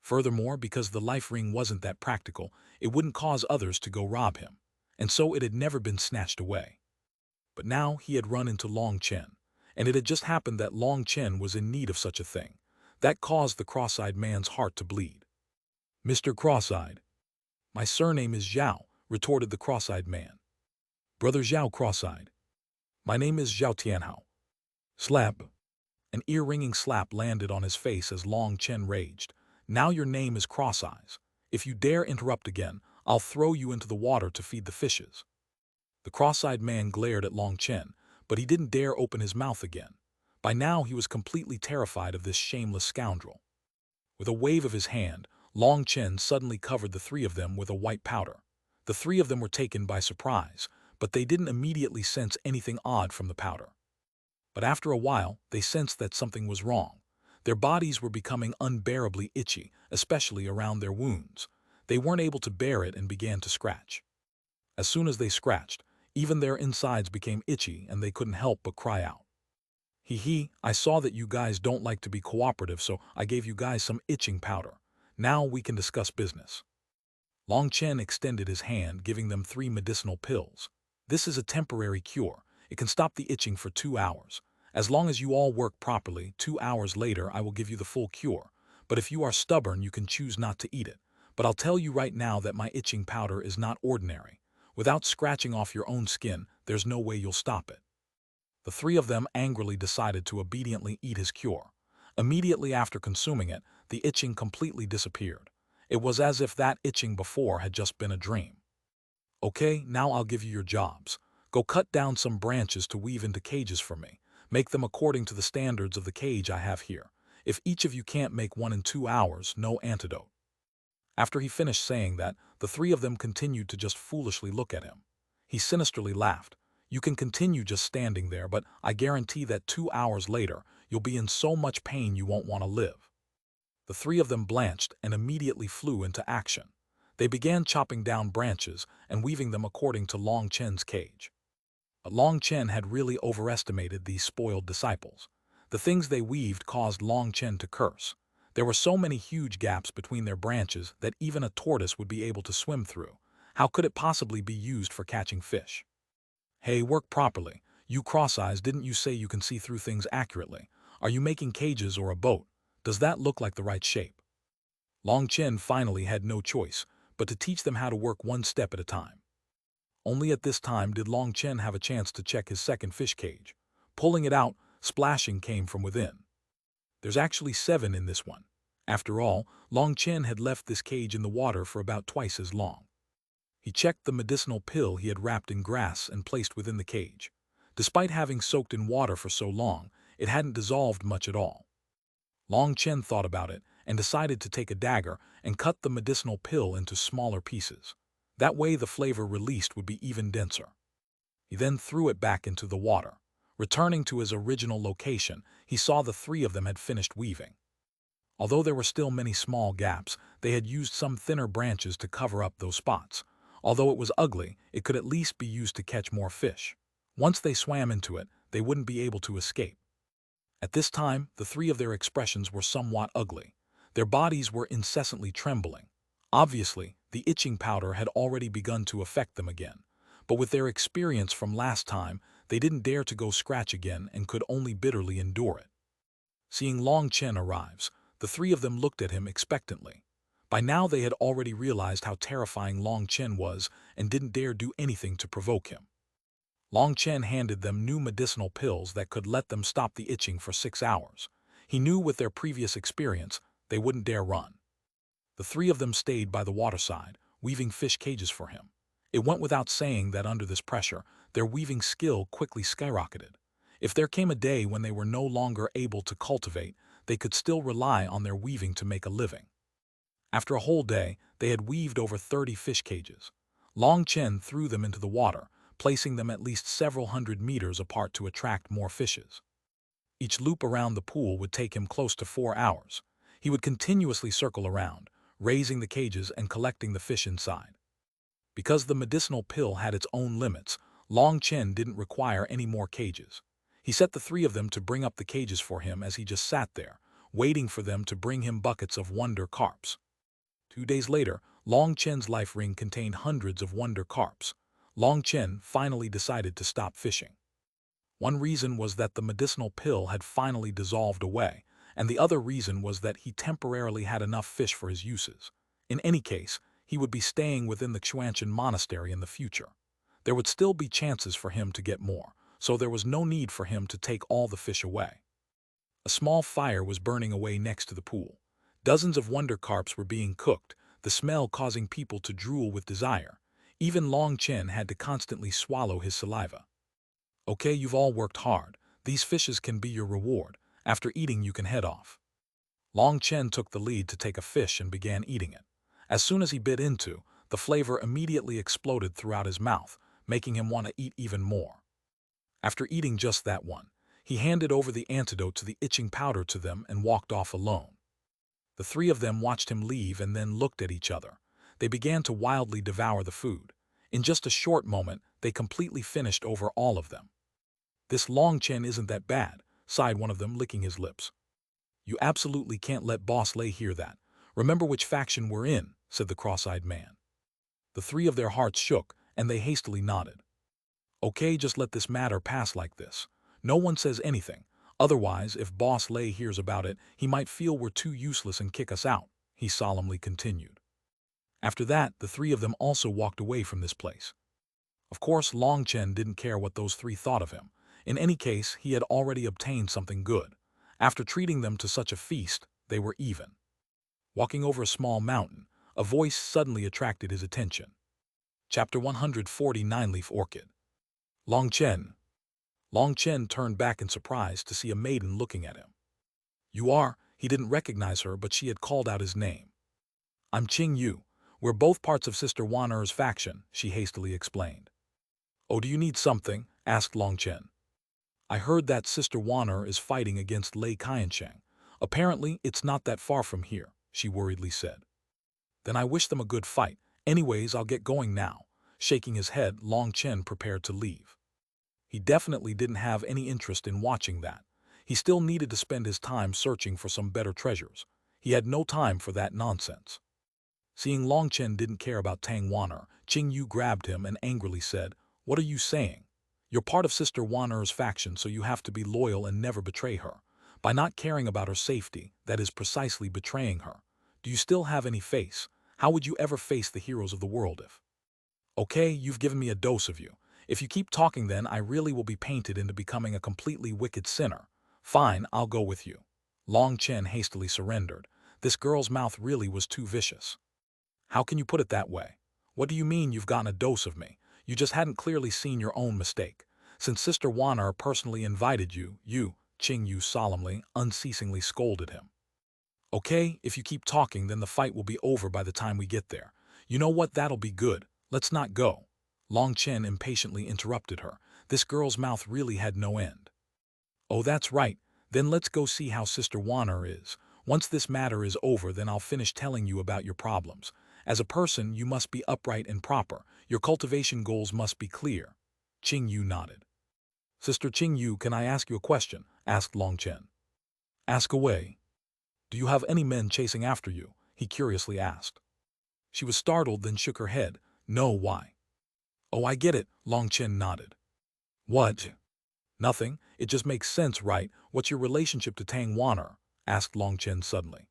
Furthermore, because the life ring wasn't that practical, it wouldn't cause others to go rob him, and so it had never been snatched away. But now he had run into Long Chen, and it had just happened that Long Chen was in need of such a thing. That caused the cross-eyed man's heart to bleed. "Mr. Cross-eyed." "My surname is Zhao," retorted the cross-eyed man. "Brother Zhao Cross-eyed." "My name is Zhao Tianhao." Slap. An ear-ringing slap landed on his face as Long Chen raged. "Now your name is Cross-Eyes. If you dare interrupt again, I'll throw you into the water to feed the fishes." The cross-eyed man glared at Long Chen, but he didn't dare open his mouth again. By now he was completely terrified of this shameless scoundrel. With a wave of his hand, Long Chen suddenly covered the 3 of them with a white powder. The 3 of them were taken by surprise, but they didn't immediately sense anything odd from the powder. But after a while, they sensed that something was wrong. Their bodies were becoming unbearably itchy, especially around their wounds. They weren't able to bear it and began to scratch. As soon as they scratched, even their insides became itchy and they couldn't help but cry out. "Hee, I saw that you guys don't like to be cooperative, so I gave you guys some itching powder. Now we can discuss business." Long Chen extended his hand, giving them 3 medicinal pills. "This is a temporary cure. It can stop the itching for 2 hours. As long as you all work properly, 2 hours later I will give you the full cure. But if you are stubborn, you can choose not to eat it. But I'll tell you right now that my itching powder is not ordinary. Without scratching off your own skin, there's no way you'll stop it." The 3 of them angrily decided to obediently eat his cure. Immediately after consuming it, the itching completely disappeared. It was as if that itching before had just been a dream. "Okay, now I'll give you your jobs. Go cut down some branches to weave into cages for me. Make them according to the standards of the cage I have here. If each of you can't make one in 2 hours, no antidote." After he finished saying that, the 3 of them continued to just foolishly look at him. He sinisterly laughed. "You can continue just standing there, but I guarantee that 2 hours later, you'll be in so much pain you won't want to live." The 3 of them blanched and immediately flew into action. They began chopping down branches and weaving them according to Long Chen's cage. But Long Chen had really overestimated these spoiled disciples. The things they weaved caused Long Chen to curse. There were so many huge gaps between their branches that even a tortoise would be able to swim through. How could it possibly be used for catching fish? "Hey, work properly. You cross-eyes, didn't you say you can see through things accurately? Are you making cages or a boat? Does that look like the right shape?" Long Chen finally had no choice but to teach them how to work one step at a time. Only at this time did Long Chen have a chance to check his second fish cage. Pulling it out, splashing came from within. "There's actually 7 in this one." After all, Long Chen had left this cage in the water for about twice as long. He checked the medicinal pill he had wrapped in grass and placed within the cage. Despite having soaked in water for so long, it hadn't dissolved much at all. Long Chen thought about it and decided to take a dagger and cut the medicinal pill into smaller pieces. That way the flavor released would be even denser. He then threw it back into the water. Returning to his original location, he saw the 3 of them had finished weaving. Although there were still many small gaps, they had used some thinner branches to cover up those spots. Although it was ugly, it could at least be used to catch more fish. Once they swam into it, they wouldn't be able to escape. At this time, the three of their expressions were somewhat ugly. Their bodies were incessantly trembling. Obviously, the itching powder had already begun to affect them again. But with their experience from last time, they didn't dare to go scratch again and could only bitterly endure it. Seeing Long Chen arrives, the three of them looked at him expectantly. By now they had already realized how terrifying Long Chen was and didn't dare do anything to provoke him. Long Chen handed them new medicinal pills that could let them stop the itching for 6 hours. He knew with their previous experience, they wouldn't dare run. The three of them stayed by the waterside, weaving fish cages for him. It went without saying that under this pressure, their weaving skill quickly skyrocketed. If there came a day when they were no longer able to cultivate, they could still rely on their weaving to make a living. After a whole day, they had weaved over 30 fish cages. Long Chen threw them into the water, placing them at least several hundred meters apart to attract more fishes. Each loop around the pool would take him close to 4 hours. He would continuously circle around, raising the cages and collecting the fish inside. Because the medicinal pill had its own limits, Long Chen didn't require any more cages. He set the three of them to bring up the cages for him as he just sat there, waiting for them to bring him buckets of wonder carps. 2 days later, Long Chen's life ring contained hundreds of wonder carps. Long Chen finally decided to stop fishing. One reason was that the medicinal pill had finally dissolved away, and the other reason was that he temporarily had enough fish for his uses. In any case, he would be staying within the Xuanhuan monastery in the future. There would still be chances for him to get more, so there was no need for him to take all the fish away. A small fire was burning away next to the pool. Dozens of wonder carps were being cooked, the smell causing people to drool with desire. Even Long Chen had to constantly swallow his saliva. Okay, you've all worked hard. These fishes can be your reward. After eating, you can head off. Long Chen took the lead to take a fish and began eating it. As soon as he bit into, the flavor immediately exploded throughout his mouth, making him want to eat even more. After eating just that one, he handed over the antidote to the itching powder to them and walked off alone. The three of them watched him leave and then looked at each other. They began to wildly devour the food. In just a short moment, they completely finished over all of them. This Long Chen isn't that bad, sighed one of them, licking his lips. You absolutely can't let Boss Lei hear that. Remember which faction we're in, said the cross-eyed man. The three of their hearts shook, and they hastily nodded. Okay, just let this matter pass like this. No one says anything. Otherwise, if Boss Lei hears about it, he might feel we're too useless and kick us out, he solemnly continued. After that, the three of them also walked away from this place. Of course, Long Chen didn't care what those three thought of him. In any case, he had already obtained something good. After treating them to such a feast, they were even. Walking over a small mountain, a voice suddenly attracted his attention. Chapter 149, Leaf Orchid. Long Chen. Long Chen turned back in surprise to see a maiden looking at him. You are, he didn't recognize her, but she had called out his name. I'm Qing Yu. We're both parts of Sister Wan'er's faction, she hastily explained. Oh, do you need something? Asked Long Chen. I heard that Sister Wan'er is fighting against Lei Qiansheng. Apparently, it's not that far from here, she worriedly said. Then I wish them a good fight. Anyways, I'll get going now. Shaking his head, Long Chen prepared to leave. He definitely didn't have any interest in watching that. He still needed to spend his time searching for some better treasures. He had no time for that nonsense. Seeing Long Chen didn't care about Tang Wan'er, Qing Yu grabbed him and angrily said, What are you saying? You're part of Sister Wan'er's faction, so you have to be loyal and never betray her. By not caring about her safety, that is precisely betraying her. Do you still have any face? How would you ever face the heroes of the world if? Okay, you've given me a dose of you. If you keep talking, then I really will be painted into becoming a completely wicked sinner. Fine, I'll go with you. Long Chen hastily surrendered. This girl's mouth really was too vicious. How can you put it that way? What do you mean you've gotten a dose of me? You just hadn't clearly seen your own mistake. Since Sister Wan'er personally invited you, Qing Yu solemnly, unceasingly scolded him. Okay, if you keep talking, then the fight will be over by the time we get there. You know what, that'll be good. Let's not go. Long Chen impatiently interrupted her. This girl's mouth really had no end. Oh, that's right. Then let's go see how Sister Wan'er is. Once this matter is over, then I'll finish telling you about your problems. As a person, you must be upright and proper. Your cultivation goals must be clear. Qing Yu nodded. Sister Qingyu, can I ask you a question? Asked Long Chen. Ask away. Do you have any men chasing after you? He curiously asked. She was startled, then shook her head. No, why? Oh, I get it, Long Chen nodded. What? Nothing, it just makes sense, right? What's your relationship to Tang Wan'er? Asked Long Chen suddenly.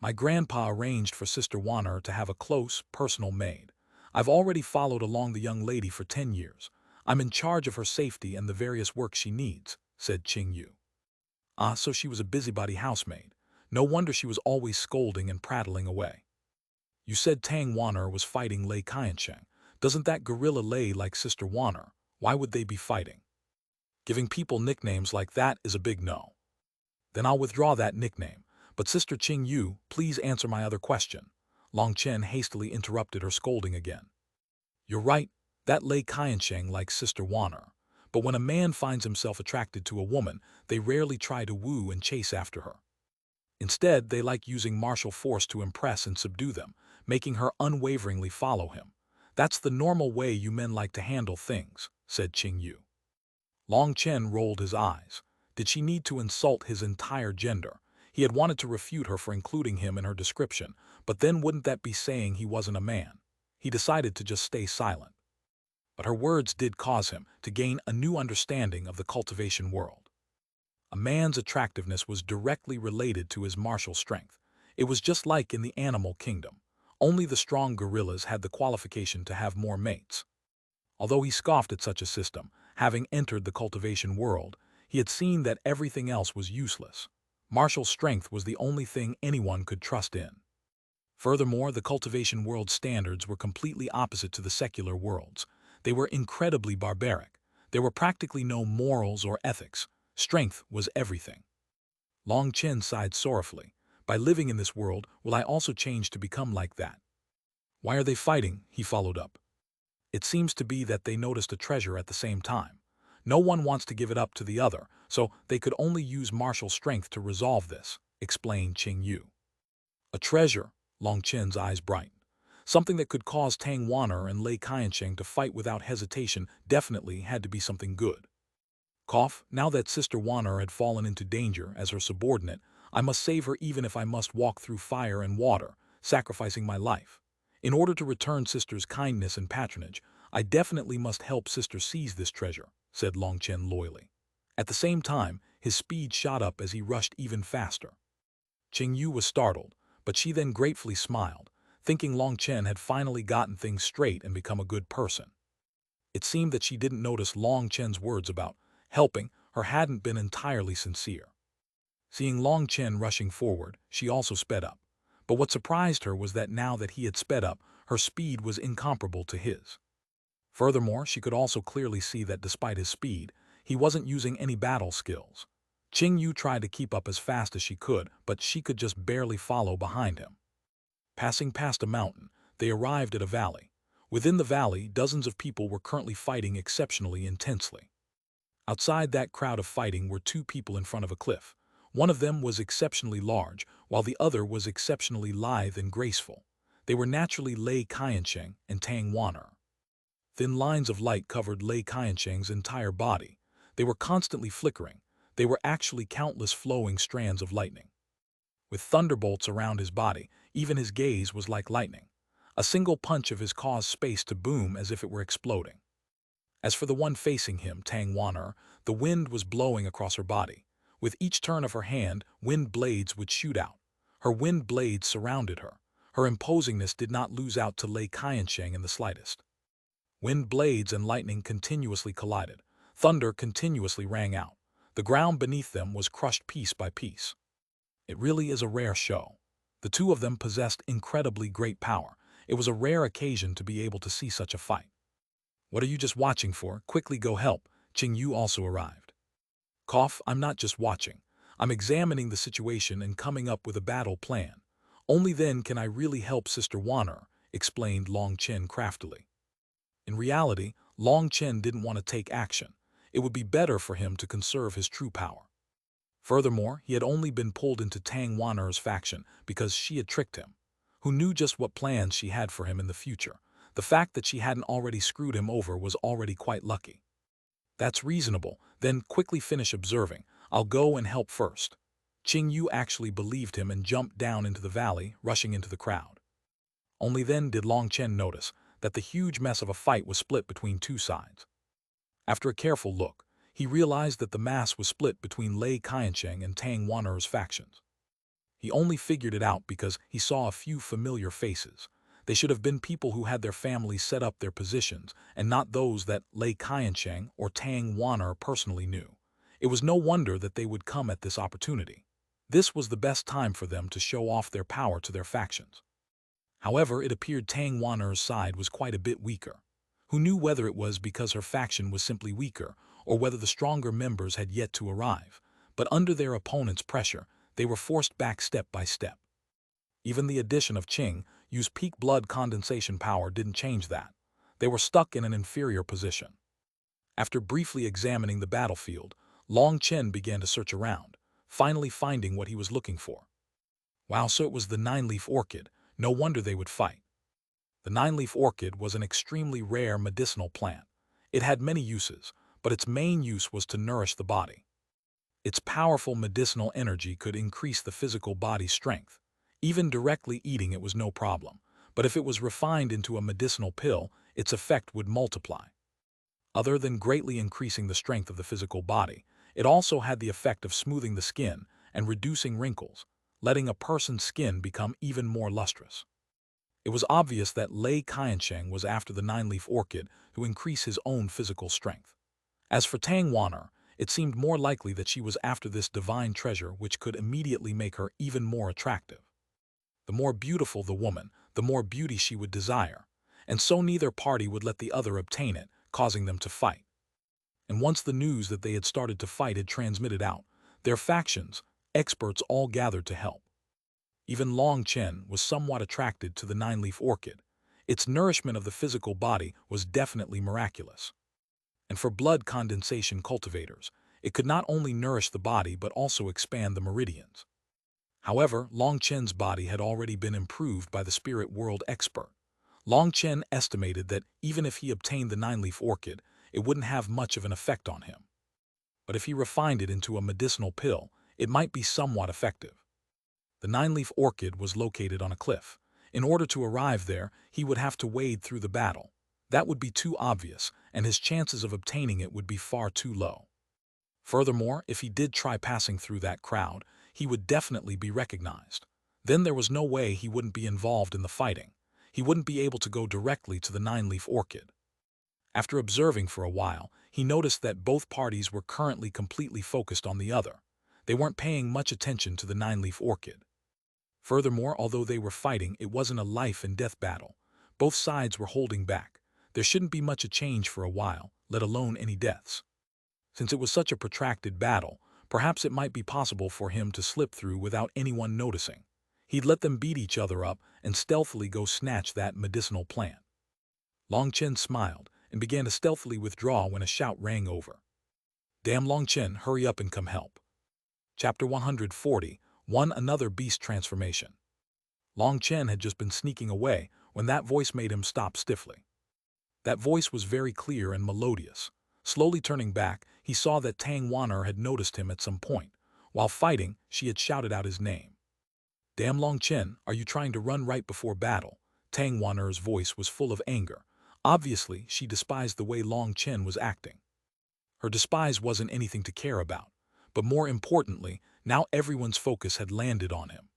My grandpa arranged for Sister Wan'er to have a close, personal maid. I've already followed along the young lady for 10 years. I'm in charge of her safety and the various work she needs, said Qingyu. Ah, so she was a busybody housemaid. No wonder she was always scolding and prattling away. You said Tang Wan'er was fighting Lei Qiansheng. Doesn't that guerrilla Lei like Sister Wan'er? Why would they be fighting? Giving people nicknames like that is a big no. Then I'll withdraw that nickname. But Sister Qingyu, please answer my other question. Long Chen hastily interrupted her scolding again. You're right, that Lei Qiansheng likes Sister Wan'er. But when a man finds himself attracted to a woman, they rarely try to woo and chase after her. Instead, they like using martial force to impress and subdue them, making her unwaveringly follow him. That's the normal way you men like to handle things, said Qingyu. Long Chen rolled his eyes. Did she need to insult his entire gender? He had wanted to refute her for including him in her description, but then wouldn't that be saying he wasn't a man? He decided to just stay silent. But her words did cause him to gain a new understanding of the cultivation world. A man's attractiveness was directly related to his martial strength. It was just like in the animal kingdom. Only the strong gorillas had the qualification to have more mates. Although he scoffed at such a system, having entered the cultivation world, he had seen that everything else was useless. Martial strength was the only thing anyone could trust in. Furthermore, the cultivation world standards were completely opposite to the secular worlds. They were incredibly barbaric. There were practically no morals or ethics. Strength was everything. Long Chen sighed sorrowfully. By living in this world, will I also change to become like that? Why are they fighting? He followed up. It seems to be that they noticed a treasure at the same time. No one wants to give it up to the other, so they could only use martial strength to resolve this, explained Qingyu. A treasure? Long Chen's eyes brightened. Something that could cause Tang Wan'er and Lei Qiansheng to fight without hesitation definitely had to be something good. Cough, now that Sister Wan'er had fallen into danger as her subordinate, I must save her even if I must walk through fire and water, sacrificing my life. In order to return Sister's kindness and patronage, I definitely must help Sister seize this treasure, said Long Chen loyally. At the same time, his speed shot up as he rushed even faster. Qingyu was startled, but she then gratefully smiled, thinking Long Chen had finally gotten things straight and become a good person. It seemed that she didn't notice Long Chen's words about helping her hadn't been entirely sincere. Seeing Long Chen rushing forward, she also sped up. But what surprised her was that now that he had sped up, her speed was incomparable to his. Furthermore, she could also clearly see that despite his speed, he wasn't using any battle skills. Qingyu tried to keep up as fast as she could, but she could just barely follow behind him. Passing past a mountain, they arrived at a valley. Within the valley, dozens of people were currently fighting exceptionally intensely. Outside that crowd of fighting were two people in front of a cliff. One of them was exceptionally large, while the other was exceptionally lithe and graceful. They were naturally Lei Qiansheng and Tang Wan'er. Thin lines of light covered Lei Qiansheng's entire body. They were constantly flickering. They were actually countless flowing strands of lightning. With thunderbolts around his body, even his gaze was like lightning. A single punch of his caused space to boom as if it were exploding. As for the one facing him, Tang Wan'er, the wind was blowing across her body. With each turn of her hand, wind blades would shoot out. Her wind blades surrounded her. Her imposingness did not lose out to Lei Qiansheng in the slightest. Wind blades and lightning continuously collided. Thunder continuously rang out. The ground beneath them was crushed piece by piece. It really is a rare show. The two of them possessed incredibly great power. It was a rare occasion to be able to see such a fight. What are you just watching for? Quickly go help. Qingyu also arrived. Cough, I'm not just watching. I'm examining the situation and coming up with a battle plan. Only then can I really help Sister Wan'er, explained Long Chen craftily. In reality, Long Chen didn't want to take action. It would be better for him to conserve his true power. Furthermore, he had only been pulled into Tang Wan'er's faction because she had tricked him. Who knew just what plans she had for him in the future? The fact that she hadn't already screwed him over was already quite lucky. That's reasonable, then quickly finish observing. I'll go and help first. Qing Yu actually believed him and jumped down into the valley, rushing into the crowd. Only then did Long Chen notice that the huge mess of a fight was split between two sides. After a careful look, he realized that the mass was split between Lei Qiansheng and Tang Wan'er's factions. He only figured it out because he saw a few familiar faces. They should have been people who had their families set up their positions, and not those that Lei Qiansheng or Tang Wan'er personally knew. It was no wonder that they would come at this opportunity. This was the best time for them to show off their power to their factions. However, it appeared Tang Wan'er's side was quite a bit weaker. Who knew whether it was because her faction was simply weaker, or whether the stronger members had yet to arrive, but under their opponent's pressure, they were forced back step by step. Even the addition of Qing Yu's peak blood condensation power didn't change that. They were stuck in an inferior position. After briefly examining the battlefield, Long Chen began to search around, finally finding what he was looking for. Wow, so it was the nine-leaf orchid. No wonder they would fight. The nine-leaf orchid was an extremely rare medicinal plant. It had many uses, but its main use was to nourish the body. Its powerful medicinal energy could increase the physical body's strength. Even directly eating it was no problem, but if it was refined into a medicinal pill, its effect would multiply. Other than greatly increasing the strength of the physical body, it also had the effect of smoothing the skin and reducing wrinkles, letting a person's skin become even more lustrous. It was obvious that Lei Qiansheng was after the nine-leaf orchid to increase his own physical strength. As for Tang Wan'er, it seemed more likely that she was after this divine treasure which could immediately make her even more attractive. The more beautiful the woman, the more beauty she would desire, and so neither party would let the other obtain it, causing them to fight. And once the news that they had started to fight had transmitted out, their factions, experts all gathered to help. Even Long Chen was somewhat attracted to the nine-leaf orchid. Its nourishment of the physical body was definitely miraculous. And for blood condensation cultivators, it could not only nourish the body but also expand the meridians. However, Long Chen's body had already been improved by the spirit world expert. Long Chen estimated that even if he obtained the nine-leaf orchid, it wouldn't have much of an effect on him. But if he refined it into a medicinal pill, it might be somewhat effective. The nine-leaf orchid was located on a cliff. In order to arrive there, he would have to wade through the battle. That would be too obvious, and his chances of obtaining it would be far too low. Furthermore, if he did try passing through that crowd, he would definitely be recognized. Then there was no way he wouldn't be involved in the fighting. He wouldn't be able to go directly to the nine-leaf orchid. After observing for a while, he noticed that both parties were currently completely focused on the other. They weren't paying much attention to the nine-leaf orchid. Furthermore, although they were fighting, it wasn't a life-and-death battle. Both sides were holding back. There shouldn't be much a change for a while, let alone any deaths. Since it was such a protracted battle, perhaps it might be possible for him to slip through without anyone noticing. He'd let them beat each other up and stealthily go snatch that medicinal plant. Long Chen smiled and began to stealthily withdraw when a shout rang over. "Damn Long Chen, hurry up and come help." Chapter 140, Another Beast Transformation. Long Chen had just been sneaking away when that voice made him stop stiffly. That voice was very clear and melodious. Slowly turning back, he saw that Tang Wan'er had noticed him at some point. While fighting, she had shouted out his name. "Damn Long Chen, are you trying to run right before battle?" Tang Wan'er's voice was full of anger. Obviously, she despised the way Long Chen was acting. Her despise wasn't anything to care about, but more importantly, now everyone's focus had landed on him.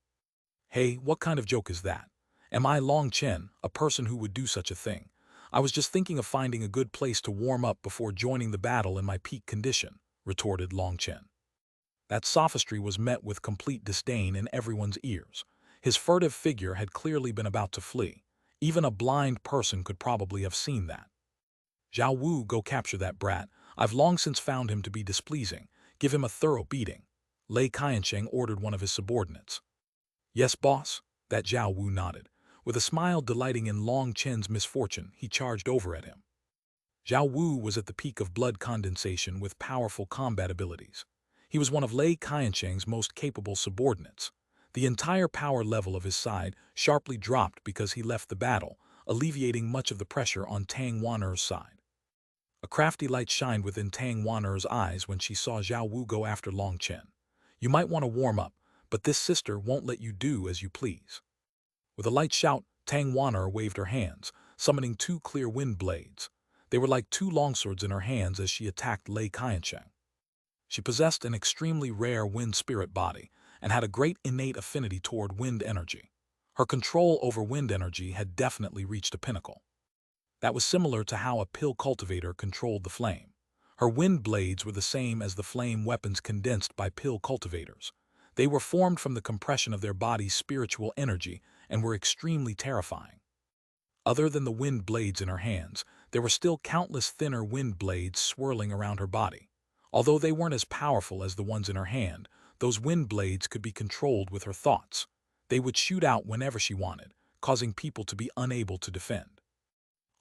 "Hey, what kind of joke is that? Am I Long Chen, a person who would do such a thing? I was just thinking of finding a good place to warm up before joining the battle in my peak condition," retorted Long Chen. That sophistry was met with complete disdain in everyone's ears. His furtive figure had clearly been about to flee. Even a blind person could probably have seen that. "Zhao Wu, go capture that brat. I've long since found him to be displeasing. Give him a thorough beating," Lei Qiansheng ordered one of his subordinates. "Yes, boss," that Zhao Wu nodded. With a smile delighting in Long Chen's misfortune, he charged over at him. Zhao Wu was at the peak of blood condensation with powerful combat abilities. He was one of Lei Qiansheng's most capable subordinates. The entire power level of his side sharply dropped because he left the battle, alleviating much of the pressure on Tang Wan'er's side. A crafty light shined within Tang Wan'er's eyes when she saw Zhao Wu go after Long Chen. You might want to warm up, but this sister won't let you do as you please. With a light shout, Tang Wan'er waved her hands, summoning two clear wind blades. They were like two longswords in her hands as she attacked Lei Qiansheng. She possessed an extremely rare wind spirit body and had a great innate affinity toward wind energy. Her control over wind energy had definitely reached a pinnacle. That was similar to how a pill cultivator controlled the flame. Her wind blades were the same as the flame weapons condensed by pill cultivators. They were formed from the compression of their body's spiritual energy and were extremely terrifying. Other than the wind blades in her hands, there were still countless thinner wind blades swirling around her body. Although they weren't as powerful as the ones in her hand, those wind blades could be controlled with her thoughts. They would shoot out whenever she wanted, causing people to be unable to defend.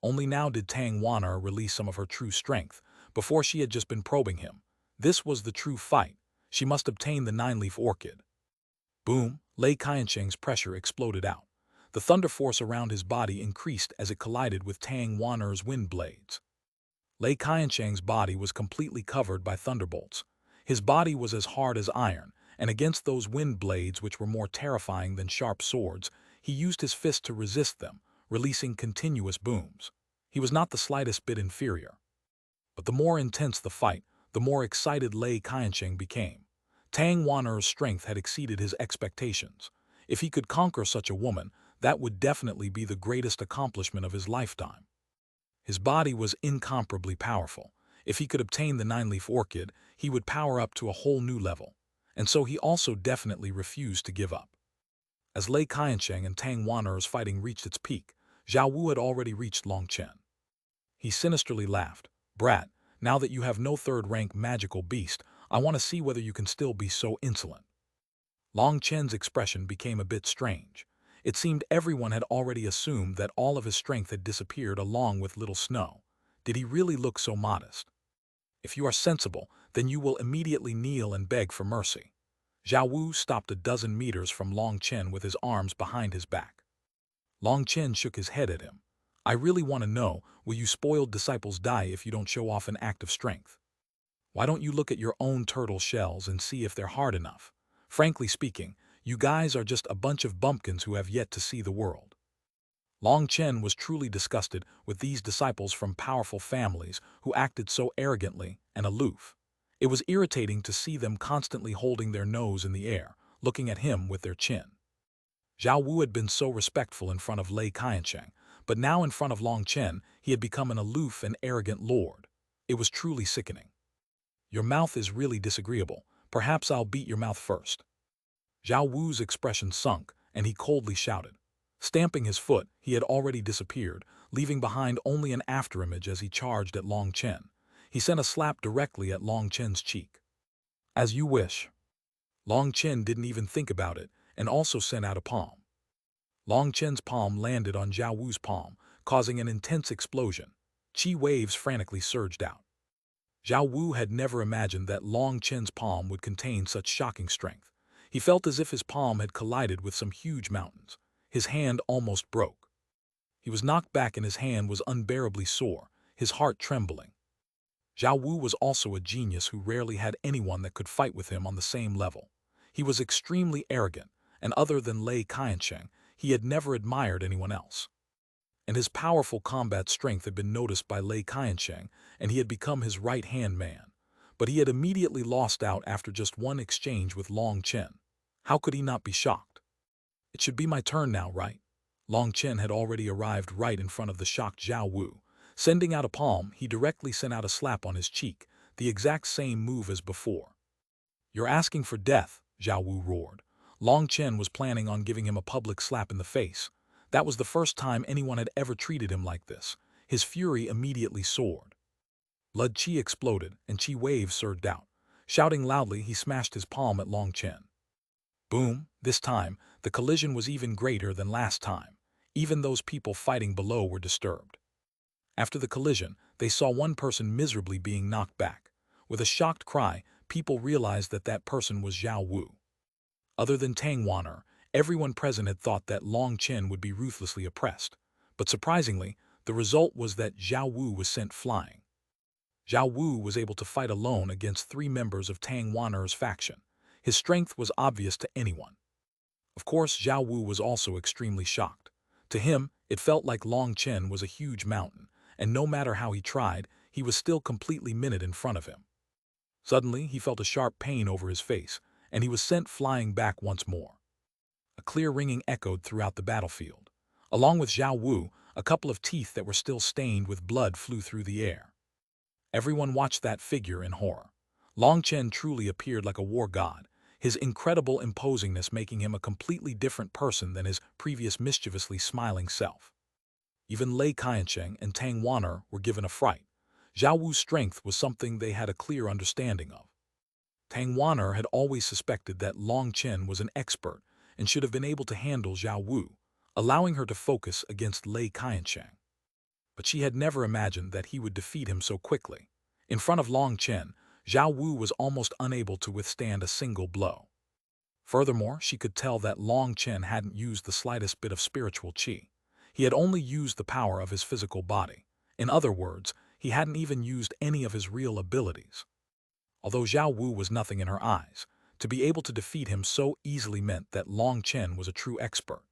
Only now did Tang Wan'er release some of her true strength. Before she had just been probing him. This was the true fight. She must obtain the nine-leaf orchid. Boom! Lei Qiansheng's pressure exploded out. The thunder force around his body increased as it collided with Tang Wan'er's wind blades. Lei Qiansheng's body was completely covered by thunderbolts. His body was as hard as iron, and against those wind blades which were more terrifying than sharp swords, he used his fist to resist them, releasing continuous booms. He was not the slightest bit inferior. But the more intense the fight, the more excited Lei Qiansheng became. Tang Wan'er's strength had exceeded his expectations. If he could conquer such a woman, that would definitely be the greatest accomplishment of his lifetime. His body was incomparably powerful. If he could obtain the nine-leaf orchid, he would power up to a whole new level. And so he also definitely refused to give up. As Lei Qiansheng and Tang Wan'er's fighting reached its peak, Zhao Wu had already reached Long Chen. He sinisterly laughed. Brat, now that you have no third-rank magical beast, I want to see whether you can still be so insolent. Long Chen's expression became a bit strange. It seemed everyone had already assumed that all of his strength had disappeared along with little Snow. Did he really look so modest? If you are sensible, then you will immediately kneel and beg for mercy. Zhao Wu stopped a dozen meters from Long Chen with his arms behind his back. Long Chen shook his head at him. I really want to know, will you spoiled disciples die if you don't show off an act of strength? Why don't you look at your own turtle shells and see if they're hard enough? Frankly speaking, you guys are just a bunch of bumpkins who have yet to see the world. Long Chen was truly disgusted with these disciples from powerful families who acted so arrogantly and aloof. It was irritating to see them constantly holding their nose in the air, looking at him with their chin. Zhao Wu had been so respectful in front of Lei Qiansheng, but now in front of Long Chen, he had become an aloof and arrogant lord. It was truly sickening. Your mouth is really disagreeable. Perhaps I'll beat your mouth first. Zhao Wu's expression sunk, and he coldly shouted. Stamping his foot, he had already disappeared, leaving behind only an afterimage as he charged at Long Chen. He sent a slap directly at Long Chen's cheek. As you wish. Long Chen didn't even think about it, and also sent out a palm. Long Chen's palm landed on Zhao Wu's palm, causing an intense explosion. Qi waves frantically surged out. Zhao Wu had never imagined that Long Chen's palm would contain such shocking strength. He felt as if his palm had collided with some huge mountains. His hand almost broke. He was knocked back and his hand was unbearably sore, his heart trembling. Zhao Wu was also a genius who rarely had anyone that could fight with him on the same level. He was extremely arrogant, and other than Lei Qiansheng, he had never admired anyone else. And his powerful combat strength had been noticed by Lei Qiansheng, and he had become his right-hand man. But he had immediately lost out after just one exchange with Long Chen. How could he not be shocked? It should be my turn now, right? Long Chen had already arrived right in front of the shocked Zhao Wu. Sending out a palm, he directly sent out a slap on his cheek, the exact same move as before. You're asking for death, Zhao Wu roared. Long Chen was planning on giving him a public slap in the face. That was the first time anyone had ever treated him like this. His fury immediately soared. Blood Qi exploded, and Qi waves surged out. Shouting loudly, he smashed his palm at Long Chen. Boom! This time, the collision was even greater than last time. Even those people fighting below were disturbed. After the collision, they saw one person miserably being knocked back. With a shocked cry, people realized that that person was Zhao Wu. Other than Tang Wan'er, everyone present had thought that Long Chen would be ruthlessly oppressed. But surprisingly, the result was that Zhao Wu was sent flying. Zhao Wu was able to fight alone against 3 members of Tang Wan'er's faction. His strength was obvious to anyone. Of course, Zhao Wu was also extremely shocked. To him, it felt like Long Chen was a huge mountain, and no matter how he tried, he was still completely minute in front of him. Suddenly, he felt a sharp pain over his face, and he was sent flying back once more. A clear ringing echoed throughout the battlefield. Along with Zhao Wu, a couple of teeth that were still stained with blood flew through the air. Everyone watched that figure in horror. Long Chen truly appeared like a war god, his incredible imposingness making him a completely different person than his previous mischievously smiling self. Even Lei Qiansheng and Tang Wan'er were given a fright. Zhao Wu's strength was something they had a clear understanding of. Tang Wan'er had always suspected that Long Chen was an expert and should have been able to handle Zhao Wu, allowing her to focus against Lei Qiansheng. But she had never imagined that he would defeat him so quickly. In front of Long Chen, Zhao Wu was almost unable to withstand a single blow. Furthermore, she could tell that Long Chen hadn't used the slightest bit of spiritual qi. He had only used the power of his physical body. In other words, he hadn't even used any of his real abilities. Although Zhao Wu was nothing in her eyes, to be able to defeat him so easily meant that Long Chen was a true expert.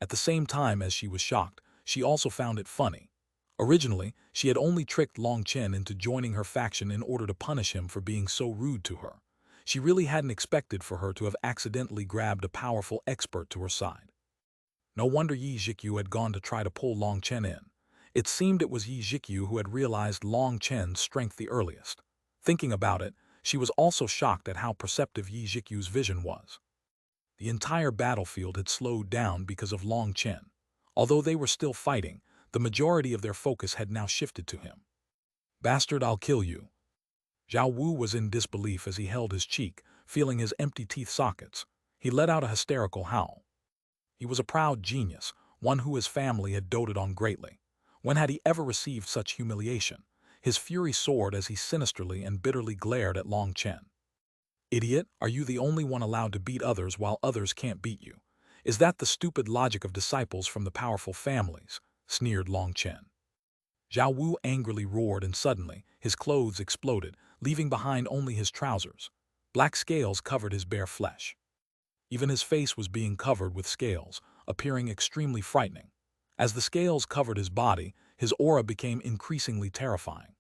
At the same time as she was shocked, she also found it funny. Originally, she had only tricked Long Chen into joining her faction in order to punish him for being so rude to her. She really hadn't expected for her to have accidentally grabbed a powerful expert to her side. No wonder Yi Zhikyu had gone to try to pull Long Chen in. It seemed it was Yi Zhikyu who had realized Long Chen's strength the earliest. Thinking about it, she was also shocked at how perceptive Yi Zhikyu's vision was. The entire battlefield had slowed down because of Long Chen. Although they were still fighting, the majority of their focus had now shifted to him. "Bastard, I'll kill you." Zhao Wu was in disbelief as he held his cheek, feeling his empty teeth sockets. He let out a hysterical howl. He was a proud genius, one who his family had doted on greatly. When had he ever received such humiliation? His fury soared as he sinisterly and bitterly glared at Long Chen. "Idiot, are you the only one allowed to beat others while others can't beat you? Is that the stupid logic of disciples from the powerful families?" sneered Long Chen. Zhao Wu angrily roared, and suddenly, his clothes exploded, leaving behind only his trousers. Black scales covered his bare flesh. Even his face was being covered with scales, appearing extremely frightening. As the scales covered his body, his aura became increasingly terrifying.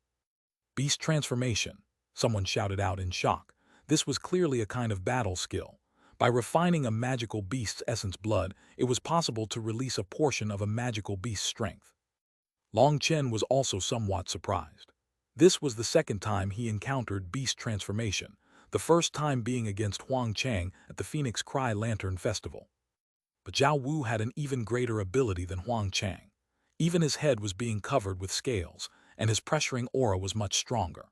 "Beast transformation," someone shouted out in shock. This was clearly a kind of battle skill. By refining a magical beast's essence blood, it was possible to release a portion of a magical beast's strength. Long Chen was also somewhat surprised. This was the second time he encountered beast transformation, the first time being against Huang Chang at the Phoenix Cry Lantern Festival. But Zhao Wu had an even greater ability than Huang Chang. Even his head was being covered with scales, and his pressuring aura was much stronger.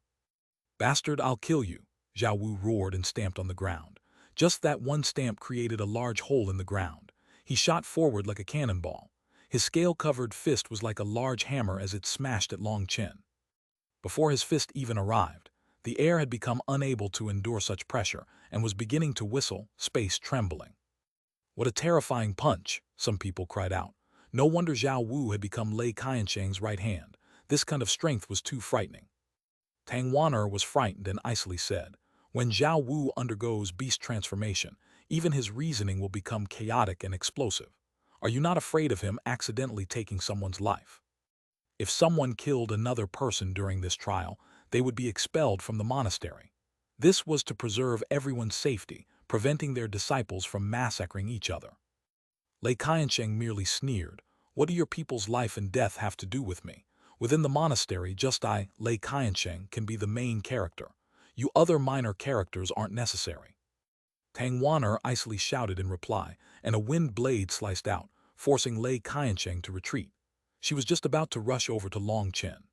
"Bastard, I'll kill you," Zhao Wu roared and stamped on the ground. Just that one stamp created a large hole in the ground. He shot forward like a cannonball. His scale-covered fist was like a large hammer as it smashed at Long Chen. Before his fist even arrived, the air had become unable to endure such pressure and was beginning to whistle, space trembling. "What a terrifying punch," some people cried out. No wonder Zhao Wu had become Lei Qiansheng's right hand. This kind of strength was too frightening. Tang Wan'er was frightened and icily said, "When Zhao Wu undergoes beast transformation, even his reasoning will become chaotic and explosive. Are you not afraid of him accidentally taking someone's life? If someone killed another person during this trial, they would be expelled from the monastery." This was to preserve everyone's safety, preventing their disciples from massacring each other. Lei Qiansheng merely sneered, "What do your people's life and death have to do with me? Within the monastery, just I, Lei Qiansheng, can be the main character. You other minor characters aren't necessary." Tang Wan'er icily shouted in reply, and a wind blade sliced out, forcing Lei Qiansheng to retreat. She was just about to rush over to Long Chen.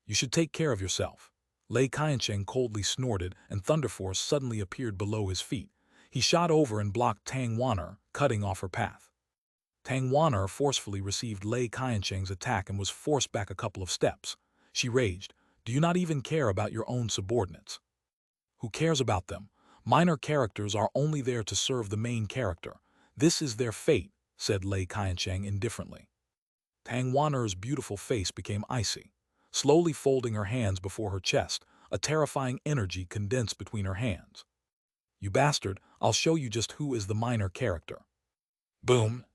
"You should take care of yourself." Lei Qiansheng coldly snorted, and Thunder Force suddenly appeared below his feet. He shot over and blocked Tang Wan'er, cutting off her path. Tang Wan'er forcefully received Lei Qiansheng's attack and was forced back a couple of steps. She raged, "Do you not even care about your own subordinates?" "Who cares about them? Minor characters are only there to serve the main character. This is their fate," said Lei Qiansheng indifferently. Tang Wan'er's beautiful face became icy. slowly folding her hands before her chest, a terrifying energy condensed between her hands. "You bastard, I'll show you just who is the minor character." Boom!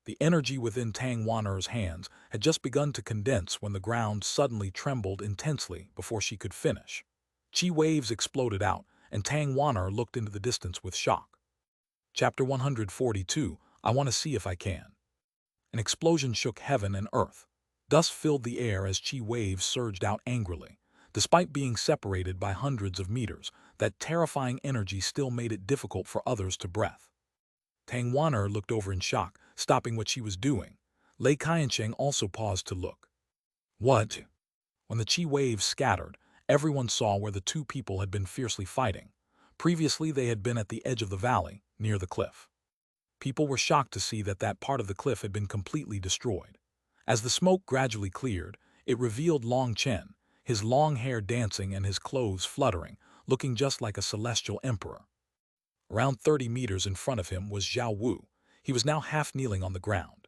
The energy within Tang Wan'er's hands had just begun to condense when the ground suddenly trembled intensely before she could finish. Chi waves exploded out, and Tang Wan'er looked into the distance with shock. Chapter 142, I Want to See If I Can. An explosion shook heaven and earth. Dust filled the air as chi waves surged out angrily. Despite being separated by hundreds of meters, that terrifying energy still made it difficult for others to breathe. Tang Wan'er looked over in shock, stopping what she was doing. Lei Qiansheng also paused to look. What? When the chi waves scattered, everyone saw where the two people had been fiercely fighting. Previously they had been at the edge of the valley, near the cliff. People were shocked to see that that part of the cliff had been completely destroyed. As the smoke gradually cleared, it revealed Long Chen, his long hair dancing and his clothes fluttering, looking just like a celestial emperor. Around 30 meters in front of him was Zhao Wu. He was now half kneeling on the ground.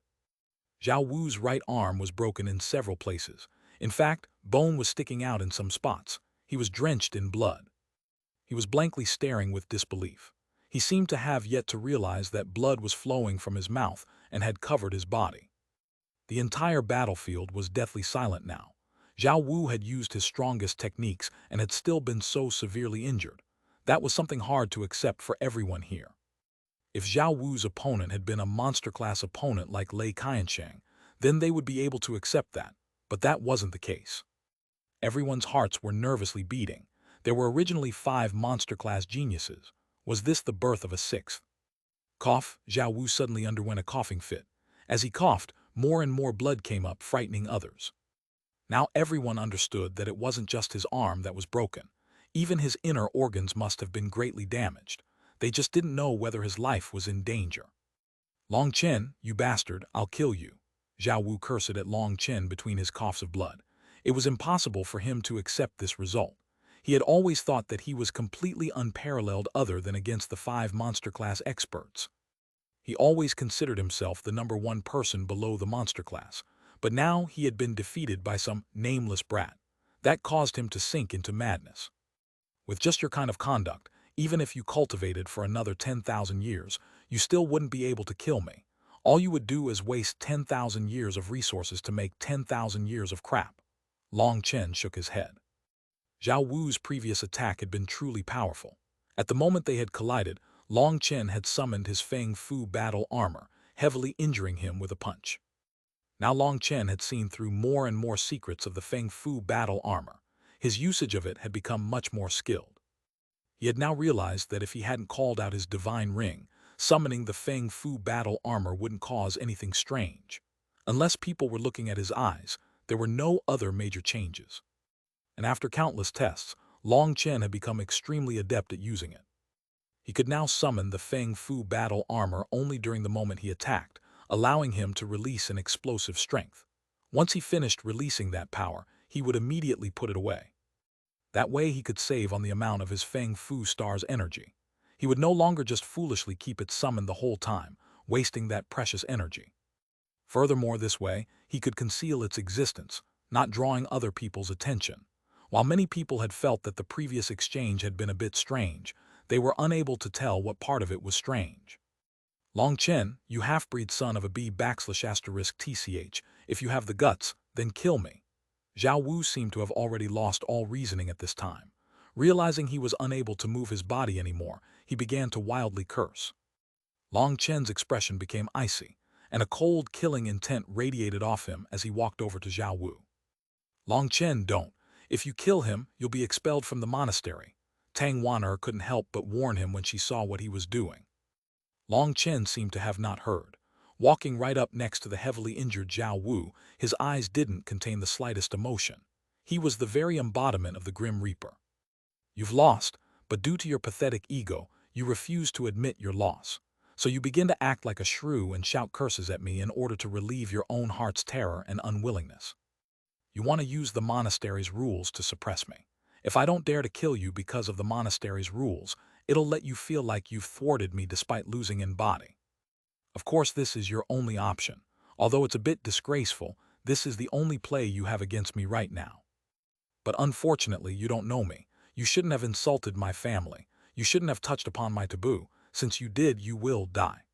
Zhao Wu's right arm was broken in several places. In fact, bone was sticking out in some spots. He was drenched in blood. He was blankly staring with disbelief. He seemed to have yet to realize that blood was flowing from his mouth and had covered his body. The entire battlefield was deathly silent now. Zhao Wu had used his strongest techniques and had still been so severely injured. That was something hard to accept for everyone here. If Zhao Wu's opponent had been a monster-class opponent like Lei Qiansheng, then they would be able to accept that, but that wasn't the case. Everyone's hearts were nervously beating. There were originally 5 monster-class geniuses. Was this the birth of a 6th? Cough, Zhao Wu suddenly underwent a coughing fit. As he coughed, more and more blood came up, frightening others. Now everyone understood that it wasn't just his arm that was broken. Even his inner organs must have been greatly damaged. They just didn't know whether his life was in danger. Long Chen, you bastard, I'll kill you. Zhao Wu cursed at Long Chen between his coughs of blood. It was impossible for him to accept this result. He had always thought that he was completely unparalleled other than against the 5 monster-class experts. He always considered himself the #1 person below the monster class, but now he had been defeated by some nameless brat. That caused him to sink into madness. With just your kind of conduct, even if you cultivated for another 10,000 years, you still wouldn't be able to kill me. All you would do is waste 10,000 years of resources to make 10,000 years of crap. Long Chen shook his head. Zhao Wu's previous attack had been truly powerful. At the moment they had collided, Long Chen had summoned his Feng Fu battle armor, heavily injuring him with a punch. Now Long Chen had seen through more and more secrets of the Feng Fu battle armor. His usage of it had become much more skilled. He had now realized that if he hadn't called out his divine ring, summoning the Feng Fu battle armor wouldn't cause anything strange. Unless people were looking at his eyes, there were no other major changes. And after countless tests, Long Chen had become extremely adept at using it. He could now summon the Feng Fu battle armor only during the moment he attacked, allowing him to release an explosive strength. Once he finished releasing that power, he would immediately put it away. That way he could save on the amount of his Feng Fu star's energy. He would no longer just foolishly keep it summoned the whole time, wasting that precious energy. Furthermore, this way, he could conceal its existence, not drawing other people's attention. While many people had felt that the previous exchange had been a bit strange, they were unable to tell what part of it was strange. Long Chen, you half-breed son of a B\TCH, if you have the guts, then kill me. Zhao Wu seemed to have already lost all reasoning at this time. Realizing he was unable to move his body anymore, he began to wildly curse. Long Chen's expression became icy, and a cold, killing intent radiated off him as he walked over to Zhao Wu. Long Chen, don't. If you kill him, you'll be expelled from the monastery. Tang Wan'er couldn't help but warn him when she saw what he was doing. Long Chen seemed to have not heard. Walking right up next to the heavily injured Zhao Wu, his eyes didn't contain the slightest emotion. He was the very embodiment of the Grim Reaper. You've lost, but due to your pathetic ego, you refuse to admit your loss. So you begin to act like a shrew and shout curses at me in order to relieve your own heart's terror and unwillingness. You want to use the monastery's rules to suppress me. If I don't dare to kill you because of the monastery's rules, it'll let you feel like you've thwarted me despite losing in body. Of course, this is your only option. Although it's a bit disgraceful, this is the only play you have against me right now. but unfortunately you don't know me. You shouldn't have insulted my family. You shouldn't have touched upon my taboo. Since you did, you will die.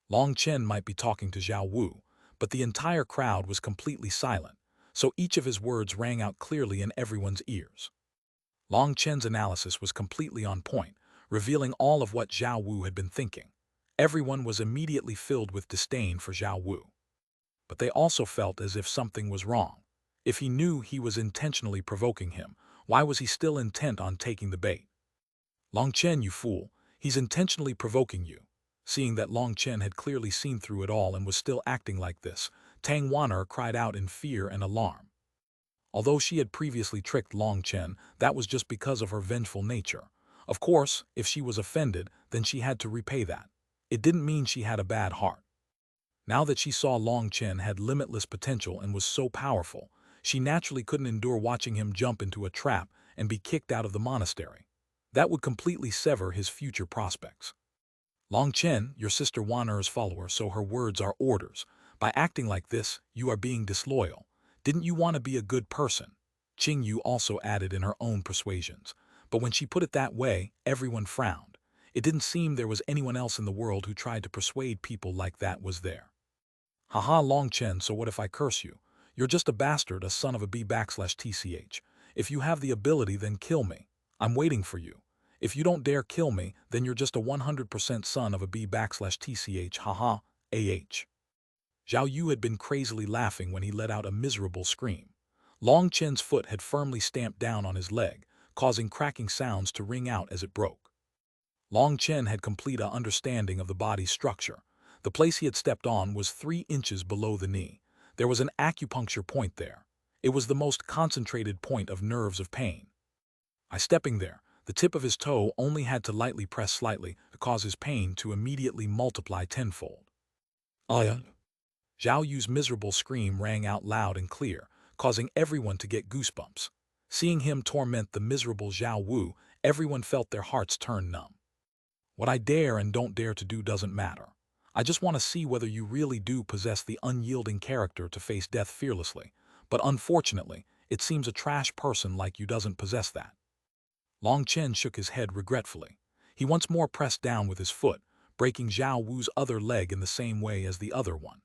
Long Chen might be talking to Zhao Wu, but the entire crowd was completely silent, so each of his words rang out clearly in everyone's ears. Long Chen's analysis was completely on point, revealing all of what Zhao Wu had been thinking. Everyone was immediately filled with disdain for Zhao Wu. But they also felt as if something was wrong. If he knew he was intentionally provoking him, why was he still intent on taking the bait? Long Chen, you fool, he's intentionally provoking you. Seeing that Long Chen had clearly seen through it all and was still acting like this, Tang Wan'er cried out in fear and alarm. Although she had previously tricked Long Chen, that was just because of her vengeful nature. Of course, if she was offended, then she had to repay that. It didn't mean she had a bad heart. Now that she saw Long Chen had limitless potential and was so powerful, she naturally couldn't endure watching him jump into a trap and be kicked out of the monastery. That would completely sever his future prospects. Long Chen, your sister Wan'er's follower, so her words are orders. By acting like this, you are being disloyal. Didn't you want to be a good person? Qing Yu also added in her own persuasions. But when she put it that way, everyone frowned. It didn't seem there was anyone else in the world who tried to persuade people like that was there. Haha, Long Chen, so what if I curse you? You're just a bastard, a son of a B/TCH. If you have the ability, then kill me. I'm waiting for you. If you don't dare kill me, then you're just a 100% son of a B/TCH, haha, AH. Zhao Yu had been crazily laughing when he let out a miserable scream. Long Chen's foot had firmly stamped down on his leg, causing cracking sounds to ring out as it broke. Long Chen had complete understanding of the body's structure. The place he had stepped on was 3 inches below the knee. There was an acupuncture point there. It was the most concentrated point of nerves of pain. By stepping there, the tip of his toe only had to lightly press slightly to cause his pain to immediately multiply tenfold. Zhao Yu's miserable scream rang out loud and clear, causing everyone to get goosebumps. Seeing him torment the miserable Zhao Wu, everyone felt their hearts turn numb. What I dare and don't dare to do doesn't matter. I just want to see whether you really do possess the unyielding character to face death fearlessly, but unfortunately, it seems a trash person like you doesn't possess that. Long Chen shook his head regretfully. He once more pressed down with his foot, breaking Zhao Wu's other leg in the same way as the other one.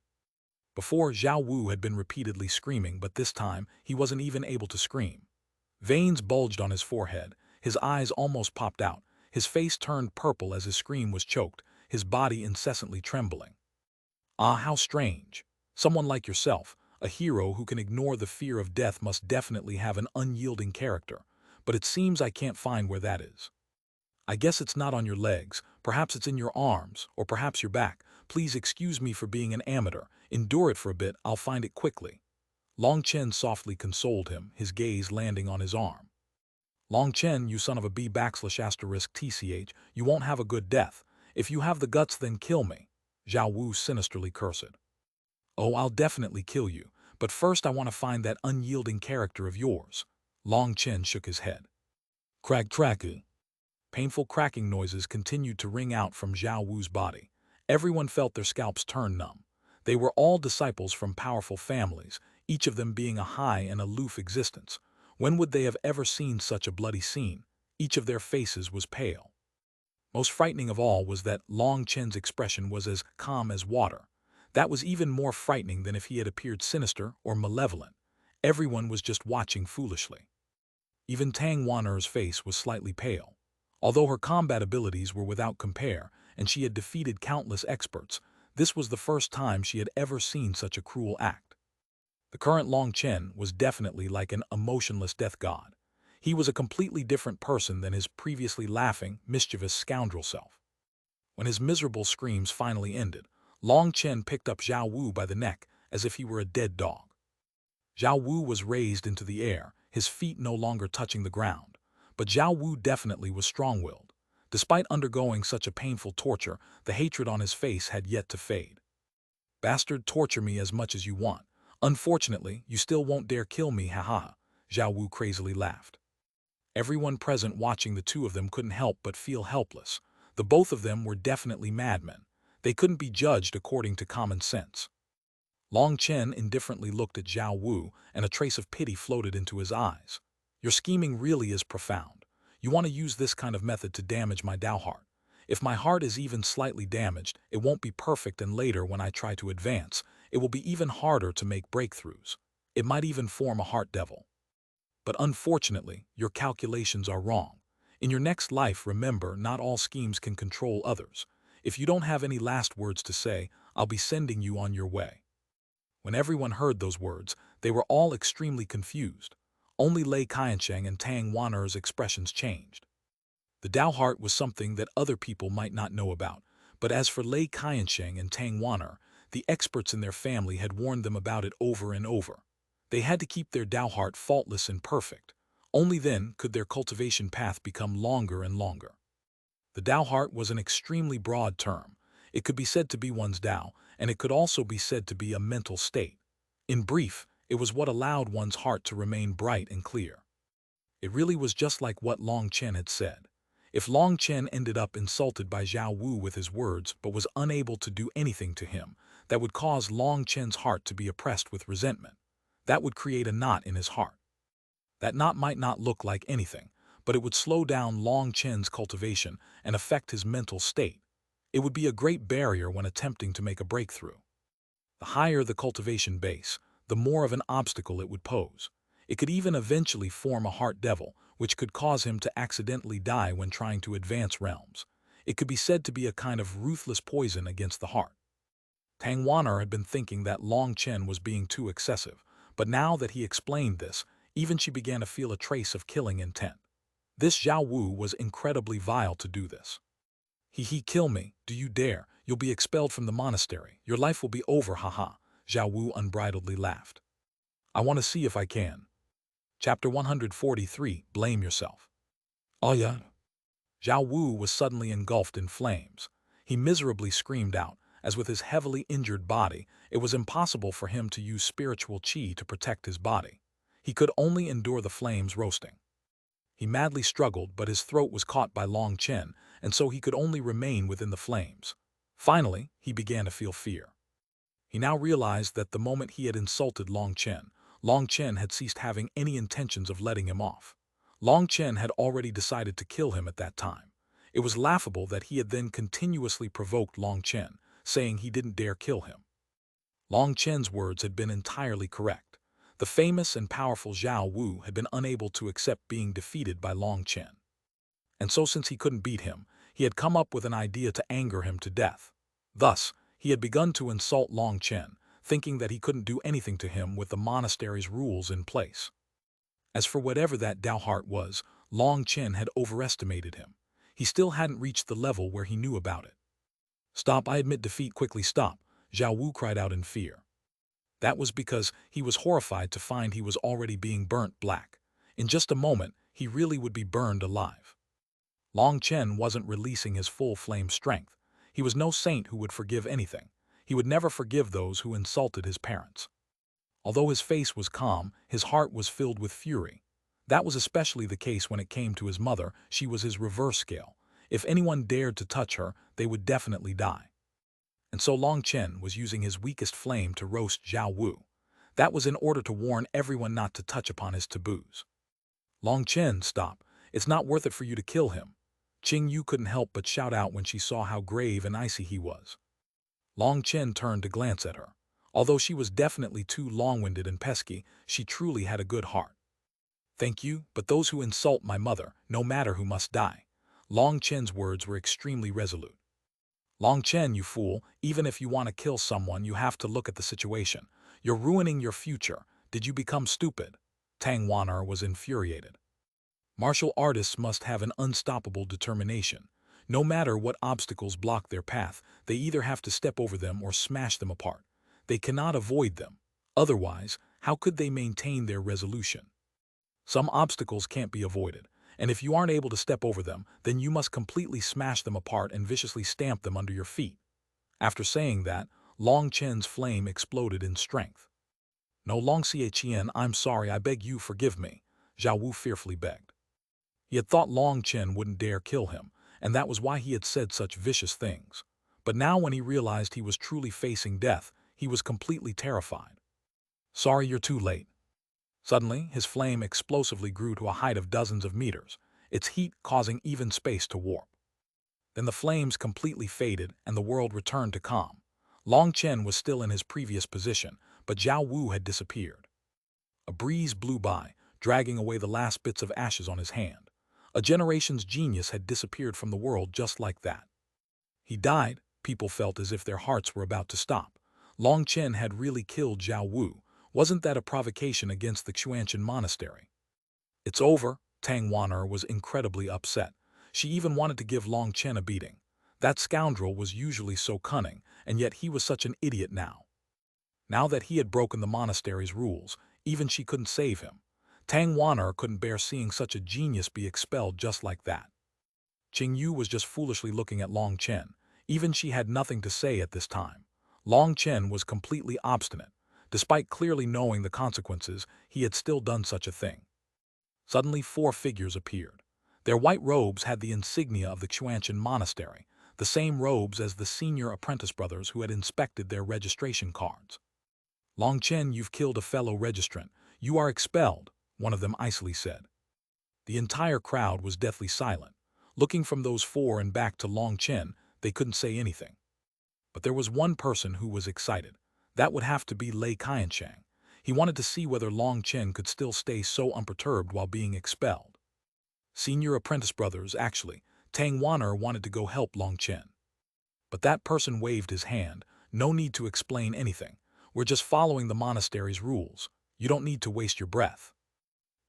Before, Zhao Wu had been repeatedly screaming, but this time, he wasn't even able to scream. Veins bulged on his forehead, his eyes almost popped out, his face turned purple as his scream was choked, his body incessantly trembling. Ah, how strange. Someone like yourself, a hero who can ignore the fear of death, must definitely have an unyielding character, but it seems I can't find where that is. I guess it's not on your legs, perhaps it's in your arms, or perhaps your back. Please excuse me for being an amateur, endure it for a bit, I'll find it quickly. Long Chen softly consoled him, his gaze landing on his arm. Long Chen, you son of a B/TCH, you won't have a good death. If you have the guts, then kill me. Zhao Wu sinisterly cursed. Oh, I'll definitely kill you, but first I want to find that unyielding character of yours. Long Chen shook his head. Crack, crack. Painful cracking noises continued to ring out from Zhao Wu's body. Everyone felt their scalps turn numb. They were all disciples from powerful families, each of them being a high and aloof existence. When would they have ever seen such a bloody scene? Each of their faces was pale. Most frightening of all was that Long Chen's expression was as calm as water. That was even more frightening than if he had appeared sinister or malevolent. Everyone was just watching foolishly. Even Tang Wan'er's face was slightly pale. Although her combat abilities were without compare, and she had defeated countless experts, this was the first time she had ever seen such a cruel act. The current Long Chen was definitely like an emotionless death god. He was a completely different person than his previously laughing, mischievous scoundrel self. When his miserable screams finally ended, Long Chen picked up Zhao Wu by the neck as if he were a dead dog. Zhao Wu was raised into the air, his feet no longer touching the ground. But Zhao Wu definitely was strong-willed. Despite undergoing such a painful torture, the hatred on his face had yet to fade. Bastard, torture me as much as you want. Unfortunately, you still won't dare kill me, haha, Zhao Wu crazily laughed. Everyone present watching the two of them couldn't help but feel helpless. The both of them were definitely madmen. They couldn't be judged according to common sense. Long Chen indifferently looked at Zhao Wu, and a trace of pity floated into his eyes. Your scheming really is profound. You want to use this kind of method to damage my Tao heart. If my heart is even slightly damaged, it won't be perfect, and later when I try to advance, it will be even harder to make breakthroughs. It might even form a heart devil. But unfortunately, your calculations are wrong. In your next life, remember, not all schemes can control others. If you don't have any last words to say, I'll be sending you on your way. When everyone heard those words, they were all extremely confused. Only Lei Qiansheng and Tang Wan'er's expressions changed. The Tao heart was something that other people might not know about, but as for Lei Qiansheng and Tang Wan'er, the experts in their family had warned them about it over and over. They had to keep their Tao heart faultless and perfect. Only then could their cultivation path become longer and longer. The Tao heart was an extremely broad term. It could be said to be one's Tao, and it could also be said to be a mental state. In brief, it was what allowed one's heart to remain bright and clear. It really was just like what Long Chen had said. If Long Chen ended up insulted by Zhao Wu with his words but was unable to do anything to him, that would cause Long Chen's heart to be oppressed with resentment. That would create a knot in his heart. That knot might not look like anything, but it would slow down Long Chen's cultivation and affect his mental state. It would be a great barrier when attempting to make a breakthrough. The higher the cultivation base, the more of an obstacle it would pose. It could even eventually form a heart devil, which could cause him to accidentally die when trying to advance realms. It could be said to be a kind of ruthless poison against the heart. Tang Wan'er had been thinking that Long Chen was being too excessive, but now that he explained this, even she began to feel a trace of killing intent. This Zhao Wu was incredibly vile to do this. He kill me, do you dare? You'll be expelled from the monastery. Your life will be over, haha. Zhao Wu unbridledly laughed. I want to see if I can. Chapter 143, Blame Yourself. Oh yeah? Zhao Wu was suddenly engulfed in flames. He miserably screamed out, as with his heavily injured body, it was impossible for him to use spiritual qi to protect his body. He could only endure the flames roasting. He madly struggled, but his throat was caught by Long Chen, and so he could only remain within the flames. Finally, he began to feel fear. He now realized that the moment he had insulted Long Chen had ceased having any intentions of letting him off. Long Chen had already decided to kill him at that time. It was laughable that he had then continuously provoked Long Chen, saying he didn't dare kill him. Long Chen's words had been entirely correct. The famous and powerful Zhao Wu had been unable to accept being defeated by Long Chen. And so since he couldn't beat him, he had come up with an idea to anger him to death. Thus, he had begun to insult Long Chen, thinking that he couldn't do anything to him with the monastery's rules in place. As for whatever that Tao heart was, Long Chen had overestimated him. He still hadn't reached the level where he knew about it. Stop, I admit defeat, quickly stop, Zhao Wu cried out in fear. That was because he was horrified to find he was already being burnt black. In just a moment, he really would be burned alive. Long Chen wasn't releasing his full flame strength. He was no saint who would forgive anything. He would never forgive those who insulted his parents. Although his face was calm, his heart was filled with fury. That was especially the case when it came to his mother. She was his reverse scale. If anyone dared to touch her, they would definitely die. And so Long Chen was using his weakest flame to roast Zhao Wu. That was in order to warn everyone not to touch upon his taboos. Long Chen, stop. It's not worth it for you to kill him. Qing Yu couldn't help but shout out when she saw how grave and icy he was. Long Chen turned to glance at her. Although she was definitely too long-winded and pesky, she truly had a good heart. Thank you, but those who insult my mother, no matter who, must die. Long Chen's words were extremely resolute. Long Chen, you fool, even if you want to kill someone, you have to look at the situation. You're ruining your future. Did you become stupid? Tang Wan'er was infuriated. Martial artists must have an unstoppable determination. No matter what obstacles block their path, they either have to step over them or smash them apart. They cannot avoid them. Otherwise, how could they maintain their resolution? Some obstacles can't be avoided, and if you aren't able to step over them, then you must completely smash them apart and viciously stamp them under your feet. After saying that, Long Chen's flame exploded in strength. No, Long Xiaqian, I'm sorry, I beg you forgive me, Zhao Wu fearfully begged. He had thought Long Chen wouldn't dare kill him, and that was why he had said such vicious things. But now when he realized he was truly facing death, he was completely terrified. Sorry, you're too late. Suddenly, his flame explosively grew to a height of dozens of meters, its heat causing even space to warp. Then the flames completely faded and the world returned to calm. Long Chen was still in his previous position, but Zhao Wu had disappeared. A breeze blew by, dragging away the last bits of ashes on his hand. A generation's genius had disappeared from the world just like that. He died. People felt as if their hearts were about to stop. Long Chen had really killed Zhao Wu. Wasn't that a provocation against the Xuanhuan monastery? It's over. Tang Wan'er was incredibly upset. She even wanted to give Long Chen a beating. That scoundrel was usually so cunning, and yet he was such an idiot now. Now that he had broken the monastery's rules, even she couldn't save him. Tang Wan'er couldn't bear seeing such a genius be expelled just like that. Qing Yu was just foolishly looking at Long Chen. Even she had nothing to say at this time. Long Chen was completely obstinate. Despite clearly knowing the consequences, he had still done such a thing. Suddenly 4 figures appeared. Their white robes had the insignia of the Xuanhuan monastery, the same robes as the senior apprentice brothers who had inspected their registration cards. Long Chen, you've killed a fellow registrant. You are expelled, one of them icily said. The entire crowd was deathly silent. Looking from those 4 and back to Long Chen, they couldn't say anything. But there was one person who was excited. That would have to be Lei Qianshang. He wanted to see whether Long Chen could still stay so unperturbed while being expelled. Senior apprentice brothers, actually, Tang Wan'er wanted to go help Long Chen. But that person waved his hand. No need to explain anything. We're just following the monastery's rules. You don't need to waste your breath.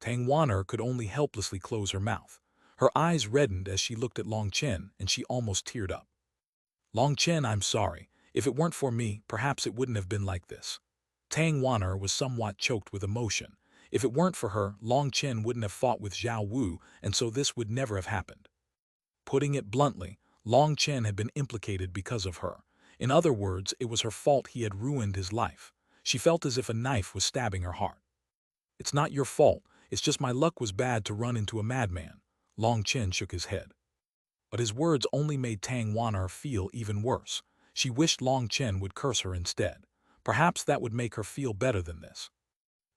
Tang Wan'er could only helplessly close her mouth. Her eyes reddened as she looked at Long Chen, and she almost teared up. Long Chen, I'm sorry. If it weren't for me, perhaps it wouldn't have been like this. Tang Wan'er was somewhat choked with emotion. If it weren't for her, Long Chen wouldn't have fought with Zhao Wu, and so this would never have happened. Putting it bluntly, Long Chen had been implicated because of her. In other words, it was her fault he had ruined his life. She felt as if a knife was stabbing her heart. It's not your fault, it's just my luck was bad to run into a madman. Long Chen shook his head. But his words only made Tang Wan'er feel even worse. She wished Long Chen would curse her instead. Perhaps that would make her feel better than this.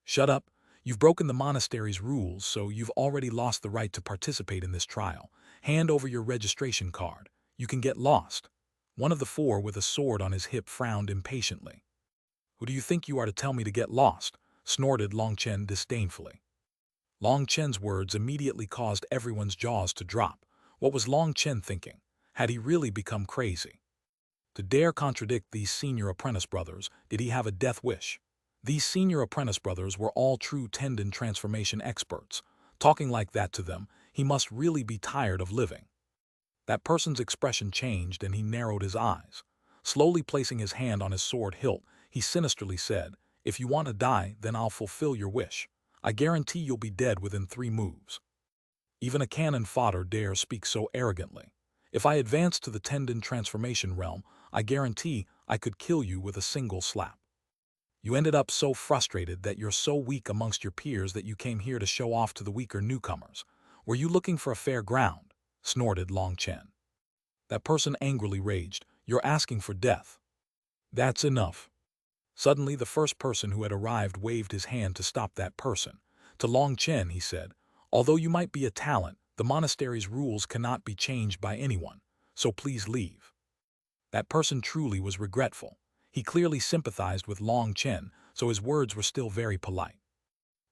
Shut up. You've broken the monastery's rules, so you've already lost the right to participate in this trial. Hand over your registration card. You can get lost. One of the 4 with a sword on his hip frowned impatiently. Who do you think you are to tell me to get lost? Snorted Long Chen disdainfully. Long Chen's words immediately caused everyone's jaws to drop. What was Long Chen thinking? Had he really become crazy? To dare contradict these senior apprentice brothers, did he have a death wish? These senior apprentice brothers were all true tendon transformation experts. Talking like that to them, he must really be tired of living. That person's expression changed and he narrowed his eyes. Slowly placing his hand on his sword hilt, he sinisterly said, "If you want to die, then I'll fulfill your wish. I guarantee you'll be dead within 3 moves. Even a cannon fodder dares speak so arrogantly. If I advance to the tendon transformation realm, I guarantee I could kill you with a single slap. You ended up so frustrated that you're so weak amongst your peers that you came here to show off to the weaker newcomers. Were you looking for a fair ground?" Snorted Long Chen. That person angrily raged, "You're asking for death." That's enough. Suddenly, the first person who had arrived waved his hand to stop that person. To Long Chen, he said, "Although you might be a talent, the monastery's rules cannot be changed by anyone, so please leave." That person truly was regretful. He clearly sympathized with Long Chen, so his words were still very polite.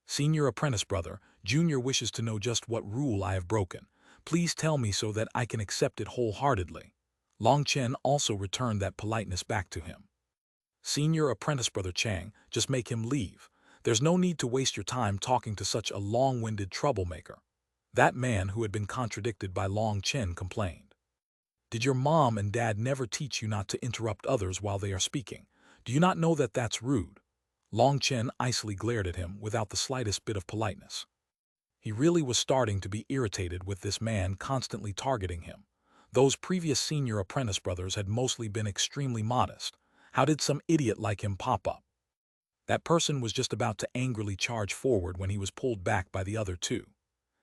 "Senior apprentice brother, Junior wishes to know just what rule I have broken. Please tell me so that I can accept it wholeheartedly." Long Chen also returned that politeness back to him. "Senior apprentice brother Chang, just make him leave. There's no need to waste your time talking to such a long-winded troublemaker." That man who had been contradicted by Long Chen complained. "Did your mom and dad never teach you not to interrupt others while they are speaking? Do you not know that that's rude?" Long Chen icily glared at him without the slightest bit of politeness. He really was starting to be irritated with this man constantly targeting him. Those previous senior apprentice brothers had mostly been extremely modest. How did some idiot like him pop up? That person was just about to angrily charge forward when he was pulled back by the other 2.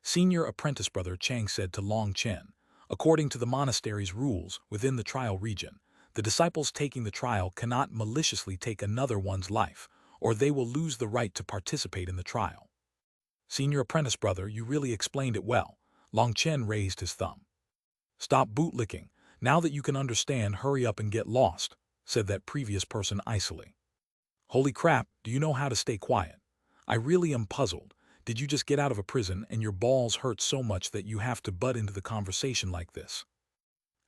Senior apprentice brother Chang said to Long Chen, "According to the monastery's rules within the trial region, the disciples taking the trial cannot maliciously take another one's life, or they will lose the right to participate in the trial. Senior apprentice brother, you really explained it well. Long Chen raised his thumb. Stop bootlicking. Now that you can understand, hurry up and get lost, said that previous person icily. Holy crap, do you know how to stay quiet? I really am puzzled. Did you just get out of a prison and your balls hurt so much that you have to butt into the conversation like this?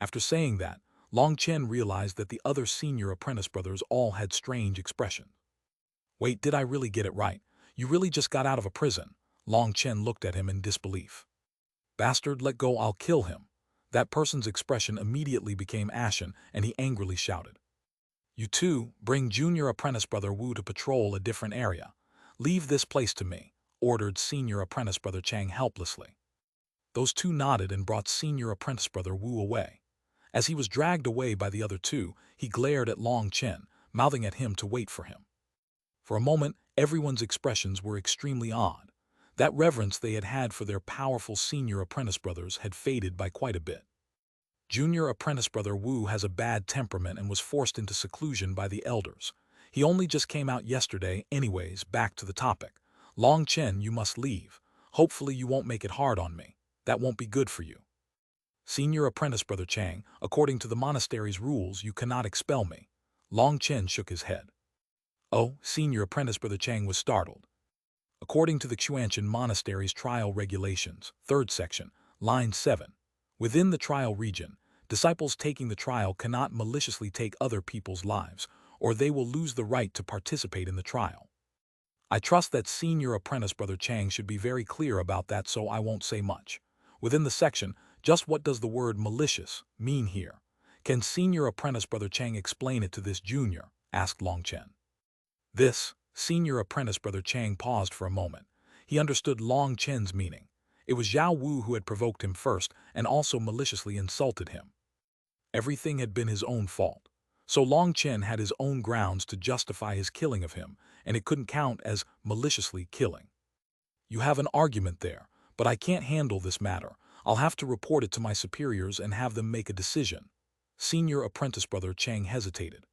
After saying that, Long Chen realized that the other senior apprentice brothers all had strange expressions. Wait, did I really get it right? You really just got out of a prison? Long Chen looked at him in disbelief. Bastard, let go, I'll kill him. That person's expression immediately became ashen, and he angrily shouted. You two, bring junior apprentice brother Wu to patrol a different area. Leave this place to me, ordered senior apprentice brother Chang helplessly. Those two nodded and brought senior apprentice brother Wu away. As he was dragged away by the other two, he glared at Long Chen, mouthing at him to wait for him. For a moment, everyone's expressions were extremely odd. That reverence they had had for their powerful senior apprentice brothers had faded by quite a bit. Junior apprentice brother Wu has a bad temperament and was forced into seclusion by the elders. He only just came out yesterday anyways. Back to the topic. Long Chen, you must leave. Hopefully you won't make it hard on me. That won't be good for you. Senior apprentice brother Chang, according to the monastery's rules, you cannot expel me. Long Chen shook his head. Oh, senior apprentice brother Chang was startled. According to the Xuanhuan monastery's trial regulations, 3rd section, line 7, within the trial region, disciples taking the trial cannot maliciously take other people's lives, or they will lose the right to participate in the trial. I trust that senior apprentice brother Chang should be very clear about that, so I won't say much. Within the section, just what does the word malicious mean here? Can senior apprentice brother Chang explain it to this junior? Asked Long Chen. This, senior apprentice brother Chang paused for a moment. He understood Long Chen's meaning. It was Zhao Wu who had provoked him first and also maliciously insulted him. Everything had been his own fault. So Long Chen had his own grounds to justify his killing of him, and it couldn't count as maliciously killing. You have an argument there, but I can't handle this matter. I'll have to report it to my superiors and have them make a decision. Senior apprentice brother Chang hesitated.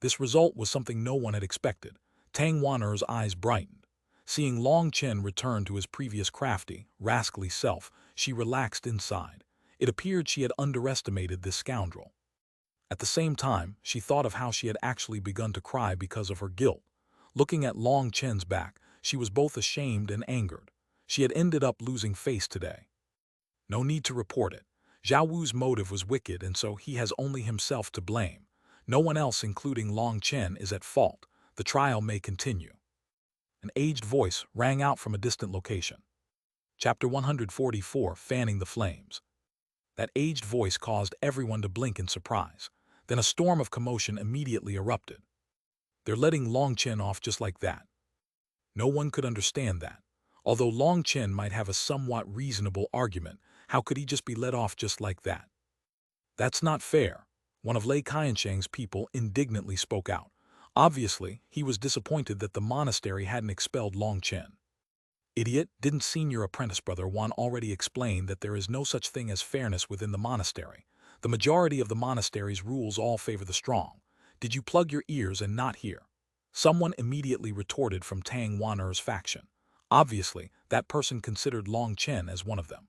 This result was something no one had expected. Tang Wan'er's eyes brightened. Seeing Long Chen return to his previous crafty, rascally self, she relaxed inside. It appeared she had underestimated this scoundrel. At the same time, she thought of how she had actually begun to cry because of her guilt. Looking at Long Chen's back, she was both ashamed and angered. She had ended up losing face today. No need to report it. Zhao Wu's motive was wicked, and so he has only himself to blame. No one else, including Long Chen, is at fault. The trial may continue. An aged voice rang out from a distant location. Chapter 144, Fanning the Flames. That aged voice caused everyone to blink in surprise. Then a storm of commotion immediately erupted. They're letting Long Chen off just like that. No one could understand that. Although Long Chen might have a somewhat reasonable argument, how could he just be let off just like that? That's not fair. One of Lei Qiansheng's people indignantly spoke out. Obviously, he was disappointed that the monastery hadn't expelled Long Chen. Idiot, didn't senior apprentice brother Wan already explain that there is no such thing as fairness within the monastery? The majority of the monastery's rules all favor the strong. Did you plug your ears and not hear? Someone immediately retorted from Tang Wan'er's faction. Obviously, that person considered Long Chen as one of them.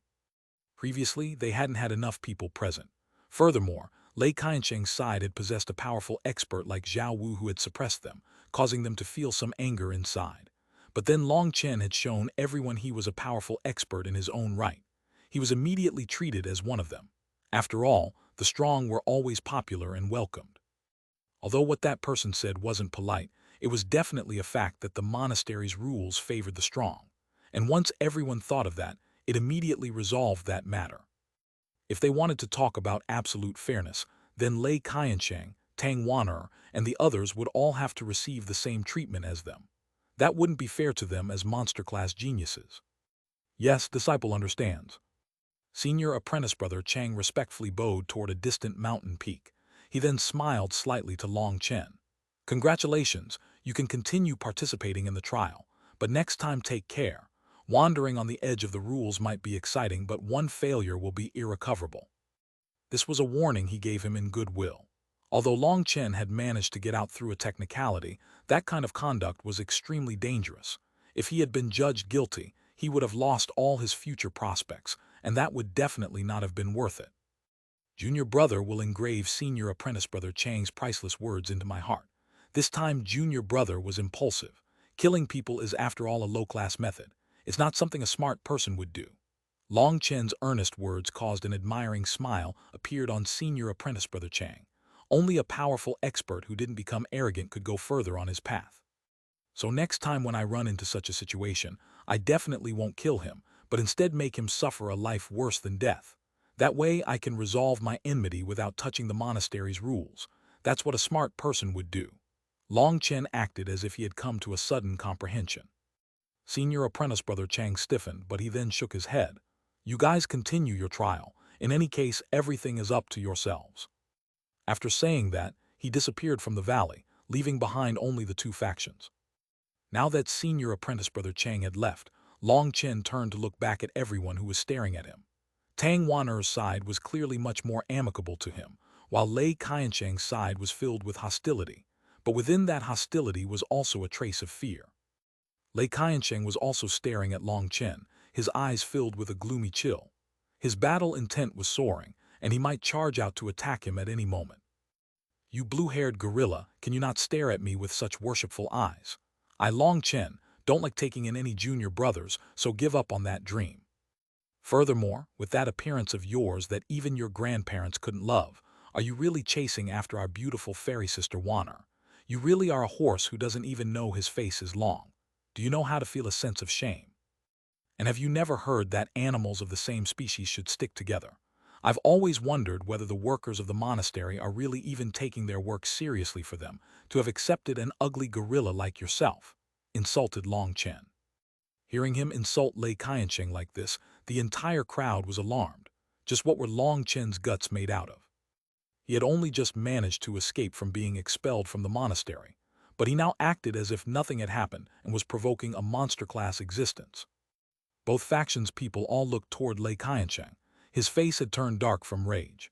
Previously, they hadn't had enough people present. Furthermore, Lei Qiansheng's side had possessed a powerful expert like Zhao Wu who had suppressed them, causing them to feel some anger inside. But then Long Chen had shown everyone he was a powerful expert in his own right. He was immediately treated as one of them. After all, the strong were always popular and welcomed. Although what that person said wasn't polite, it was definitely a fact that the monastery's rules favored the strong. And once everyone thought of that, it immediately resolved that matter. If they wanted to talk about absolute fairness, then Lei Qiansheng, Tang Wan'er, and the others would all have to receive the same treatment as them. That wouldn't be fair to them as monster-class geniuses. Yes, disciple understands. Senior apprentice brother Chang respectfully bowed toward a distant mountain peak. He then smiled slightly to Long Chen. Congratulations, you can continue participating in the trial, but next time take care. Wandering on the edge of the rules might be exciting, but one failure will be irrecoverable. This was a warning he gave him in goodwill. Although Long Chen had managed to get out through a technicality, that kind of conduct was extremely dangerous. If he had been judged guilty, he would have lost all his future prospects, and that would definitely not have been worth it. Junior brother will engrave senior apprentice brother Chang's priceless words into my heart. This time junior brother was impulsive. Killing people is after all a low-class method. It's not something a smart person would do. Long Chen's earnest words caused an admiring smile appeared on senior apprentice brother Chang. Only a powerful expert who didn't become arrogant could go further on his path. So next time when I run into such a situation, I definitely won't kill him, but instead make him suffer a life worse than death. That way I can resolve my enmity without touching the monastery's rules. That's what a smart person would do. Long Chen acted as if he had come to a sudden comprehension. Senior apprentice brother Chang stiffened, but he then shook his head. You guys continue your trial. In any case, everything is up to yourselves. After saying that, he disappeared from the valley, leaving behind only the two factions. Now that senior apprentice brother Chang had left, Long Chen turned to look back at everyone who was staring at him. Tang Wan'er's side was clearly much more amicable to him, while Lei Qiansheng's side was filled with hostility. But within that hostility was also a trace of fear. Lei Qiansheng was also staring at Long Chen, his eyes filled with a gloomy chill. His battle intent was soaring, and he might charge out to attack him at any moment. You blue-haired gorilla, can you not stare at me with such worshipful eyes? I, Long Chen, don't like taking in any junior brothers, so give up on that dream. Furthermore, with that appearance of yours that even your grandparents couldn't love, are you really chasing after our beautiful fairy sister Wan'er? You really are a horse who doesn't even know his face is long. Do you know how to feel a sense of shame? And have you never heard that animals of the same species should stick together? I've always wondered whether the workers of the monastery are really even taking their work seriously for them, to have accepted an ugly gorilla like yourself, insulted Long Chen. Hearing him insult Lei Qiansheng like this, the entire crowd was alarmed. Just what were Long Chen's guts made out of? He had only just managed to escape from being expelled from the monastery, but he now acted as if nothing had happened and was provoking a monster-class existence. Both factions' people all looked toward Lei Qiansheng. His face had turned dark from rage.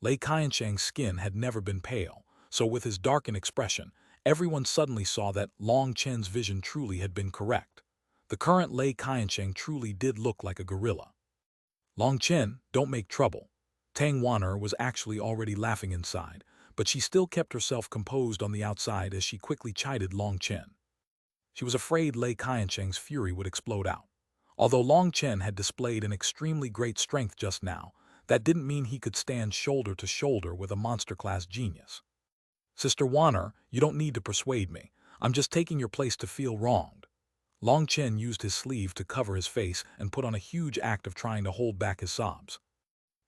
Lei Qiansheng's skin had never been pale, so with his darkened expression, everyone suddenly saw that Long Chen's vision truly had been correct. The current Lei Qiansheng truly did look like a gorilla. Long Chen, don't make trouble. Tang Wan'er was actually already laughing inside, but she still kept herself composed on the outside as she quickly chided Long Chen. She was afraid Lei Qiansheng's fury would explode out. Although Long Chen had displayed an extremely great strength just now, that didn't mean he could stand shoulder to shoulder with a monster-class genius. Sister Wan'er, you don't need to persuade me. I'm just taking your place to feel wronged. Long Chen used his sleeve to cover his face and put on a huge act of trying to hold back his sobs.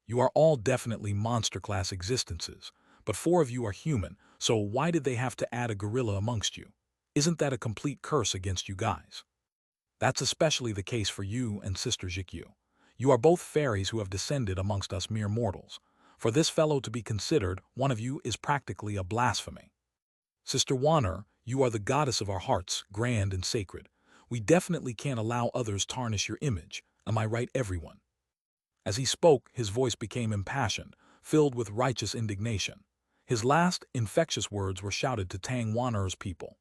You are all definitely monster-class existences, but 4 of you are human, so why did they have to add a gorilla amongst you? Isn't that a complete curse against you guys? That's especially the case for you and Sister Jikyu. You are both fairies who have descended amongst us mere mortals. For this fellow to be considered one of you is practically a blasphemy. Sister Wan'er, you are the goddess of our hearts, grand and sacred. We definitely can't allow others tarnish your image. Am I right, everyone? As he spoke, his voice became impassioned, filled with righteous indignation. His last, infectious words were shouted to Tang Wan'er's people.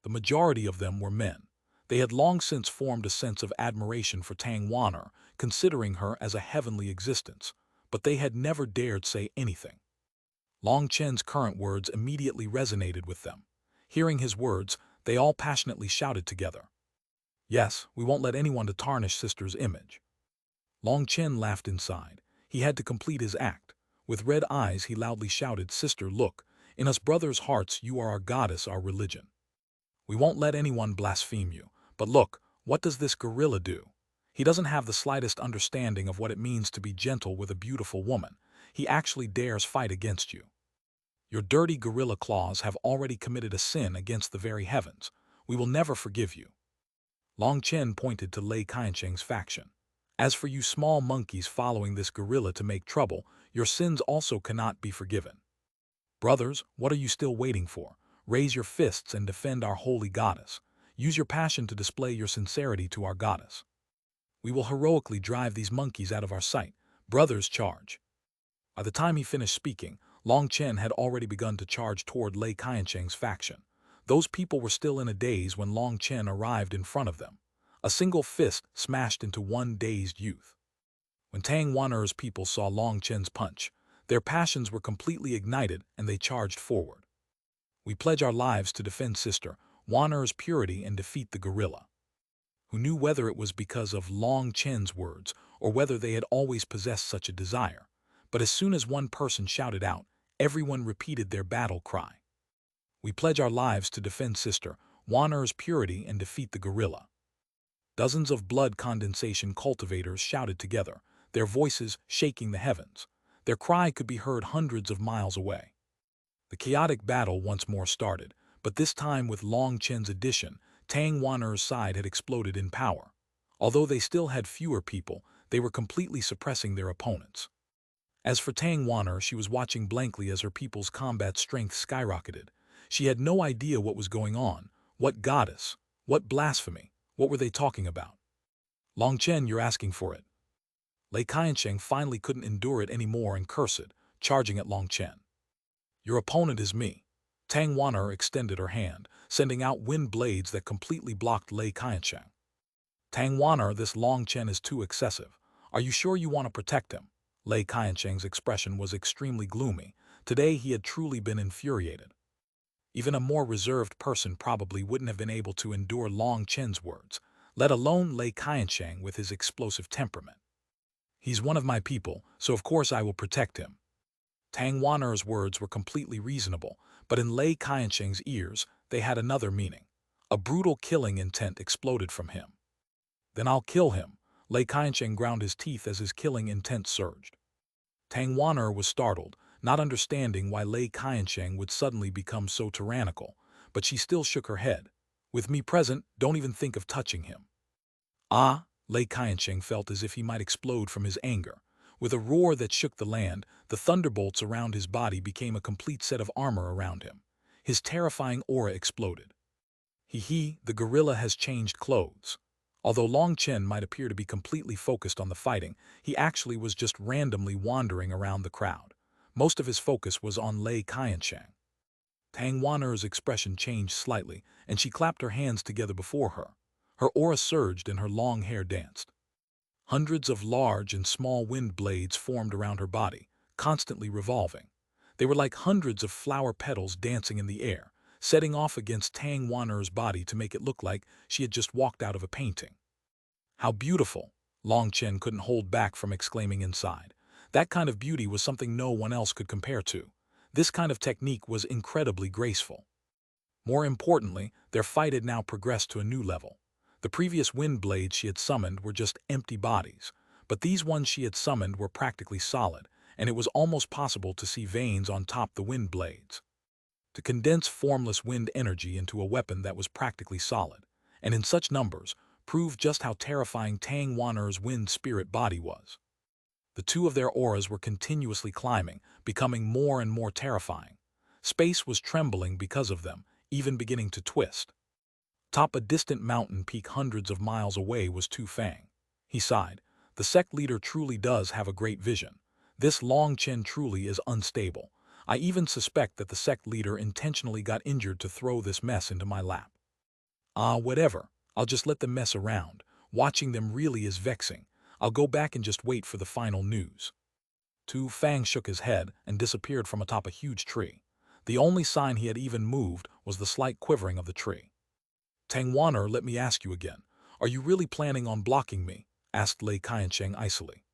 The majority of them were men. They had long since formed a sense of admiration for Tang Wan'er, considering her as a heavenly existence, but they had never dared say anything. Long Chen's current words immediately resonated with them. Hearing his words, they all passionately shouted together. Yes, we won't let anyone to tarnish Sister's image. Long Chen laughed inside. He had to complete his act. With red eyes, he loudly shouted, Sister, look, in us brothers' hearts you are our goddess, our religion. We won't let anyone blaspheme you. But look, what does this gorilla do? He doesn't have the slightest understanding of what it means to be gentle with a beautiful woman. He actually dares fight against you. Your dirty gorilla claws have already committed a sin against the very heavens. We will never forgive you. Long Chen pointed to Lei Qiansheng's faction. As for you small monkeys following this gorilla to make trouble, your sins also cannot be forgiven. Brothers, what are you still waiting for? Raise your fists and defend our holy goddess. Use your passion to display your sincerity to our goddess. We will heroically drive these monkeys out of our sight. Brothers, charge. By the time he finished speaking, Long Chen had already begun to charge toward Lei Qiansheng's faction. Those people were still in a daze when Long Chen arrived in front of them. A single fist smashed into one dazed youth. When Tang Wan'er's people saw Long Chen's punch, their passions were completely ignited and they charged forward. We pledge our lives to defend Sister Wan'er's purity and defeat the gorilla. Who knew whether it was because of Long Chen's words or whether they had always possessed such a desire. But as soon as one person shouted out, everyone repeated their battle cry. We pledge our lives to defend Sister Wan'er's purity and defeat the gorilla. Dozens of blood condensation cultivators shouted together, their voices shaking the heavens. Their cry could be heard hundreds of miles away. The chaotic battle once more started, but this time with Long Chen's addition, Tang Wan'er's side had exploded in power. Although they still had fewer people, they were completely suppressing their opponents. As for Tang Wan'er, she was watching blankly as her people's combat strength skyrocketed. She had no idea what was going on. What goddess? What blasphemy? What were they talking about? Long Chen, you're asking for it. Lei Qiansheng finally couldn't endure it anymore and cursed, charging at Long Chen. Your opponent is me. Tang Wan'er extended her hand, sending out wind blades that completely blocked Lei Qiansheng. Tang Wan'er, this Long Chen is too excessive. Are you sure you want to protect him? Lei Qiansheng's expression was extremely gloomy. Today he had truly been infuriated. Even a more reserved person probably wouldn't have been able to endure Long Chen's words, let alone Lei Qiansheng with his explosive temperament. He's one of my people, so of course I will protect him. Tang Wan'er's words were completely reasonable, but in Lei Qiansheng's ears, they had another meaning. A brutal killing intent exploded from him. Then I'll kill him. Lei Qiansheng ground his teeth as his killing intent surged. Tang Wan'er was startled, not understanding why Lei Qiansheng would suddenly become so tyrannical, but she still shook her head. With me present, don't even think of touching him. Ah, Lei Qiansheng felt as if he might explode from his anger. With a roar that shook the land, the thunderbolts around his body became a complete set of armor around him. His terrifying aura exploded. The gorilla has changed clothes. Although Long Chen might appear to be completely focused on the fighting, he actually was just randomly wandering around the crowd. Most of his focus was on Lei Qiansheng. Tang Wan'er's expression changed slightly, and she clapped her hands together before her. Her aura surged and her long hair danced. Hundreds of large and small wind blades formed around her body, constantly revolving. They were like hundreds of flower petals dancing in the air, setting off against Tang Wan'er's body to make it look like she had just walked out of a painting. How beautiful! Long Chen couldn't hold back from exclaiming inside. That kind of beauty was something no one else could compare to. This kind of technique was incredibly graceful. More importantly, their fight had now progressed to a new level. The previous wind blades she had summoned were just empty bodies, but these ones she had summoned were practically solid, and it was almost possible to see veins on top the wind blades. To condense formless wind energy into a weapon that was practically solid, and in such numbers, proved just how terrifying Tang Wan'er's wind spirit body was. The two of their auras were continuously climbing, becoming more and more terrifying. Space was trembling because of them, even beginning to twist. Top a distant mountain peak hundreds of miles away was Tu Fang. He sighed. The sect leader truly does have a great vision. This Long Chen truly is unstable. I even suspect that the sect leader intentionally got injured to throw this mess into my lap. Whatever. I'll just let them mess around. Watching them really is vexing. I'll go back and just wait for the final news. Tu Fang shook his head and disappeared from atop a huge tree. The only sign he had even moved was the slight quivering of the tree. Tang Wan'er, let me ask you again. Are you really planning on blocking me? Asked Lei Qiansheng icily.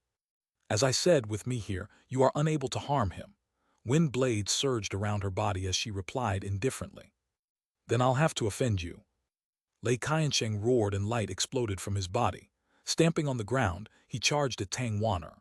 As I said, with me here, you are unable to harm him. Wind blades surged around her body as she replied indifferently. Then I'll have to offend you. Lei Qiansheng roared and light exploded from his body. Stamping on the ground, he charged at Tang Wan'er.